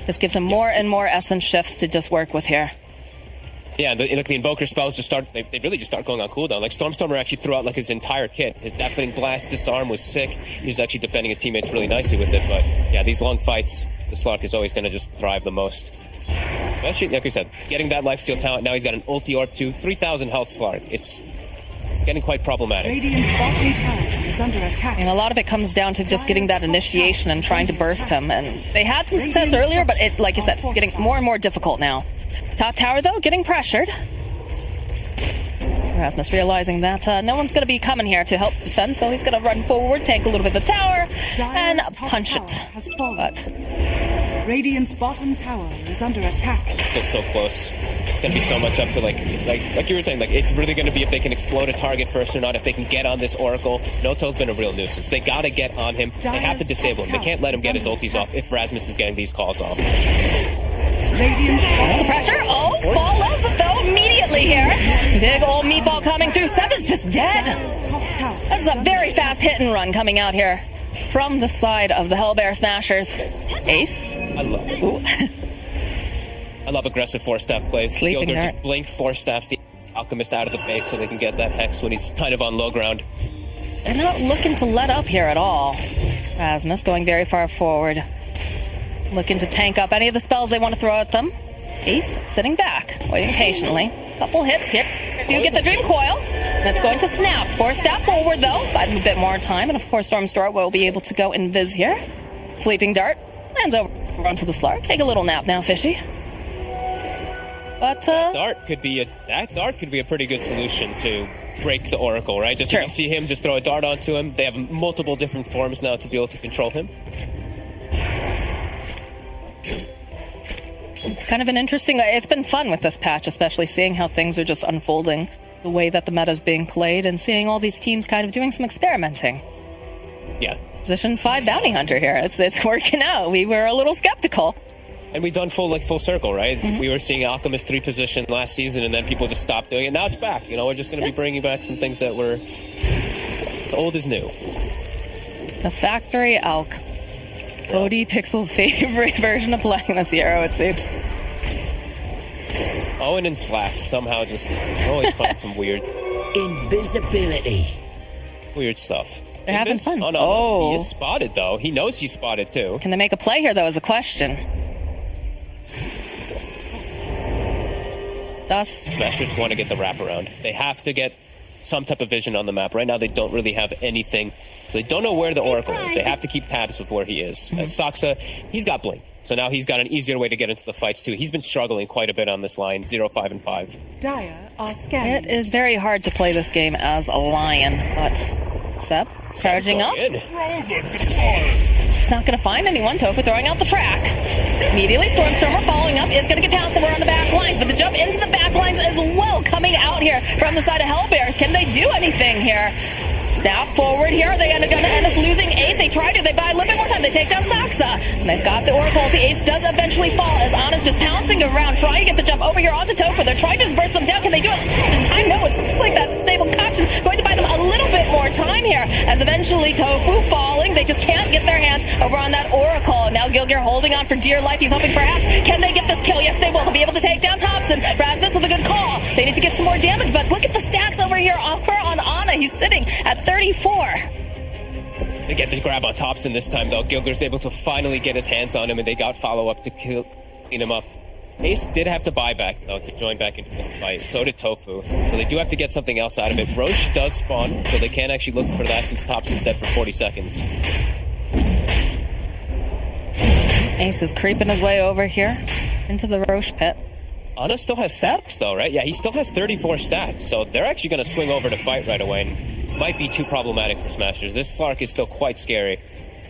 Speaker 11: This gives him more and more essence shifts to just work with here.
Speaker 12: Yeah, the Invoker spells they really just start going on cooldown. Like Stormstormer actually threw out like his entire kit. His Deafening Blast, Disarm was sick. He was actually defending his teammates really nicely with it. But yeah, these long fights, the Slark is always going to just thrive the most. Especially, like I said, getting that lifesteal talent. Now he's got an ulti orb too. 3,000 health Slark. It's getting quite problematic.
Speaker 2: Radiant's bottom tower is under attack.
Speaker 11: And a lot of it comes down to just getting that initiation and trying to burst him. And they had some success earlier, but it, like I said, getting more and more difficult now. Top tower, though, getting pressured. Erasmus realizing that no one's going to be coming here to help defend, so he's going to run forward, take a little bit of the tower, and punch it. But
Speaker 2: Radiant's bottom tower is under attack.
Speaker 12: It's still so close. It's going to be so much up to like you were saying, like it's really going to be if they can explode a target first or not, if they can get on this Oracle. No-Tail's been a real nuisance. They got to get on him. They have to disable him. They can't let him get his ultis off if Rasmus is getting these calls off.
Speaker 11: the pressure. Oh, follow immediately here. Big old meatball coming through. Seb is just dead. That's a very fast hit and run coming out here from the side of the Hellbear Smashers. Ace.
Speaker 12: I love aggressive 4-staff plays.
Speaker 11: Sleeping
Speaker 12: Gilger
Speaker 11: Dart.
Speaker 12: just blink 4-staffs the Alchemist out of the base so they can get that Hex when he's kind of on low ground.
Speaker 11: They're not looking to let up here at all. Rasmus going very far forward. Looking to tank up any of the spells they want to throw at them. Ace sitting back, waiting patiently. Couple hits here. Do get the Dream Coil. That's going to snap. 4-staff forward, though. Buy them a bit more time. And, of course, Stormstorm will be able to go invis here. Sleeping Dart lands over onto the Slark. Take a little nap now, Fishy. But,
Speaker 12: that dart could be a pretty good solution to break the Oracle, right? Just if you see him, just throw a dart onto him. They have multiple different forms now to be able to control him.
Speaker 11: It's kind of an interesting... It's been fun with this patch, especially seeing how things are just unfolding, the way that the meta is being played, and seeing all these teams kind of doing some experimenting.
Speaker 12: Yeah.
Speaker 11: Position 5 Bounty Hunter here. It's working out. We were a little skeptical.
Speaker 12: And we've done full circle, right? Mm-hmm. We were seeing Alchemist 3 position last season, and then people just stopped doing it. Now it's back. You know, we're just going to be bringing back some things that were as old as new.
Speaker 11: The Factory Alch. Cody Pixel's favorite version of playing this hero, it seems.
Speaker 12: Owen and Slack somehow just always find some weird...
Speaker 13: Invisibility.
Speaker 12: Weird stuff.
Speaker 11: They're having fun.
Speaker 12: Oh, no.
Speaker 11: Oh.
Speaker 12: He is spotted, though. He knows he's spotted, too.
Speaker 11: Can they make a play here, though, is a question. Thus...
Speaker 12: Smashers want to get the wraparound. They have to get some type of vision on the map. Right now, they don't really have anything. So they don't know where the Oracle is. They have to keep tabs with where he is. Saksa, he's got Blink. So now he's got an easier way to get into the fights, too. He's been struggling quite a bit on this line, 0, 5, and 5.
Speaker 2: Dire are scanning.
Speaker 11: It is very hard to play this game as a Lion, but... Seb, charging up. It's not going to find anyone. Tofu throwing out the track. Immediately, Stormstormer following up is going to get pounced over on the back lines, but the jump into the back lines as well coming out here from the side of Hellbears. Can they do anything here? Snap forward here. Are they going to end up losing Ace? They try to. They buy a little bit more time. They take down Saksa. And they've got the Oracle. The Ace does eventually fall as Anna's just pouncing around, trying to get the jump over here onto Tofu. They're trying to just burst them down. Can they do it? I know it's like that stable caution going to buy them a little bit more time here as eventually Tofu falling. They just can't get their hands over on that Oracle. Now Gilgear holding on for dear life. He's hoping perhaps, can they get this kill? Yes, they will. They'll be able to take down Thompson. Rasmus with a good call. They need to get some more damage, but look at the stacks over here over on Anna. He's sitting at 34.
Speaker 12: They get the grab on Thompson this time, though. Gilger's able to finally get his hands on him, and they got follow-up to clean him up. Ace did have to buy back, though, to join back into the fight. So did Tofu. So they do have to get something else out of it. Roche does spawn, so they can't actually look for that since Thompson's dead for 40 seconds.
Speaker 11: Ace is creeping his way over here into the Roche pit.
Speaker 12: Anna still has stacks, though, right? Yeah, he still has 34 stacks, so they're actually going to swing over to fight right away. And might be too problematic for Smashers. This Slark is still quite scary.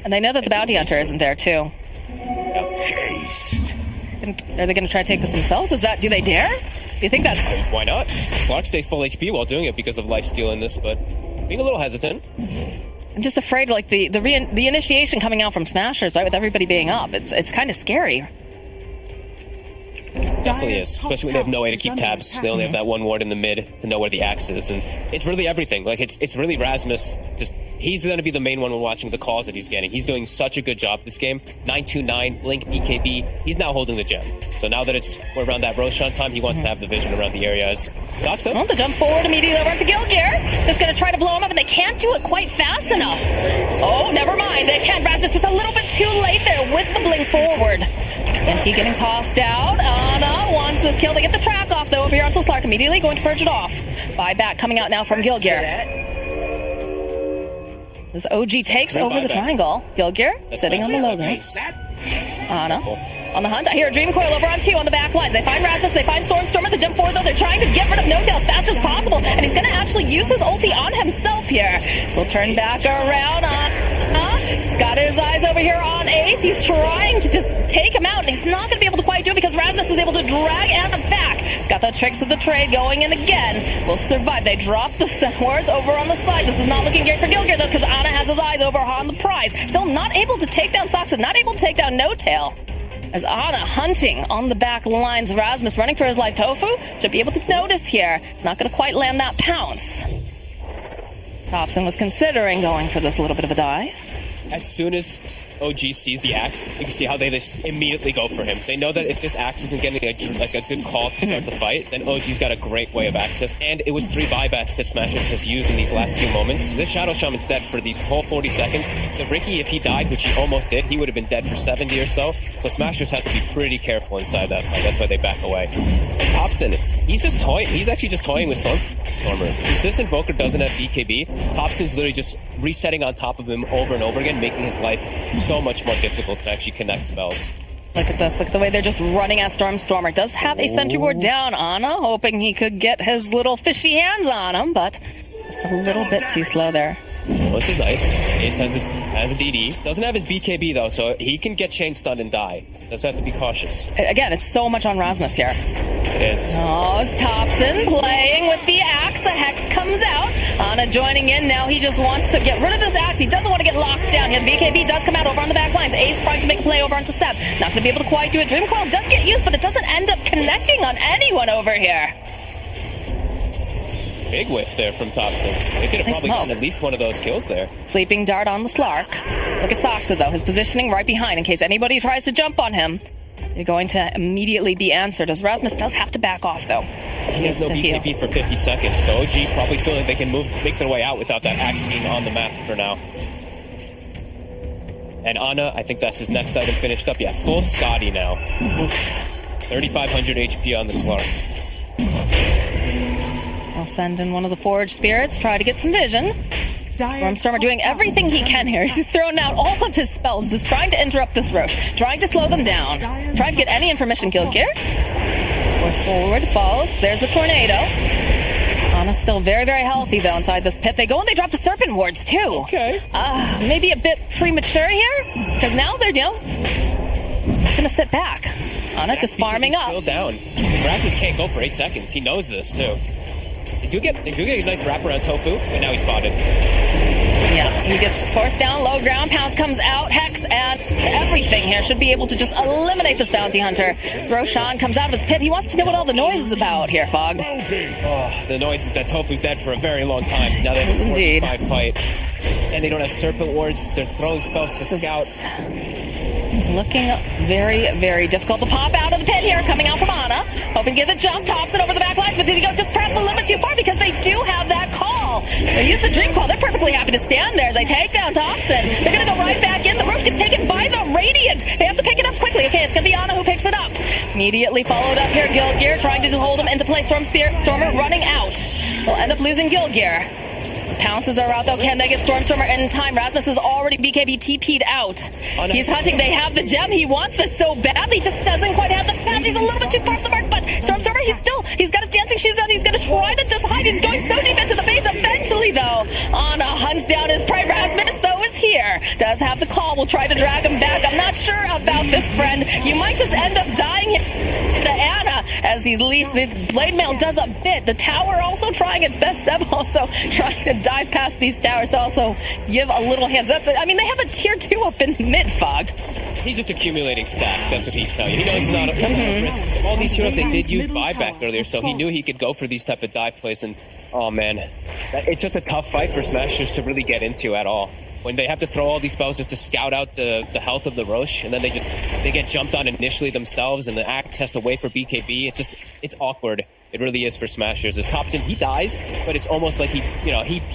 Speaker 11: And they know that the Bounty Hunter isn't there, too.
Speaker 8: Haste.
Speaker 11: Are they going to try to take this themselves? Do they dare? Do you think that's...
Speaker 12: Why not? Slark stays full HP while doing it because of lifesteal in this, but being a little hesitant.
Speaker 11: I'm just afraid, like, the initiation coming out from Smashers, right, with everybody being up. It's kind of scary.
Speaker 12: Definitely is, especially when they have no way to keep tabs. They only have that one ward in the mid to know where the axe is, and it's really everything. Like, it's really Rasmus. Just he's going to be the main one when watching the calls that he's getting. He's doing such a good job this game. 929, Blink, EKB. He's now holding the gem. So now that we're around that Roshan time, he wants to have the vision around the areas. Saksa.
Speaker 11: Well, the jump forward immediately over to Gilgear. Just going to try to blow him up, and they can't do it quite fast enough. Oh, never mind. They can. Rasmus just a little bit too late there with the Blink forward. Empty getting tossed out. Anna wants this kill. They get the track off, though, over here onto Slark. Immediately going to purge it off. Buyback coming out now from Gilgear. This OG takes over the triangle. Gilgear sitting on the low ground. Anna on the hunt. I hear a Dream Coil over on 2 on the back lines. They find Rasmus. They find Stormstormer. The jump forward, though. They're trying to get rid of No-Tail as fast as possible. And he's going to actually use his ulti on himself here. So he'll turn back around on... He's got his eyes over here on Ace. He's trying to just take him out, and he's not going to be able to quite do it because Rasmus is able to drag Anna back. He's got the tricks of the trade going in again. Will survive. They drop the wards over on the side. This is not looking great for Gilgear, though, because Anna has his eyes over on the prize. Still not able to take down Saksa, not able to take down No-Tail. As Ana hunting on the back lines, Rasmus running for his life. Tofu should be able to notice here. It's not going to quite land that pounce. Thompson was considering going for this little bit of a dive.
Speaker 12: As soon as OG sees the axe, you can see how they just immediately go for him. They know that if this axe isn't getting a good call to start the fight, then OG's got a great way of access. And it was 3 buybacks that Smashers has used in these last few moments. This Shadow Shaman's dead for these whole 40 seconds. So Ricky, if he died, which he almost did, he would have been dead for 70 or so. So Smashers had to be pretty careful inside that fight. That's why they back away. And Thompson, he's actually just toying with Stormer. Since this Invoker doesn't have BKB, Thompson's literally just resetting on top of him over and over again, making his life so much more difficult to actually connect spells.
Speaker 11: Look at this. Look at the way they're just running at Stormer. Does have a sentry ward down. Ana hoping he could get his little fishy hands on him, but it's a little bit too slow there.
Speaker 12: Well, this is nice. Ace has a DD. Doesn't have his BKB though, so he can get chain stunned and die. Does have to be cautious.
Speaker 11: Again, it's so much on Rasmus here.
Speaker 12: It is.
Speaker 11: Oh, it's Thompson playing with the axe. The Hex comes out. Ana joining in. Now he just wants to get rid of this axe. He doesn't want to get locked down. His BKB does come out over on the back lines. Ace trying to make a play over onto Seb. Not going to be able to quite do it. Dream Coil does get used, but it doesn't end up connecting on anyone over here.
Speaker 12: Big whiff there from Thompson. They could have probably gotten at least one of those kills there.
Speaker 11: Sleeping Dart on the Slark. Look at Soxa though. His positioning right behind in case anybody tries to jump on him. They're going to immediately be answered, as Rasmus does have to back off though.
Speaker 12: He has no BKB for 50 seconds, so OG probably feel like they can make their way out without that axe being on the map for now. And Ana, I think that's his next item finished up. Yeah, full Scotty now. 3,500 HP on the Slark.
Speaker 11: I'll send in one of the Forge Spirits, try to get some vision. Stormer doing everything he can here. He's thrown out all of his spells, just trying to interrupt this Roche, trying to slow them down, trying to get any information killed here. Force forward, follow. There's the tornado. Ana's still very, very healthy though inside this pit. They go and they drop the Serpent Wards too.
Speaker 12: Okay.
Speaker 11: Maybe a bit premature here, because now they're gonna sit back. Ana just farming up.
Speaker 12: Still down. Rasmus can't go for 8 seconds. He knows this too. They do get a nice wrap around Tofu, but now he's spotted.
Speaker 11: Yeah, he gets forced down, low ground, Pounce comes out, Hex, and everything here should be able to just eliminate this bounty hunter. So Roshan comes out of his pit. He wants to know what all the noise is about here, Fog.
Speaker 12: Oh, the noise is that Tofu's dead for a very long time. Now they have a 4v5 fight. And they don't have Serpent Wards. They're throwing spells to scout.
Speaker 11: Looking very, very difficult to pop out of the pit here, coming out from Ana. Hoping to get the jump, Thompson over the back lines, but did he go just perhaps a little bit too far because they do have that call. They use the Dream Call. They're perfectly happy to stand there as they take down Thompson. They're going to go right back in. The Roche gets taken by the Radiant. They have to pick it up quickly. Okay, it's going to be Ana who picks it up. Immediately followed up here, Gilgear trying to hold him into play. Stormer running out. They'll end up losing Gilgear. Pounces are out though. Can they get Stormstormer in time? Rasmus is already BKB TP'd out. He's hunting. They have the gem. He wants this so badly. Just doesn't quite have the pads. He's a little bit too far from the mark, but Stormstormer, he's got his dancing shoes on. He's going to try to just hide. He's going so deep into the base. Eventually though, Ana hunts down his prey. Rasmus though is here. Does have the call. Will try to drag him back. I'm not sure about this, friend. You might just end up dying to Ana as he's leashed. The Blade Mail does a bit. The tower also trying its best. Seb also trying to dive past these towers to also give a little hands. They have a tier 2 up in mid, Fogged.
Speaker 12: He's just accumulating stacks. That's what he's telling you. He knows it's not a risk. All these heroes, they did use buyback earlier, so he knew he could go for these type of dive plays. And oh man, it's just a tough fight for Smashers to really get into at all. When they have to throw all these spells just to scout out the health of the Roche, and then they get jumped on initially themselves, and the Axe has to wait for BKB. It's awkward. It really is for Smashers. As Thompson, he dies, but it's almost like he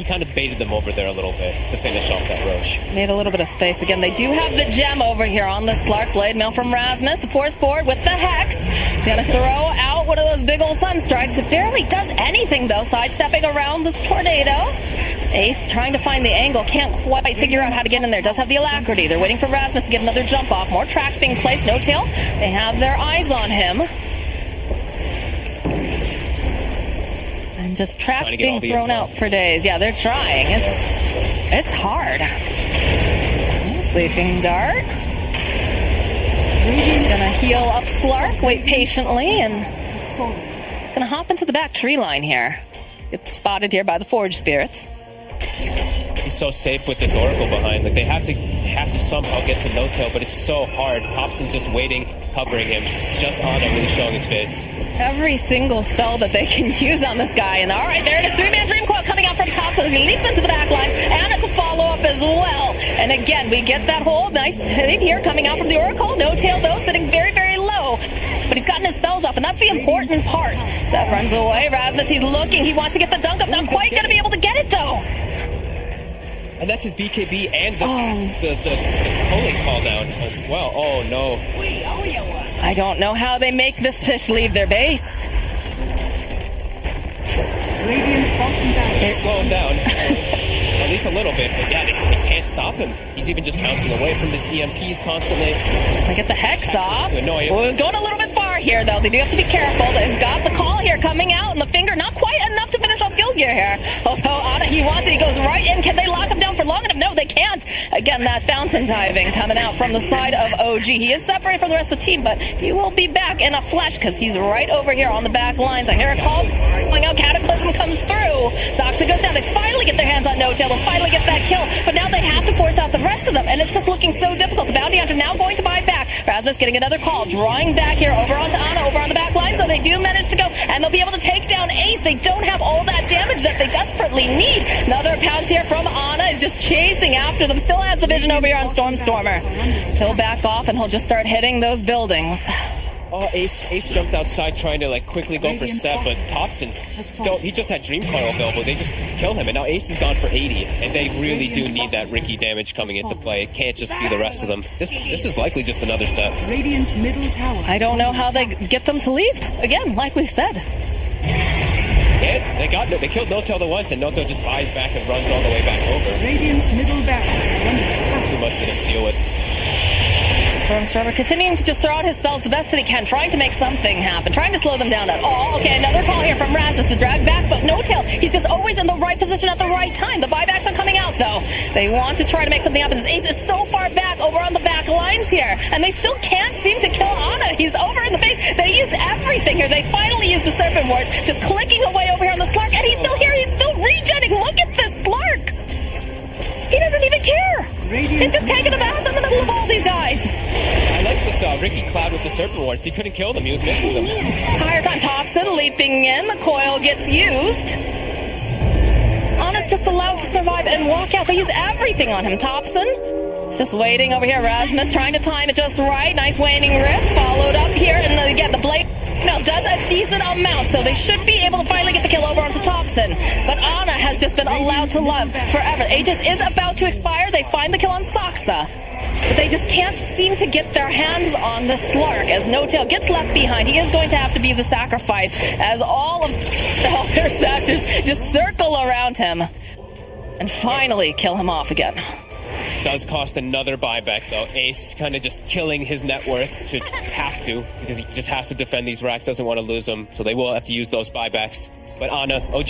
Speaker 12: kind of baited them over there a little bit to finish off that Roche.
Speaker 11: Made a little bit of space. Again, they do have the gem over here on the Slark. Blade Mail from Rasmus. The force forward with the Hex. He's going to throw out one of those big old sun strikes. It barely does anything, though, sidestepping around this tornado. Ace trying to find the angle. Can't quite figure out how to get in there. Does have the alacrity. They're waiting for Rasmus to get another jump off. More tracks being placed. No tail. They have their eyes on him. And just traps being thrown out for days. Yeah, they're trying. It's hard. Sleeping Dart. Gonna heal up Slark. Wait patiently, and it's gonna hop into the back tree line here. Get spotted here by the Forge Spirits.
Speaker 12: he's so safe with this Oracle behind. Like, they have to somehow get to no-tail, but it's so hard. Hobson's just waiting, covering him. It's just Ana really showing his face.
Speaker 11: Every single spell that they can use on this guy. And all right, there it is. 3-man Dream Coil coming out from top. So he leaps into the back lines. Ana to follow up as well. And again, we get that whole nice hit here coming out from the Oracle. No-tail, though, sitting very, very low. But he's gotten his spells off, and that's the important part. Seth runs away. Rasmus, he's looking. He wants to get the dunk up. Not quite going to be able to get it, though.
Speaker 12: And that's his BKB and the pulling call down as well. Oh, no.
Speaker 11: I don't know how they make this fish leave their base.
Speaker 2: Radiant's bottom down.
Speaker 12: They're slowing down. At least a little bit, but yeah, they can't stop him. He's even just bouncing away from his EMPs constantly.
Speaker 11: They get the Hex off.
Speaker 12: Well,
Speaker 11: it was going a little bit far here, though. They do have to be careful. They've got the call here coming out, and the finger not quite enough to finish off Gilgear here. Although Ana, he wants it. He goes right in. Can they lock him down for long enough? No, they can't. Again, that fountain diving coming out from the side of OG. He is separated from the rest of the team, but he will be back in a flash because he's right over here on the back lines. I hear a call going out. Cataclysm comes through. Soxa goes down. They finally get their hands on No-Tail and finally get that kill, but now they have to force out the rest of them, and it's just looking so difficult. The Bounty Hunter now going to buy back. Rasmus getting another call, drawing back here over onto Ana, over on the back line, so they do manage to go, and they'll be able to take down Ace. They don't have all that damage that they desperately need. Another pounce here from Ana is just chasing after them. Still has the vision over here on Stormer. He'll back off, and he'll just start hitting those buildings.
Speaker 12: Oh, Ace jumped outside trying to quickly go for Seth, but Thompson's still, he just had Dream Coil available. They just killed him, and now Ace is gone for 80, and they really do need that Ricky damage coming into play. It can't just be the rest of them. This is likely just another set.
Speaker 2: Radiant's middle tower.
Speaker 11: I don't know how they get them to leave. Again, like we said.
Speaker 12: Yeah, they killed No-Tail the once, and No-Tail just buys back and runs all the way back over.
Speaker 2: Radiant's middle barracks are under attack.
Speaker 12: Too much for them to deal with.
Speaker 11: Stormer continuing to just throw out his spells the best that he can, trying to make something happen, trying to slow them down at all. Okay, another call here from Rasmus to drag back, but No-Tail, he's just always in the right position at the right time. The buybacks are coming out, though. They want to try to make something happen. This Ace is so far back over on the back lines here, and they still can't seem to kill Ana. He's over in the base. They used everything here. They finally used the Serpent Wards, just clicking away over here on the Slark, and he's still here. He's still regenning. Look at this Slark. He doesn't even care. He's just taking a bath in the middle of all these guys.
Speaker 12: I like this Ricky Cloud with the Serpent Wards. He couldn't kill them. He was missing them.
Speaker 11: Entire time, Toxin leaping in. The coil gets used. Ana's just allowed to survive and walk out. They use everything on him. Thompson just waiting over here. Rasmus trying to time it just right. Nice waning rift. Followed up here. And again, the blade does a decent amount. So they should be able to finally get the kill over onto Toxin. But Ana has just been allowed to live forever. Aegis is about to expire. They find the kill on Soxa. But they just can't seem to get their hands on the Slark as No-Tail gets left behind. He is going to have to be the sacrifice as all of the Hellbear Smashers just circle around him and finally kill him off again.
Speaker 12: Does cost another buyback, though. Ace kind of just killing his net worth to have to, because he just has to defend these racks, doesn't want to lose them, so they will have to use those buybacks. But Ana, OG,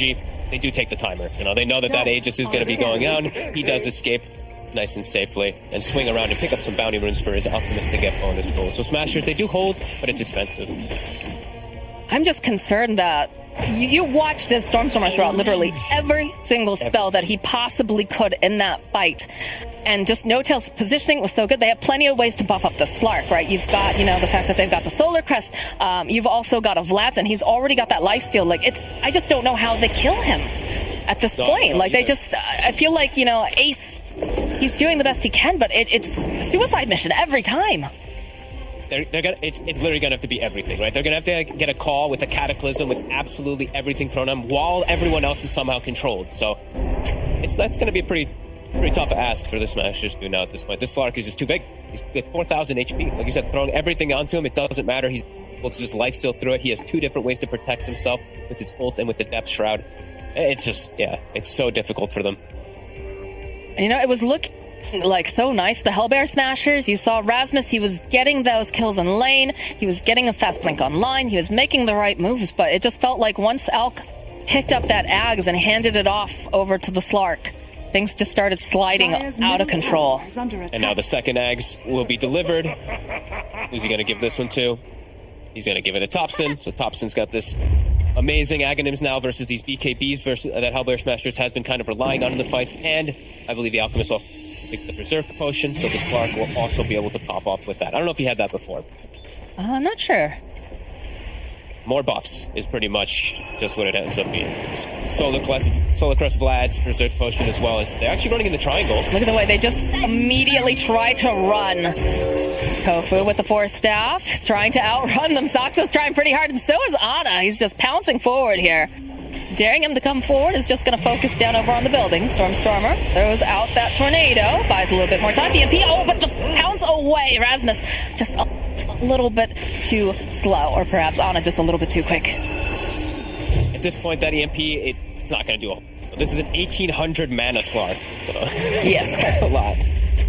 Speaker 12: they do take the timer. They know that Aegis is going to be going on. He does escape nice and safely and swing around and pick up some bounty runes for his Alchemist to get bonus gold. So Smashers, they do hold, but it's expensive.
Speaker 11: I'm just concerned that you watched as Stormer throw out literally every single spell that he possibly could in that fight. And just No-Tail's positioning was so good. They have plenty of ways to buff up the Slark, right? You've got, the fact that they've got the Solar Crest. You've also got a Vlad's, and he's already got that lifesteal. I just don't know how they kill him at this point. I feel like, Ace, he's doing the best he can, but it's a suicide mission every time.
Speaker 12: It's literally gonna have to be everything, right? They're gonna have to get a call with a Cataclysm with absolutely everything thrown on them while everyone else is somehow controlled. So that's gonna be a pretty tough ask for the Smashers to do now at this point. This Slark is just too big. He's got 4,000 HP. Like you said, throwing everything onto him, it doesn't matter. He's able to just lifesteal through it. He has two different ways to protect himself with his ult and with the Depth Shroud. It's just, it's so difficult for them.
Speaker 11: And it was looking so nice. The Hellbear Smashers, you saw Rasmus, he was getting those kills in lane. He was getting a fast blink online. He was making the right moves, but it just felt like once Elk picked up that Ags and handed it off over to the Slark, things just started sliding out of control.
Speaker 12: And now the second Ags will be delivered. Who's he going to give this one to? He's going to give it to Thompson. So Thompson's got this amazing Aghanims now versus these BKBs versus that Hellbear Smashers has been kind of relying on in the fights, and I believe the Alchemist will pick the Berserk Potion, so the Slark will also be able to pop off with that. I don't know if he had that before.
Speaker 11: Not sure.
Speaker 12: More buffs is pretty much just what it ends up being. Solar Crest Vlad's Berserk Potion, as well as they're actually running in the triangle.
Speaker 11: Look at the way they just immediately try to run. Tofu with the Force Staff. He's trying to outrun them. Soxa's trying pretty hard, and so is Ana. He's just pouncing forward here. Daring him to come forward is just going to focus down over on the building. Stormstormer throws out that tornado. Buys a little bit more time. The MP, but the pounce away. Rasmus just a little bit too slow, or perhaps Ana just a little bit too quick.
Speaker 12: At this point, that EMP, it's not going to do a... This is an 1800 mana Slark.
Speaker 11: Yes.
Speaker 12: That's a lot.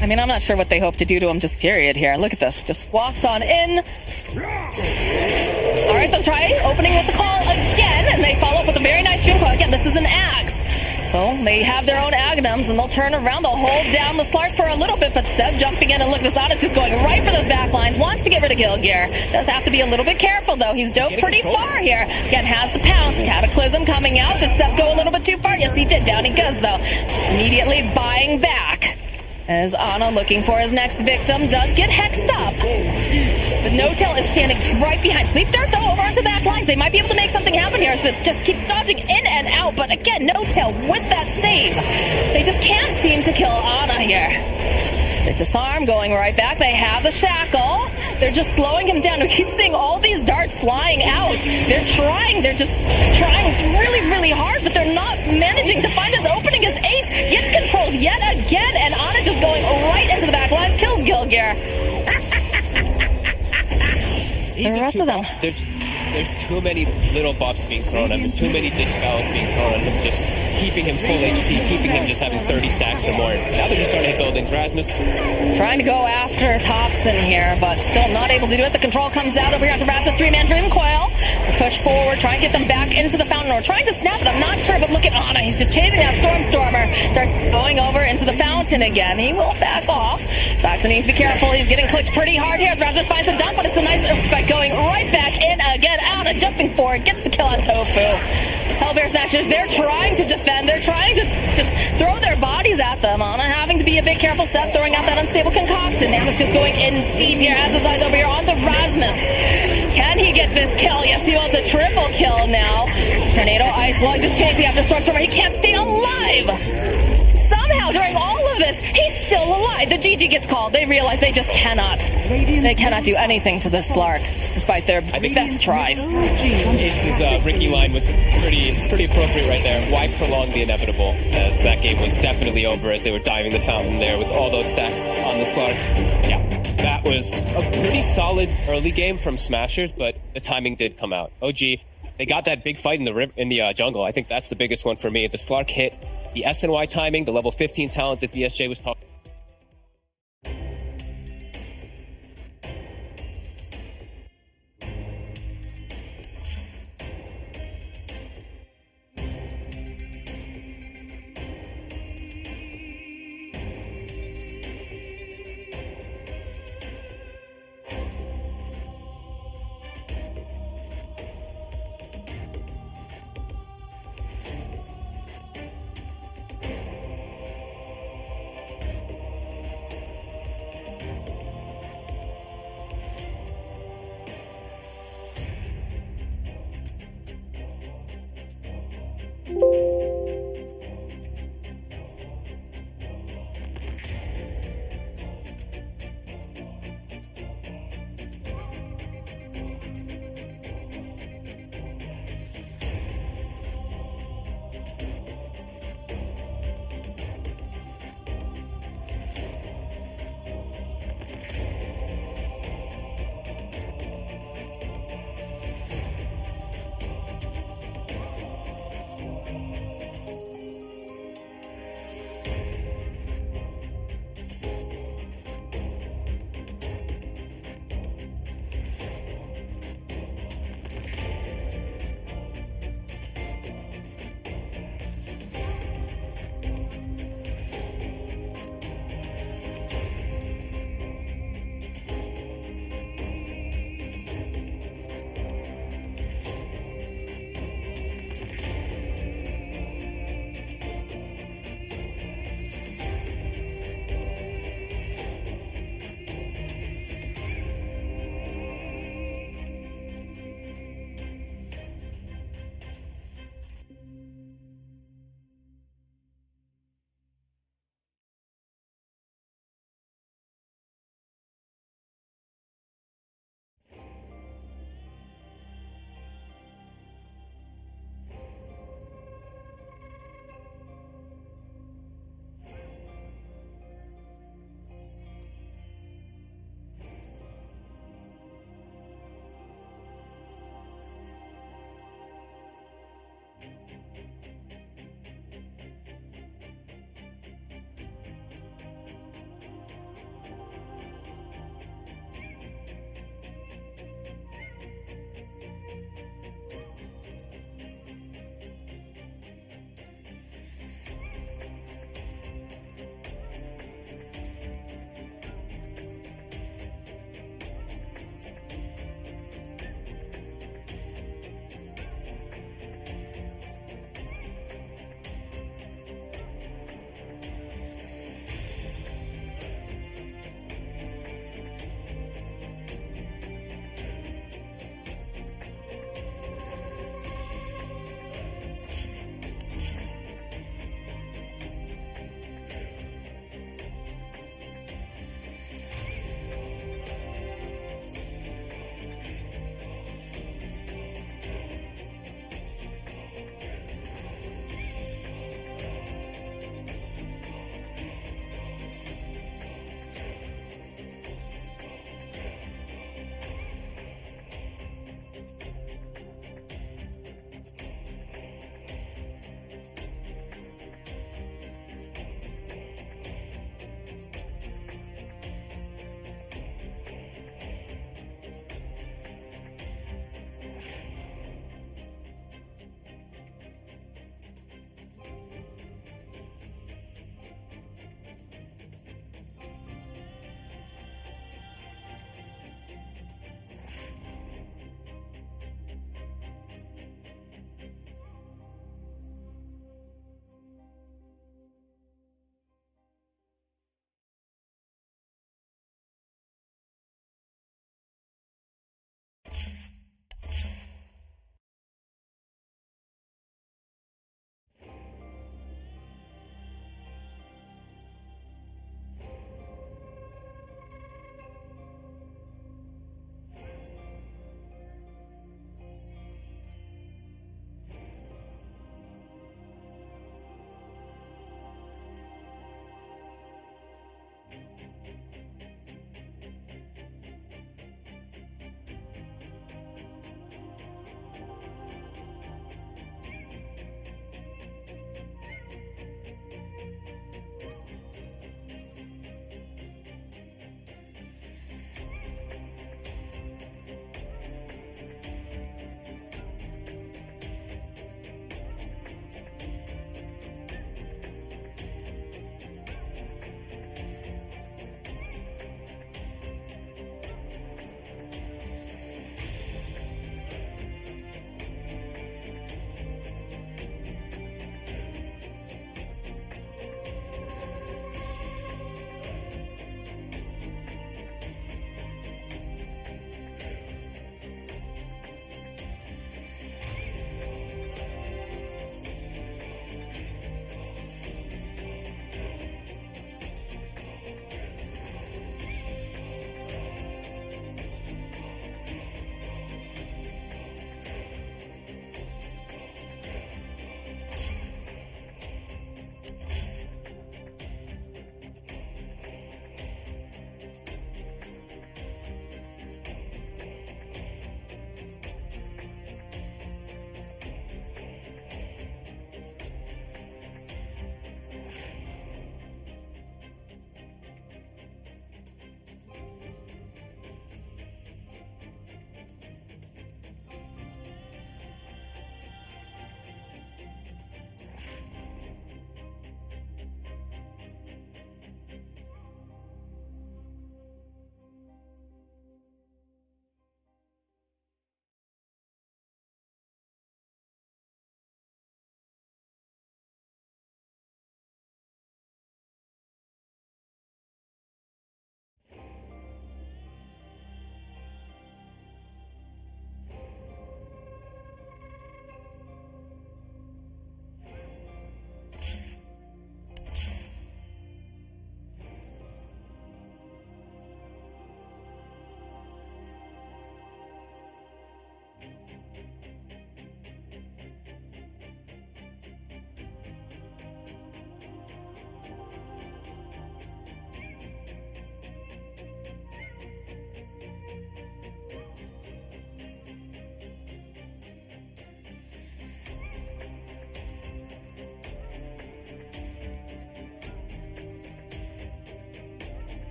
Speaker 11: I mean, I'm not sure what they hope to do to him, just period here. Look at this. Just walks on in. All right, they'll try opening with the call again, and they follow up with a very nice Dream Coil. Again, this is an axe. So they have their own Aghanims, and they'll turn around. They'll hold down the Slark for a little bit, but Seb jumping in, and look, this Ana's just going right for those back lines. Wants to get rid of Gilgear. Does have to be a little bit careful, though. He's dove pretty far here. Again, has the pounce. Cataclysm coming out. Did Seb go a little bit too far? Yes, he did. Down he goes, though. Immediately buying back. As Ana looking for his next victim, does get hexed up. But No-Tail is standing right behind. Sleep Dart, though, over onto the back lines. They might be able to make something happen here. So just keep dodging in and out. But again, No-Tail with that save. They just can't seem to kill Ana here. They disarm, going right back. They have the shackle. They're just slowing him down. We keep seeing all these darts flying out. They're just trying really, really hard, but they're not managing to find his opening. His ace gets controlled yet again, and Ana just going right into the back lines, kills Gilgear. The rest of them.
Speaker 12: There's too many little buffs being thrown at him, too many dispels being thrown at him, just keeping him full HP, keeping him just having 30 stacks or more. Now they're just starting to hit buildings. Rasmus
Speaker 11: trying to go after Thompson here, but still not able to do it. The control comes out over here to Rasmus. 3-man Dream Coil. Push forward, try and get them back into the fountain, or trying to snap it. I'm not sure, but look at Ana. He's just chasing out Stormstormer. Starts going over into the fountain again. He will back off. Saxon needs to be careful. He's getting clicked pretty hard here as Rasmus finds a dump, but it's a nice effect going right back in again. Ana jumping forward, gets the kill on Tofu. Hellbear Smashers, they're trying to defend. They're trying to just throw their bodies at them. Ana having to be a bit careful. Seth throwing out that unstable concoction. Namus just going in deep here. Has his eyes over here onto Rasmus. Can he get this kill? Yes, he wants a triple kill now. Tornado Ice Wall just chasing after Stormstormer. He can't stay alive. Somehow, during all of this, he's still alive. The GG gets called. They realize they just cannot. They cannot do anything to this Slark, despite their best tries.
Speaker 12: Ace's Ricky line was pretty appropriate right there. Why prolong the inevitable? As that game was definitely over as they were diving the fountain there with all those stacks on the Slark. Yeah, that was a pretty solid early game from Smashers, but the timing did come out. OG, they got that big fight in the jungle. I think that's the biggest one for me. The Slark hit the SNY timing, the level 15 talent that BSJ was talking.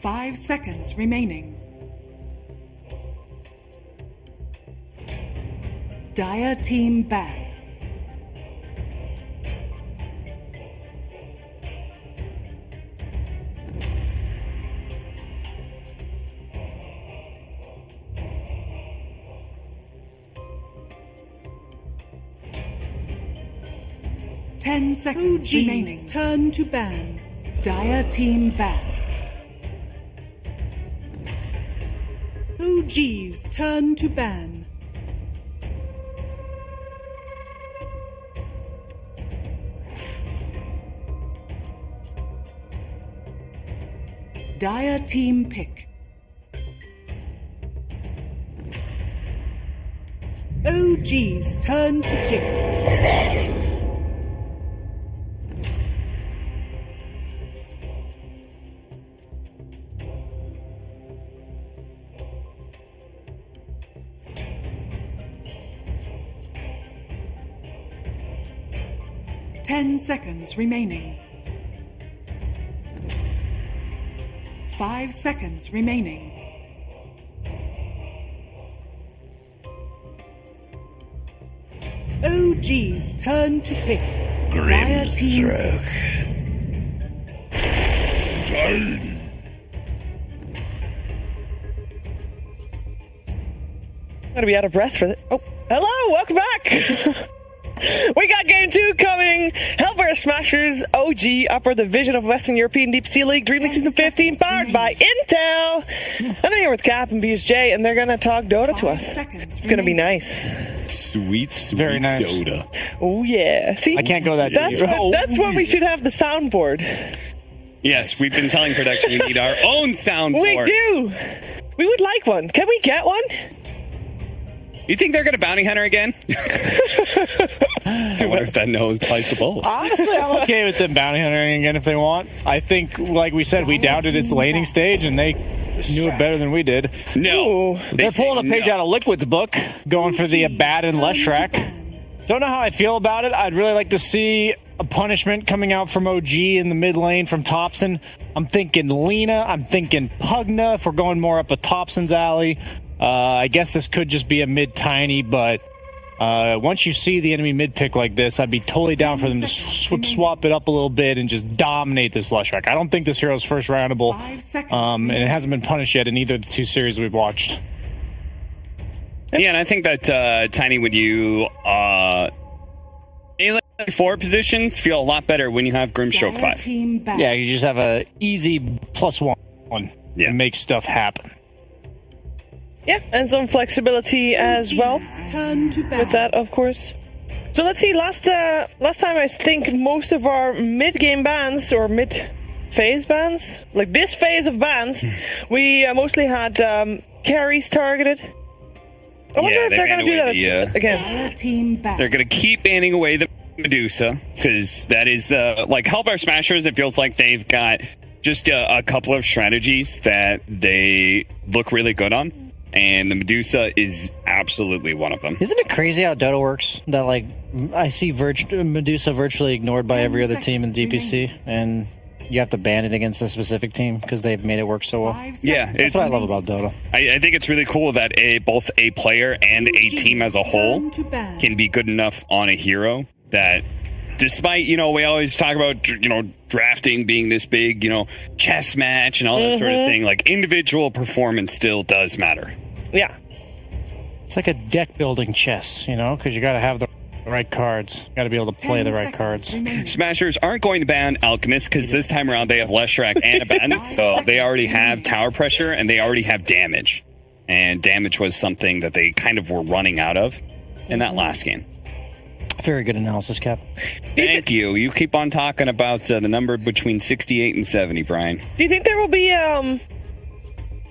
Speaker 2: 5 seconds remaining. Dire team ban. Ten seconds remaining.
Speaker 10: Turn to ban.
Speaker 2: Dire team ban.
Speaker 10: OG's turn to ban.
Speaker 2: Dire team pick.
Speaker 10: OG's turn to pick.
Speaker 2: 10 seconds remaining. 5 seconds remaining.
Speaker 10: OG's turn to pick.
Speaker 2: Dire team.
Speaker 1: I'm gonna be out of breath for this. Oh, hello, welcome back. We got game 2 coming. Hellbear Smashers OG Upper Division of Western European DPC League DreamLeague Season 15 powered by Intel. And I'm here with Cap and BSJ, and they're gonna talk Dota to us. It's gonna be nice.
Speaker 5: Sweet,
Speaker 4: very nice.
Speaker 5: Dota.
Speaker 1: Oh yeah. See,
Speaker 4: I can't go that deep.
Speaker 1: That's what we should have the soundboard.
Speaker 5: Yes, we've been telling production we need our own soundboard.
Speaker 1: We do. We would like one. Can we get one?
Speaker 5: You think they're going to bounty hunter again? I wonder if that no is placeable.
Speaker 4: Honestly, I'm okay with them bounty hunting again if they want. I think, like we said, we doubted its laning stage, and they knew it better than we did.
Speaker 5: No.
Speaker 4: They're pulling a page out of Liquid's book, going for the Abaddon Leshrac. Don't know how I feel about it. I'd really like to see a punishment coming out from OG in the mid lane from Thompson. I'm thinking Lena. I'm thinking Pugna if we're going more up a Thompson's alley. I guess this could just be a mid-tiny, but once you see the enemy mid-pick like this, I'd be totally down for them to swap it up a little bit and just dominate this Leshrac. I don't think this hero's first roundable, and it hasn't been punished yet in either of the 2 series we've watched.
Speaker 5: Yeah, and I think that Tiny, when you A4 positions feel a lot better when you have Grimstroke 5.
Speaker 4: Yeah, you just have a easy +1 and make stuff happen.
Speaker 1: Yeah, and some flexibility as well with that, of course. So let's see. Last time I think most of our mid-game bans or mid-phase bans, like this phase of bans, we mostly had carries targeted. I wonder if they're going to do that again.
Speaker 5: They're going to keep banning away the Medusa because that is the Hellbear Smashers. It feels like they've got just a couple of strategies that they look really good on. And the Medusa is absolutely one of them.
Speaker 9: Isn't it crazy how Dota works? That I see Medusa virtually ignored by every other team in DPC, and you have to ban it against a specific team because they've made it work so well.
Speaker 5: Yeah,
Speaker 9: that's what I love about Dota.
Speaker 5: I think it's really cool that both a player and a team as a whole can be good enough on a hero that, despite, we always talk about, drafting being this big, chess match and all that sort of thing, individual performance still does matter.
Speaker 1: Yeah.
Speaker 9: It's like a deck building chess, because you got to have the right cards. You got to be able to play the right cards.
Speaker 5: Smashers aren't going to ban Alchemist because this time around they have Leshrac and Abaddon, so they already have tower pressure and they already have damage. And damage was something that they kind of were running out of in that last game.
Speaker 9: Very good analysis, Cap.
Speaker 5: Thank you. You keep on talking about the number between 68 and 70, Brian.
Speaker 1: Do you think there will be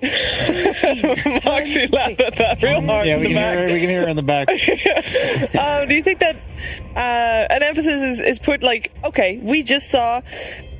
Speaker 1: Moxie laughed at that real hard.
Speaker 4: Yeah, we can hear her in the back.
Speaker 1: Do you think that an emphasis is put okay, we just saw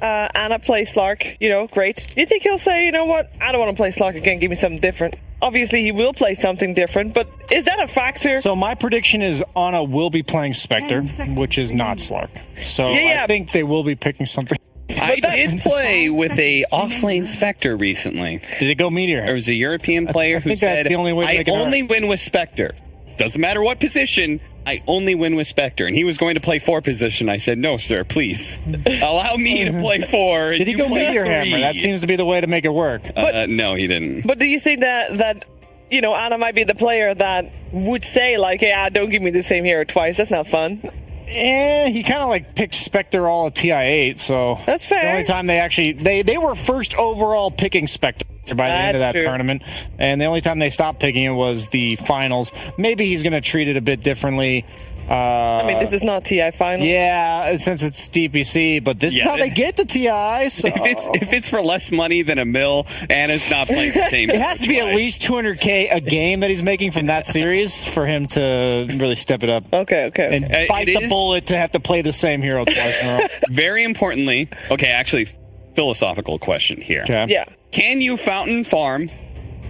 Speaker 1: Anna play Slark, great. Do you think he'll say, you know what, I don't want to play Slark again, give me something different? Obviously, he will play something different, but is that a factor?
Speaker 4: So my prediction is Anna will be playing Spectre, which is not Slark. So I think they will be picking something
Speaker 5: I did play with a offlane Spectre recently.
Speaker 4: Did it go Meteor?
Speaker 5: There was a European player who said,
Speaker 4: the only way
Speaker 5: I only win with Spectre. Doesn't matter what position, I only win with Spectre. And he was going to play 4 position. I said, no, sir, please. Allow me to play 4.
Speaker 4: Did he go Meteor
Speaker 5: 3.
Speaker 4: Hammer? That seems to be the way to make it work.
Speaker 5: No, he didn't.
Speaker 1: But do you think that Anna might be the player that would say, like, yeah, don't give me the same hero twice. That's not fun.
Speaker 4: He kind of like picked Spectre all of TI8, so
Speaker 1: that's fair.
Speaker 4: The only time they actually they were first overall picking Spectre by the end of that tournament, and the only time they stopped picking it was the finals. Maybe he's going to treat it a bit differently.
Speaker 1: I mean, this is not TI final.
Speaker 4: Yeah, since it's DPC, but this is how they get the TI. So.
Speaker 5: If it's for less money than a mil, and it's not playing the same.
Speaker 4: It has to be at least $200K a game that he's making from that series for him to really step it up.
Speaker 1: Okay.
Speaker 4: And bite the bullet to have to play the same hero twice in a row.
Speaker 5: Very importantly, actually, philosophical question here.
Speaker 4: Okay.
Speaker 1: Yeah.
Speaker 5: Can you fountain farm?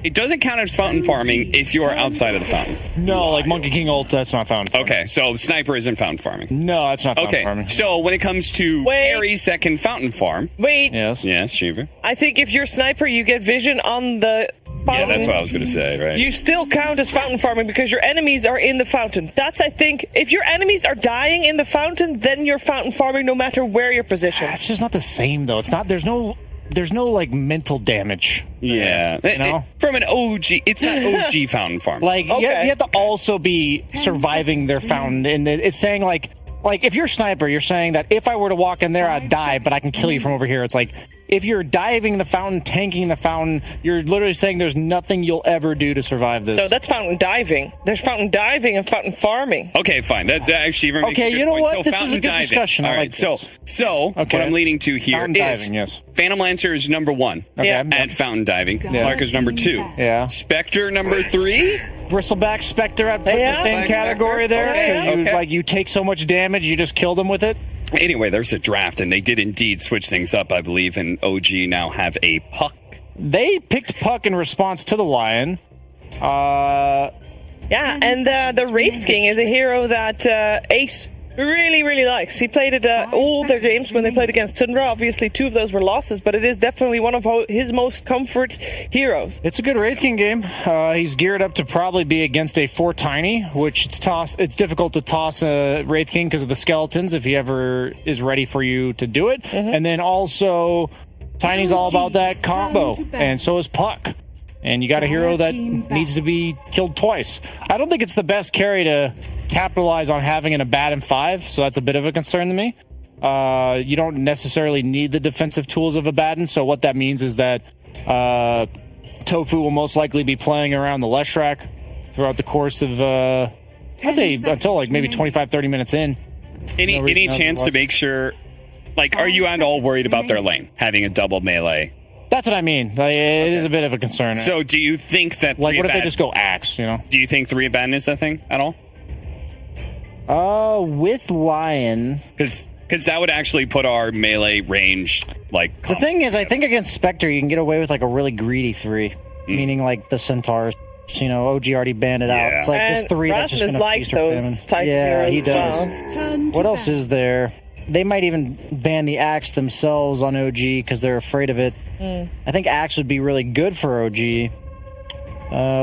Speaker 5: It doesn't count as fountain farming if you are outside of the fountain.
Speaker 4: No, like Monkey King ult, that's not fountain farming.
Speaker 5: Okay, so Sniper isn't fountain farming.
Speaker 4: No, that's not fountain farming.
Speaker 5: So when it comes to carries that can fountain farm.
Speaker 1: Wait.
Speaker 4: Yes,
Speaker 5: Shiva.
Speaker 1: I think if you're Sniper, you get vision on the fountain.
Speaker 5: Yeah, that's what I was going to say, right?
Speaker 1: You still count as fountain farming because your enemies are in the fountain. That's, I think, if your enemies are dying in the fountain, then you're fountain farming no matter where you're positioned.
Speaker 4: It's just not the same, though. It's not, there's no like mental damage.
Speaker 5: Yeah. From an OG, it's not OG fountain farm.
Speaker 4: Like, you have to also be surviving their fountain. And it's saying, like, if you're Sniper, you're saying that if I were to walk in there, I'd die, but I can kill you from over here. It's like, if you're diving the fountain, tanking the fountain, you're literally saying there's nothing you'll ever do to survive this.
Speaker 1: So that's fountain diving. There's fountain diving and fountain farming.
Speaker 5: Okay, fine. That actually makes
Speaker 4: okay,
Speaker 5: a good
Speaker 4: you know
Speaker 5: point.
Speaker 4: what?
Speaker 5: So
Speaker 4: this is a good
Speaker 5: diving.
Speaker 4: discussion.
Speaker 5: All
Speaker 4: I
Speaker 5: right,
Speaker 4: like this.
Speaker 5: So what I'm leading to here
Speaker 4: fountain
Speaker 5: is
Speaker 4: diving, yes.
Speaker 5: Phantom Lancer is number 1 at fountain diving. Slarker's number 2.
Speaker 4: Yeah.
Speaker 5: Spectre number 3.
Speaker 4: Bristleback Spectre, I'd put in the same category there. Because you take so much damage, you just kill them with it.
Speaker 5: Anyway, there's a draft, and they did indeed switch things up, I believe, and OG now have a Puck.
Speaker 4: They picked Puck in response to the Lion.
Speaker 1: And the Wraith King is a hero that Ace really likes. He played it all their games when they played against Tundra. Obviously, 2 of those were losses, but it is definitely one of his most comfort heroes.
Speaker 4: It's a good Wraith King game. He's geared up to probably be against a 4 Tiny, which it's difficult to toss a Wraith King because of the skeletons if he ever is ready for you to do it. And then also, Tiny's all about that combo, and so is Puck. And you got a hero that needs to be killed twice. I don't think it's the best carry to capitalize on having an Abaddon 5, so that's a bit of a concern to me. You don't necessarily need the defensive tools of Abaddon, so what that means is that Tofu will most likely be playing around the Leshrac throughout the course of, I'd say, until like maybe 25-30 minutes in.
Speaker 5: Any chance to make sure, like, are you at all worried about their lane, having a double melee?
Speaker 4: That's what I mean. Like, it is a bit of a concern.
Speaker 5: So do you think that...
Speaker 4: Like, what if they just go Axe, you know?
Speaker 5: Do you think 3 Abaddon is a thing at all?
Speaker 9: With Lion...
Speaker 5: Because that would actually put our melee range, like...
Speaker 9: The thing is, I think against Spectre, you can get away with, like, a really greedy 3. Meaning, like, the Centaurs. You know, OG already banned it out. It's like this 3 that's just going to feast or famine. Yeah, he does. What else is there? They might even ban the Axe themselves on OG because they're afraid of it. I think Axe would be really good for OG.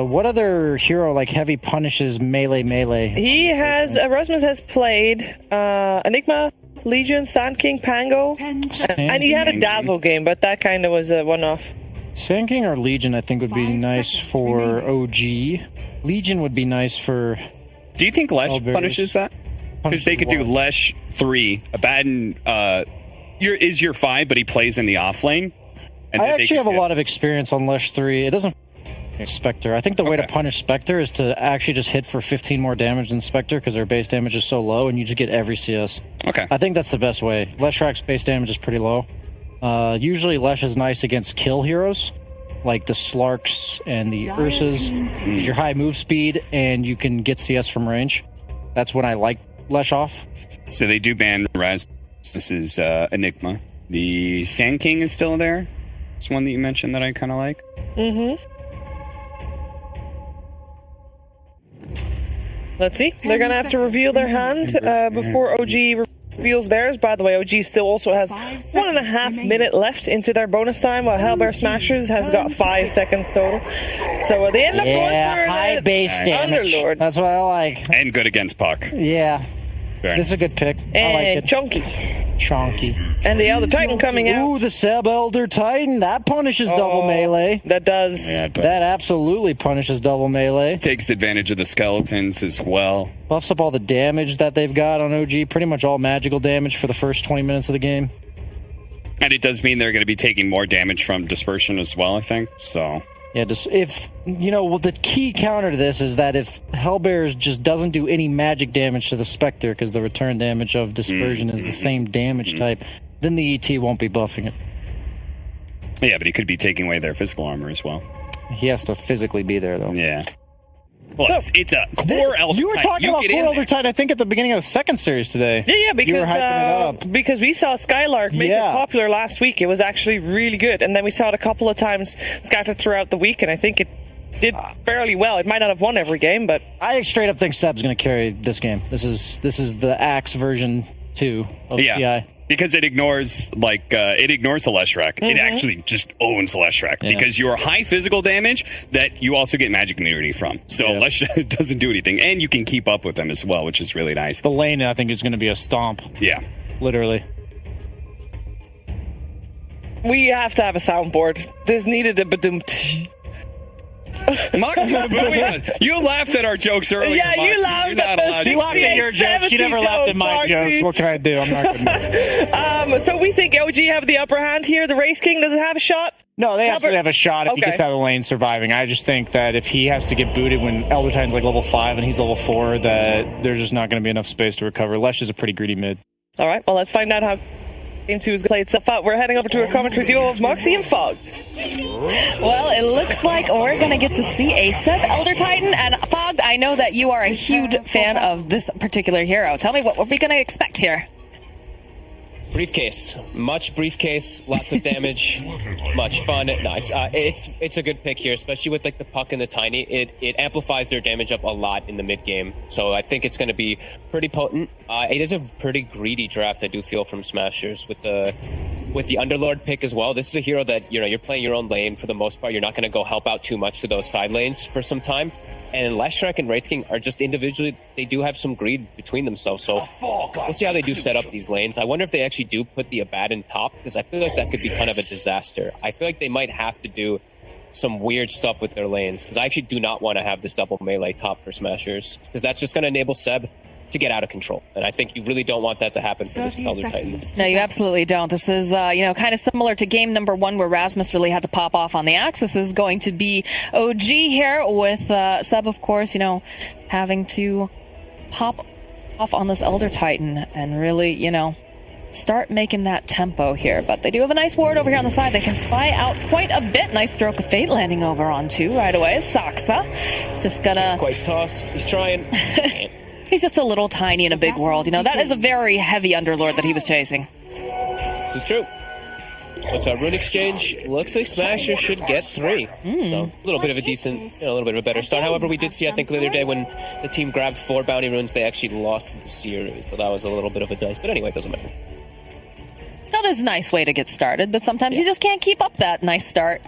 Speaker 9: What other hero like heavy punishes melee?
Speaker 1: He has Rasmus has played Enigma, Legion, Sand King, Pango, and he had a Dazzle game, but that kind of was a one-off.
Speaker 4: Sand King or Legion, I think, would be nice for OG. Legion would be nice for...
Speaker 5: Do you think Lesh punishes that? Because they could do Lesh 3. Abaddon is your 5, but he plays in the off lane.
Speaker 9: I actually have a lot of experience on Lesh 3. It doesn't Spectre. I think the way to punish Spectre is to actually just hit for 15 more damage than Spectre because their base damage is so low and you just get every CS.
Speaker 5: Okay.
Speaker 9: I think that's the best way. Leshrac's base damage is pretty low. Usually Lesh is nice against kill heroes like the Slarks and the Ursas. Your high move speed and you can get CS from range. That's when I like Lesh off.
Speaker 5: So they do ban Raz. This is Enigma. The Sand King is still there. It's one that you mentioned that I kind of like.
Speaker 1: Let's see. They're going to have to reveal their hand before OG feels theirs. By the way, OG still also has 1.5 minutes left into their bonus time, while Hellbear Smashers has got 5 seconds total. So they end up going for
Speaker 9: high base damage.
Speaker 1: Underlord.
Speaker 9: That's what I like.
Speaker 5: And good against Puck.
Speaker 9: Yeah.
Speaker 5: Very
Speaker 9: This is a good pick. I like
Speaker 1: And
Speaker 9: it.
Speaker 1: Chunky. And the Elder Titan coming out.
Speaker 9: Ooh, the Seb Elder Titan. That punishes double melee.
Speaker 1: That does.
Speaker 5: Yeah, but
Speaker 9: That absolutely punishes double melee.
Speaker 5: takes advantage of the skeletons as well.
Speaker 9: Buffs up all the damage that they've got on OG. Pretty much all magical damage for the first 20 minutes of the game.
Speaker 5: And it does mean they're going to be taking more damage from dispersion as well, I think. So
Speaker 9: Yeah, just if the key counter to this is that if Hellbears just doesn't do any magic damage to the Spectre, because the return damage of dispersion is the same damage type, then the ET won't be buffing it.
Speaker 5: yeah, but he could be taking away their physical armor as well.
Speaker 9: He has to physically be there, though.
Speaker 5: Yeah. Well, it's a core Elder
Speaker 9: You were
Speaker 5: Titan.
Speaker 9: talking about
Speaker 5: get in
Speaker 9: core Elder
Speaker 5: there.
Speaker 9: Titan, I think, at the beginning of the second series today.
Speaker 1: Yeah,
Speaker 9: You were hyping it up.
Speaker 1: because we saw Skylark make it popular last week. It was actually really good, and then we saw it a couple of times scattered throughout the week, and I think it did fairly well. It might not have won every game, but
Speaker 9: I straight up think Seb's going to carry this game. This is the Axe version 2 of CI.
Speaker 5: Because it ignores the Leshrac. It actually just owns Leshrac because you're high physical damage that you also get magic immunity from. So Leshrac doesn't do anything, and you can keep up with them as well, which is really nice.
Speaker 4: The lane, I think, is going to be a stomp.
Speaker 5: Yeah.
Speaker 4: Literally.
Speaker 1: we have to have a soundboard. This needed a badum.
Speaker 5: You laughed at our jokes earlier.
Speaker 1: Yeah,
Speaker 5: Moxie.
Speaker 1: you laughed
Speaker 5: You're not
Speaker 1: at
Speaker 5: allowed
Speaker 1: the
Speaker 5: to.
Speaker 4: She laughed at your jokes. She never laughed at my jokes. What can I do? I'm not going to.
Speaker 1: So we think OG have the upper hand here. The Race King, does it have a shot?
Speaker 4: No, they absolutely have a shot if he
Speaker 1: Okay.
Speaker 4: gets out of the lane surviving. I just think that if he has to get booted when Elder Titan's like level 5 and he's level 4, that there's just not going to be enough space to recover. Lesh is a pretty greedy mid.
Speaker 1: All right, well, let's find out how Game 2 is going to play itself out. We're heading over to a commentary duo of Moxie and Fog.
Speaker 11: Well, it looks like we're going to get to see a Seb Elder Titan. And Fog, I know that you are a huge fan of this particular hero. Tell me, what are we going to expect here?
Speaker 12: Briefcase, much briefcase, lots of damage, much fun. No, it's a good pick here, especially with like the Puck and the Tiny. It amplifies their damage up a lot in the mid game, so I think it's going to be pretty potent. It is a pretty greedy draft, I do feel, from Smashers with the Underlord pick as well. This is a hero that you're playing your own lane for the most part. You're not going to go help out too much to those side lanes for some time. And Leshrac and Wraith King are just individually, they do have some greed between themselves. So we'll see how they do set up these lanes. I wonder if they actually do put the Abaddon top, because I feel like that could be kind of a disaster. I feel like they might have to do some weird stuff with their lanes, because I actually do not want to have this double melee top for Smashers, because that's just going to enable Seb to get out of control. And I think you really don't want that to happen for this Elder Titan.
Speaker 11: No, you absolutely don't. This is, kind of similar to game number 1 where Rasmus really had to pop off on the axe. This is going to be OG here with Seb, of course, having to pop off on this Elder Titan and really, start making that tempo here. But they do have a nice ward over here on the side. They can spy out quite a bit. Nice stroke of fate landing over on 2 right away. Saksa. It's just gonna...
Speaker 12: Quite toss. He's trying.
Speaker 11: He's just a little tiny in a big world. That is a very heavy Underlord that he was chasing.
Speaker 12: This is true. What's our rune exchange? Looks like Smasher should get 3. So a little bit of a decent, a little bit of a better start. However, we did see, I think, the other day when the team grabbed 4 bounty runes, they actually lost the series. So that was a little bit of a dice. But anyway, it doesn't matter.
Speaker 11: That is a nice way to get started, but sometimes you just can't keep up that nice start.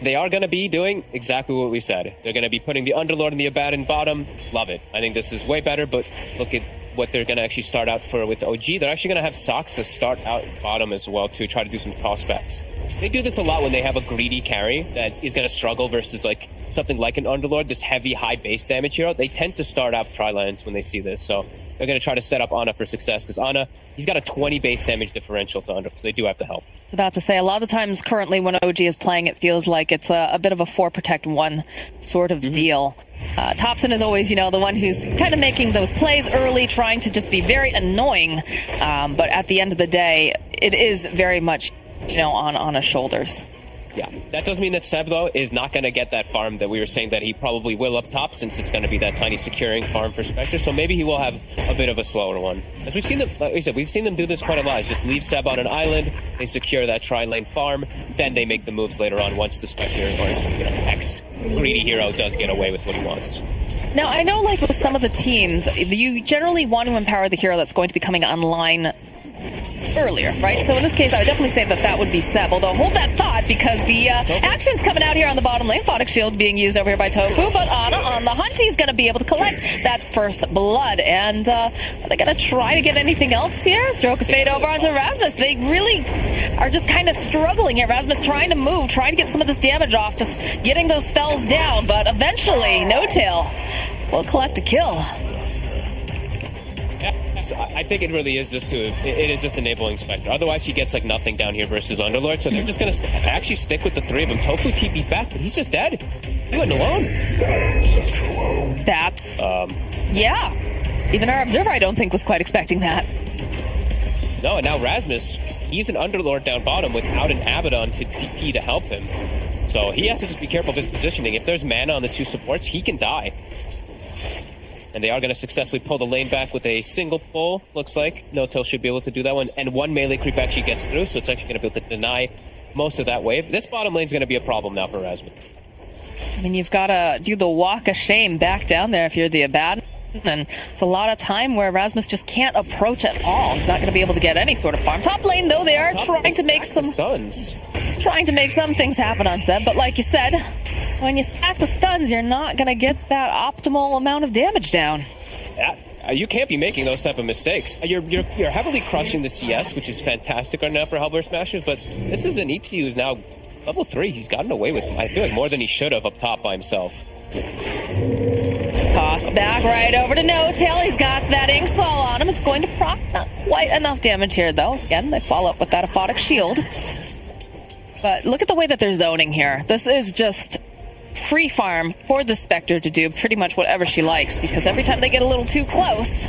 Speaker 12: They are going to be doing exactly what we said. They're going to be putting the Underlord and the Abaddon bottom. Love it. I think this is way better, but look at what they're going to actually start out for with OG. They're actually going to have Saksa start out bottom as well to try to do some prospects. They do this a lot when they have a greedy carry that is going to struggle versus like something like an Underlord, this heavy high base damage hero. They tend to start out tri-lands when they see this, so they're going to try to set up Ana for success, because Ana, he's got a 20 base damage differential to Under, so they do have to help.
Speaker 11: About to say, a lot of times currently when OG is playing, it feels like it's a bit of a 4 protect 1 sort of deal. Thompson is always, the one who's kind of making those plays early, trying to just be very annoying. But at the end of the day, it is very much, on his shoulders.
Speaker 12: Yeah, that does mean that Seb, though, is not going to get that farm that we were saying that he probably will up top, since it's going to be that tiny securing farm for Spectre. So maybe he will have a bit of a slower one. As we've seen them, like we said, we've seen them do this quite a lot. It's just leave Seb on an island, they secure that tri-lane farm, then they make the moves later on once the Spectre or X greedy hero does get away with what he wants.
Speaker 11: Now, I know, like, with some of the teams, you generally want to empower the hero that's going to be coming online earlier, right? So in this case, I would definitely say that that would be Seb, although hold that thought, because the action's coming out here on the bottom lane. Photic Shield being used over here by Tofu, but Ana on the hunt, he's going to be able to collect that first blood. And are they going to try to get anything else here? Stroke of Fate over onto Rasmus. They really are just kind of struggling here. Rasmus trying to move, trying to get some of this damage off, just getting those spells down, but eventually, No Tail will collect a kill.
Speaker 12: I think it really is just enabling Spectre. Otherwise, he gets like nothing down here versus Underlord. So they're just gonna actually stick with the three of them. Tofu TP's back, but he's just dead. He went alone.
Speaker 11: That's yeah. Even our observer, I don't think, was quite expecting that.
Speaker 12: No, and now Rasmus, he's an Underlord down bottom without an Abaddon to TP to help him. So he has to just be careful of his positioning. If there's mana on the two supports, he can die. And they are going to successfully pull the lane back with a single pull, looks like. No-Tail should be able to do that one. And one melee creep actually gets through, so it's actually going to be able to deny most of that wave. This bottom lane is going to be a problem now for Rasmus.
Speaker 11: I mean, you've got to do the walk of shame back down there if you're the Abaddon. And it's a lot of time where Rasmus just can't approach at all. He's not going to be able to get any sort of farm. Top lane, though, they are trying to make some
Speaker 12: stuns.
Speaker 11: Trying to make some things happen on Seb, but like you said, when you stack the stuns, you're not going to get that optimal amount of damage down.
Speaker 12: Yeah, you can't be making those type of mistakes. You're heavily crushing the CS, which is fantastic right now for Hellbear Smashers, but this is an ETU who's now level 3. He's gotten away with, I feel like, more than he should have up top by himself.
Speaker 11: Toss back right over to No Tail. He's got that ink swell on him. It's going to proc. Not quite enough damage here, though. Again, they follow up with that Aphotic Shield. But look at the way that they're zoning here. This is just free farm for the Spectre to do pretty much whatever she likes, because every time they get a little too close,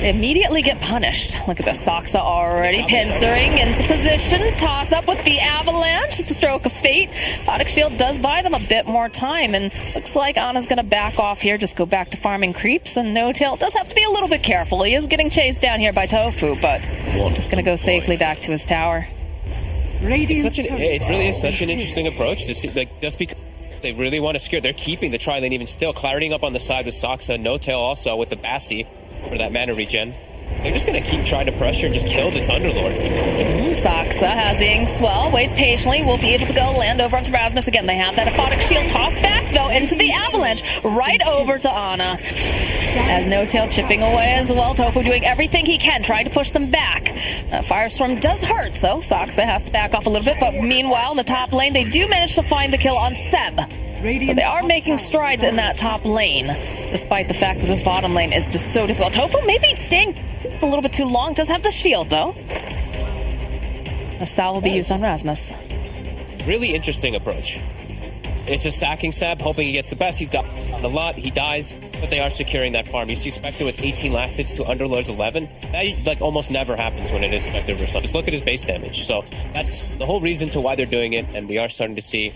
Speaker 11: they immediately get punished. Look at the Soxa already pincering into position. Toss up with the Avalanche. It's the Stroke of Fate. Photic Shield does buy them a bit more time, and looks like Ana's going to back off here, just go back to farming creeps, and No Tail does have to be a little bit careful. He is getting chased down here by Tofu, but just going to go safely back to his tower.
Speaker 12: It really is such an interesting approach to see, like, just because they really want to scare. They're keeping the tri-lane even still, claritying up on the side with Soxa, No Tail also with the Bassi for that mana regen. They're just going to keep trying to pressure and just kill this Underlord.
Speaker 11: Soxa has the ink swell, waits patiently, will be able to go land over onto Rasmus again. They have that Aphotic Shield tossed back, though, into the Avalanche, right over to Ana. As No Tail chipping away as well. Tofu doing everything he can, trying to push them back. Firestorm does hurt, so Soxa has to back off a little bit, but meanwhile, in the top lane, they do manage to find the kill on Seb. So they are making strides in that top lane, despite the fact that this bottom lane is just so difficult. Tofu maybe staying a little bit too long. Does have the shield, though. The Sal will be used on Rasmus.
Speaker 12: Really interesting approach. It's a sacking Seb, hoping he gets the best. He's got a lot. He dies, but they are securing that farm. You see Spectre with 18 last hits to Underlord's 11. That like almost never happens when it is Spectre versus. Just look at his base damage. So that's the whole reason to why they're doing it, and we are starting to see,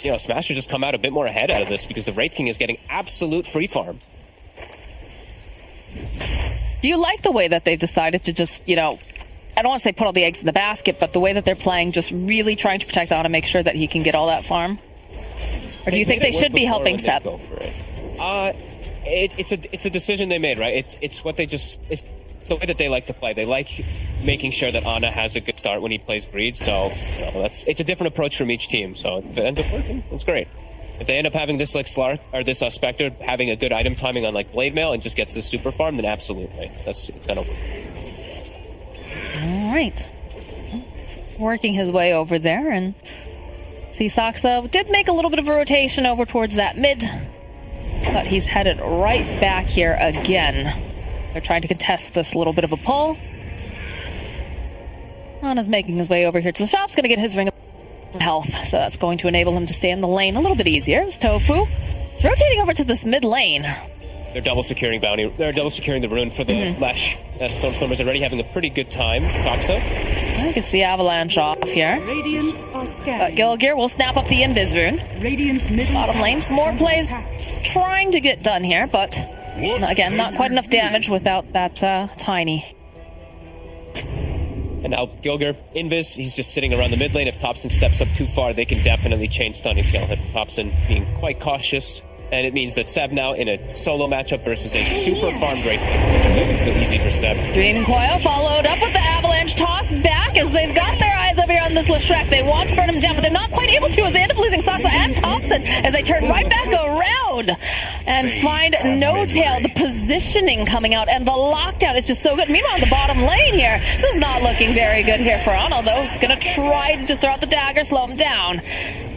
Speaker 12: you know, Smasher just come out a bit more ahead out of this because the Wraith King is getting absolute free farm.
Speaker 11: Do you like the way that they've decided to just, you know, I don't want to say put all the eggs in the basket, but the way that they're playing, just really trying to protect Ana, make sure that he can get all that farm? Or do you think they should be helping Seb?
Speaker 12: It's a decision they made, right? It's what they just... It's the way that they like to play. They like making sure that Ana has a good start when he plays Greed, so you know, it's a different approach from each team. So if it ends up working, it's great. If they end up having this like Slark or this Spectre having a good item timing on like Blade Mail and just gets this super farm, then absolutely, it's gonna work.
Speaker 11: All right, working his way over there, and see Soxa did make a little bit of a rotation over towards that mid, but he's headed right back here again. They're trying to contest this little bit of a pull. Ana's making his way over here to the shop's going to get his ring of health, so that's going to enable him to stay in the lane a little bit easier. As Tofu is rotating over to this mid lane.
Speaker 12: They're double securing bounty. They're double securing the rune for the Lash. Stormstormers already having a pretty good time. Soxa.
Speaker 11: I think it's the Avalanche off here. Gilgear will snap up the Invis rune. Bottom lane, some more plays trying to get done here, but again, not quite enough damage without that tiny.
Speaker 12: And now Gilger, Invis, he's just sitting around the mid lane. If Thompson steps up too far, they can definitely chain stun and kill him. Thompson being quite cautious And it means that Seb now in a solo matchup versus a super farmed Wraith. It doesn't feel easy for Seb.
Speaker 11: Dream Coil followed up with the avalanche toss back as they've got their eyes over here on this Leshrac. They want to burn him down, but they're not quite able to as they end up losing Saksa and Thompson as they turn right back around and find No Tail. The positioning coming out and the lockdown is just so good. Meanwhile, in the bottom lane here, this is not looking very good here for Ana, though. He's going to try to just throw out the dagger, slow him down.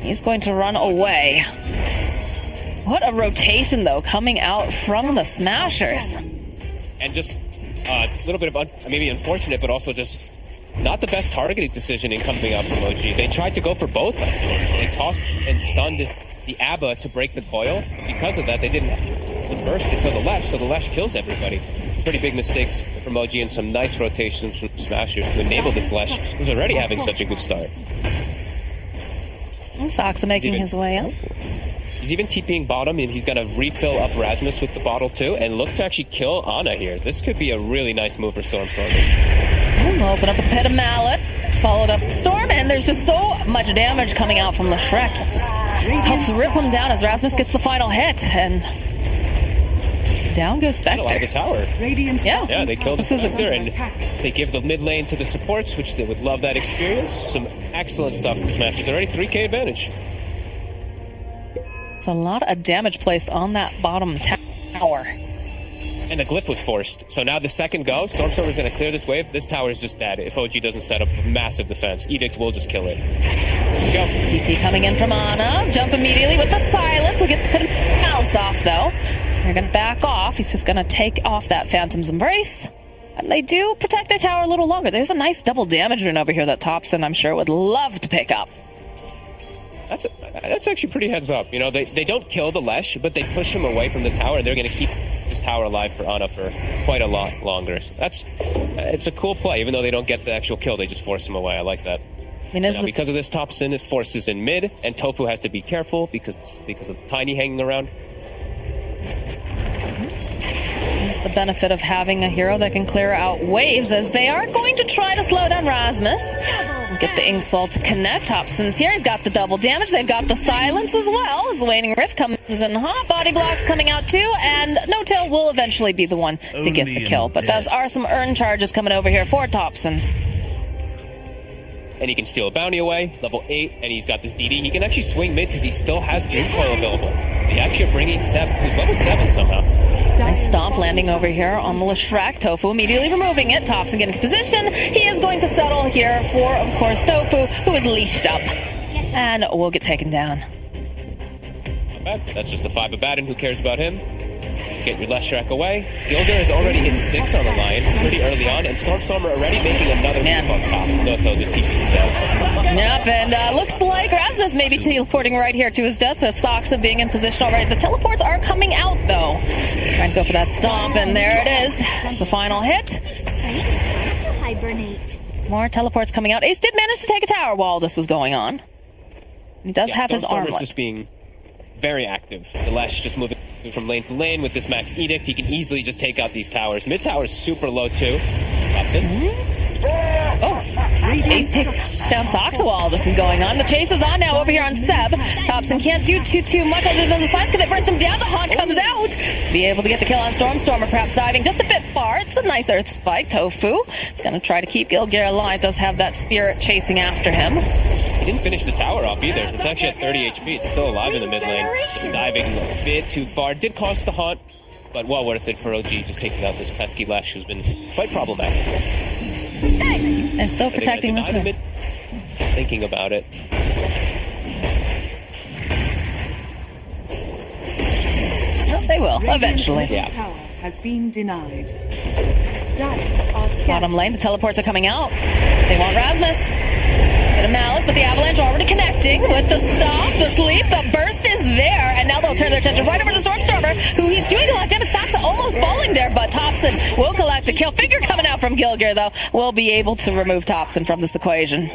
Speaker 11: He's going to run away. What a rotation, though, coming out from the Smashers.
Speaker 12: And just a little bit of maybe unfortunate, but also just not the best targeting decisioning coming out from OG. They tried to go for both. They tossed and stunned the Abba to break the coil. Because of that, they didn't have the burst to kill the Lesh, so the Lesh kills everybody. Pretty big mistakes from OG and some nice rotations from Smashers to enable this Lesh, who's already having such a good start.
Speaker 11: Saksa making his way up.
Speaker 12: He's even TPing bottom, and he's going to refill up Rasmus with the bottle too, and look to actually kill Ana here. This could be a really nice move for Stormstormer.
Speaker 11: We'll open up with the Pit of Mallet, followed up with Storm, and there's just so much damage coming out from Leshrac. It just helps rip him down as Rasmus gets the final hit, and down goes Spectre.
Speaker 12: Out of the tower.
Speaker 11: Yeah,
Speaker 12: they killed the Spectre, and they give the mid lane to the supports, which they would love that experience. Some excellent stuff from Smashers. Already 3k advantage.
Speaker 11: A lot of damage placed on that bottom tower.
Speaker 12: And the glyph was forced. So now the second go, Stormstormer is going to clear this wave. This tower is just dead if OG doesn't set up a massive defense. Edict will just kill it. Go.
Speaker 11: PP coming in from Ana. Jump immediately with the silence. We'll get the Pit of Mouse off, though. They're going to back off. He's just going to take off that Phantom's Embrace. And they do protect their tower a little longer. There's a nice double damage rune over here that Thompson, I'm sure, would love to pick up.
Speaker 12: That's actually pretty heads up. You know, they don't kill the Lesh, but they push him away from the tower. They're going to keep this tower alive for Ana for quite a lot longer. So it's a cool play. Even though they don't get the actual kill, they just force him away. I like that. Because of this Thompson, it forces in mid, and Tofu has to be careful because of Tiny hanging around.
Speaker 11: It's the benefit of having a hero that can clear out waves, as they are going to try to slow down Rasmus. Get the Inksfall to connect. Thompson's here. He's got the double damage. They've got the silence as well, as the Waning Rift comes in hot. Body blocks coming out too, and No Tail will eventually be the one to get the kill. But those are some earn charges coming over here for Thompson.
Speaker 12: And he can steal a bounty away, level 8, and he's got this DD. He can actually swing mid because he still has Dream Coil available. They actually are bringing Seb, who's level 7 somehow.
Speaker 11: Nice stomp landing over here on the Leshrac. Tofu immediately removing it. Thompson getting into position. He is going to settle here for, of course, Tofu, who is leashed up. And will get taken down.
Speaker 12: Not bad. That's just a 5 of Baden. Who cares about him? Get your Leshrac away. Gilder has already hit 6 on the line pretty early on, and Stormstormer already making another move on top. No, so just TP's down.
Speaker 11: Yep, and looks like Rasmus may be teleporting right here to his death. The Saksa being in position already. The teleports are coming out, though. Trying to go for that stomp, and there it is. That's the final hit. More teleports coming out. Ace did manage to take a tower while this was going on. He does have his armlet.
Speaker 12: Just being very active. The Lash just moving from lane to lane with this max edict. He can easily just take out these towers. Mid tower is super low too. Thompson.
Speaker 11: Ace takes down Saksa while this is going on. The chase is on now over here on Seb. Thompson can't do too much other than the slides. Can it burst him down? The Haunt comes out. Be able to get the kill on Stormstormer, perhaps diving just a bit far. It's a nice earth spike. Tofu is going to try to keep Gilgear alive. Does have that spirit chasing after him.
Speaker 12: He didn't finish the tower off either. It's actually at 30 HP. It's still alive in the mid lane. Just diving a bit too far. Did cost the Haunt, but well worth it for OG, just taking out this pesky Lash who's been quite problematic.
Speaker 11: And still protecting this mid.
Speaker 12: Thinking about it.
Speaker 11: Well, they will, eventually.
Speaker 2: Yeah. Tower has been denied.
Speaker 11: Bottom lane, the teleports are coming out. They want Rasmus. Get a Malice, but the Avalanche already connecting with the stop, the sleep, the burst is there, and now they'll turn their attention right over to Stormstormer, who he's doing a lot of damage. Saksa almost falling there, but Thompson will collect a kill. Figure coming out from Gilgear, though, will be able to remove Thompson from this equation.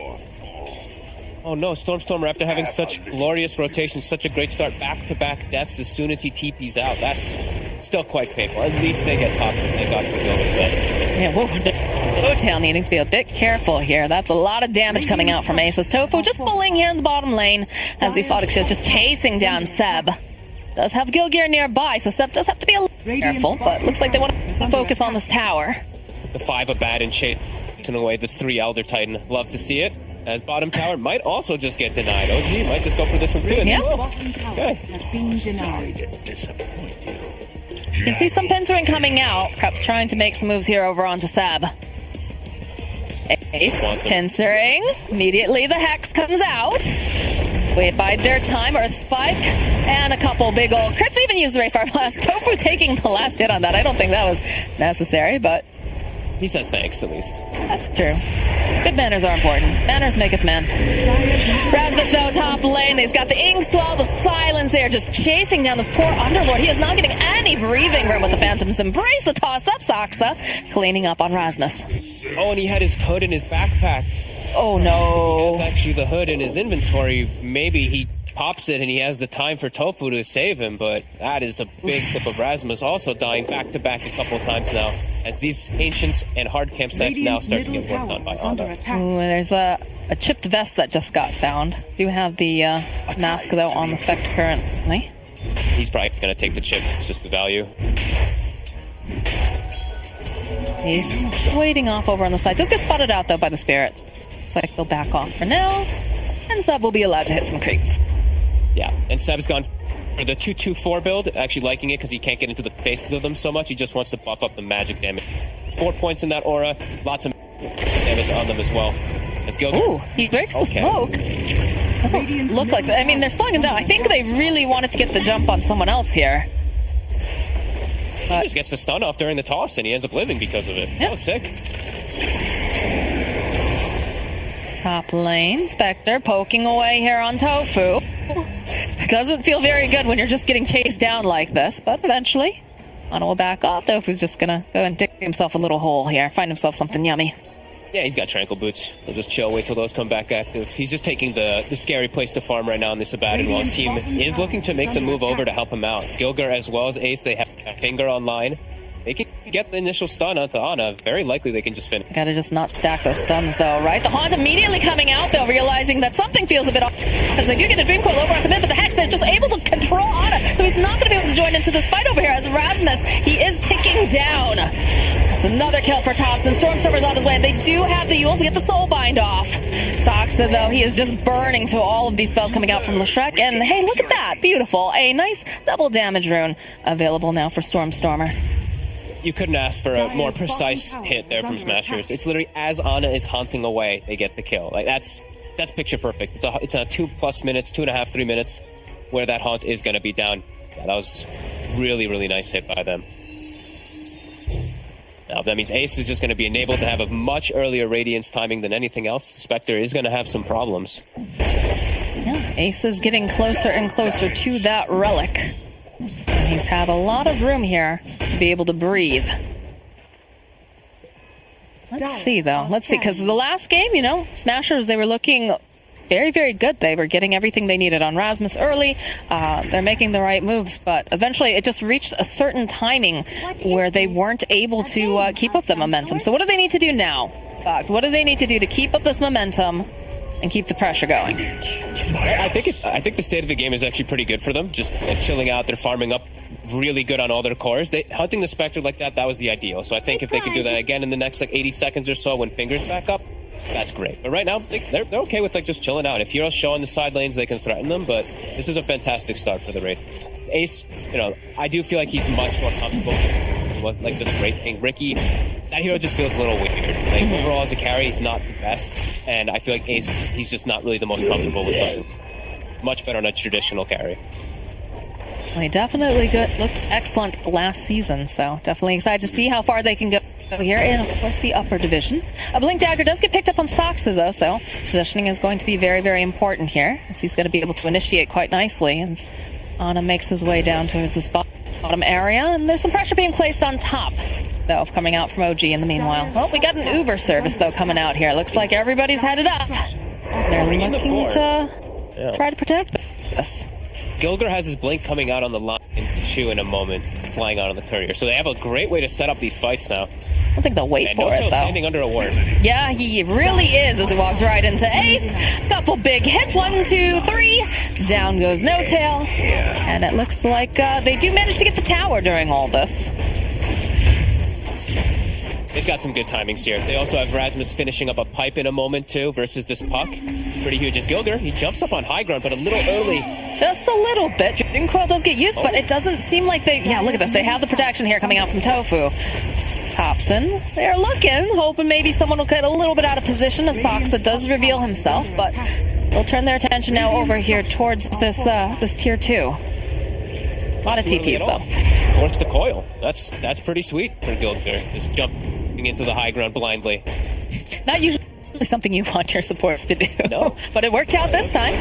Speaker 12: Oh no, Stormstormer, after having such glorious rotation, such a great start, back-to-back deaths as soon as he TP's out. That's still quite painful. At least they get Thompson. They got to go with it.
Speaker 11: Yeah, No Tail needing to be a bit careful here. That's a lot of damage coming out from Ace's. Tofu just bullying here in the bottom lane as he fought just chasing down Seb. Does have Gilgear nearby, so Seb does have to be a little careful, but looks like they want to focus on this tower.
Speaker 12: The 5 of bad and chasing away the 3 Elder Titan. Love to see it. As bottom tower might also just get denied. OG might just go for this one too.
Speaker 11: Yeah.
Speaker 12: Okay.
Speaker 11: You can see some pincering coming out. Perhaps trying to make some moves here over onto Seb. Ace pincering. Immediately the Hex comes out. We bide their time. Earth Spike. And a couple big old crits. Even use the Rayfire Blast. Tofu taking the last hit on that. I don't think that was necessary, but
Speaker 12: he says thanks, at least.
Speaker 11: That's true. Good manners are important. Manners maketh man. Rasmus, though, top lane. He's got the Ink Swell, the Silence there, just chasing down this poor Underlord. He is not getting any breathing room with the Phantoms. Embrace the toss-up, Saksa. Cleaning up on Rasmus.
Speaker 12: Oh, and he had his hood in his backpack.
Speaker 11: Oh, no.
Speaker 12: So he has actually the hood in his inventory. Maybe he pops it and he has the time for Tofu to save him, but that is a big tip of Rasmus. Also dying back-to-back a couple of times now, as these Ancients and hard camp sets now start to get worked on by Ana.
Speaker 11: Ooh, there's a chipped vest that just got found. Do have the mask, though, on the Spectre currently.
Speaker 12: He's probably going to take the chip. It's just the value.
Speaker 11: He's waiting off over on the side. Does get spotted out, though, by the Spirit. Looks like he'll back off for now. And Seb will be allowed to hit some creeps.
Speaker 12: Yeah, and Seb's gone for the 2-2-4 build, actually liking it because he can't get into the faces of them so much. He just wants to buff up the magic damage. 4 points in that aura, lots of damage on them as well.
Speaker 11: Ooh, he breaks the smoke. Doesn't look like that. I mean, they're slowing him down. I think they really wanted to get the jump on someone else here.
Speaker 12: He just gets the stun off during the toss, and he ends up living because of it. Yep. That was sick.
Speaker 11: Top lane, Spectre poking away here on Tofu. Doesn't feel very good when you're just getting chased down like this, but eventually, Ana will back off. Tofu's just gonna go and dig himself a little hole here, find himself something yummy.
Speaker 12: Yeah, he's got Tranquil Boots. He'll just chill, wait till those come back active. He's just taking the scary place to farm right now in this Abaddon, while his team is looking to make the move over to help him out. Gilger as well as Ace, they have a finger online. They can get the initial stun onto Ana. Very likely they can just finish.
Speaker 11: Gotta just not stack those stuns, though, right? The Haunt immediately coming out, though, realizing that something feels a bit off. As they do get a Dream Coil over onto mid, but the Hex, they're just able to control Ana, so he's not going to be able to join into this fight over here. As Rasmus, he is ticking down. That's another kill for Tops, and Stormstormer's on his way. They do have the Yules to get the Soulbind off. Saksa, though, he is just burning to all of these spells coming out from Leshreq, and hey, look at that. Beautiful. A nice double damage rune available now for Stormstormer.
Speaker 12: You couldn't ask for a more precise hit there from Smashers. It's literally as Ana is haunting away, they get the kill. Like that's picture perfect. It's a 2+ minutes, 2.5, 3 minutes where that haunt is going to be down. Yeah, that was really, really nice hit by them. Now that means Ace is just going to be enabled to have a much earlier Radiance timing than anything else. Spectre is going to have some problems.
Speaker 11: Yeah, Ace is getting closer and closer to that relic. And he's had a lot of room here to be able to breathe. Let's see, though. Let's see, because the last game, you know, Smashers, they were looking very, very good. They were getting everything they needed on Rasmus early. They're making the right moves, but eventually it just reached a certain timing where they weren't able to keep up the momentum. So what do they need to do now? What do they need to do to keep up this momentum and keep the pressure going?
Speaker 12: I think the state of the game is actually pretty good for them. Just chilling out, they're farming up really good on all their cores. Hunting the Spectre like that was the ideal. So I think if they could do that again in the next 80 seconds or so when Fingers back up, that's great. But right now, they're okay with just chilling out. If Heroes show on the side lanes, they can threaten them, but this is a fantastic start for the Wraith. Ace, I do feel like he's much more comfortable with just Wraith King. Ricky, that hero just feels a little weird. Overall as a carry, he's not the best, and I feel like Ace, he's just not really the most comfortable with something. Much better on a traditional carry.
Speaker 11: Well, he definitely looked excellent last season, so definitely excited to see how far they can go here in, of course, the upper division. A Blink Dagger does get picked up on Saksa, though, so positioning is going to be very, very important here, as he's going to be able to initiate quite nicely, and Ana makes his way down towards this bottom area, and there's some pressure being placed on top, though, coming out from OG in the meanwhile. Well, we got an Uber service, though, coming out here. Looks like everybody's headed up. They're looking to try to protect this.
Speaker 12: Gilger has his Blink coming out on the line. Chu in a moment, flying out on the courier. So they have a great way to set up these fights now.
Speaker 11: I don't think they'll wait
Speaker 12: and
Speaker 11: for it, though.
Speaker 12: standing under a ward.
Speaker 11: Yeah, he really is as he walks right into Ace. Couple big hits, 1, 2, 3. Down goes No Tail. And it looks like they do manage to get the tower during all this.
Speaker 12: They've got some good timings here. They also have Rasmus finishing up a pipe in a moment, too, versus this puck. Pretty huge as Gilger. He jumps up on high ground, but a little early.
Speaker 11: Just a little bit. Dream Coil does get used, but it doesn't seem like they... Yeah, look at this. They have the protection here coming out from Tofu. Thompson, they're looking, hoping maybe someone will get a little bit out of position as Soxa does reveal himself, but they'll turn their attention now over here towards this tier 2. A lot of TPs, though.
Speaker 12: Force the coil. That's pretty sweet for Gilger. Just jumping into the high ground blindly.
Speaker 11: Not usually something you want your supports to do. No. But it worked out this time.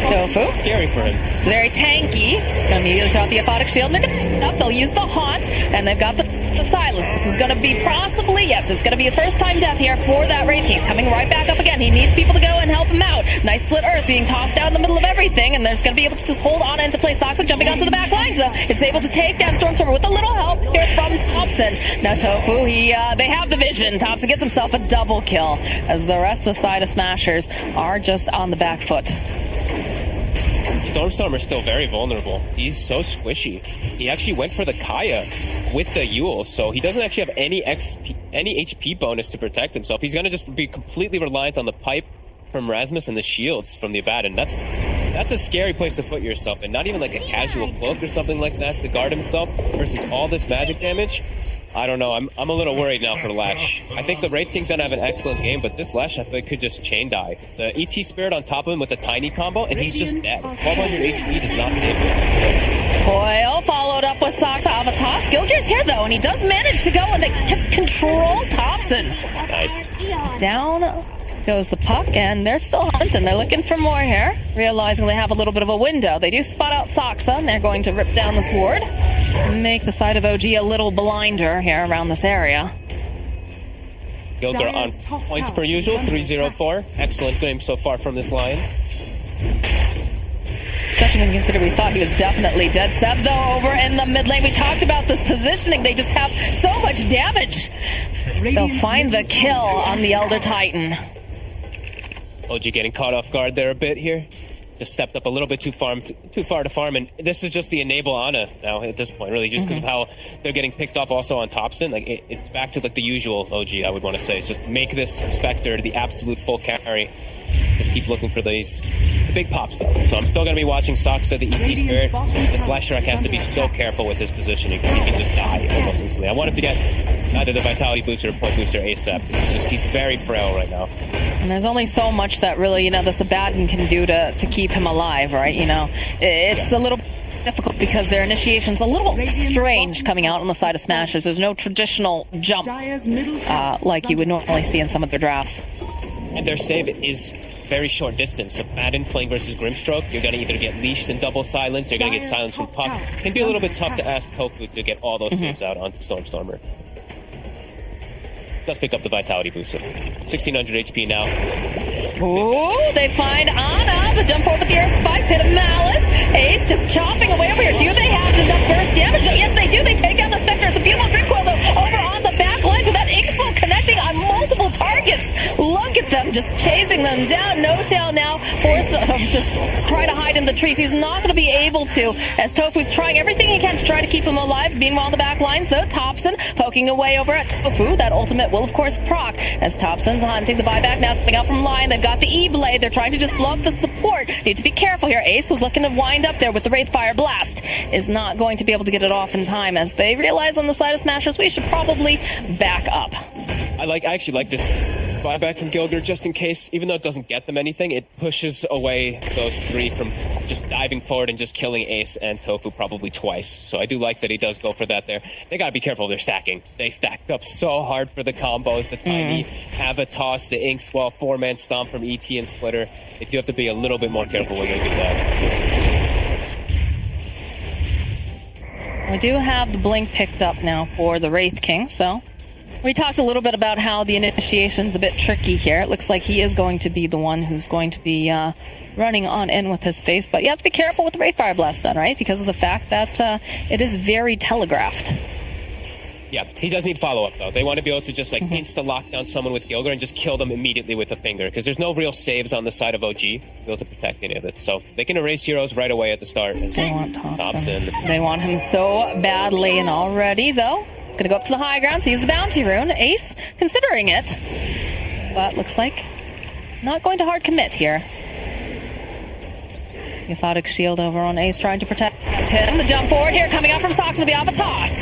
Speaker 11: Tofu.
Speaker 12: Scary for him.
Speaker 11: Very tanky. Gonna immediately throw out the aphotic shield. They'll use the haunt, and they've got the silence. This is gonna be possibly, yes, it's gonna be a first time death here for that Wraith King. He's coming right back up again. He needs people to go and help him out. Nice split earth being tossed down in the middle of everything, and there's gonna be able to just hold on into play. Soxa jumping onto the back line, so it's able to take down Stormstormer with a little help here from Thompson. Now Tofu, they have the vision. Thompson gets himself a double kill as the rest of the side of Smashers are just on the back foot.
Speaker 12: Stormstormer's still very vulnerable. He's so squishy. He actually went for the Kaya with the Yule, so he doesn't actually have any HP bonus to protect himself. He's gonna just be completely reliant on the pipe from Rasmus and the shields from the Abaddon. That's a scary place to put yourself in. Not even like a casual cloak or something like that to guard himself versus all this magic damage. I don't know. I'm a little worried now for Lash. I think the Wraith King's gonna have an excellent game, but this Lash I think could just chain die. The ET Spirit on top of him with a tiny combo, and he's just dead. 1200 HP does not save him.
Speaker 11: Coil followed up with Soxa of a toss. Gilger's here though, and he does manage to go and they just control Thompson.
Speaker 12: Nice.
Speaker 11: Down goes the puck, and they're still hunting. They're looking for more here, realizing they have a little bit of a window. They do spot out Soxa, and they're going to rip down this ward, make the side of OG a little blinder here around this area.
Speaker 12: Gilger on points per usual, 304. Excellent game so far from this line.
Speaker 11: Especially when you consider we thought he was definitely dead. Seb, though, over in the mid lane. We talked about this positioning. They just have so much damage. They'll find the kill on the Elder Titan.
Speaker 12: OG getting caught off guard there a bit here. Just stepped up a little bit too far to farm, and this is just the enable Ana now at this point, really, just because of how they're getting picked off also on Thompson. Like it's back to like the usual OG, I would want to say. It's just make this Spectre the absolute full carry. Just keep looking for the big pops, though. So I'm still going to be watching Soxa, the ET Spirit. This Slash Shrek has to be so careful with his positioning because he can just die almost instantly. I want him to get either the Vitality Booster or Point Booster ASAP. It's just, he's very frail right now.
Speaker 11: And there's only so much that really, this Abaddon can do to keep him alive, right? It's a little difficult because their initiation's a little strange coming out on the side of Smashers. There's no traditional jump like you would normally see in some of their drafts.
Speaker 12: And their save is very short distance. So Madden playing versus Grimstroke, you're going to either get leashed and double silence, or you're going to get silenced from puck. It can be a little bit tough to ask Tofu to get all those saves out onto Stormstormer. Let's pick up the Vitality Booster. 1600 HP now.
Speaker 11: Ooh, they find Ana. The jump forward with the air spike, Pit of Malice. Ace just chopping away over here. Do they have enough burst damage? Oh, yes, they do. They take down the Spectre. It's a beautiful Dream Coil, though, over on the back line. So that X-Bow connecting on multiple targets. Look at them just chasing them down. No Tail now forced to just try to hide in the trees. He's not going to be able to, as Tofu's trying everything he can to try to keep him alive. Meanwhile, on the back lines, though, Thompson poking away over at Tofu. That ultimate will, of course, proc as Thompson's hunting the buyback now coming out from line. They've got the E-Blade. They're trying to just blow up the support. Need to be careful here. Ace was looking to wind up there with the Wraithfire Blast. Is not going to be able to get it off in time as they realize on the side of Smashers we should probably back up.
Speaker 12: I actually like this buyback from Gilger just in case, even though it doesn't get them anything, it pushes away those three from just diving forward and just killing Ace and Tofu probably twice. So I do like that he does go for that there. They gotta be careful of their stacking. They stacked up so hard for the combos, the Tiny, have a toss, the Ink Swell, 4-man stomp from ET and Splitter. They do have to be a little bit more careful when they do that.
Speaker 11: We do have the blink picked up now for the Wraith King, so We talked a little bit about how the initiation's a bit tricky here. It looks like he is going to be the one who's going to be running on in with his face, but you have to be careful with the Wraith Fire Blast done, right? Because of the fact that it is very telegraphed.
Speaker 12: Yeah, he does need follow-up, though. They want to be able to just, like, insta-lock down someone with Gilgar and just kill them immediately with a finger, because there's no real saves on the side of OG to be able to protect any of it. So they can erase heroes right away at the start.
Speaker 11: They want Thompson. They want him so badly, and already, though, it's going to go up to the high ground, sees the bounty rune. Ace considering it, but looks like not going to hard commit here. Aphotic shield over on Ace, trying to protect him. The jump forward here, coming out from Sox with the alpha toss.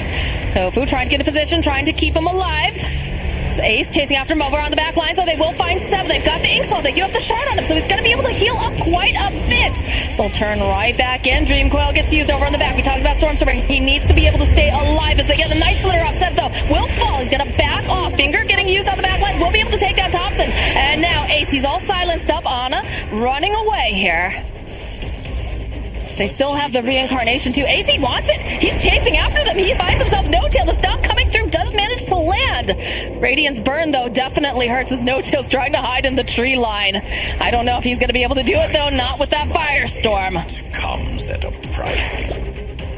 Speaker 11: Tofu trying to get a position, trying to keep him alive. It's Ace chasing after him over on the back line, so they will find Seb. They've got the ink spell. They give up the shard on him, so he's going to be able to heal up quite a bit. So he'll turn right back in. Dream Coil gets used over on the back. We talked about Stormstormer. He needs to be able to stay alive as they get a nice splitter off. Seb, though, will fall. He's going to back off. Finger getting used on the back lines. Will be able to take down Thompson. And now Ace, he's all silenced up. Ana running away here. They still have the reincarnation too. AC wants it. He's chasing after them. He finds himself no-tail. The stomp coming through does manage to land. Radiant's burn, though, definitely hurts as no-tail's trying to hide in the tree line. I don't know if he's going to be able to do it, though. Not with that firestorm.
Speaker 8: Comes at a price.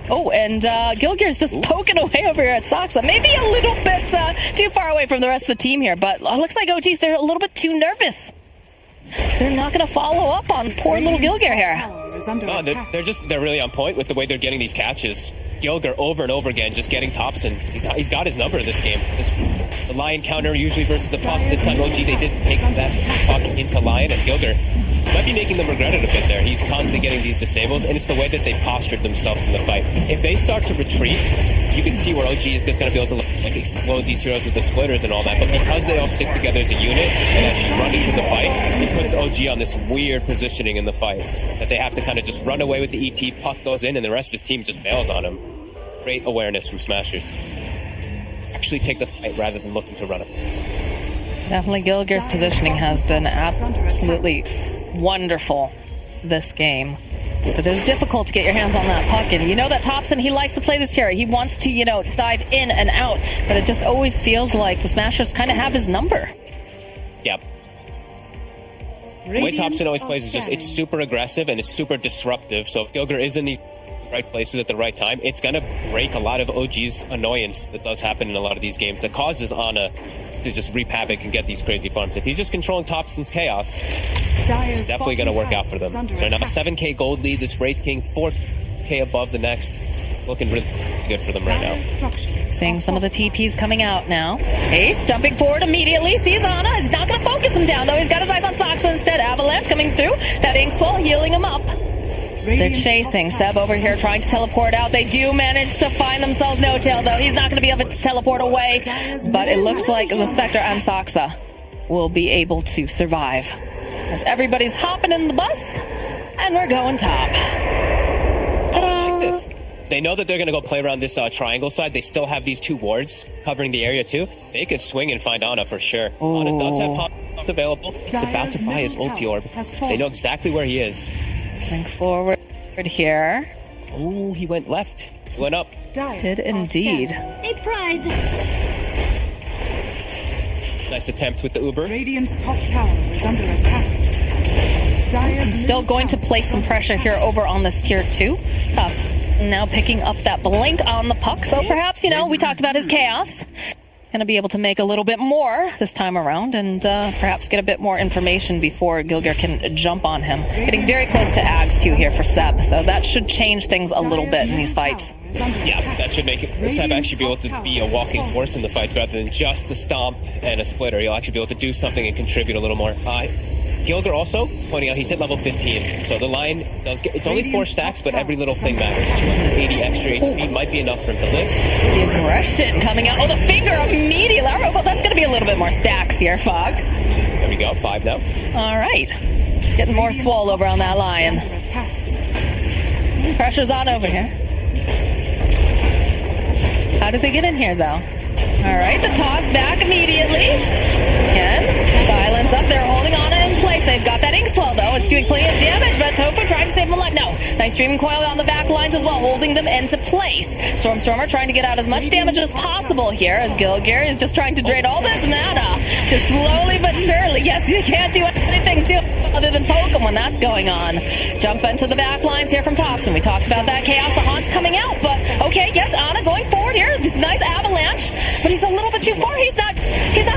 Speaker 11: Oh, and Gilgear's just poking away over here at Soxa. Maybe a little bit too far away from the rest of the team here, but looks like OG's, they're a little bit too nervous. They're not going to follow up on poor little Gilgear here.
Speaker 12: No, they're really on point with the way they're getting these catches. Gilgar over and over again, just getting Thompson. He's got his number this game. The Lion counter usually versus the Puck. This time OG, they didn't take that Puck into Lion, and Gilgar might be making them regret it a bit there. He's constantly getting these disables, and it's the way that they postured themselves in the fight. If they start to retreat, you can see where OG is just going to be able to like explode these heroes with the splitters and all that. But because they all stick together as a unit and actually run into the fight, it puts OG on this weird positioning in the fight that they have to kind of just run away with the ET. Puck goes in, and the rest of his team just bails on him. Great awareness from Smashers. Actually take the fight rather than looking to run it.
Speaker 11: Definitely Gilgear's positioning has been absolutely wonderful this game. So it is difficult to get your hands on that puck, and you know that Thompson, he likes to play this hero. He wants to, dive in and out, but it just always feels like the Smashers kind of have his number.
Speaker 12: Yep. The way Thompson always plays is just, it's super aggressive and it's super disruptive. So if Gilgar is in these right places at the right time, it's going to break a lot of OG's annoyance that does happen in a lot of these games that causes Ana to just reap havoc and get these crazy farms. If he's just controlling Thompson's chaos, it's definitely going to work out for them. So now a 7k gold lead, this Wraith King, 4k above the next. It's looking really good for them right now.
Speaker 11: Seeing some of the TPs coming out now. Ace jumping forward immediately, sees Ana. He's not going to focus him down, though. He's got his eyes on Sox, but instead Avalanche coming through. That ink swell healing him up. They're chasing. Seb over here trying to teleport out. They do manage to find themselves no-tail, though. He's not going to be able to teleport away, but it looks like the Spectre and Soxa will be able to survive. As everybody's hopping in the bus, and we're going top.
Speaker 12: I like this. They know that they're going to go play around this triangle side. They still have these two wards covering the area, too. They could swing and find Ana for sure. Ana does have pop available. It's about to buy his ulti orb. They know exactly where he is.
Speaker 11: Going forward here.
Speaker 12: Oh, he went left. He went up.
Speaker 11: Did indeed.
Speaker 7: A prize.
Speaker 12: Nice attempt with the Uber.
Speaker 2: Radiant's top tower is under attack.
Speaker 11: Still going to place some pressure here over on this tier 2. Now picking up that blink on the puck. So perhaps, we talked about his chaos. Going to be able to make a little bit more this time around and perhaps get a bit more information before Gilgar can jump on him. Getting very close to Ags too here for Seb, so that should change things a little bit in these fights.
Speaker 12: Yeah, that should make Seb actually be able to be a walking force in the fights rather than just a stomp and a splitter. He'll actually be able to do something and contribute a little more. Gilgar also pointing out he's hit level 15, so the line does get, it's only 4 stacks, but every little thing matters. 280 extra HP might be enough for him to live.
Speaker 11: The aggression coming out. Oh, the finger immediately. Well, that's going to be a little bit more stacks here, Fogged.
Speaker 12: There we go, 5 now.
Speaker 11: All right. Getting more swole over on that lion. Pressure's on over here. How did they get in here, though? All right, the toss back immediately. Again, silence up. They're holding on in place. they've got that ink spell though. It's doing plenty of damage, but Tofu trying to save them alive. No, nice Dream Coil on the back lines as well, holding them into place. Stormstormer trying to get out as much damage as possible here, as Gilgir is just trying to drain all this mana, just slowly but surely. Yes, you can't do anything too other than poke him when that's going on. Jump into the back lines here from Thompson. We talked about that chaos, the haunts coming out, but okay, yes, Ana going forward here. Nice avalanche, but he's a little bit too far. He's not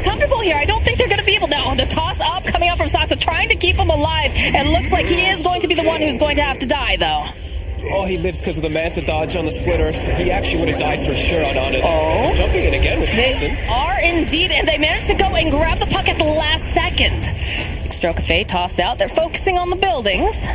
Speaker 11: comfortable here. I don't think they're going to be able. No, the toss up coming out from Saksa, trying to keep him alive. It looks like he is going to be the one who's going to have to die, though.
Speaker 12: Oh, he lives because of the Manta dodge on the split earth. He actually would have died for sure on it. Oh. Jumping in again with Thompson.
Speaker 11: They are indeed, and they managed to go and grab the puck at the last second. Big stroke of fate tossed out. They're focusing on the buildings.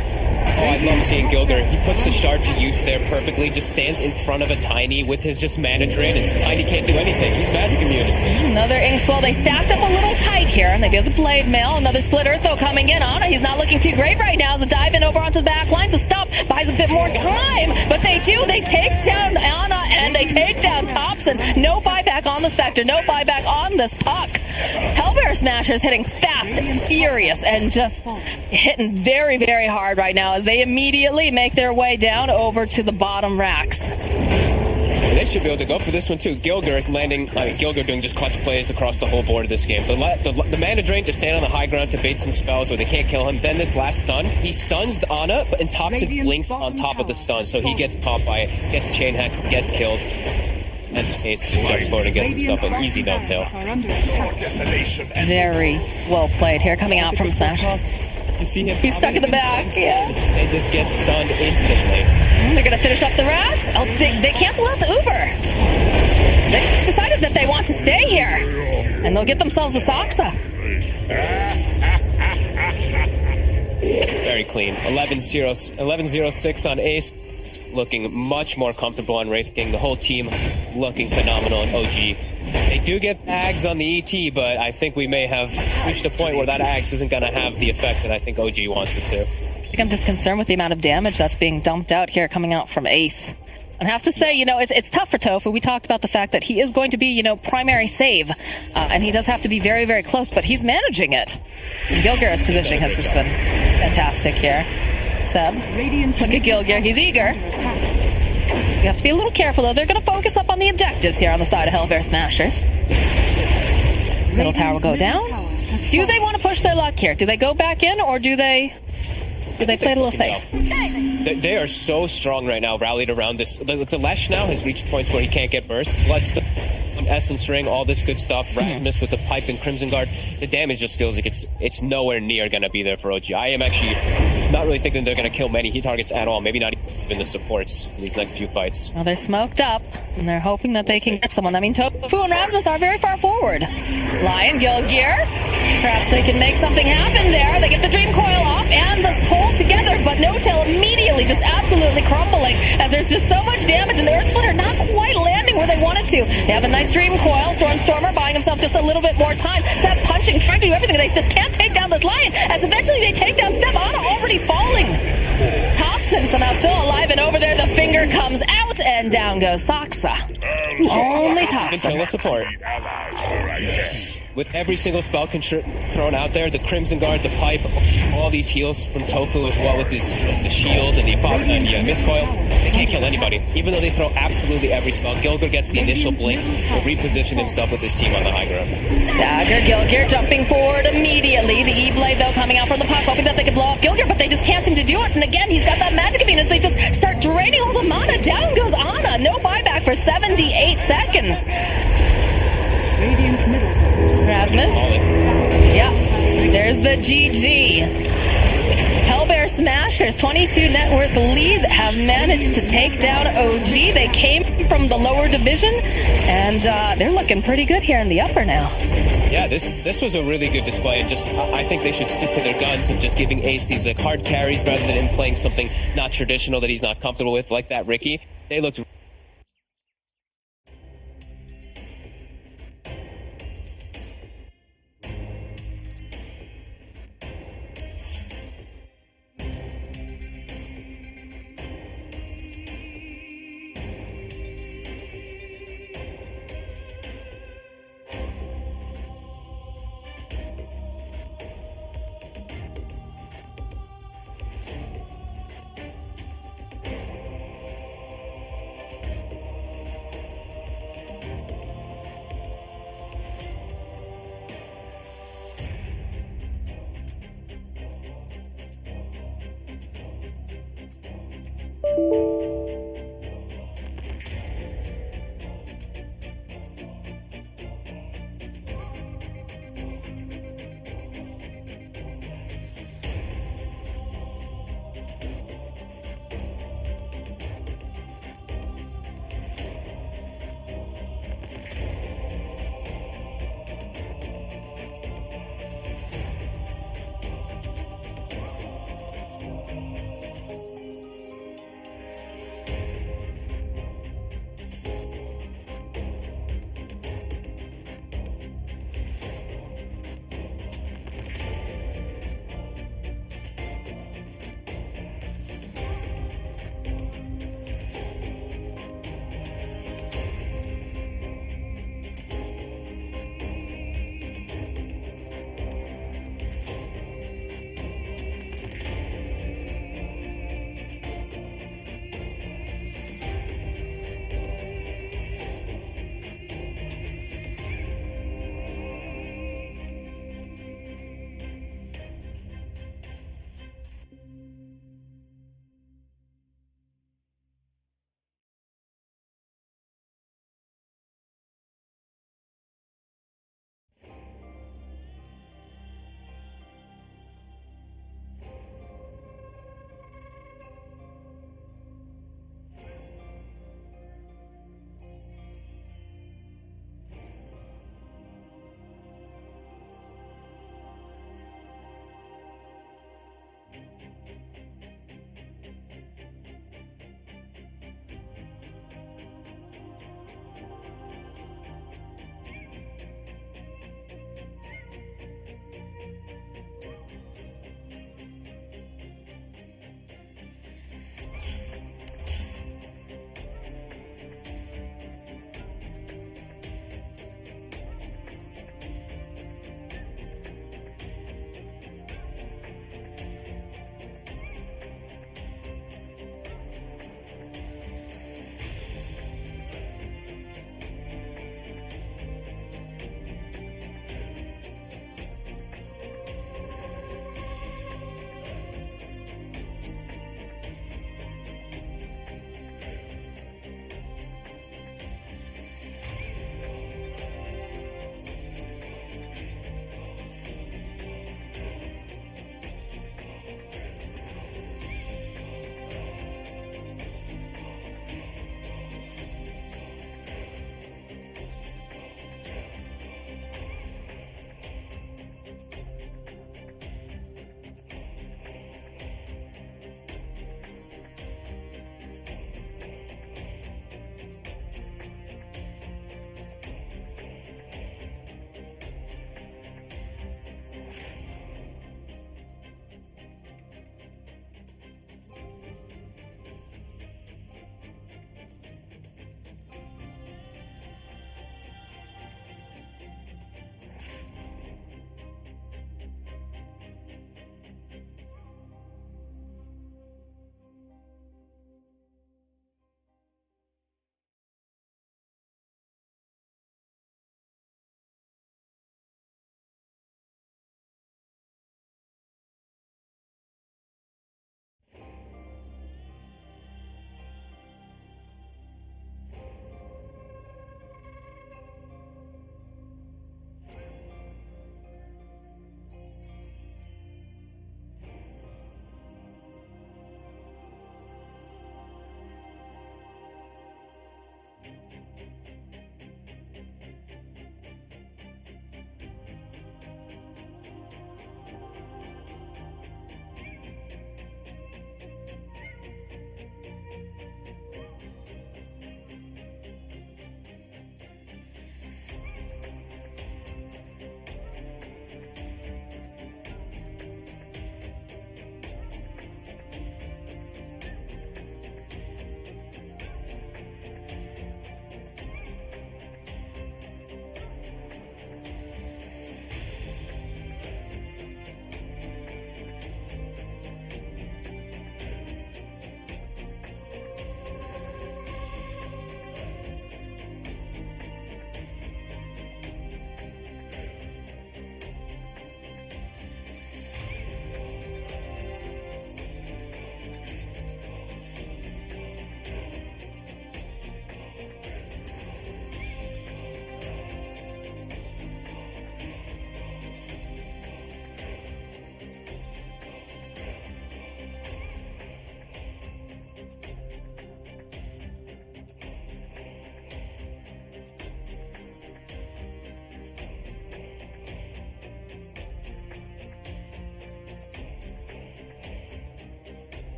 Speaker 12: Oh, I love seeing Gilgir. He puts the shard to use there perfectly, just stands in front of a Tiny with his just mana drain, and Tiny can't do anything. He's magic immune.
Speaker 11: Another ink spell. They stacked up a little tight here, and they do the blade mail. Another split earth, though, coming in. Ana, he's not looking too great right now as a dive in over onto the back lines. A stop buys a bit more time, but they do. They take down Ana, and they take down Thompson. No buyback on the Spectre. No buyback on this puck. Hellbear Smashers hitting fast and furious and just hitting very, very hard right now as they immediately make their way down over to the bottom racks.
Speaker 12: They should be able to go for this one too. Gilgir doing just clutch plays across the whole board of this game. The mana drain to stand on the high ground to bait some spells where they can't kill him. Then this last stun, he stuns Ana, and Thompson blinks on top of the stun, so he gets popped by it, gets chain hexed, gets killed. And Space just jumps forward and gets himself an easy dovetail.
Speaker 11: Very well played here, coming out from Smashers.
Speaker 12: You see him?
Speaker 11: He's stuck in the back. Yeah.
Speaker 12: They just get stunned instantly.
Speaker 11: They're going to finish up the racks. Oh, they cancel out the Uber. They decided that they want to stay here. And they'll get themselves a Saksa.
Speaker 12: Very clean. 11-0-6 on Ace. Looking much more comfortable on Wraith King. The whole team looking phenomenal on OG. They do get Ags on the ET, but I think we may have reached a point where that Ags isn't going to have the effect that I think OG wants it to.
Speaker 11: I think I'm just concerned with the amount of damage that's being dumped out here coming out from Ace. I have to say, it's tough for Tofu. We talked about the fact that he is going to be, primary save, and he does have to be very, very close, but he's managing it. And Gilgir's positioning has just been fantastic here. Seb, look at Gilgir. He's eager. You have to be a little careful, though. They're going to focus up on the objectives here on the side of Hellbear Smashers. Middle tower will go down. Do they want to push their luck here? Do they go back in, or do they play it a little safe?
Speaker 12: They are so strong right now, rallied around this. The Lesh now has reached points where he can't get burst. Bloodstone, Essence Ring, all this good stuff. Rasmus with the pipe and Crimson Guard. The damage just feels like it's nowhere near going to be there for OG. I am actually not really thinking they're going to kill many Heat targets at all. Maybe not even the supports in these next few fights.
Speaker 11: Well, they're smoked up, and they're hoping that they can get someone. I mean, Tofu and Rasmus are very far forward. Lion, Gilgir. Perhaps they can make something happen there. They get the Dream Coil off and the hole together, but No Tail immediately just absolutely crumbling, and there's just so much damage, and the Earth Splitter not quite landing where they wanted to. They have a nice Dream Coil. Stormstormer buying himself just a little bit more time. Step punching, trying to do everything. They just can't take down this Lion, as eventually they take down Step. Ana already falling. Thompson somehow still alive, and over there the finger comes out, and down goes Saksa. Only Thompson.
Speaker 12: Kill a support. With every single spell thrown out there, the Crimson Guard, the pipe, all these heals from Tofu as well with the shield and the miscoil, they can't kill anybody. Even though they throw absolutely every spell, Gilgir gets the initial blink to reposition himself with his team on the high ground.
Speaker 11: Dagger, Gilgir jumping forward immediately. The E-Blade, though, coming out from the puck, hoping that they can blow up Gilgir, but they just can't seem to do it. And again, he's got that magic immune as they just start draining all the mana. Down goes Ana. No buyback for 78 seconds.
Speaker 2: Radiant's middle.
Speaker 11: Rasmus. Yeah. There's the GG. Hellbear Smashers, 22 net worth lead, have managed to take down OG. They came from the lower division, and they're looking pretty good here in the upper now.
Speaker 12: Yeah, this was a really good display. And I think they should stick to their guns of just giving Ace these hard carries rather than him playing something not traditional that he's not comfortable with, like that Ricky. They looked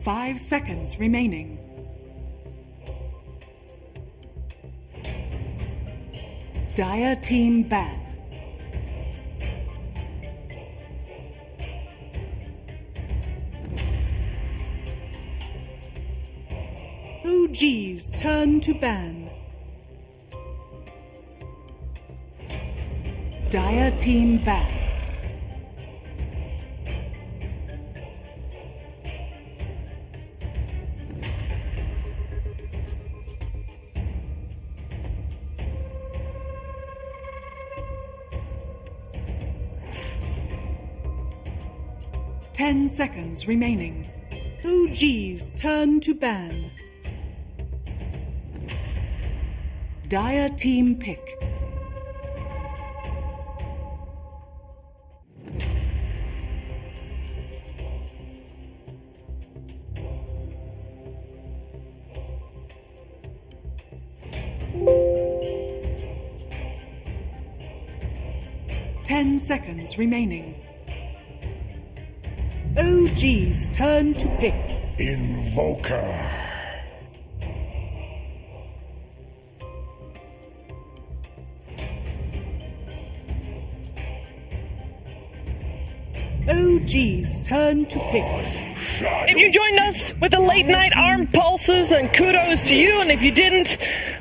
Speaker 2: 5 seconds remaining. Dire team ban.
Speaker 10: OG's turn to ban.
Speaker 2: Dire team ban. Ten seconds remaining.
Speaker 10: OG's turn to ban.
Speaker 2: Dire team pick. Ten seconds remaining.
Speaker 10: OG's turn to pick.
Speaker 8: Invoker.
Speaker 10: OG's turn to pick.
Speaker 1: If you joined us with the late night arm pulses, then kudos to you. And if you didn't,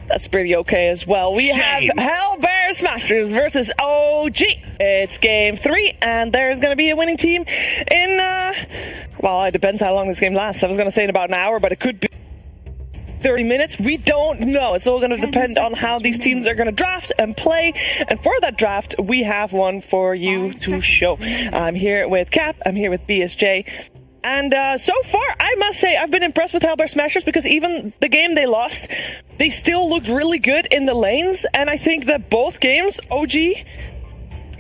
Speaker 1: that's pretty okay as well. We have Hell Bear Smashers versus OG. It's game 3, and there's going to be a winning team in, well, it depends how long this game lasts. I was going to say in about an hour, but it could be 30 minutes. We don't know. It's all going to depend on how these teams are going to draft and play. And for that draft, we have one for you to show. I'm here with Cap. I'm here with BSJ. And so far, I must say, I've been impressed with Hellbear Smashers because even the game they lost, they still looked really good in the lanes. And I think that both games, OG,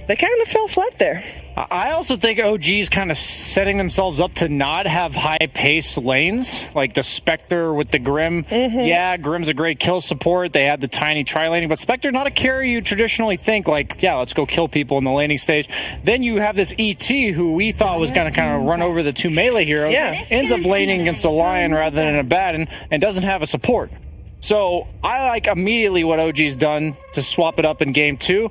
Speaker 1: they kind of fell flat there.
Speaker 4: I also think OG's kind of setting themselves up to not have high-paced lanes, like the Spectre with the Grim. Yeah, Grim's a great kill support. They had the tiny tri-laning, but Spectre's not a carry you traditionally think, like, yeah, let's go kill people in the laning stage. Then you have this ET, who we thought was going to kind of run over the two melee heroes, ends up laning against a Lion rather than a Baton, and doesn't have a support. So I like immediately what OG's done to swap it up in game 3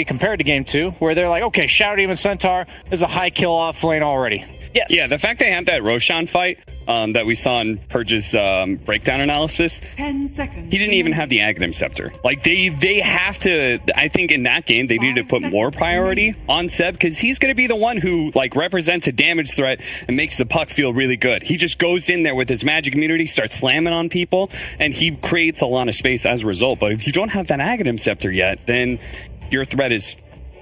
Speaker 4: compared to game 2, where they're like, okay, Shadow Demon Centaur is a high kill off lane already.
Speaker 1: Yes.
Speaker 5: Yeah, the fact they had that Roshan fight that we saw in Purge's breakdown analysis,
Speaker 2: 10 seconds.
Speaker 5: he didn't even have the Aghanim Scepter. Like, they have to, I think in that game, they need to put more priority on Seb, because he's going to be the one who, like, represents a damage threat and makes the puck feel really good. He just goes in there with his magic immunity, starts slamming on people, and he creates a lot of space as a result. But if you don't have that Aghanim Scepter yet, then your threat is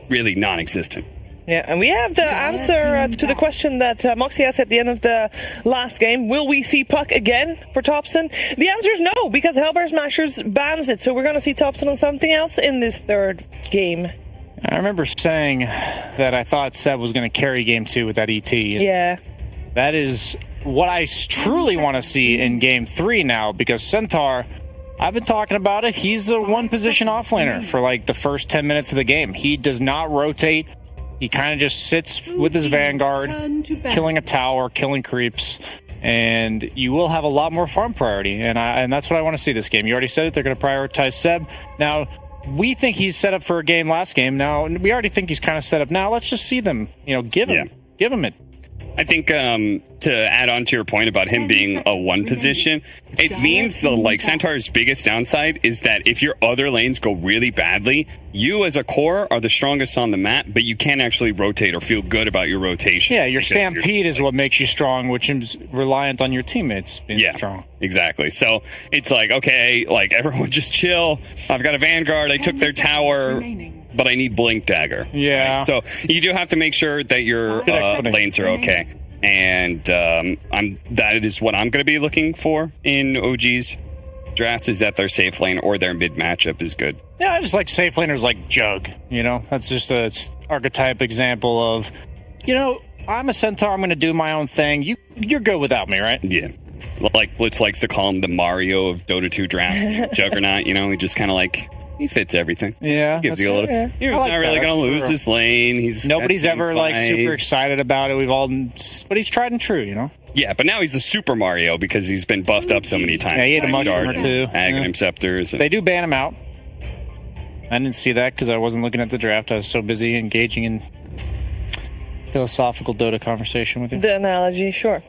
Speaker 5: really non-existent.
Speaker 1: Yeah, and we have the answer to the question that Moxie asked at the end of the last game. Will we see Puck again for Thompson? The answer is no, because Hellbear Smashers bans it. So we're going to see Thompson on something else in this third game.
Speaker 4: I remember saying that I thought Seb was going to carry game 2 with that ET.
Speaker 1: Yeah.
Speaker 4: That is what I truly want to see in game 3 now, because Centaur, I've been talking about it. He's a one-position offlaner for like the first 10 minutes of the game. He does not rotate. He kind of just sits with his Vanguard, killing a tower, killing creeps, and you will have a lot more farm priority. And that's what I want to see this game. You already said it. They're going to prioritize Seb. Now, we think he's set up for a game last game. Now, we already think he's kind of set up. Now, let's just see them. Give him it.
Speaker 5: I think to add on to your point about him being a one position, it means Centaur's biggest downside is that if your other lanes go really badly, you as a core are the strongest on the map, but you can't actually rotate or feel good about your rotation.
Speaker 4: Yeah, your stampede is what makes you strong, which is reliant on your teammates being strong.
Speaker 5: Exactly. So it's like, okay, like everyone just chill. I've got a Vanguard. I took their tower. But I need Blink Dagger.
Speaker 4: Yeah.
Speaker 5: Right? So you do have to make sure that your lanes are okay. And that is what I'm going to be looking for in OG's drafts, is that their safe lane or their mid matchup is good.
Speaker 4: Yeah, I just like safe laners like Jug. That's just an archetype example of, I'm a Centaur. I'm going to do my own thing. You're good without me, right?
Speaker 5: Yeah. Like Blitz likes to call him the Mario of Dota 2 draft. Juggernaut, he just kind of like... He fits everything.
Speaker 4: Yeah,
Speaker 5: he gives you a little. Yeah. He's not really going to lose his lane. Nobody's
Speaker 4: ever like super excited about it. But he's tried and true.
Speaker 5: Yeah, but now he's a Super Mario because he's been buffed up so many times.
Speaker 4: Yeah, he had a mushroom or
Speaker 5: Dart
Speaker 4: two.
Speaker 5: and Aghanim Scepters.
Speaker 4: They do ban him out. I didn't see that because I wasn't looking at the draft. I was so busy engaging in philosophical Dota conversation with you.
Speaker 1: The analogy, sure.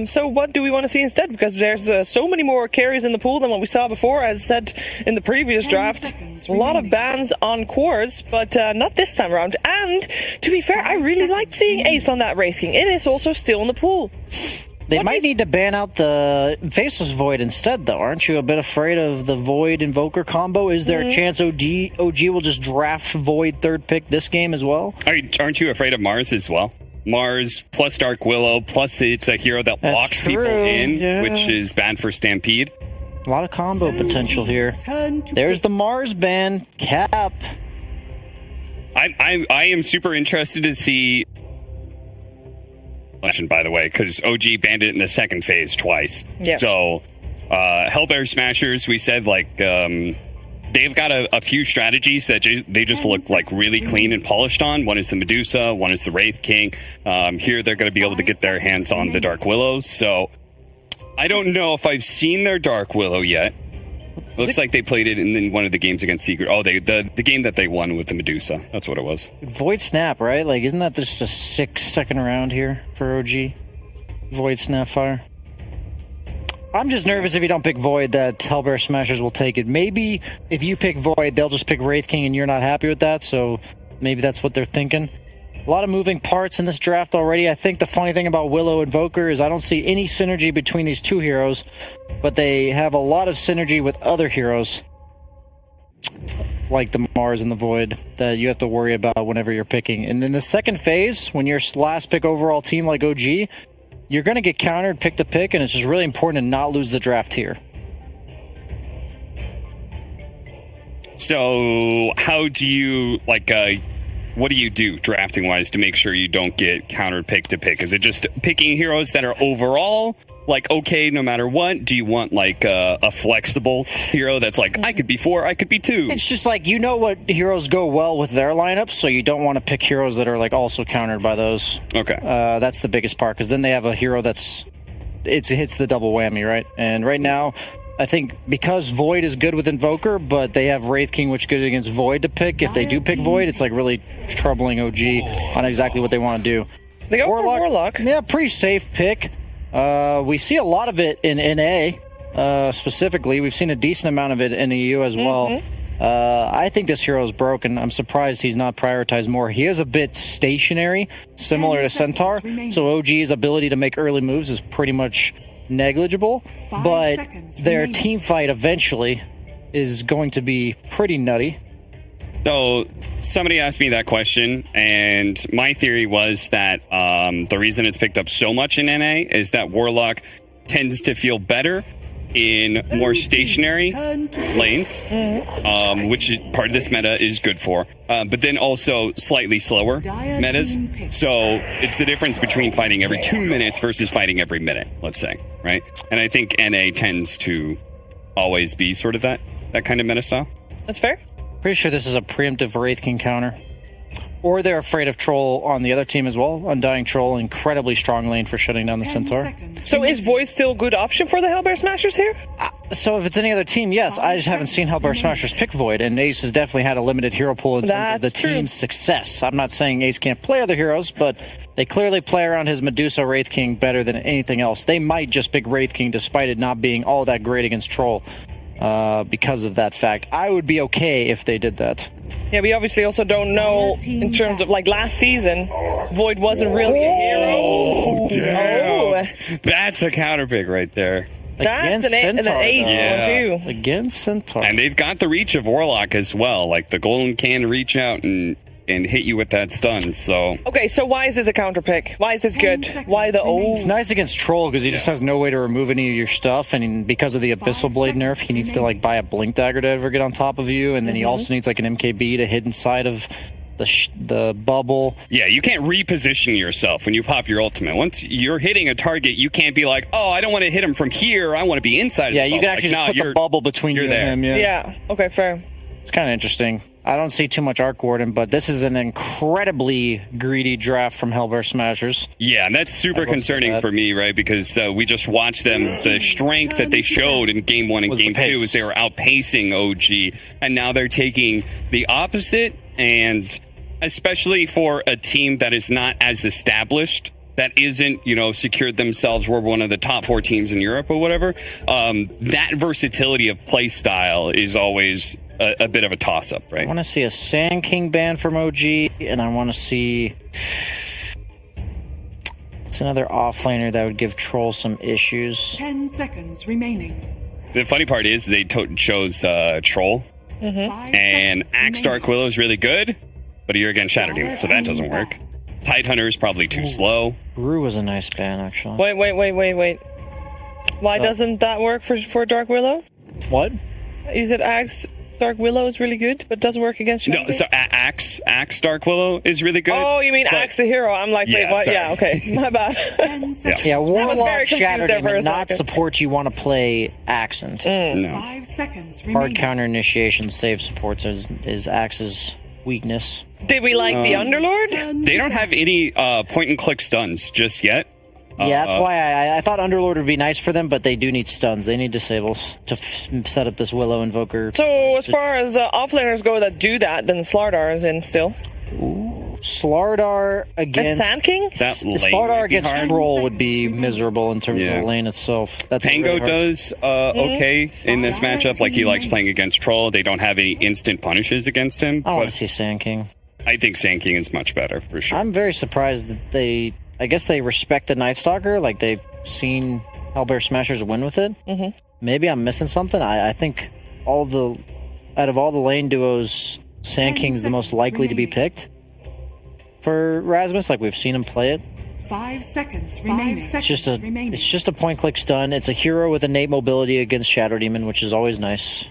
Speaker 1: So what do we want to see instead? Because there's so many more carries in the pool than what we saw before. As said in the previous draft, a lot of bans on cores, but not this time around. And to be fair, I really liked seeing Ace on that Wraith King. It is also still in the pool.
Speaker 9: They might need to ban out the Faceless Void instead, though. Aren't you a bit afraid of the Void Invoker combo? Is there a chance OG will just draft Void third pick this game as well?
Speaker 5: Aren't you afraid of Mars as well? Mars plus Dark Willow plus it's a hero that locks people in, which is bad for Stampede.
Speaker 9: A lot of combo potential here. There's the Mars ban. Cap.
Speaker 5: I am super interested to see, by the way, because OG banned it in the second phase twice.
Speaker 1: Yeah.
Speaker 5: So Hellbear Smashers, we said they've got a few strategies that they just look like really clean and polished on. One is the Medusa, one is the Wraith King. Here they're going to be able to get their hands on the Dark Willows. So I don't know if I've seen their Dark Willow yet. Looks like they played it in one of the games against Secret. Oh, the game that they won with the Medusa. That's what it was.
Speaker 9: Void Snap, right? Like, isn't that just a sick second round here for OG? Void Snapfire. I'm just nervous if you don't pick Void that Hellbear Smashers will take it. Maybe if you pick Void, they'll just pick Wraith King and you're not happy with that, so maybe that's what they're thinking. A lot of moving parts in this draft already. I think the funny thing about Willow Invoker is I don't see any synergy between these two heroes, but they have a lot of synergy with other heroes, like the Mars and the Void, that you have to worry about whenever you're picking. And in the second phase, when you're last pick overall team like OG, you're going to get countered pick to pick, and it's just really important to not lose the draft here.
Speaker 5: So how do you, what do you do drafting-wise to make sure you don't get countered pick to pick? Is it just picking heroes that are overall, okay no matter what? Do you want, a flexible hero that's I could be 4, I could be 2?
Speaker 9: It's just what heroes go well with their lineups, so you don't want to pick heroes that are, also countered by those.
Speaker 5: Okay.
Speaker 9: That's the biggest part, because then they have a hero it hits the double whammy, right? And right now, I think because Void is good with Invoker, but they have Wraith King, which is good against Void to pick. If they do pick Void, it's really troubling OG on exactly what they want to do.
Speaker 1: They go for Warlock.
Speaker 9: Yeah, pretty safe pick. We see a lot of it in NA, specifically. We've seen a decent amount of it in EU as well. I think this hero is broken. I'm surprised he's not prioritized more. He is a bit stationary, similar to Centaur, so OG's ability to make early moves is pretty much negligible, but their team fight eventually is going to be pretty nutty.
Speaker 5: So somebody asked me that question, and my theory was that the reason it's picked up so much in NA is that Warlock tends to feel better in more stationary lanes, which is part of this meta is good for, but then also slightly slower metas. So it's the difference between fighting every 2 minutes versus fighting every minute, let's say, right? And I think NA tends to always be sort of that kind of meta style.
Speaker 1: That's fair.
Speaker 9: Pretty sure this is a preemptive Wraith King counter. Or they're afraid of Troll on the other team as well. Undying Troll, incredibly strong lane for shutting down the Centaur.
Speaker 1: So is Void still a good option for the Hellbear Smashers here?
Speaker 9: So if it's any other team, yes. I just haven't seen Hellbear Smashers pick Void, and Ace has definitely had a limited hero pool in terms of the team's success. I'm not saying Ace can't play other heroes, but they clearly play around his Medusa Wraith King better than anything else. They might just pick Wraith King despite it not being all that great against Troll. Because of that fact. I would be okay if they did that.
Speaker 1: Yeah, we obviously also don't know in terms of last season, Void wasn't really a hero.
Speaker 5: Oh, damn. That's a counter pick right there.
Speaker 1: That's an ace
Speaker 5: too.
Speaker 9: Against Centaur.
Speaker 5: And they've got the reach of Warlock as well. The Golem can reach out and hit you with that stun, so...
Speaker 1: Okay, so why is this a counter pick? Why is this good? Why the
Speaker 9: It's nice against Troll, because he just has no way to remove any of your stuff, and because of the Abyssal Blade nerf, he needs to, buy a Blink Dagger to ever get on top of you, and then he also needs, an MKB to hit inside of the bubble.
Speaker 5: Yeah, you can't reposition yourself when you pop your ultimate. Once you're hitting a target, you can't be like, oh, I don't want to hit him from here, I want to be inside of the bubble.
Speaker 9: Yeah, you can actually just put the bubble between you and him.
Speaker 1: Yeah, okay, fair.
Speaker 9: It's kind of interesting. I don't see too much Arc Warden, but this is an incredibly greedy draft from Hellbear Smashers.
Speaker 5: Yeah, and that's super concerning for me, right? Because we just watched them, the strength that they showed in Game 1 and Game 2 is they were outpacing OG, and now they're taking the opposite, and especially for a team that is not as established, that isn't, secured themselves, we're one of the top 4 teams in Europe or whatever, that versatility of play style is always a bit of a toss-up, right?
Speaker 9: I want to see a Sand King ban from OG, and I want to see... It's another offlaner that would give Troll some issues.
Speaker 2: 10 seconds remaining.
Speaker 5: The funny part is they chose Troll, and Axe Dark Willow is really good, but you're against Shadow Demon, so that doesn't work. Tidehunter is probably too slow.
Speaker 9: Brew was a nice ban, actually.
Speaker 1: Wait. Why doesn't that work for Dark Willow?
Speaker 9: What?
Speaker 1: You said Axe Dark Willow is really good, but doesn't work against Shadow?
Speaker 5: No, so Axe Dark Willow is really good.
Speaker 1: Oh, you mean Axe the hero? I'm like, wait, what?
Speaker 5: sorry.
Speaker 1: Yeah, okay, my bad.
Speaker 9: Yeah, Warlock Shadow Demon, not support you want to play Accent.
Speaker 5: No.
Speaker 2: 5 seconds remaining.
Speaker 9: Hard counter initiation save supports is Axe's weakness.
Speaker 1: Did we like the Underlord?
Speaker 5: They don't have any point-and-click stuns just yet.
Speaker 9: Yeah, that's why I thought Underlord would be nice for them, but they do need stuns. They need disables to set up this Willow Invoker.
Speaker 1: So as far as offlaners go that do that, then Slardar is in still.
Speaker 9: Ooh, Slardar against...
Speaker 1: Sand King?
Speaker 9: Slardar against Troll would be miserable in terms of the lane itself. That's
Speaker 5: Tango
Speaker 9: really
Speaker 5: does okay in this matchup. Like, he likes playing against Troll. They don't have any instant punishes against him.
Speaker 9: I want to see Sand King.
Speaker 5: I think Sand King is much better, for sure.
Speaker 9: I'm very surprised that they... I guess they respect the Night Stalker, like they've seen Hellbear Smashers win with it. Mm-hmm. Maybe I'm missing something. I think out of all the lane duos, Sand King's the most likely to be picked for Rasmus. Like, we've seen him play it.
Speaker 2: 5 seconds remaining.
Speaker 9: It's just a point-click stun. It's a hero with innate mobility against Shadow Demon, which is always nice.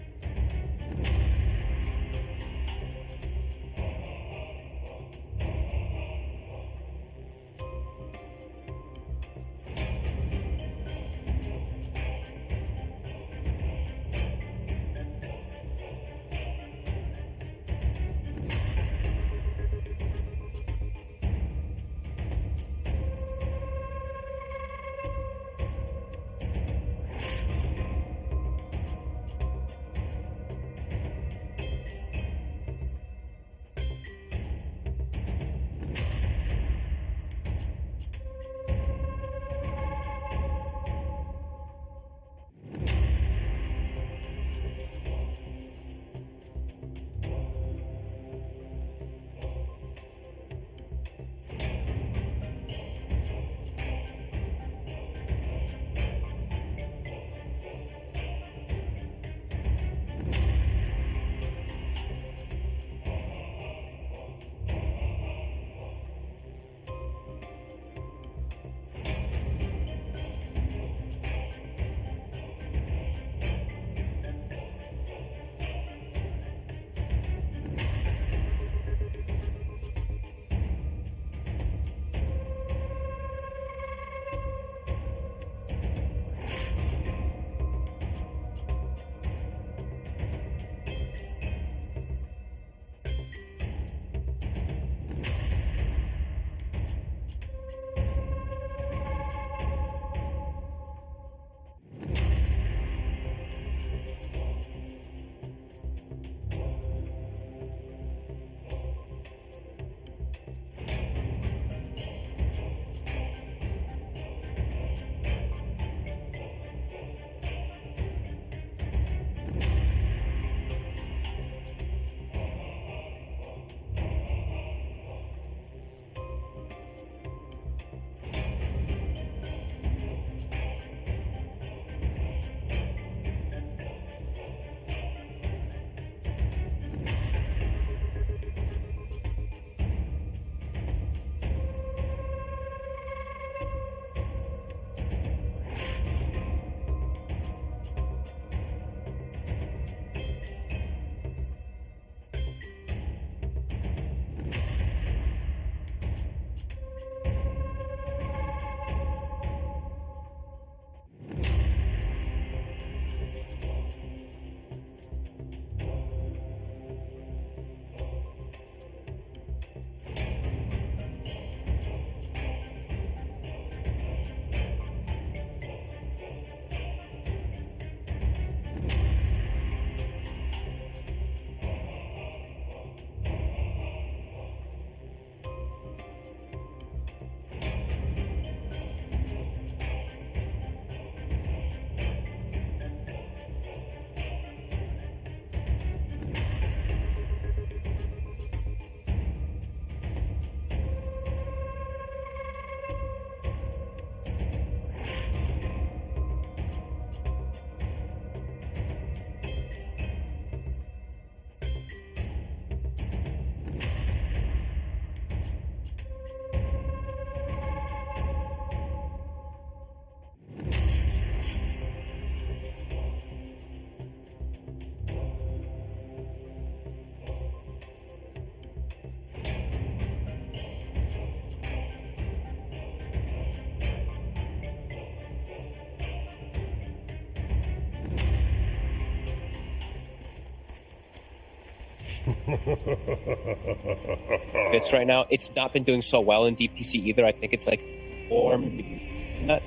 Speaker 12: Fits right now. It's not been doing so well in DPC either. I think it's like 4, maybe not.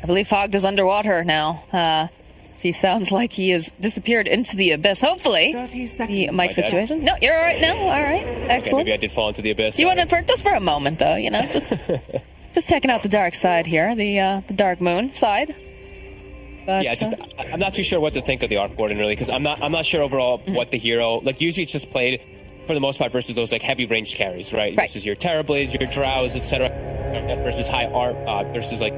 Speaker 11: I believe Fogged is underwater now. He sounds like he has disappeared into the abyss. Hopefully,
Speaker 2: 30 seconds.
Speaker 11: the mic situation. No, you're all right now. All right, excellent.
Speaker 12: Okay, maybe I did fall into the abyss.
Speaker 11: You went in for just for a moment, though. You know, just checking out the dark side here, the dark moon side. But,
Speaker 12: yeah, I'm not too sure what to think of the Arc Warden really, because I'm not sure overall what the hero like. Usually, it's just played for the most part versus those like heavy ranged carries, right? Versus your Terrorblades, your Drows, etc. Versus high art versus like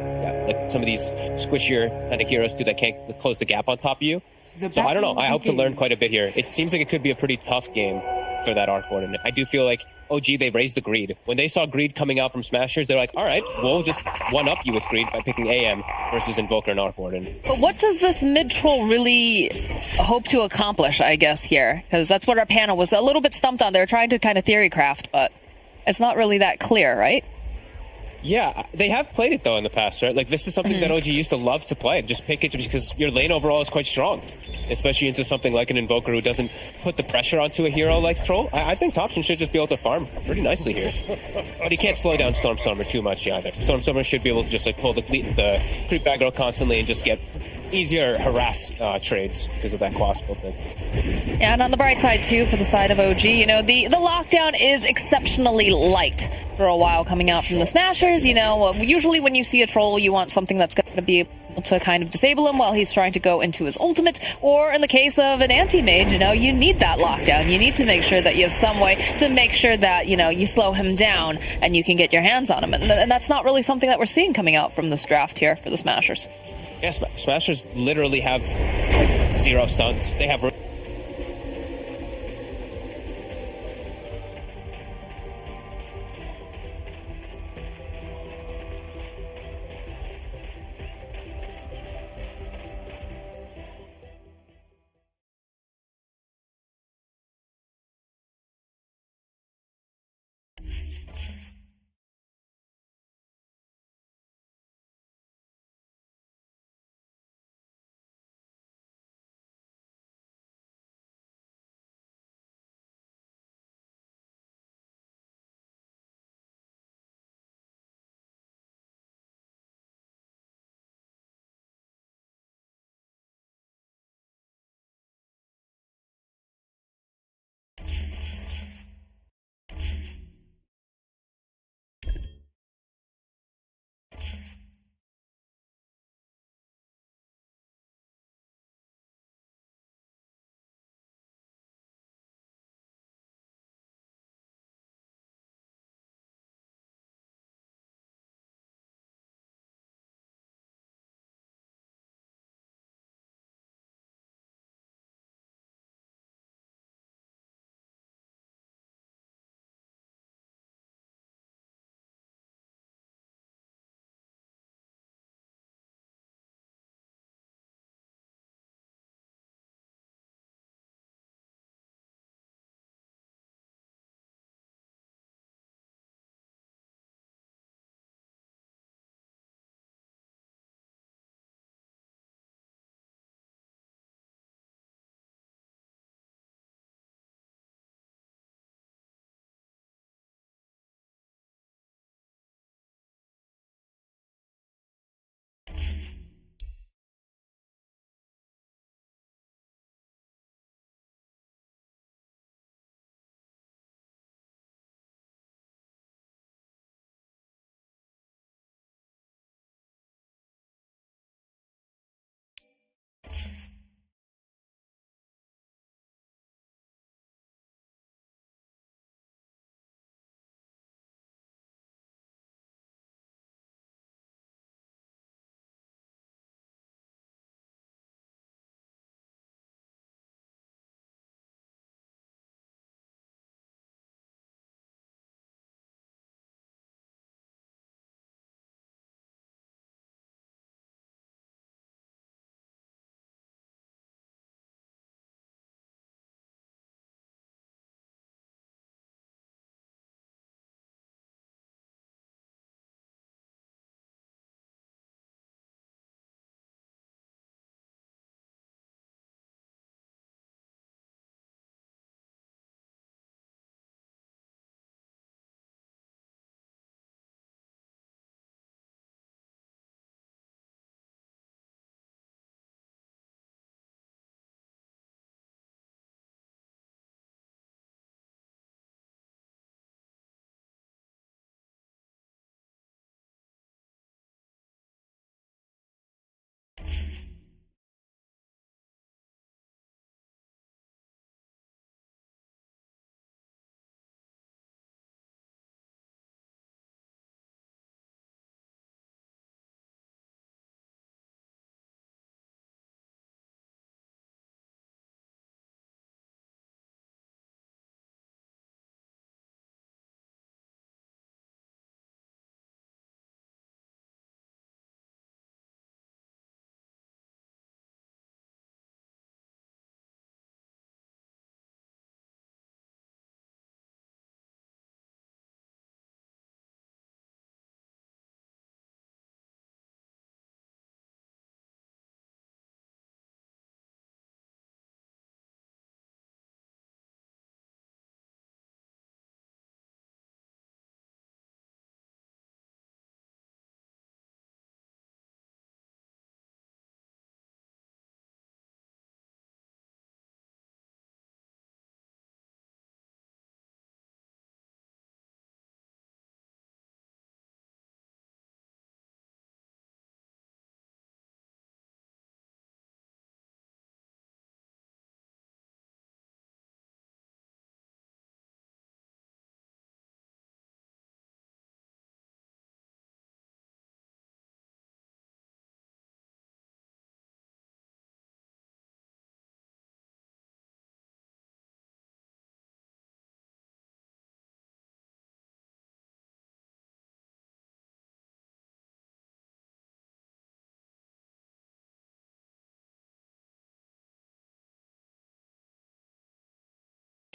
Speaker 12: some of these squishier kind of heroes too that can't close the gap on top of you. So I don't know. I hope to learn quite a bit here. It seems like it could be a pretty tough game for that Arc Warden. I do feel like OG, they raised the greed. When they saw greed coming out from Smashers, they're like, all right, we'll just one-up you with greed by picking AM versus Invoker and Arc Warden.
Speaker 11: But what does this mid-troll really hope to accomplish, I guess, here? Because that's what our panel was a little bit stumped on. They're trying to kind of theory craft, but it's not really that clear, right?
Speaker 12: Yeah, they have played it, though, in the past, right? Like, this is something that OG used to love to play. Just pick it because your lane overall is quite strong, especially into something like an Invoker who doesn't put the pressure onto a hero like Troll. I think Topson should just be able to farm pretty nicely here. But he can't slow down Stormstormer too much either. Stormstormer should be able to just like pull the creep aggro constantly and just get easier harass trades because of that Quaspel thing.
Speaker 11: Yeah, and on the bright side, too, for the side of OG, you know, the lockdown is exceptionally light for a while coming out from the Smashers. You know, usually when you see a troll, you want something that's going to be able to kind of disable him while he's trying to go into his ultimate. Or in the case of an anti-mage, you know, you need that lockdown. You need to make sure that you have some way to make sure that, you know, you slow him down and you can get your hands on him. And that's not really something that we're seeing coming out from this draft here for the Smashers.
Speaker 12: Yeah, Smashers literally have like 0 stuns. They have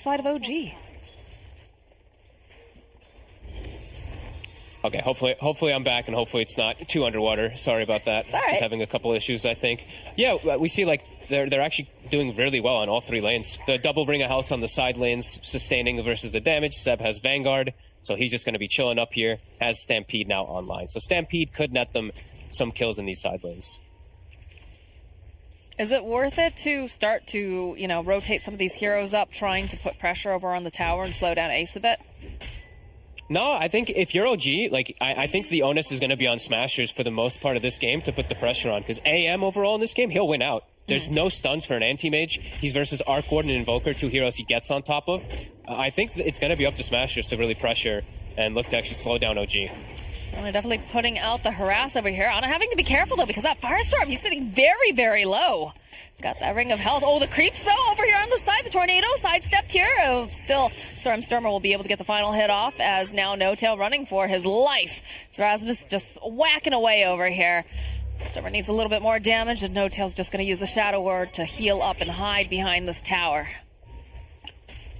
Speaker 11: side of OG.
Speaker 12: Okay, hopefully I'm back, and hopefully it's not too underwater. Sorry about that.
Speaker 11: It's all right.
Speaker 12: Just having a couple issues, I think. Yeah, we see like they're actually doing really well on all three lanes. The double ring of health on the side lanes, sustaining versus the damage. Seb has Vanguard, so he's just going to be chilling up here. Has Stampede now online, so Stampede could net them some kills in these side lanes.
Speaker 11: Is it worth it to start to, rotate some of these heroes up, trying to put pressure over on the tower and slow down Ace a bit?
Speaker 12: No, I think if you're OG, I think the onus is going to be on Smashers for the most part of this game to put the pressure on, because AM overall in this game, he'll win out. There's no stuns for an anti-mage. He's versus Arc Ward and Invoker, two heroes he gets on top of. I think it's going to be up to Smashers to really pressure and look to actually slow down OG.
Speaker 11: Well, they're definitely putting out the harass over here. Anna having to be careful, though, because that Firestorm, he's sitting very, very low. He's got that ring of health. Oh, the creeps, though, over here on the side. The Tornado sidestepped here. Oh, still, Stormstormer will be able to get the final hit off, as now No Tail running for his life. So Rasmus just whacking away over here. Stormer needs a little bit more damage, and No Tail's just going to use the Shadow Word to heal up and hide behind this tower.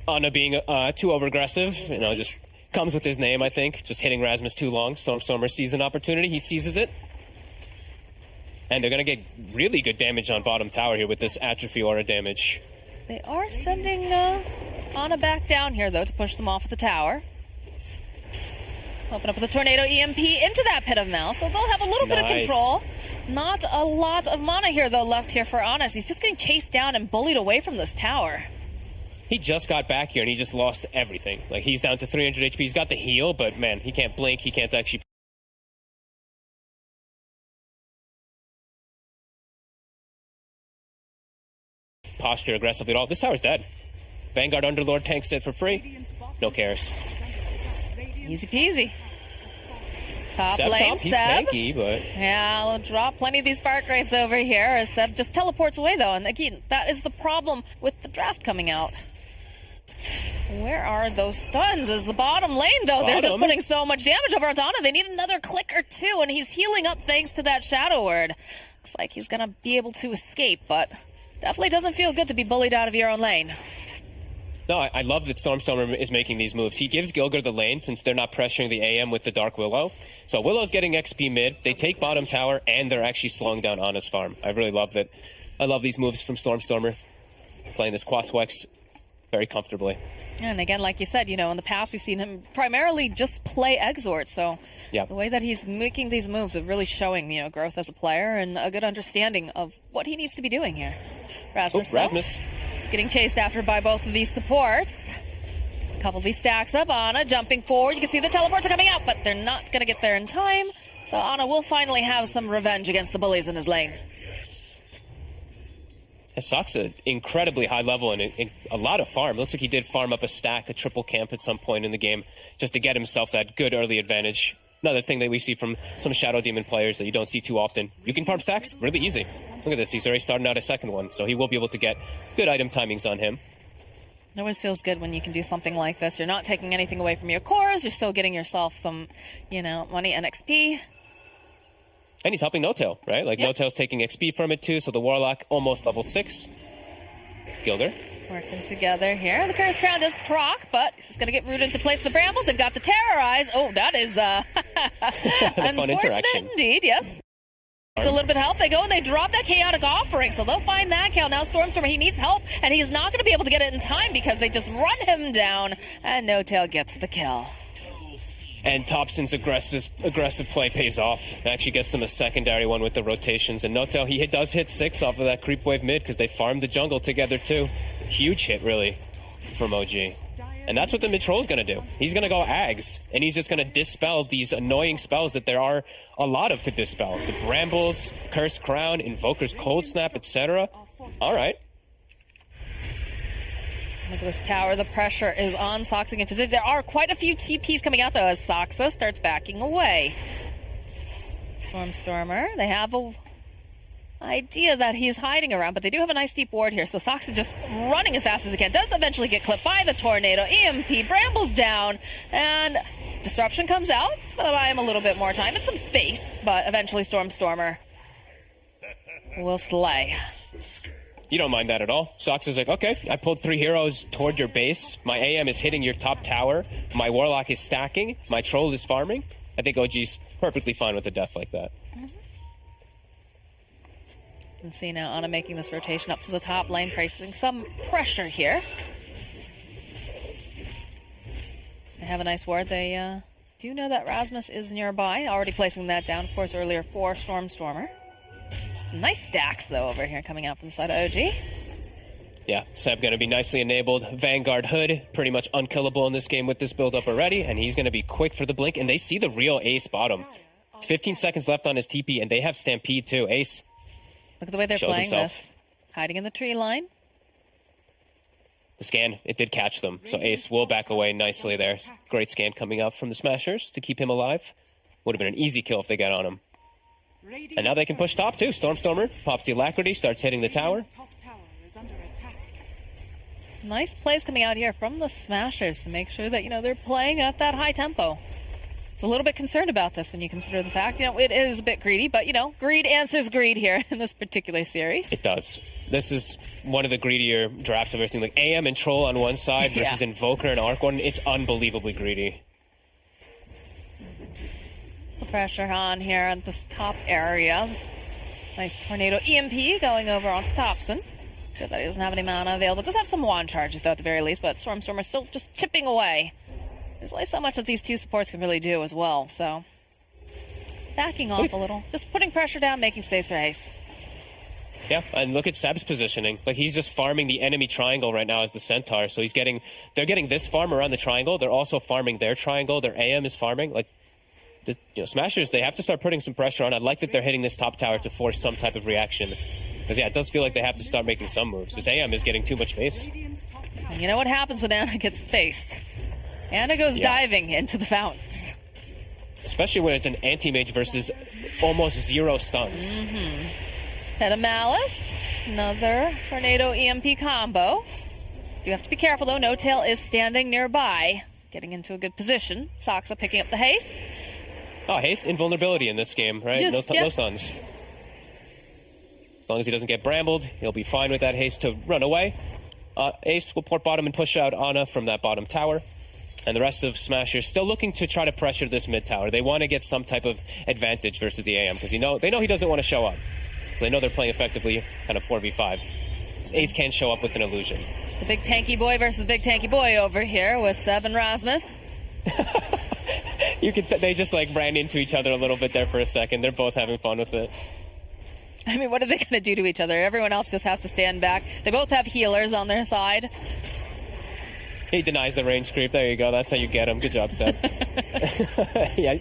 Speaker 12: Anna being too over-aggressive, just comes with his name, I think. Just hitting Rasmus too long. Stormstormer sees an opportunity. He seizes it. And they're going to get really good damage on bottom tower here with this Atrophy Aura damage.
Speaker 11: They are sending Anna back down here, though, to push them off at the tower. Open up with a Tornado EMP into that Pit of Mal, so they'll have a little bit of control. Not a lot of mana here, though, left here for Anna. He's just getting chased down and bullied away from this tower.
Speaker 12: He just got back here, and he just lost everything. Like, he's down to 300 HP. He's got the heal, but, man, he can't blink. He can't actually posture aggressively at all. This tower's dead. Vanguard Underlord tanks it for free. No cares.
Speaker 11: Easy peasy. Top
Speaker 12: Seb
Speaker 11: lane,
Speaker 12: he's
Speaker 11: Seb.
Speaker 12: tanky, but...
Speaker 11: Yeah, they'll drop plenty of these spark rates over here as Seb just teleports away, though. And again, that is the problem with the draft coming out. Where are those stuns? Is the bottom lane, though? They're just putting so much damage over on Anna. They need another click or two, and he's healing up thanks to that Shadow Word. Looks like he's going to be able to escape, but definitely doesn't feel good to be bullied out of your own lane.
Speaker 12: No, I love that Stormstormer is making these moves. He gives Gilgir the lane since they're not pressuring the AM with the Dark Willow. So Willow's getting XP mid. They take bottom tower, and they're actually slowing down Anna's farm. I really love that. I love these moves from Stormstormer. Playing this Quaswex very comfortably.
Speaker 11: And again, like you said, in the past we've seen him primarily just play Exort. So the way that he's making these moves is really showing, growth as a player and a good understanding of what he needs to be doing here. Rasmus, He's getting chased after by both of these supports. Let's couple these stacks up. Anna jumping forward. You can see the teleports are coming out, but they're not going to get there in time. So Anna will finally have some revenge against the bullies in his lane.
Speaker 12: Sock's an incredibly high level and a lot of farm. Looks like he did farm up a triple camp at some point in the game just to get himself that good early advantage. Another thing that we see from some Shadow Demon players that you don't see too often. You can farm stacks really easy. Look at this. He's already starting out a second one, so he will be able to get good item timings on him.
Speaker 11: It always feels good when you can do something like this. You're not taking anything away from your cores. You're still getting yourself some, money and XP.
Speaker 12: And he's helping No Tail, right? Like, No Tail's taking XP from it, too, so the Warlock almost level 6. Gilgir.
Speaker 11: Working together here. The Curse Crown does proc, but he's just going to get rooted into place the Brambles. They've got the Terrorize. Oh, that is unfortunate indeed, yes. It's a little bit of help. They go and they drop that Chaotic Offering, so they'll find that kill. Now Stormstormer, he needs help, and he's not going to be able to get it in time because they just run him down, and No Tail gets the kill.
Speaker 12: And Thompson's aggressive play pays off. Actually gets them a secondary one with the rotations. And No Tail, he does hit 6 off of that creep wave mid because they farmed the jungle together too. Huge hit, really, from OG. And that's what the mid-troll is going to do. He's going to go Ags, and he's just going to dispel these annoying spells that there are a lot of to dispel. The Brambles, Curse Crown, Invoker's Cold Snap, etc. All right.
Speaker 11: Look at this tower. The pressure is on Soxa in position. There are quite a few TPs coming out, though, as Soxa starts backing away. Stormstormer, they have a idea that he's hiding around, but they do have a nice deep ward here, so Soxa just running as fast as he can. Does eventually get clipped by the Tornado. EMP, Brambles down, and Disruption comes out. It's going to buy him a little bit more time and some space, but eventually Stormstormer will slay.
Speaker 12: You don't mind that at all. Sox is like, okay, I pulled 3 heroes toward your base. My AM is hitting your top tower. My Warlock is stacking. My Troll is farming. I think OG's perfectly fine with a death like that.
Speaker 11: You can see now Ana making this rotation up to the top lane, placing some pressure here. They have a nice ward. They do know that Rasmus is nearby, already placing that down, of course, earlier for Stormer. Some nice stacks, though, over here coming out from the side of OG.
Speaker 12: Yeah, Seb going to be nicely enabled. Vanguard Hood, pretty much unkillable in this game with this build-up already, and he's going to be quick for the blink, and they see the real Ace bottom. 15 seconds left on his TP, and they have Stampede, too. Ace
Speaker 11: Look at the way they're playing this. Hiding in the tree line.
Speaker 12: The scan, it did catch them, so Ace will back away nicely there. Great scan coming out from the Smashers to keep him alive. Would have been an easy kill if they got on him. And now they can push top, too. Stormer pops the Alacrity, starts hitting the tower.
Speaker 11: Nice plays coming out here from the Smashers to make sure that, they're playing at that high tempo. It's a little bit concerned about this when you consider the fact, it is a bit greedy, but, greed answers greed here in this particular series.
Speaker 12: It does. This is one of the greedier drafts I've ever seen. Like AM and Troll on one side versus Invoker and Arc one. It's unbelievably greedy.
Speaker 11: The pressure on here at this top area. Nice Tornado EMP going over onto Thompson. Sure that he doesn't have any mana available. Does have some wand charges, though, at the very least, but Stormer still just chipping away. There's only so much that these two supports can really do as well, so backing off a little. Just putting pressure down, making space for Ace.
Speaker 12: Yeah, and look at Seb's positioning. Like, he's just farming the enemy triangle right now as the Centaur, so they're getting this farm around the triangle. They're also farming their triangle. Their AM is farming. Like, the Smashers, they have to start putting some pressure on. I like that they're hitting this top tower to force some type of reaction. Because, it does feel like they have to start making some moves. This AM is getting too much space.
Speaker 11: And you know what happens when Ana gets space? Ana goes diving into the fountains.
Speaker 12: Especially when it's an anti-mage versus almost 0 stuns.
Speaker 11: Head of Malice. Another Tornado EMP combo. Do have to be careful, though. No Tail is standing nearby. Getting into a good position. Soxa picking up the haste.
Speaker 12: Oh, haste, invulnerability in this game, right?
Speaker 11: Yes,
Speaker 12: no stuns. As long as he doesn't get brambled, he'll be fine with that haste to run away. Ace will port bottom and push out Ana from that bottom tower. And the rest of Smashers still looking to try to pressure this mid tower. They want to get some type of advantage versus the AM because they know he doesn't want to show up. So they know they're playing effectively kind of 4v5. So Ace can't show up with an illusion.
Speaker 11: The big tanky boy versus big tanky boy over here with Seb and Rasmus.
Speaker 12: They just ran into each other a little bit there for a second. They're both having fun with it.
Speaker 11: I mean, what are they going to do to each other? Everyone else just has to stand back. They both have healers on their side.
Speaker 12: He denies the range creep. There you go. That's how you get him. Good job, Seb. Yeah,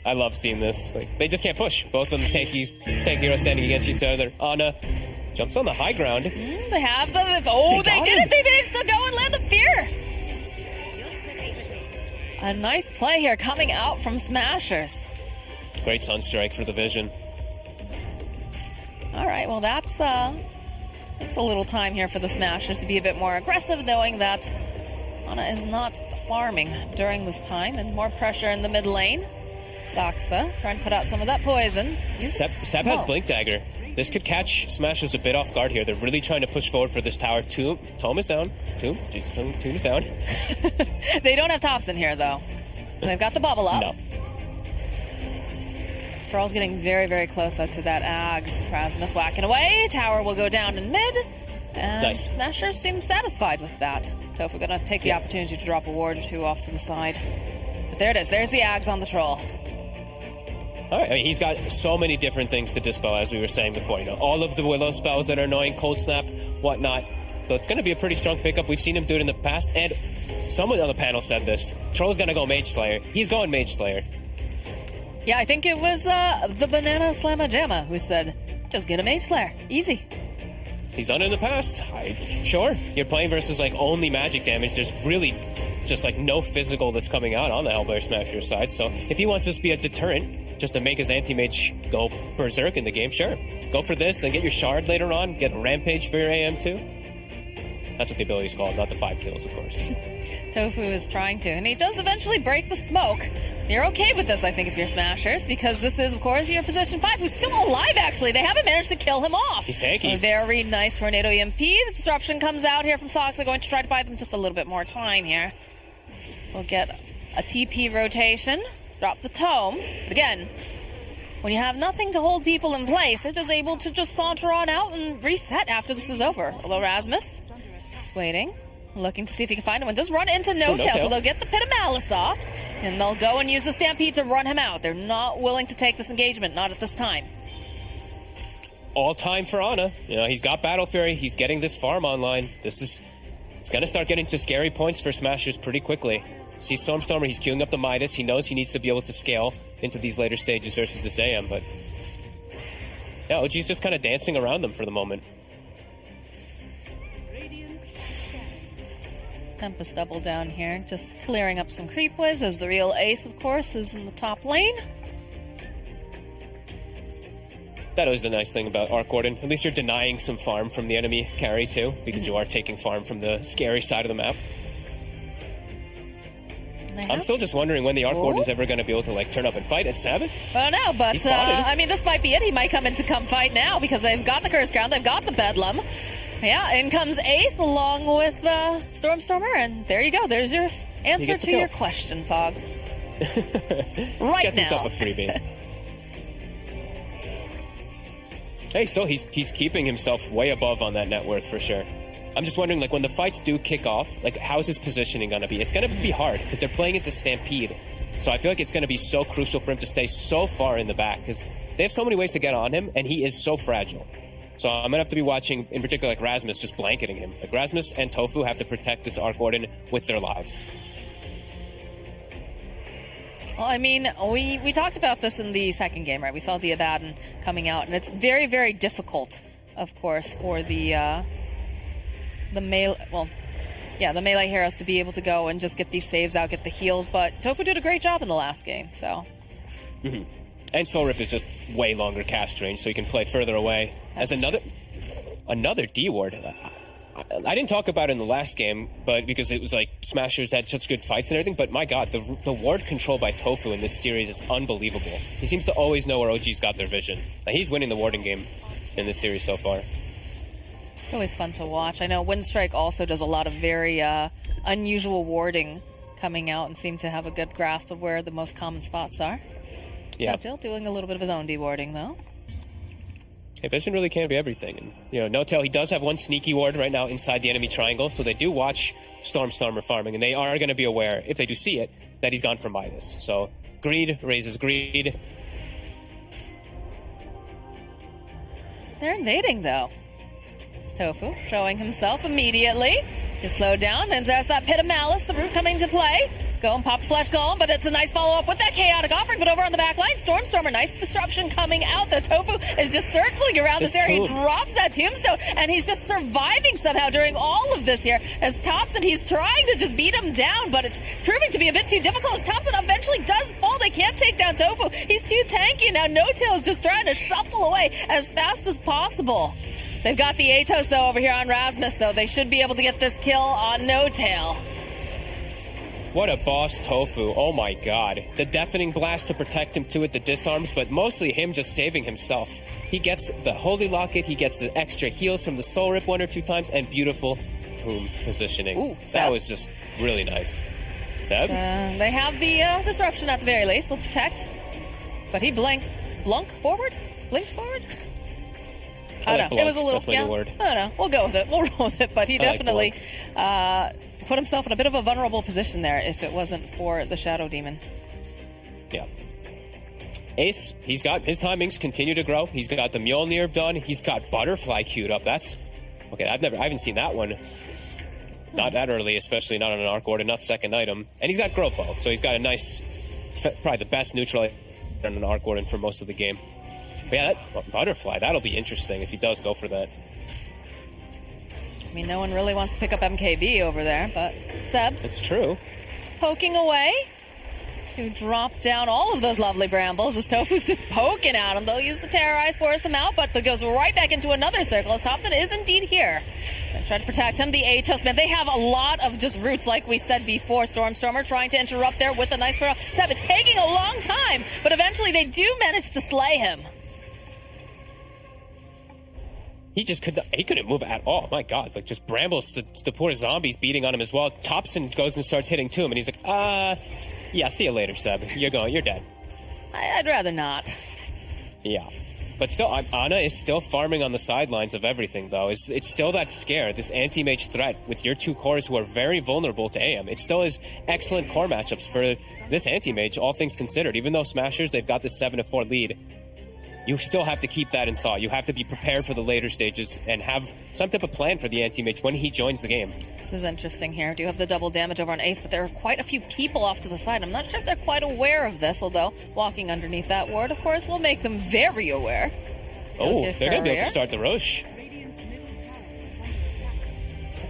Speaker 12: I love seeing this. They just can't push. Both of them tank heroes standing against each other. Ana jumps on the high ground.
Speaker 11: They have them. Oh, they did it. They managed to go and land the fear. A nice play here coming out from Smashers.
Speaker 12: Great Sunstrike for the vision.
Speaker 11: All right, well, that's a little time here for the Smashers to be a bit more aggressive, knowing that Ana is not farming during this time, and more pressure in the mid lane. Soxa trying to put out some of that poison.
Speaker 12: Seb has Blink Dagger. This could catch Smashers a bit off guard here. They're really trying to push forward for this tower. Tome is down. Tomb is down.
Speaker 11: They don't have tops in here, though. They've got the bubble up.
Speaker 12: No.
Speaker 11: Troll's getting very, very close to that Ags. Rasmus whacking away. Tower will go down in mid. And
Speaker 12: nice.
Speaker 11: Smasher seems satisfied with that. Tofu going to take the opportunity to drop a ward or two off to the side. But there it is. There's the Ags on the Troll.
Speaker 12: All right, he's got so many different things to dispel, as we were saying before. All of the Willow spells that are annoying, Cold Snap, whatnot. So it's going to be a pretty strong pickup. We've seen him do it in the past. And someone on the panel said this. Troll's going to go Mage Slayer. He's going Mage Slayer.
Speaker 11: Yeah, I think it was the Banana Slamma Jamma who said, just get a Mage Slayer. Easy.
Speaker 12: He's done it in the past. Sure. You're playing versus only magic damage. There's really just no physical that's coming out on the Hellbear Smasher side. So if he wants this to be a deterrent, just to make his anti-mage go berserk in the game, sure. Go for this, then get your shard later on, get a rampage for your AM too. That's what the ability is called, not the 5 kills, of course.
Speaker 11: Tofu is trying to, and he does eventually break the smoke. You're okay with this, I think, if you're Smashers, because this is, of course, your position 5, who's still alive, actually. They haven't managed to kill him off.
Speaker 12: He's tanky.
Speaker 11: A very nice Tornado EMP. The disruption comes out here from Sox. They're going to try to buy them just a little bit more time here. They'll get a TP rotation, drop the tome. But again, when you have nothing to hold people in place, they're just able to just saunter on out and reset after this is over. Although Rasmus is waiting, looking to see if he can find him, and does run into No Tail, so they'll get the Pit of Malice off, and they'll go and use the Stampede to run him out. They're not willing to take this engagement, not at this time.
Speaker 12: All time for Ana. You know, he's got Battle Fury. He's getting this farm online. It's going to start getting to scary points for Smashers pretty quickly. See Stormstormer, he's queuing up the Midas. He knows he needs to be able to scale into these later stages versus this AM, but yeah, OG's just kind of dancing around them for the moment.
Speaker 11: Tempest double down here, just clearing up some creep waves as the real ace, of course, is in the top lane.
Speaker 12: That is the nice thing about Arc Warden. At least you're denying some farm from the enemy carry too, because you are taking farm from the scary side of the map. I'm still just wondering when the Arc Warden is ever going to be able to turn up and fight as Seb.
Speaker 11: I don't know, but I mean, this might be it. He might come in to come fight now because they've got the Curse Crown, they've got the Bedlam. Yeah, in comes Ace along with Stormstormer, and there you go. There's your answer to your question, Fogged. Right
Speaker 12: Gets
Speaker 11: now.
Speaker 12: himself a freebie. Hey, still, he's keeping himself way above on that net worth for sure. I'm just wondering, when the fights do kick off, how's his positioning going to be? It's going to be hard because they're playing it to Stampede. So I feel like it's going to be so crucial for him to stay so far in the back because they have so many ways to get on him, and he is so fragile. So I'm going to have to be watching, in particular, Rasmus just blanketing him. Rasmus and Tofu have to protect this Arc Warden with their lives.
Speaker 11: Well, I mean, we talked about this in the second game, right? We saw the Abaddon coming out, and it's very, very difficult, of course, for the melee heroes to be able to go and just get these saves out, get the heals, but Tofu did a great job in the last game, so.
Speaker 12: Mm-hmm. And Soul Rip is just way longer cast range, so you can play further away. As another D ward. I didn't talk about it in the last game, but because it was Smashers had such good fights and everything, but my god, the ward control by Tofu in this series is unbelievable. He seems to always know where OG's got their vision. He's winning the warding game in this series so far.
Speaker 11: It's always fun to watch. I know Windstrike also does a lot of very unusual warding coming out and seem to have a good grasp of where the most common spots are.
Speaker 12: Yeah.
Speaker 11: Still doing a little bit of his own de-warding, though.
Speaker 12: Hey, vision really can be everything. And, No Tail, he does have one sneaky ward right now inside the enemy triangle, so they do watch Stormstormer farming, and they are going to be aware, if they do see it, that he's gone from Midas. So, greed raises greed.
Speaker 11: They're invading, though. It's Tofu showing himself immediately. Gets slowed down, then there's that Pit of Malice, the root coming to play. Go and pop the Flesh Golem, but it's a nice follow-up with that Chaotic Offering, but over on the back line, Stormstormer, nice disruption coming out. The Tofu is just circling around this area. He drops that Tombstone, and he's just surviving somehow during all of this here. As Thompson, he's trying to just beat him down, but it's proving to be a bit too difficult as Thompson eventually does fall. They can't take down Tofu. He's too tanky, and now No Tail is just trying to shuffle away as fast as possible. They've got the Atos, though, over here on Rasmus, though. They should be able to get this kill on No Tail.
Speaker 12: What a boss, Tofu. Oh my god. The Deafening Blast to protect him too with the disarms, but mostly him just saving himself. He gets the Holy Locket, he gets the extra heals from the Soul Rip 1 or 2 times, and beautiful tomb positioning.
Speaker 11: Ooh,
Speaker 12: that was just really nice. Seb?
Speaker 11: They have the disruption at the very least. They'll protect. But he blinked forward? Blinked forward? I don't know. It was a little,
Speaker 12: That's my new word.
Speaker 11: I don't know. We'll go with it. We'll roll with it. But he definitely put himself in a bit of a vulnerable position there if it wasn't for the Shadow Demon.
Speaker 12: Yeah. Ace, he's got his timings continue to grow. He's got the Mjolnir done. He's got Butterfly queued up. That's okay. I haven't seen that one. Not that early, especially not on an Arc Order, not second item. And he's got Growth Bow, so he's got a nice, probably the best neutral on an Arc Warden for most of the game. But yeah, that Butterfly, that'll be interesting if he does go for that.
Speaker 11: I mean, no one really wants to pick up MKB over there, but Seb.
Speaker 12: It's true.
Speaker 11: Poking away. who dropped down all of those lovely brambles as Tofu's just poking at him. They'll use the Terrorize, force him out, but it goes right back into another circle as Thompson is indeed here. They try to protect him. The Atos, man, they have a lot of just roots, like we said before. Stormstormer trying to interrupt there with a nice throw. Seb, it's taking a long time, but eventually they do manage to slay him.
Speaker 12: He just couldn't move at all. My God, like just brambles, the poor zombies beating on him as well. Thompson goes and starts hitting to him, and he's like, yeah, see you later, Seb. You're dead.
Speaker 11: I'd rather not.
Speaker 12: Yeah. But still, Ana is still farming on the sidelines of everything, though. It's still that scare, this anti-mage threat with your two cores who are very vulnerable to AM. It still is excellent core matchups for this anti-mage, all things considered. Even though Smashers, they've got this 7-4 lead, you still have to keep that in thought. You have to be prepared for the later stages and have some type of plan for the anti-mage when he joins the game.
Speaker 11: This is interesting here. Do have the double damage over on Ace, but there are quite a few people off to the side. I'm not sure if they're quite aware of this, although walking underneath that ward, of course, will make them very aware.
Speaker 12: Oh, they're going to be able to start the Roche.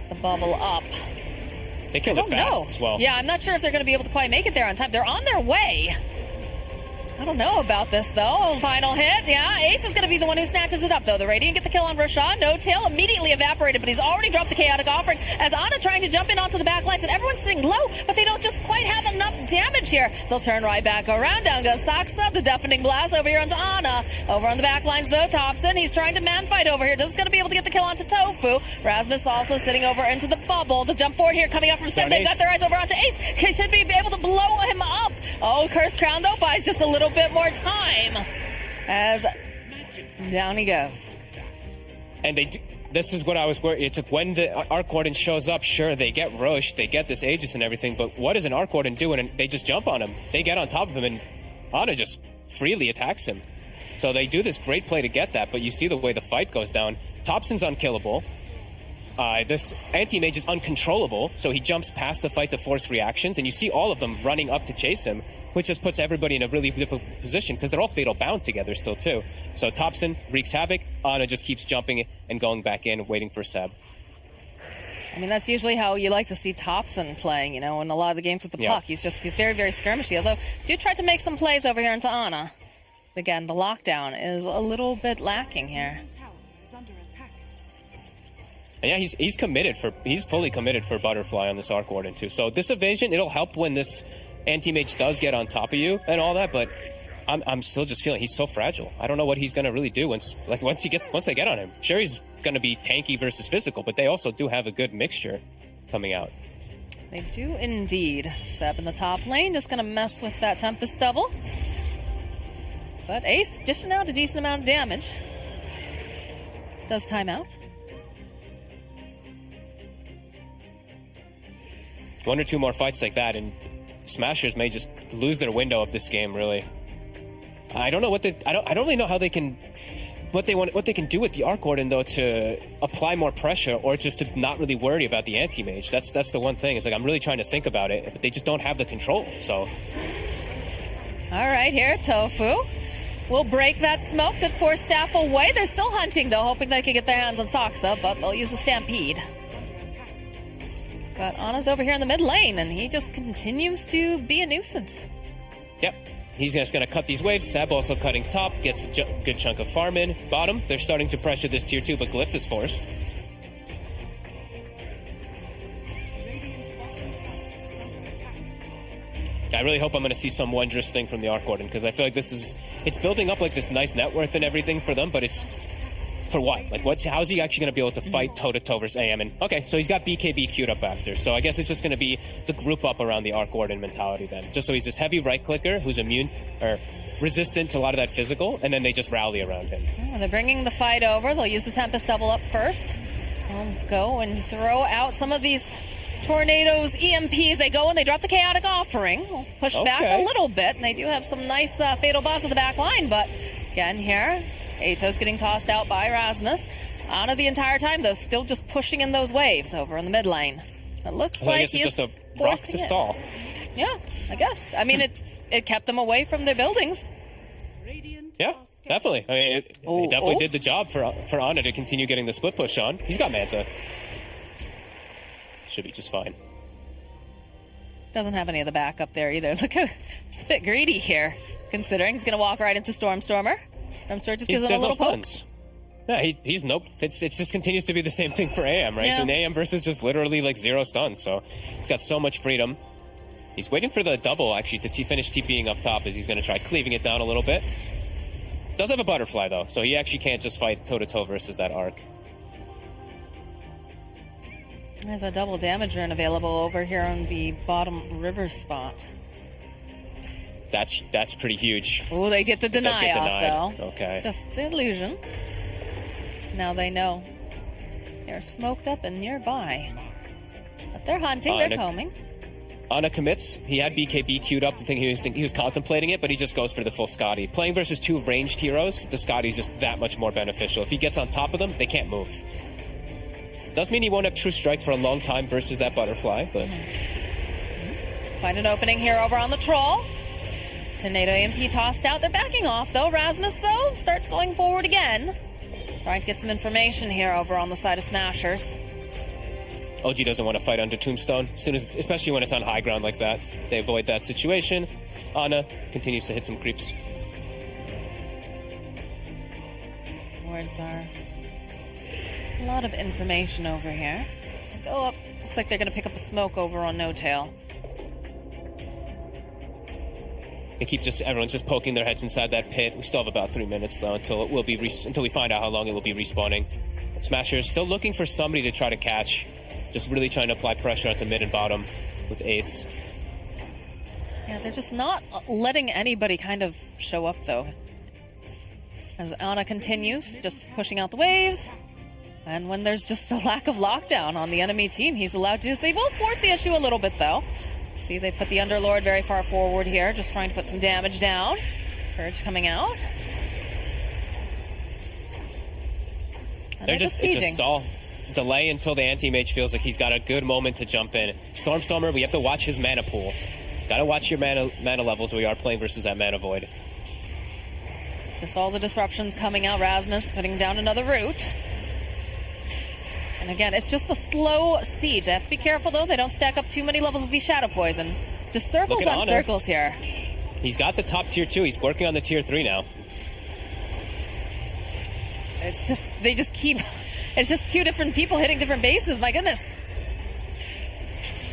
Speaker 11: The bubble up.
Speaker 12: They killed it fast as well.
Speaker 11: Yeah, I'm not sure if they're going to be able to quite make it there on time. They're on their way. I don't know about this, though. Final hit. Yeah, Ace is going to be the one who snatches it up, though. The Radiant get the kill on Rashad. No tail immediately evaporated, but he's already dropped the Chaotic Offering as Ana trying to jump in onto the back lines, and everyone's sitting low, but they don't just quite have enough damage here. So they'll turn right back around. Down goes Saksa. The Deafening Blast over here onto Ana. Over on the back lines, though, Thompson. He's trying to man-fight over here. Just going to be able to get the kill onto Tofu. Rasmus also sitting over into the bubble. The jump forward here coming up from Seb. They've got their eyes over onto Ace. They should be able to blow him up. Oh, Cursed Crown, though, buys just a little bit more time. As down he goes.
Speaker 12: And this is what I was worried. It's like when the Arc Warden shows up, sure, they get Roche, they get this Aegis and everything, but what does an Arc Warden do? And they just jump on him. They get on top of him, and Ana just freely attacks him. So they do this great play to get that, but you see the way the fight goes down. Thompson's unkillable. This anti-mage is uncontrollable, so he jumps past the fight to force reactions, and you see all of them running up to chase him, which just puts everybody in a really difficult position because they're all fatal bound together still too. So Thompson wreaks havoc. Ana just keeps jumping and going back in, waiting for Seb.
Speaker 11: I mean, that's usually how you like to see Thompson playing, you know, in a lot of the games with the puck. He's very, very skirmishy, although do try to make some plays over here into Ana. Again, the lockdown is a little bit lacking here.
Speaker 12: And yeah, he's fully committed for Butterfly on this Arc Warden too. So this evasion, it'll help when this anti-mage does get on top of you and all that, but I'm still just feeling he's so fragile. I don't know what he's gonna really do once they get on him. Sure, he's gonna be tanky versus physical, but they also do have a good mixture coming out.
Speaker 11: They do indeed. Seb in the top lane, just gonna mess with that Tempest double. But Ace dishing out a decent amount of damage. Does time out.
Speaker 12: One or two more fights like that, and Smashers may just lose their window of this game. Really, I don't know I don't really know how they can, what they can do with the Arc Warden though to apply more pressure, or just to not really worry about the anti-mage. That's the one thing. It's like I'm really trying to think about it, but they just don't have the control. So,
Speaker 11: all right, here Tofu will break that smoke that forced Staff away. They're still hunting though, hoping they can get their hands on Saksa, but they'll use the Stampede. But Ana's over here in the mid lane, and he just continues to be a nuisance.
Speaker 12: Yep. He's just going to cut these waves. Seb also cutting top, gets a good chunk of farm in. Bottom, they're starting to pressure this tier 2, but Glyph is forced. I really hope I'm going to see some wondrous thing from the Arc Warden, because I feel like it's building up like this nice net worth and everything for them, but it's for what? Like, how's he actually going to be able to fight toe-to-toe versus AM? And, okay, so he's got BKB queued up after. So I guess it's just going to be the group up around the Arc Warden mentality then. Just so he's this heavy right-clicker who's immune, or resistant to a lot of that physical, and then they just rally around him.
Speaker 11: Oh, they're bringing the fight over. They'll use the Tempest double up first. They'll go and throw out some of these Tornadoes, EMPs. They go and they drop the Chaotic Offering. We'll push back a little bit, and they do have some nice fatal bots at the back line, but again here, Atos getting tossed out by Rasmus. Ana the entire time, though, still just pushing in those waves over in the mid lane. It looks like
Speaker 12: he's just a rock to stall.
Speaker 11: Yeah, I guess. I mean, it kept them away from their buildings.
Speaker 12: Yeah, definitely. I mean, it definitely did the job for Ana to continue getting the split push on. He's got Manta. Should be just fine.
Speaker 11: Doesn't have any of the backup there either. Look how it's a bit greedy here, considering he's going to walk right into Stormstormer. Stormstormer just gives him a little poke.
Speaker 12: Yeah, he's nope. It just continues to be the same thing for AM, right?
Speaker 11: Yeah.
Speaker 12: So AM versus just literally like 0 stuns. So he's got so much freedom. He's waiting for the double, actually, to finish TPing up top as he's going to try cleaving it down a little bit. Does have a butterfly, though, so he actually can't just fight toe-to-toe versus that arc.
Speaker 11: There's a double damage rune available over here on the bottom river spot.
Speaker 12: That's pretty huge.
Speaker 11: Oh, they get the deny off, though.
Speaker 12: Okay.
Speaker 11: It's just the illusion. Now they know. They're smoked up and nearby. But they're hunting, they're combing.
Speaker 12: Ana commits. He had BKB queued up. He was contemplating it, but he just goes for the full Scotty. Playing versus 2 ranged heroes, the Scotty's just that much more beneficial. If he gets on top of them, they can't move. Does mean he won't have true strike for a long time versus that butterfly, but...
Speaker 11: Find an opening here over on the troll. Tornado EMP tossed out. They're backing off, though. Rasmus, though, starts going forward again. Trying to get some information here over on the side of Smashers.
Speaker 12: OG doesn't want to fight under Tombstone, especially when it's on high ground like that. They avoid that situation. Ana continues to hit some creeps.
Speaker 11: Words are a lot of information over here. Go up. Looks like they're going to pick up the smoke over on No Tail.
Speaker 12: They keep everyone's just poking their heads inside that pit. We still have about 3 minutes though until we find out how long it will be respawning. Smashers still looking for somebody to try to catch. Just really trying to apply pressure onto mid and bottom with Ace.
Speaker 11: Yeah, they're just not letting anybody kind of show up, though. As Ana continues, just pushing out the waves. And when there's just a lack of lockdown on the enemy team, he's allowed to do so. They will force the issue a little bit, though. See, they put the Underlord very far forward here, just trying to put some damage down. Purge coming out. And
Speaker 12: they're just it's a stall. Delay until the anti-mage feels like he's got a good moment to jump in. Stormstormer, we have to watch his mana pool. Gotta watch your mana levels. We are playing versus that mana void.
Speaker 11: Just all the disruptions coming out. Rasmus putting down another root. And again, it's just a slow siege. They have to be careful, though. They don't stack up too many levels of the Shadow Poison. Just circles on circles here.
Speaker 12: He's got the top tier 2. He's working on the tier 3 now.
Speaker 11: It's just, they just keep... It's just 2 different people hitting different bases. My goodness.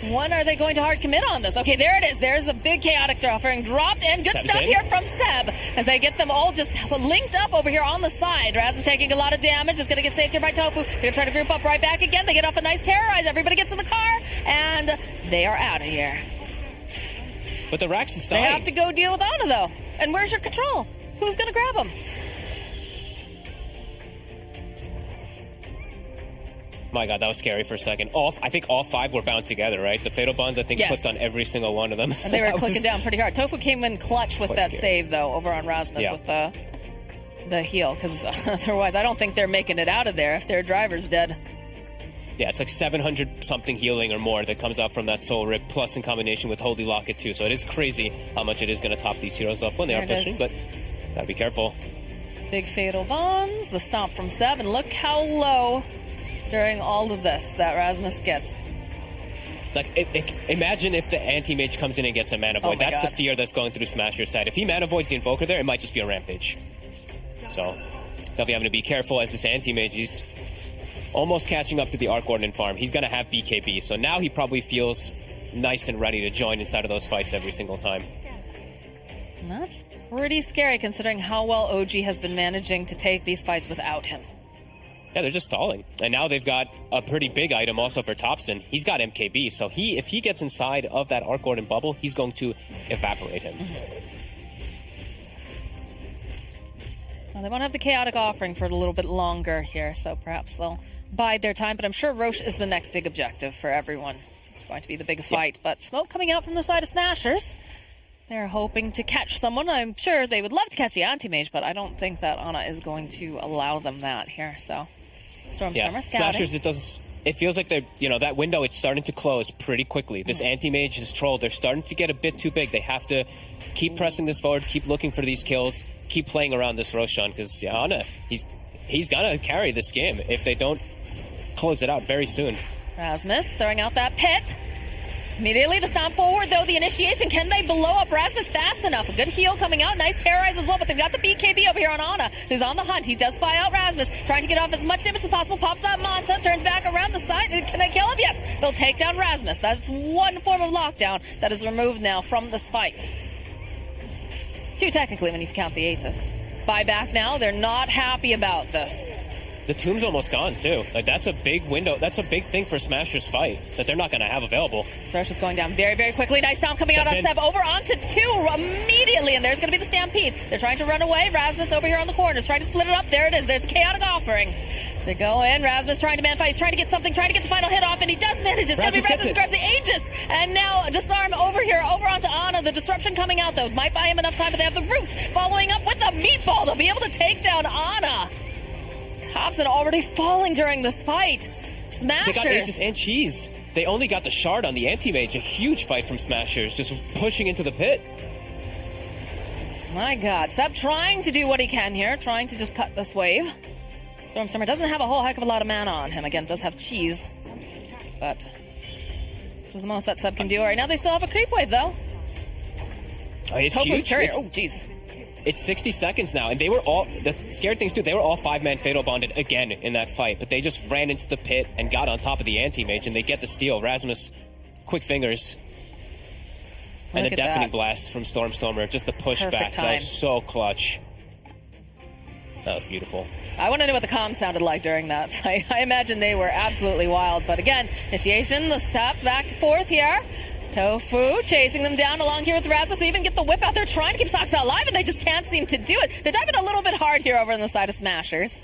Speaker 11: When are they going to hard commit on this? Okay, there it is. There's a big chaotic offering dropped, and good stuff here from Seb as they get them all just linked up over here on the side. Rasmus taking a lot of damage. Is going to get saved here by Tofu. They're going to try to group up right back again. They get off a nice terrorize. Everybody gets in the car, and they are out of here.
Speaker 12: But the Rax is dying.
Speaker 11: They have to go deal with Ana, though. And where's your control? Who's going to grab him?
Speaker 12: My God, that was scary for a second. I think all 5 were bound together, right? The Fatal Bonds, I think, clicked on every single one of them.
Speaker 11: And they were clicking down pretty hard. Tofu came in clutch with that save, though, over on Rasmus with the heal. Because otherwise, I don't think they're making it out of there if their driver's dead.
Speaker 12: Yeah, it's like 700-something healing or more that comes out from that Soul Rip, plus in combination with Holy Locket, too. So it is crazy how much it is going to top these heroes up when they are pushing, but gotta be careful.
Speaker 11: Big Fatal Bonds, the stomp from Seb, and look how low during all of this that Rasmus gets.
Speaker 12: Like, imagine if the anti-mage comes in and gets a mana void. That's the fear that's going through Smasher's side. If he mana voids the Invoker there, it might just be a rampage. So, they'll be having to be careful as this anti-mage is almost catching up to the Arc Ordnance farm. He's going to have BKB, so now he probably feels nice and ready to join inside of those fights every single time.
Speaker 11: And that's pretty scary considering how well OG has been managing to take these fights without him.
Speaker 12: Yeah, they're just stalling. And now they've got a pretty big item also for Thompson. He's got MKB, so if he gets inside of that Arc Ordnance bubble, he's going to evaporate him.
Speaker 11: Well, they won't have the chaotic offering for a little bit longer here, so perhaps they'll bide their time. But I'm sure Roche is the next big objective for everyone. It's going to be the big fight. But smoke coming out from the side of Smashers. They're hoping to catch someone. I'm sure they would love to catch the anti-mage, but I don't think that Ana is going to allow them that here, so... Stormstormer scouting.
Speaker 12: Smashers, it feels like they're, that window, it's starting to close pretty quickly. This anti-mage, this troll, they're starting to get a bit too big. They have to keep pressing this forward, keep looking for these kills, keep playing around this Roshan, because Ana, he's gonna carry this game if they don't close it out very soon.
Speaker 11: Rasmus throwing out that pit. Immediately the stomp forward, though, the initiation. Can they blow up Rasmus fast enough? A good heal coming out. Nice terrorize as well, but they've got the BKB over here on Ana, who's on the hunt. He does spy out Rasmus, trying to get off as much damage as possible. Pops that Manta, turns back around the side. Can they kill him? Yes, they'll take down Rasmus. That's one form of lockdown that is removed now from this fight. Two technically when you count the Atos. Buyback now. They're not happy about this.
Speaker 12: The Tomb's almost gone, too. Like, that's a big window. That's a big thing for Smasher's fight that they're not going to have available.
Speaker 11: Smasher's going down very, very quickly. Nice stomp coming out on Seb. Over onto 2 immediately, and there's going to be the Stampede. They're trying to run away. Rasmus over here on the corners, trying to split it up. There it is. There's the Chaotic Offering. So they go in. Rasmus trying to man fight. He's trying to get something, trying to get the final hit off, and he does manage. It's going to be Rasmus who grabs the Aegis. And now Disarm over here, over onto Ana. The disruption coming out, though. Might buy him enough time, but they have the Root following up with the Meatball. They'll be able to take down Ana. Thompson already falling during this fight. Smashers.
Speaker 12: They got Aegis and Cheese. They only got the shard on the anti-mage. A huge fight from Smashers, just pushing into the pit.
Speaker 11: My God. Seb trying to do what he can here, trying to just cut this wave. Stormstormer doesn't have a whole heck of a lot of mana on him. Again, does have Cheese. But this is the most that Seb can do right now. They still have a creep wave, though.
Speaker 12: Oh, it's huge.
Speaker 11: Oh, jeez.
Speaker 12: It's 60 seconds now, and they were all, the scary things too, they were all 5-man fatal bonded again in that fight, but they just ran into the pit and got on top of the anti-mage, and they get the steal. Rasmus, quick fingers, and a deafening blast from Stormstormer, just the pushback. That was so clutch. That was beautiful.
Speaker 11: I want to know what the comms sounded like during that fight. I imagine they were absolutely wild, but again, initiation, the step back and forth here. Tofu chasing them down along here with Rasmus. They even get the whip out there trying to keep Soxa alive, and they just can't seem to do it. They're diving a little bit hard here over on the side of Smashers.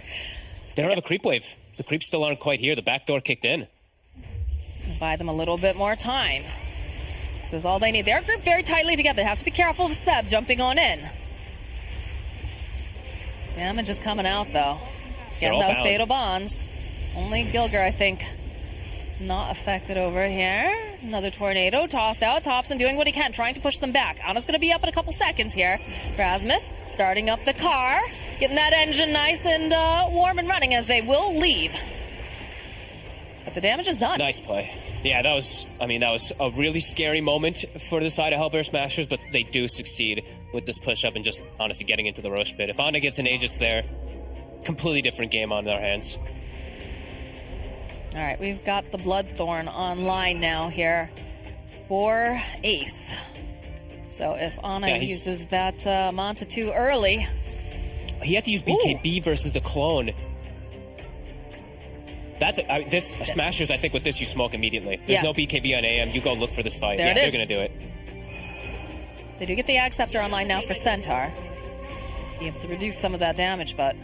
Speaker 12: They don't have a creep wave. The creeps still aren't quite here. The back door kicked in.
Speaker 11: Buy them a little bit more time. This is all they need. They're grouped very tightly together. They have to be careful of Seb jumping on in. Damage is coming out, though. Getting those fatal bonds. Only Gilger, I think, not affected over here. Another tornado tossed out. Thompson doing what he can, trying to push them back. Ana's going to be up in a couple seconds here. Rasmus starting up the car, getting that engine nice and warm and running as they will leave. But the damage is done.
Speaker 12: Nice play. Yeah, that was a really scary moment for the side of Hellbear Smashers, but they do succeed with this push-up and just honestly getting into the Roche pit. If Ana gets an Aegis there, completely different game on their hands.
Speaker 11: All right, we've got the Bloodthorn online now here for Ace. So if Ana uses that Manta too early...
Speaker 12: He had to use BKB versus the clone. This Smashers, I think with this you smoke immediately. There's no BKB on AM. You go look for this fight. They're going to do it.
Speaker 11: They do get the Ag Scepter online now for Centaur. You have to reduce some of that damage, but...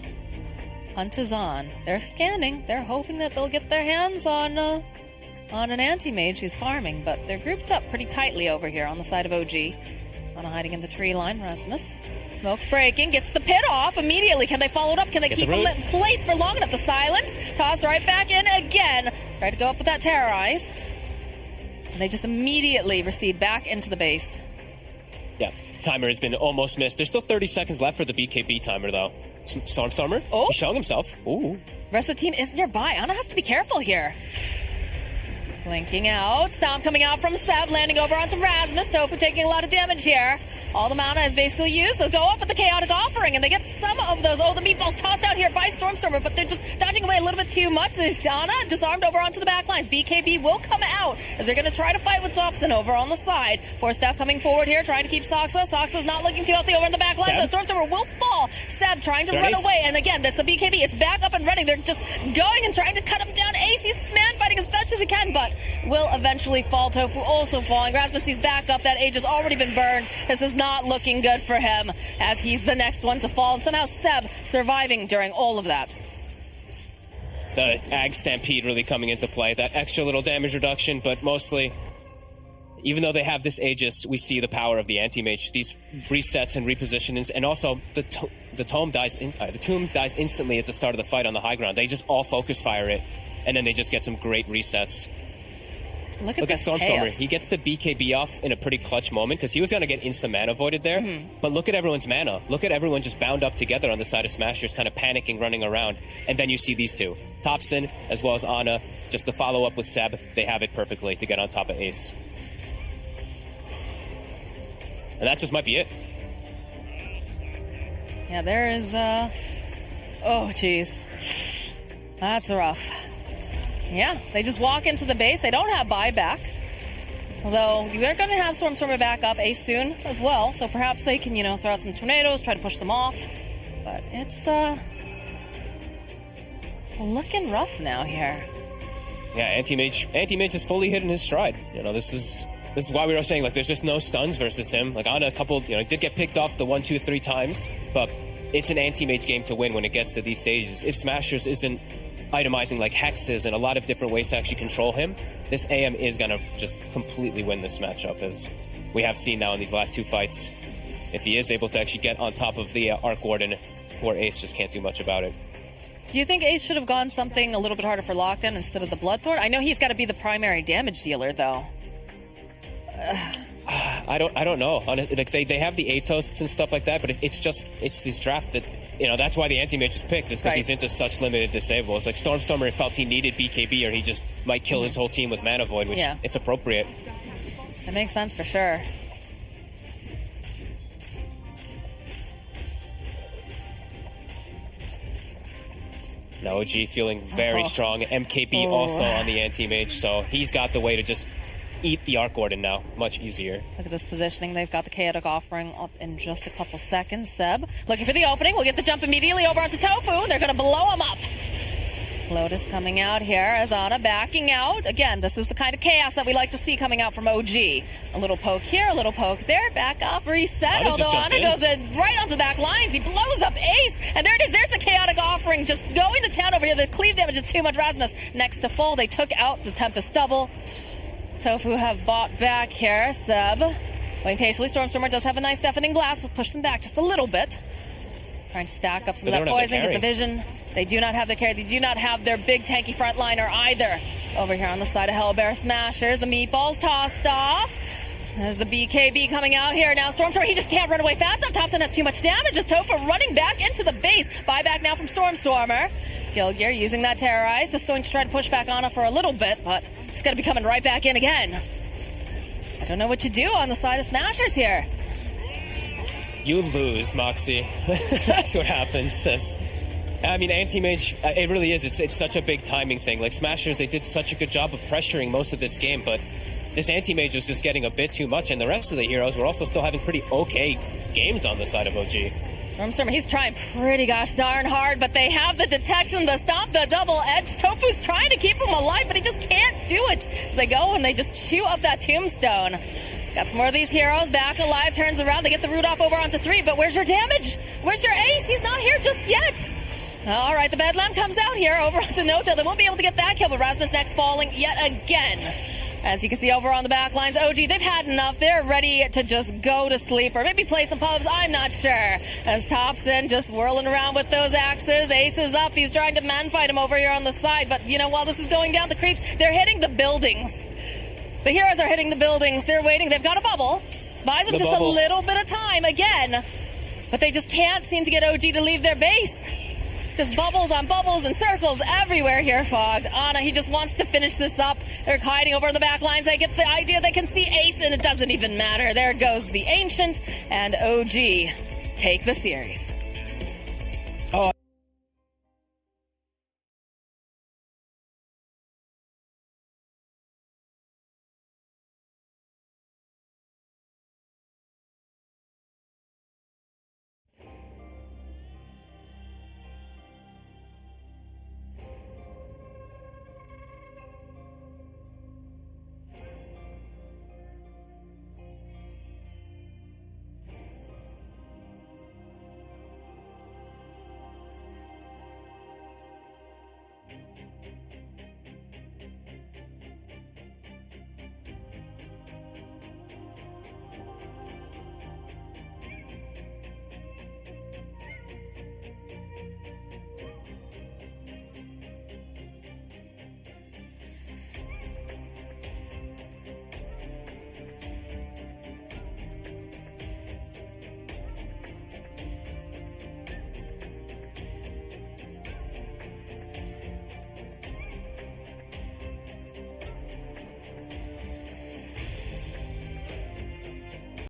Speaker 11: Hunt is on. They're scanning. They're hoping that they'll get their hands on an anti-mage who's farming, but they're grouped up pretty tightly over here on the side of OG. Ana hiding in the tree line. Rasmus. Smoke breaking. Gets the pit off immediately. Can they follow it up? Can they keep them in place for long enough? The silence. Tossed right back in again. Tried to go up with that terrorize. And they just immediately recede back into the base.
Speaker 12: Yeah. Timer has been almost missed. There's still 30 seconds left for the BKB timer, though. Stormstormer. He's showing himself. Ooh.
Speaker 11: Rest of the team is nearby. Ana has to be careful here. Blinking out. Stomp coming out from Seb, landing over onto Rasmus. Tofu taking a lot of damage here. All the mana is basically used. They'll go up with the Chaotic Offering, and they get some of those. Oh, the meatballs tossed out here by Stormstormer, but they're just dodging away a little bit too much. Ana disarmed over onto the back lines. BKB will come out as they're going to try to fight with Dobson over on the side. Force staff coming forward here, trying to keep Soxa. Soxa's not looking too healthy over on the back line, so Stormstormer will fall. Seb trying to run away, and again, that's the BKB. It's back up and running. They're just going and trying to cut him down. Ace, he's man fighting as best as he can, but will eventually fall. Tofu also falling. Rasmus, he's back up. That age has already been burned. This is not looking good for him as he's the next one to fall. And somehow Seb surviving during all of that.
Speaker 12: The Ag Stampede really coming into play. That extra little damage reduction, but mostly, even though they have this Aegis, we see the power of the anti-mage. These resets and repositionings, and also the tomb dies instantly at the start of the fight on the high ground. They just all focus fire it, and then they just get some great resets.
Speaker 11: Look at
Speaker 12: Stormstormer.
Speaker 11: chaos.
Speaker 12: He gets the BKB off in a pretty clutch moment because he was going to get instant mana voided there. But look at everyone's mana. Look at everyone just bound up together on the side of Smashers, kind of panicking, running around. And then you see these two. Thompson, as well as Ana, just the follow-up with Seb. They have it perfectly to get on top of Ace. And that just might be it.
Speaker 11: Yeah, there is, oh, geez. That's rough. Yeah, they just walk into the base. They don't have buyback. Although, you are going to have Stormstormer back up Ace soon as well. So perhaps they can, throw out some tornadoes, try to push them off. But it's, looking rough now here.
Speaker 12: Yeah, Anti-Mage is fully hitting his stride. This is why we were saying, like, there's just no stuns versus him. Like, on a couple, he did get picked off the 1, 2, 3 times, but it's an Anti-Mage game to win when it gets to these stages. If Smashers isn't itemizing, like, hexes and a lot of different ways to actually control him, this AM is going to just completely win this matchup, as we have seen now in these last 2 fights. If he is able to actually get on top of the Arc Warden, poor Ace just can't do much about it.
Speaker 11: Do you think Ace should have gone something a little bit harder for lockdown instead of the Bloodthorn? I know he's got to be the primary damage dealer, though.
Speaker 12: I don't know. Like they have the Atos and stuff like that, but it's this draft that that's why the Anti-Mage is picked, is because he's into such limited disables. Like Stormstormer felt he needed BKB, or he just might kill his whole team with Mana Void, which it's appropriate.
Speaker 11: That makes sense for sure.
Speaker 12: Now OG feeling very strong. MKB also on the Anti-Mage, so he's got the way to just eat the Arc Warden now. Much easier.
Speaker 11: Look at this positioning. They've got the Chaotic Offering up in just a couple seconds. Seb looking for the opening. We'll get the jump immediately over onto Tofu. They're going to blow him up. Lotus coming out here as Ana backing out. Again, this is the kind of chaos that we like to see coming out from OG. A little poke here, a little poke there. Back off, reset. Although Ana goes right onto the back lines. He blows up Ace. And there it is. There's the Chaotic Offering just going to town over here. The cleave damage is too much. Rasmus next to full. They took out the Tempest double. Tofu have bought back here. Seb waiting patiently. Stormstormer does have a nice deafening blast. We'll push them back just a little bit. Trying to stack up some of that poison, get the vision. They do not have their carry. They do not have their big tanky frontliner either. Over here on the side of Hellbear Smashers, the meatballs tossed off. There's the BKB coming out here. Now Stormstormer, he just can't run away fast enough. Thompson has too much damage as Tofu running back into the base. Buyback now from Stormstormer. Gilgear using that Terrorize. Just going to try to push back on it for a little bit, but he's going to be coming right back in again. I don't know what to do on the side of Smashers here.
Speaker 12: You lose, Moxie. That's what happens. I mean, Anti-Mage, it really is. It's such a big timing thing. Like, Smashers, they did such a good job of pressuring most of this game, but this Anti-Mage was just getting a bit too much, and the rest of the heroes were also still having pretty okay games on the side of OG.
Speaker 11: Stormstormer, he's trying pretty gosh darn hard, but they have the detection, the stop, the double edge. Tofu's trying to keep him alive, but he just can't do it. As they go and they just chew up that tombstone. Got some more of these heroes back alive, turns around, they get the root off over onto 3, but where's your damage? Where's your Ace? He's not here just yet. All right, the Bedlam comes out here over onto Nota. They won't be able to get that kill, but Rasmus next falling yet again. As you can see over on the back lines, OG, they've had enough. They're ready to just go to sleep or maybe play some pubs. I'm not sure. As Thompson just whirling around with those axes. Ace is up. He's trying to man fight him over here on the side. But, while this is going down, the creeps, they're hitting the buildings. The heroes are hitting the buildings. They're waiting. They've got a bubble. Buys them just a little bit of time again. But they just can't seem to get OG to leave their base. Just bubbles on bubbles and circles everywhere here, Fogged. Ana, he just wants to finish this up. They're hiding over on the back lines. I get the idea they can see Ace, and it doesn't even matter. There goes the Ancient, and OG take the series.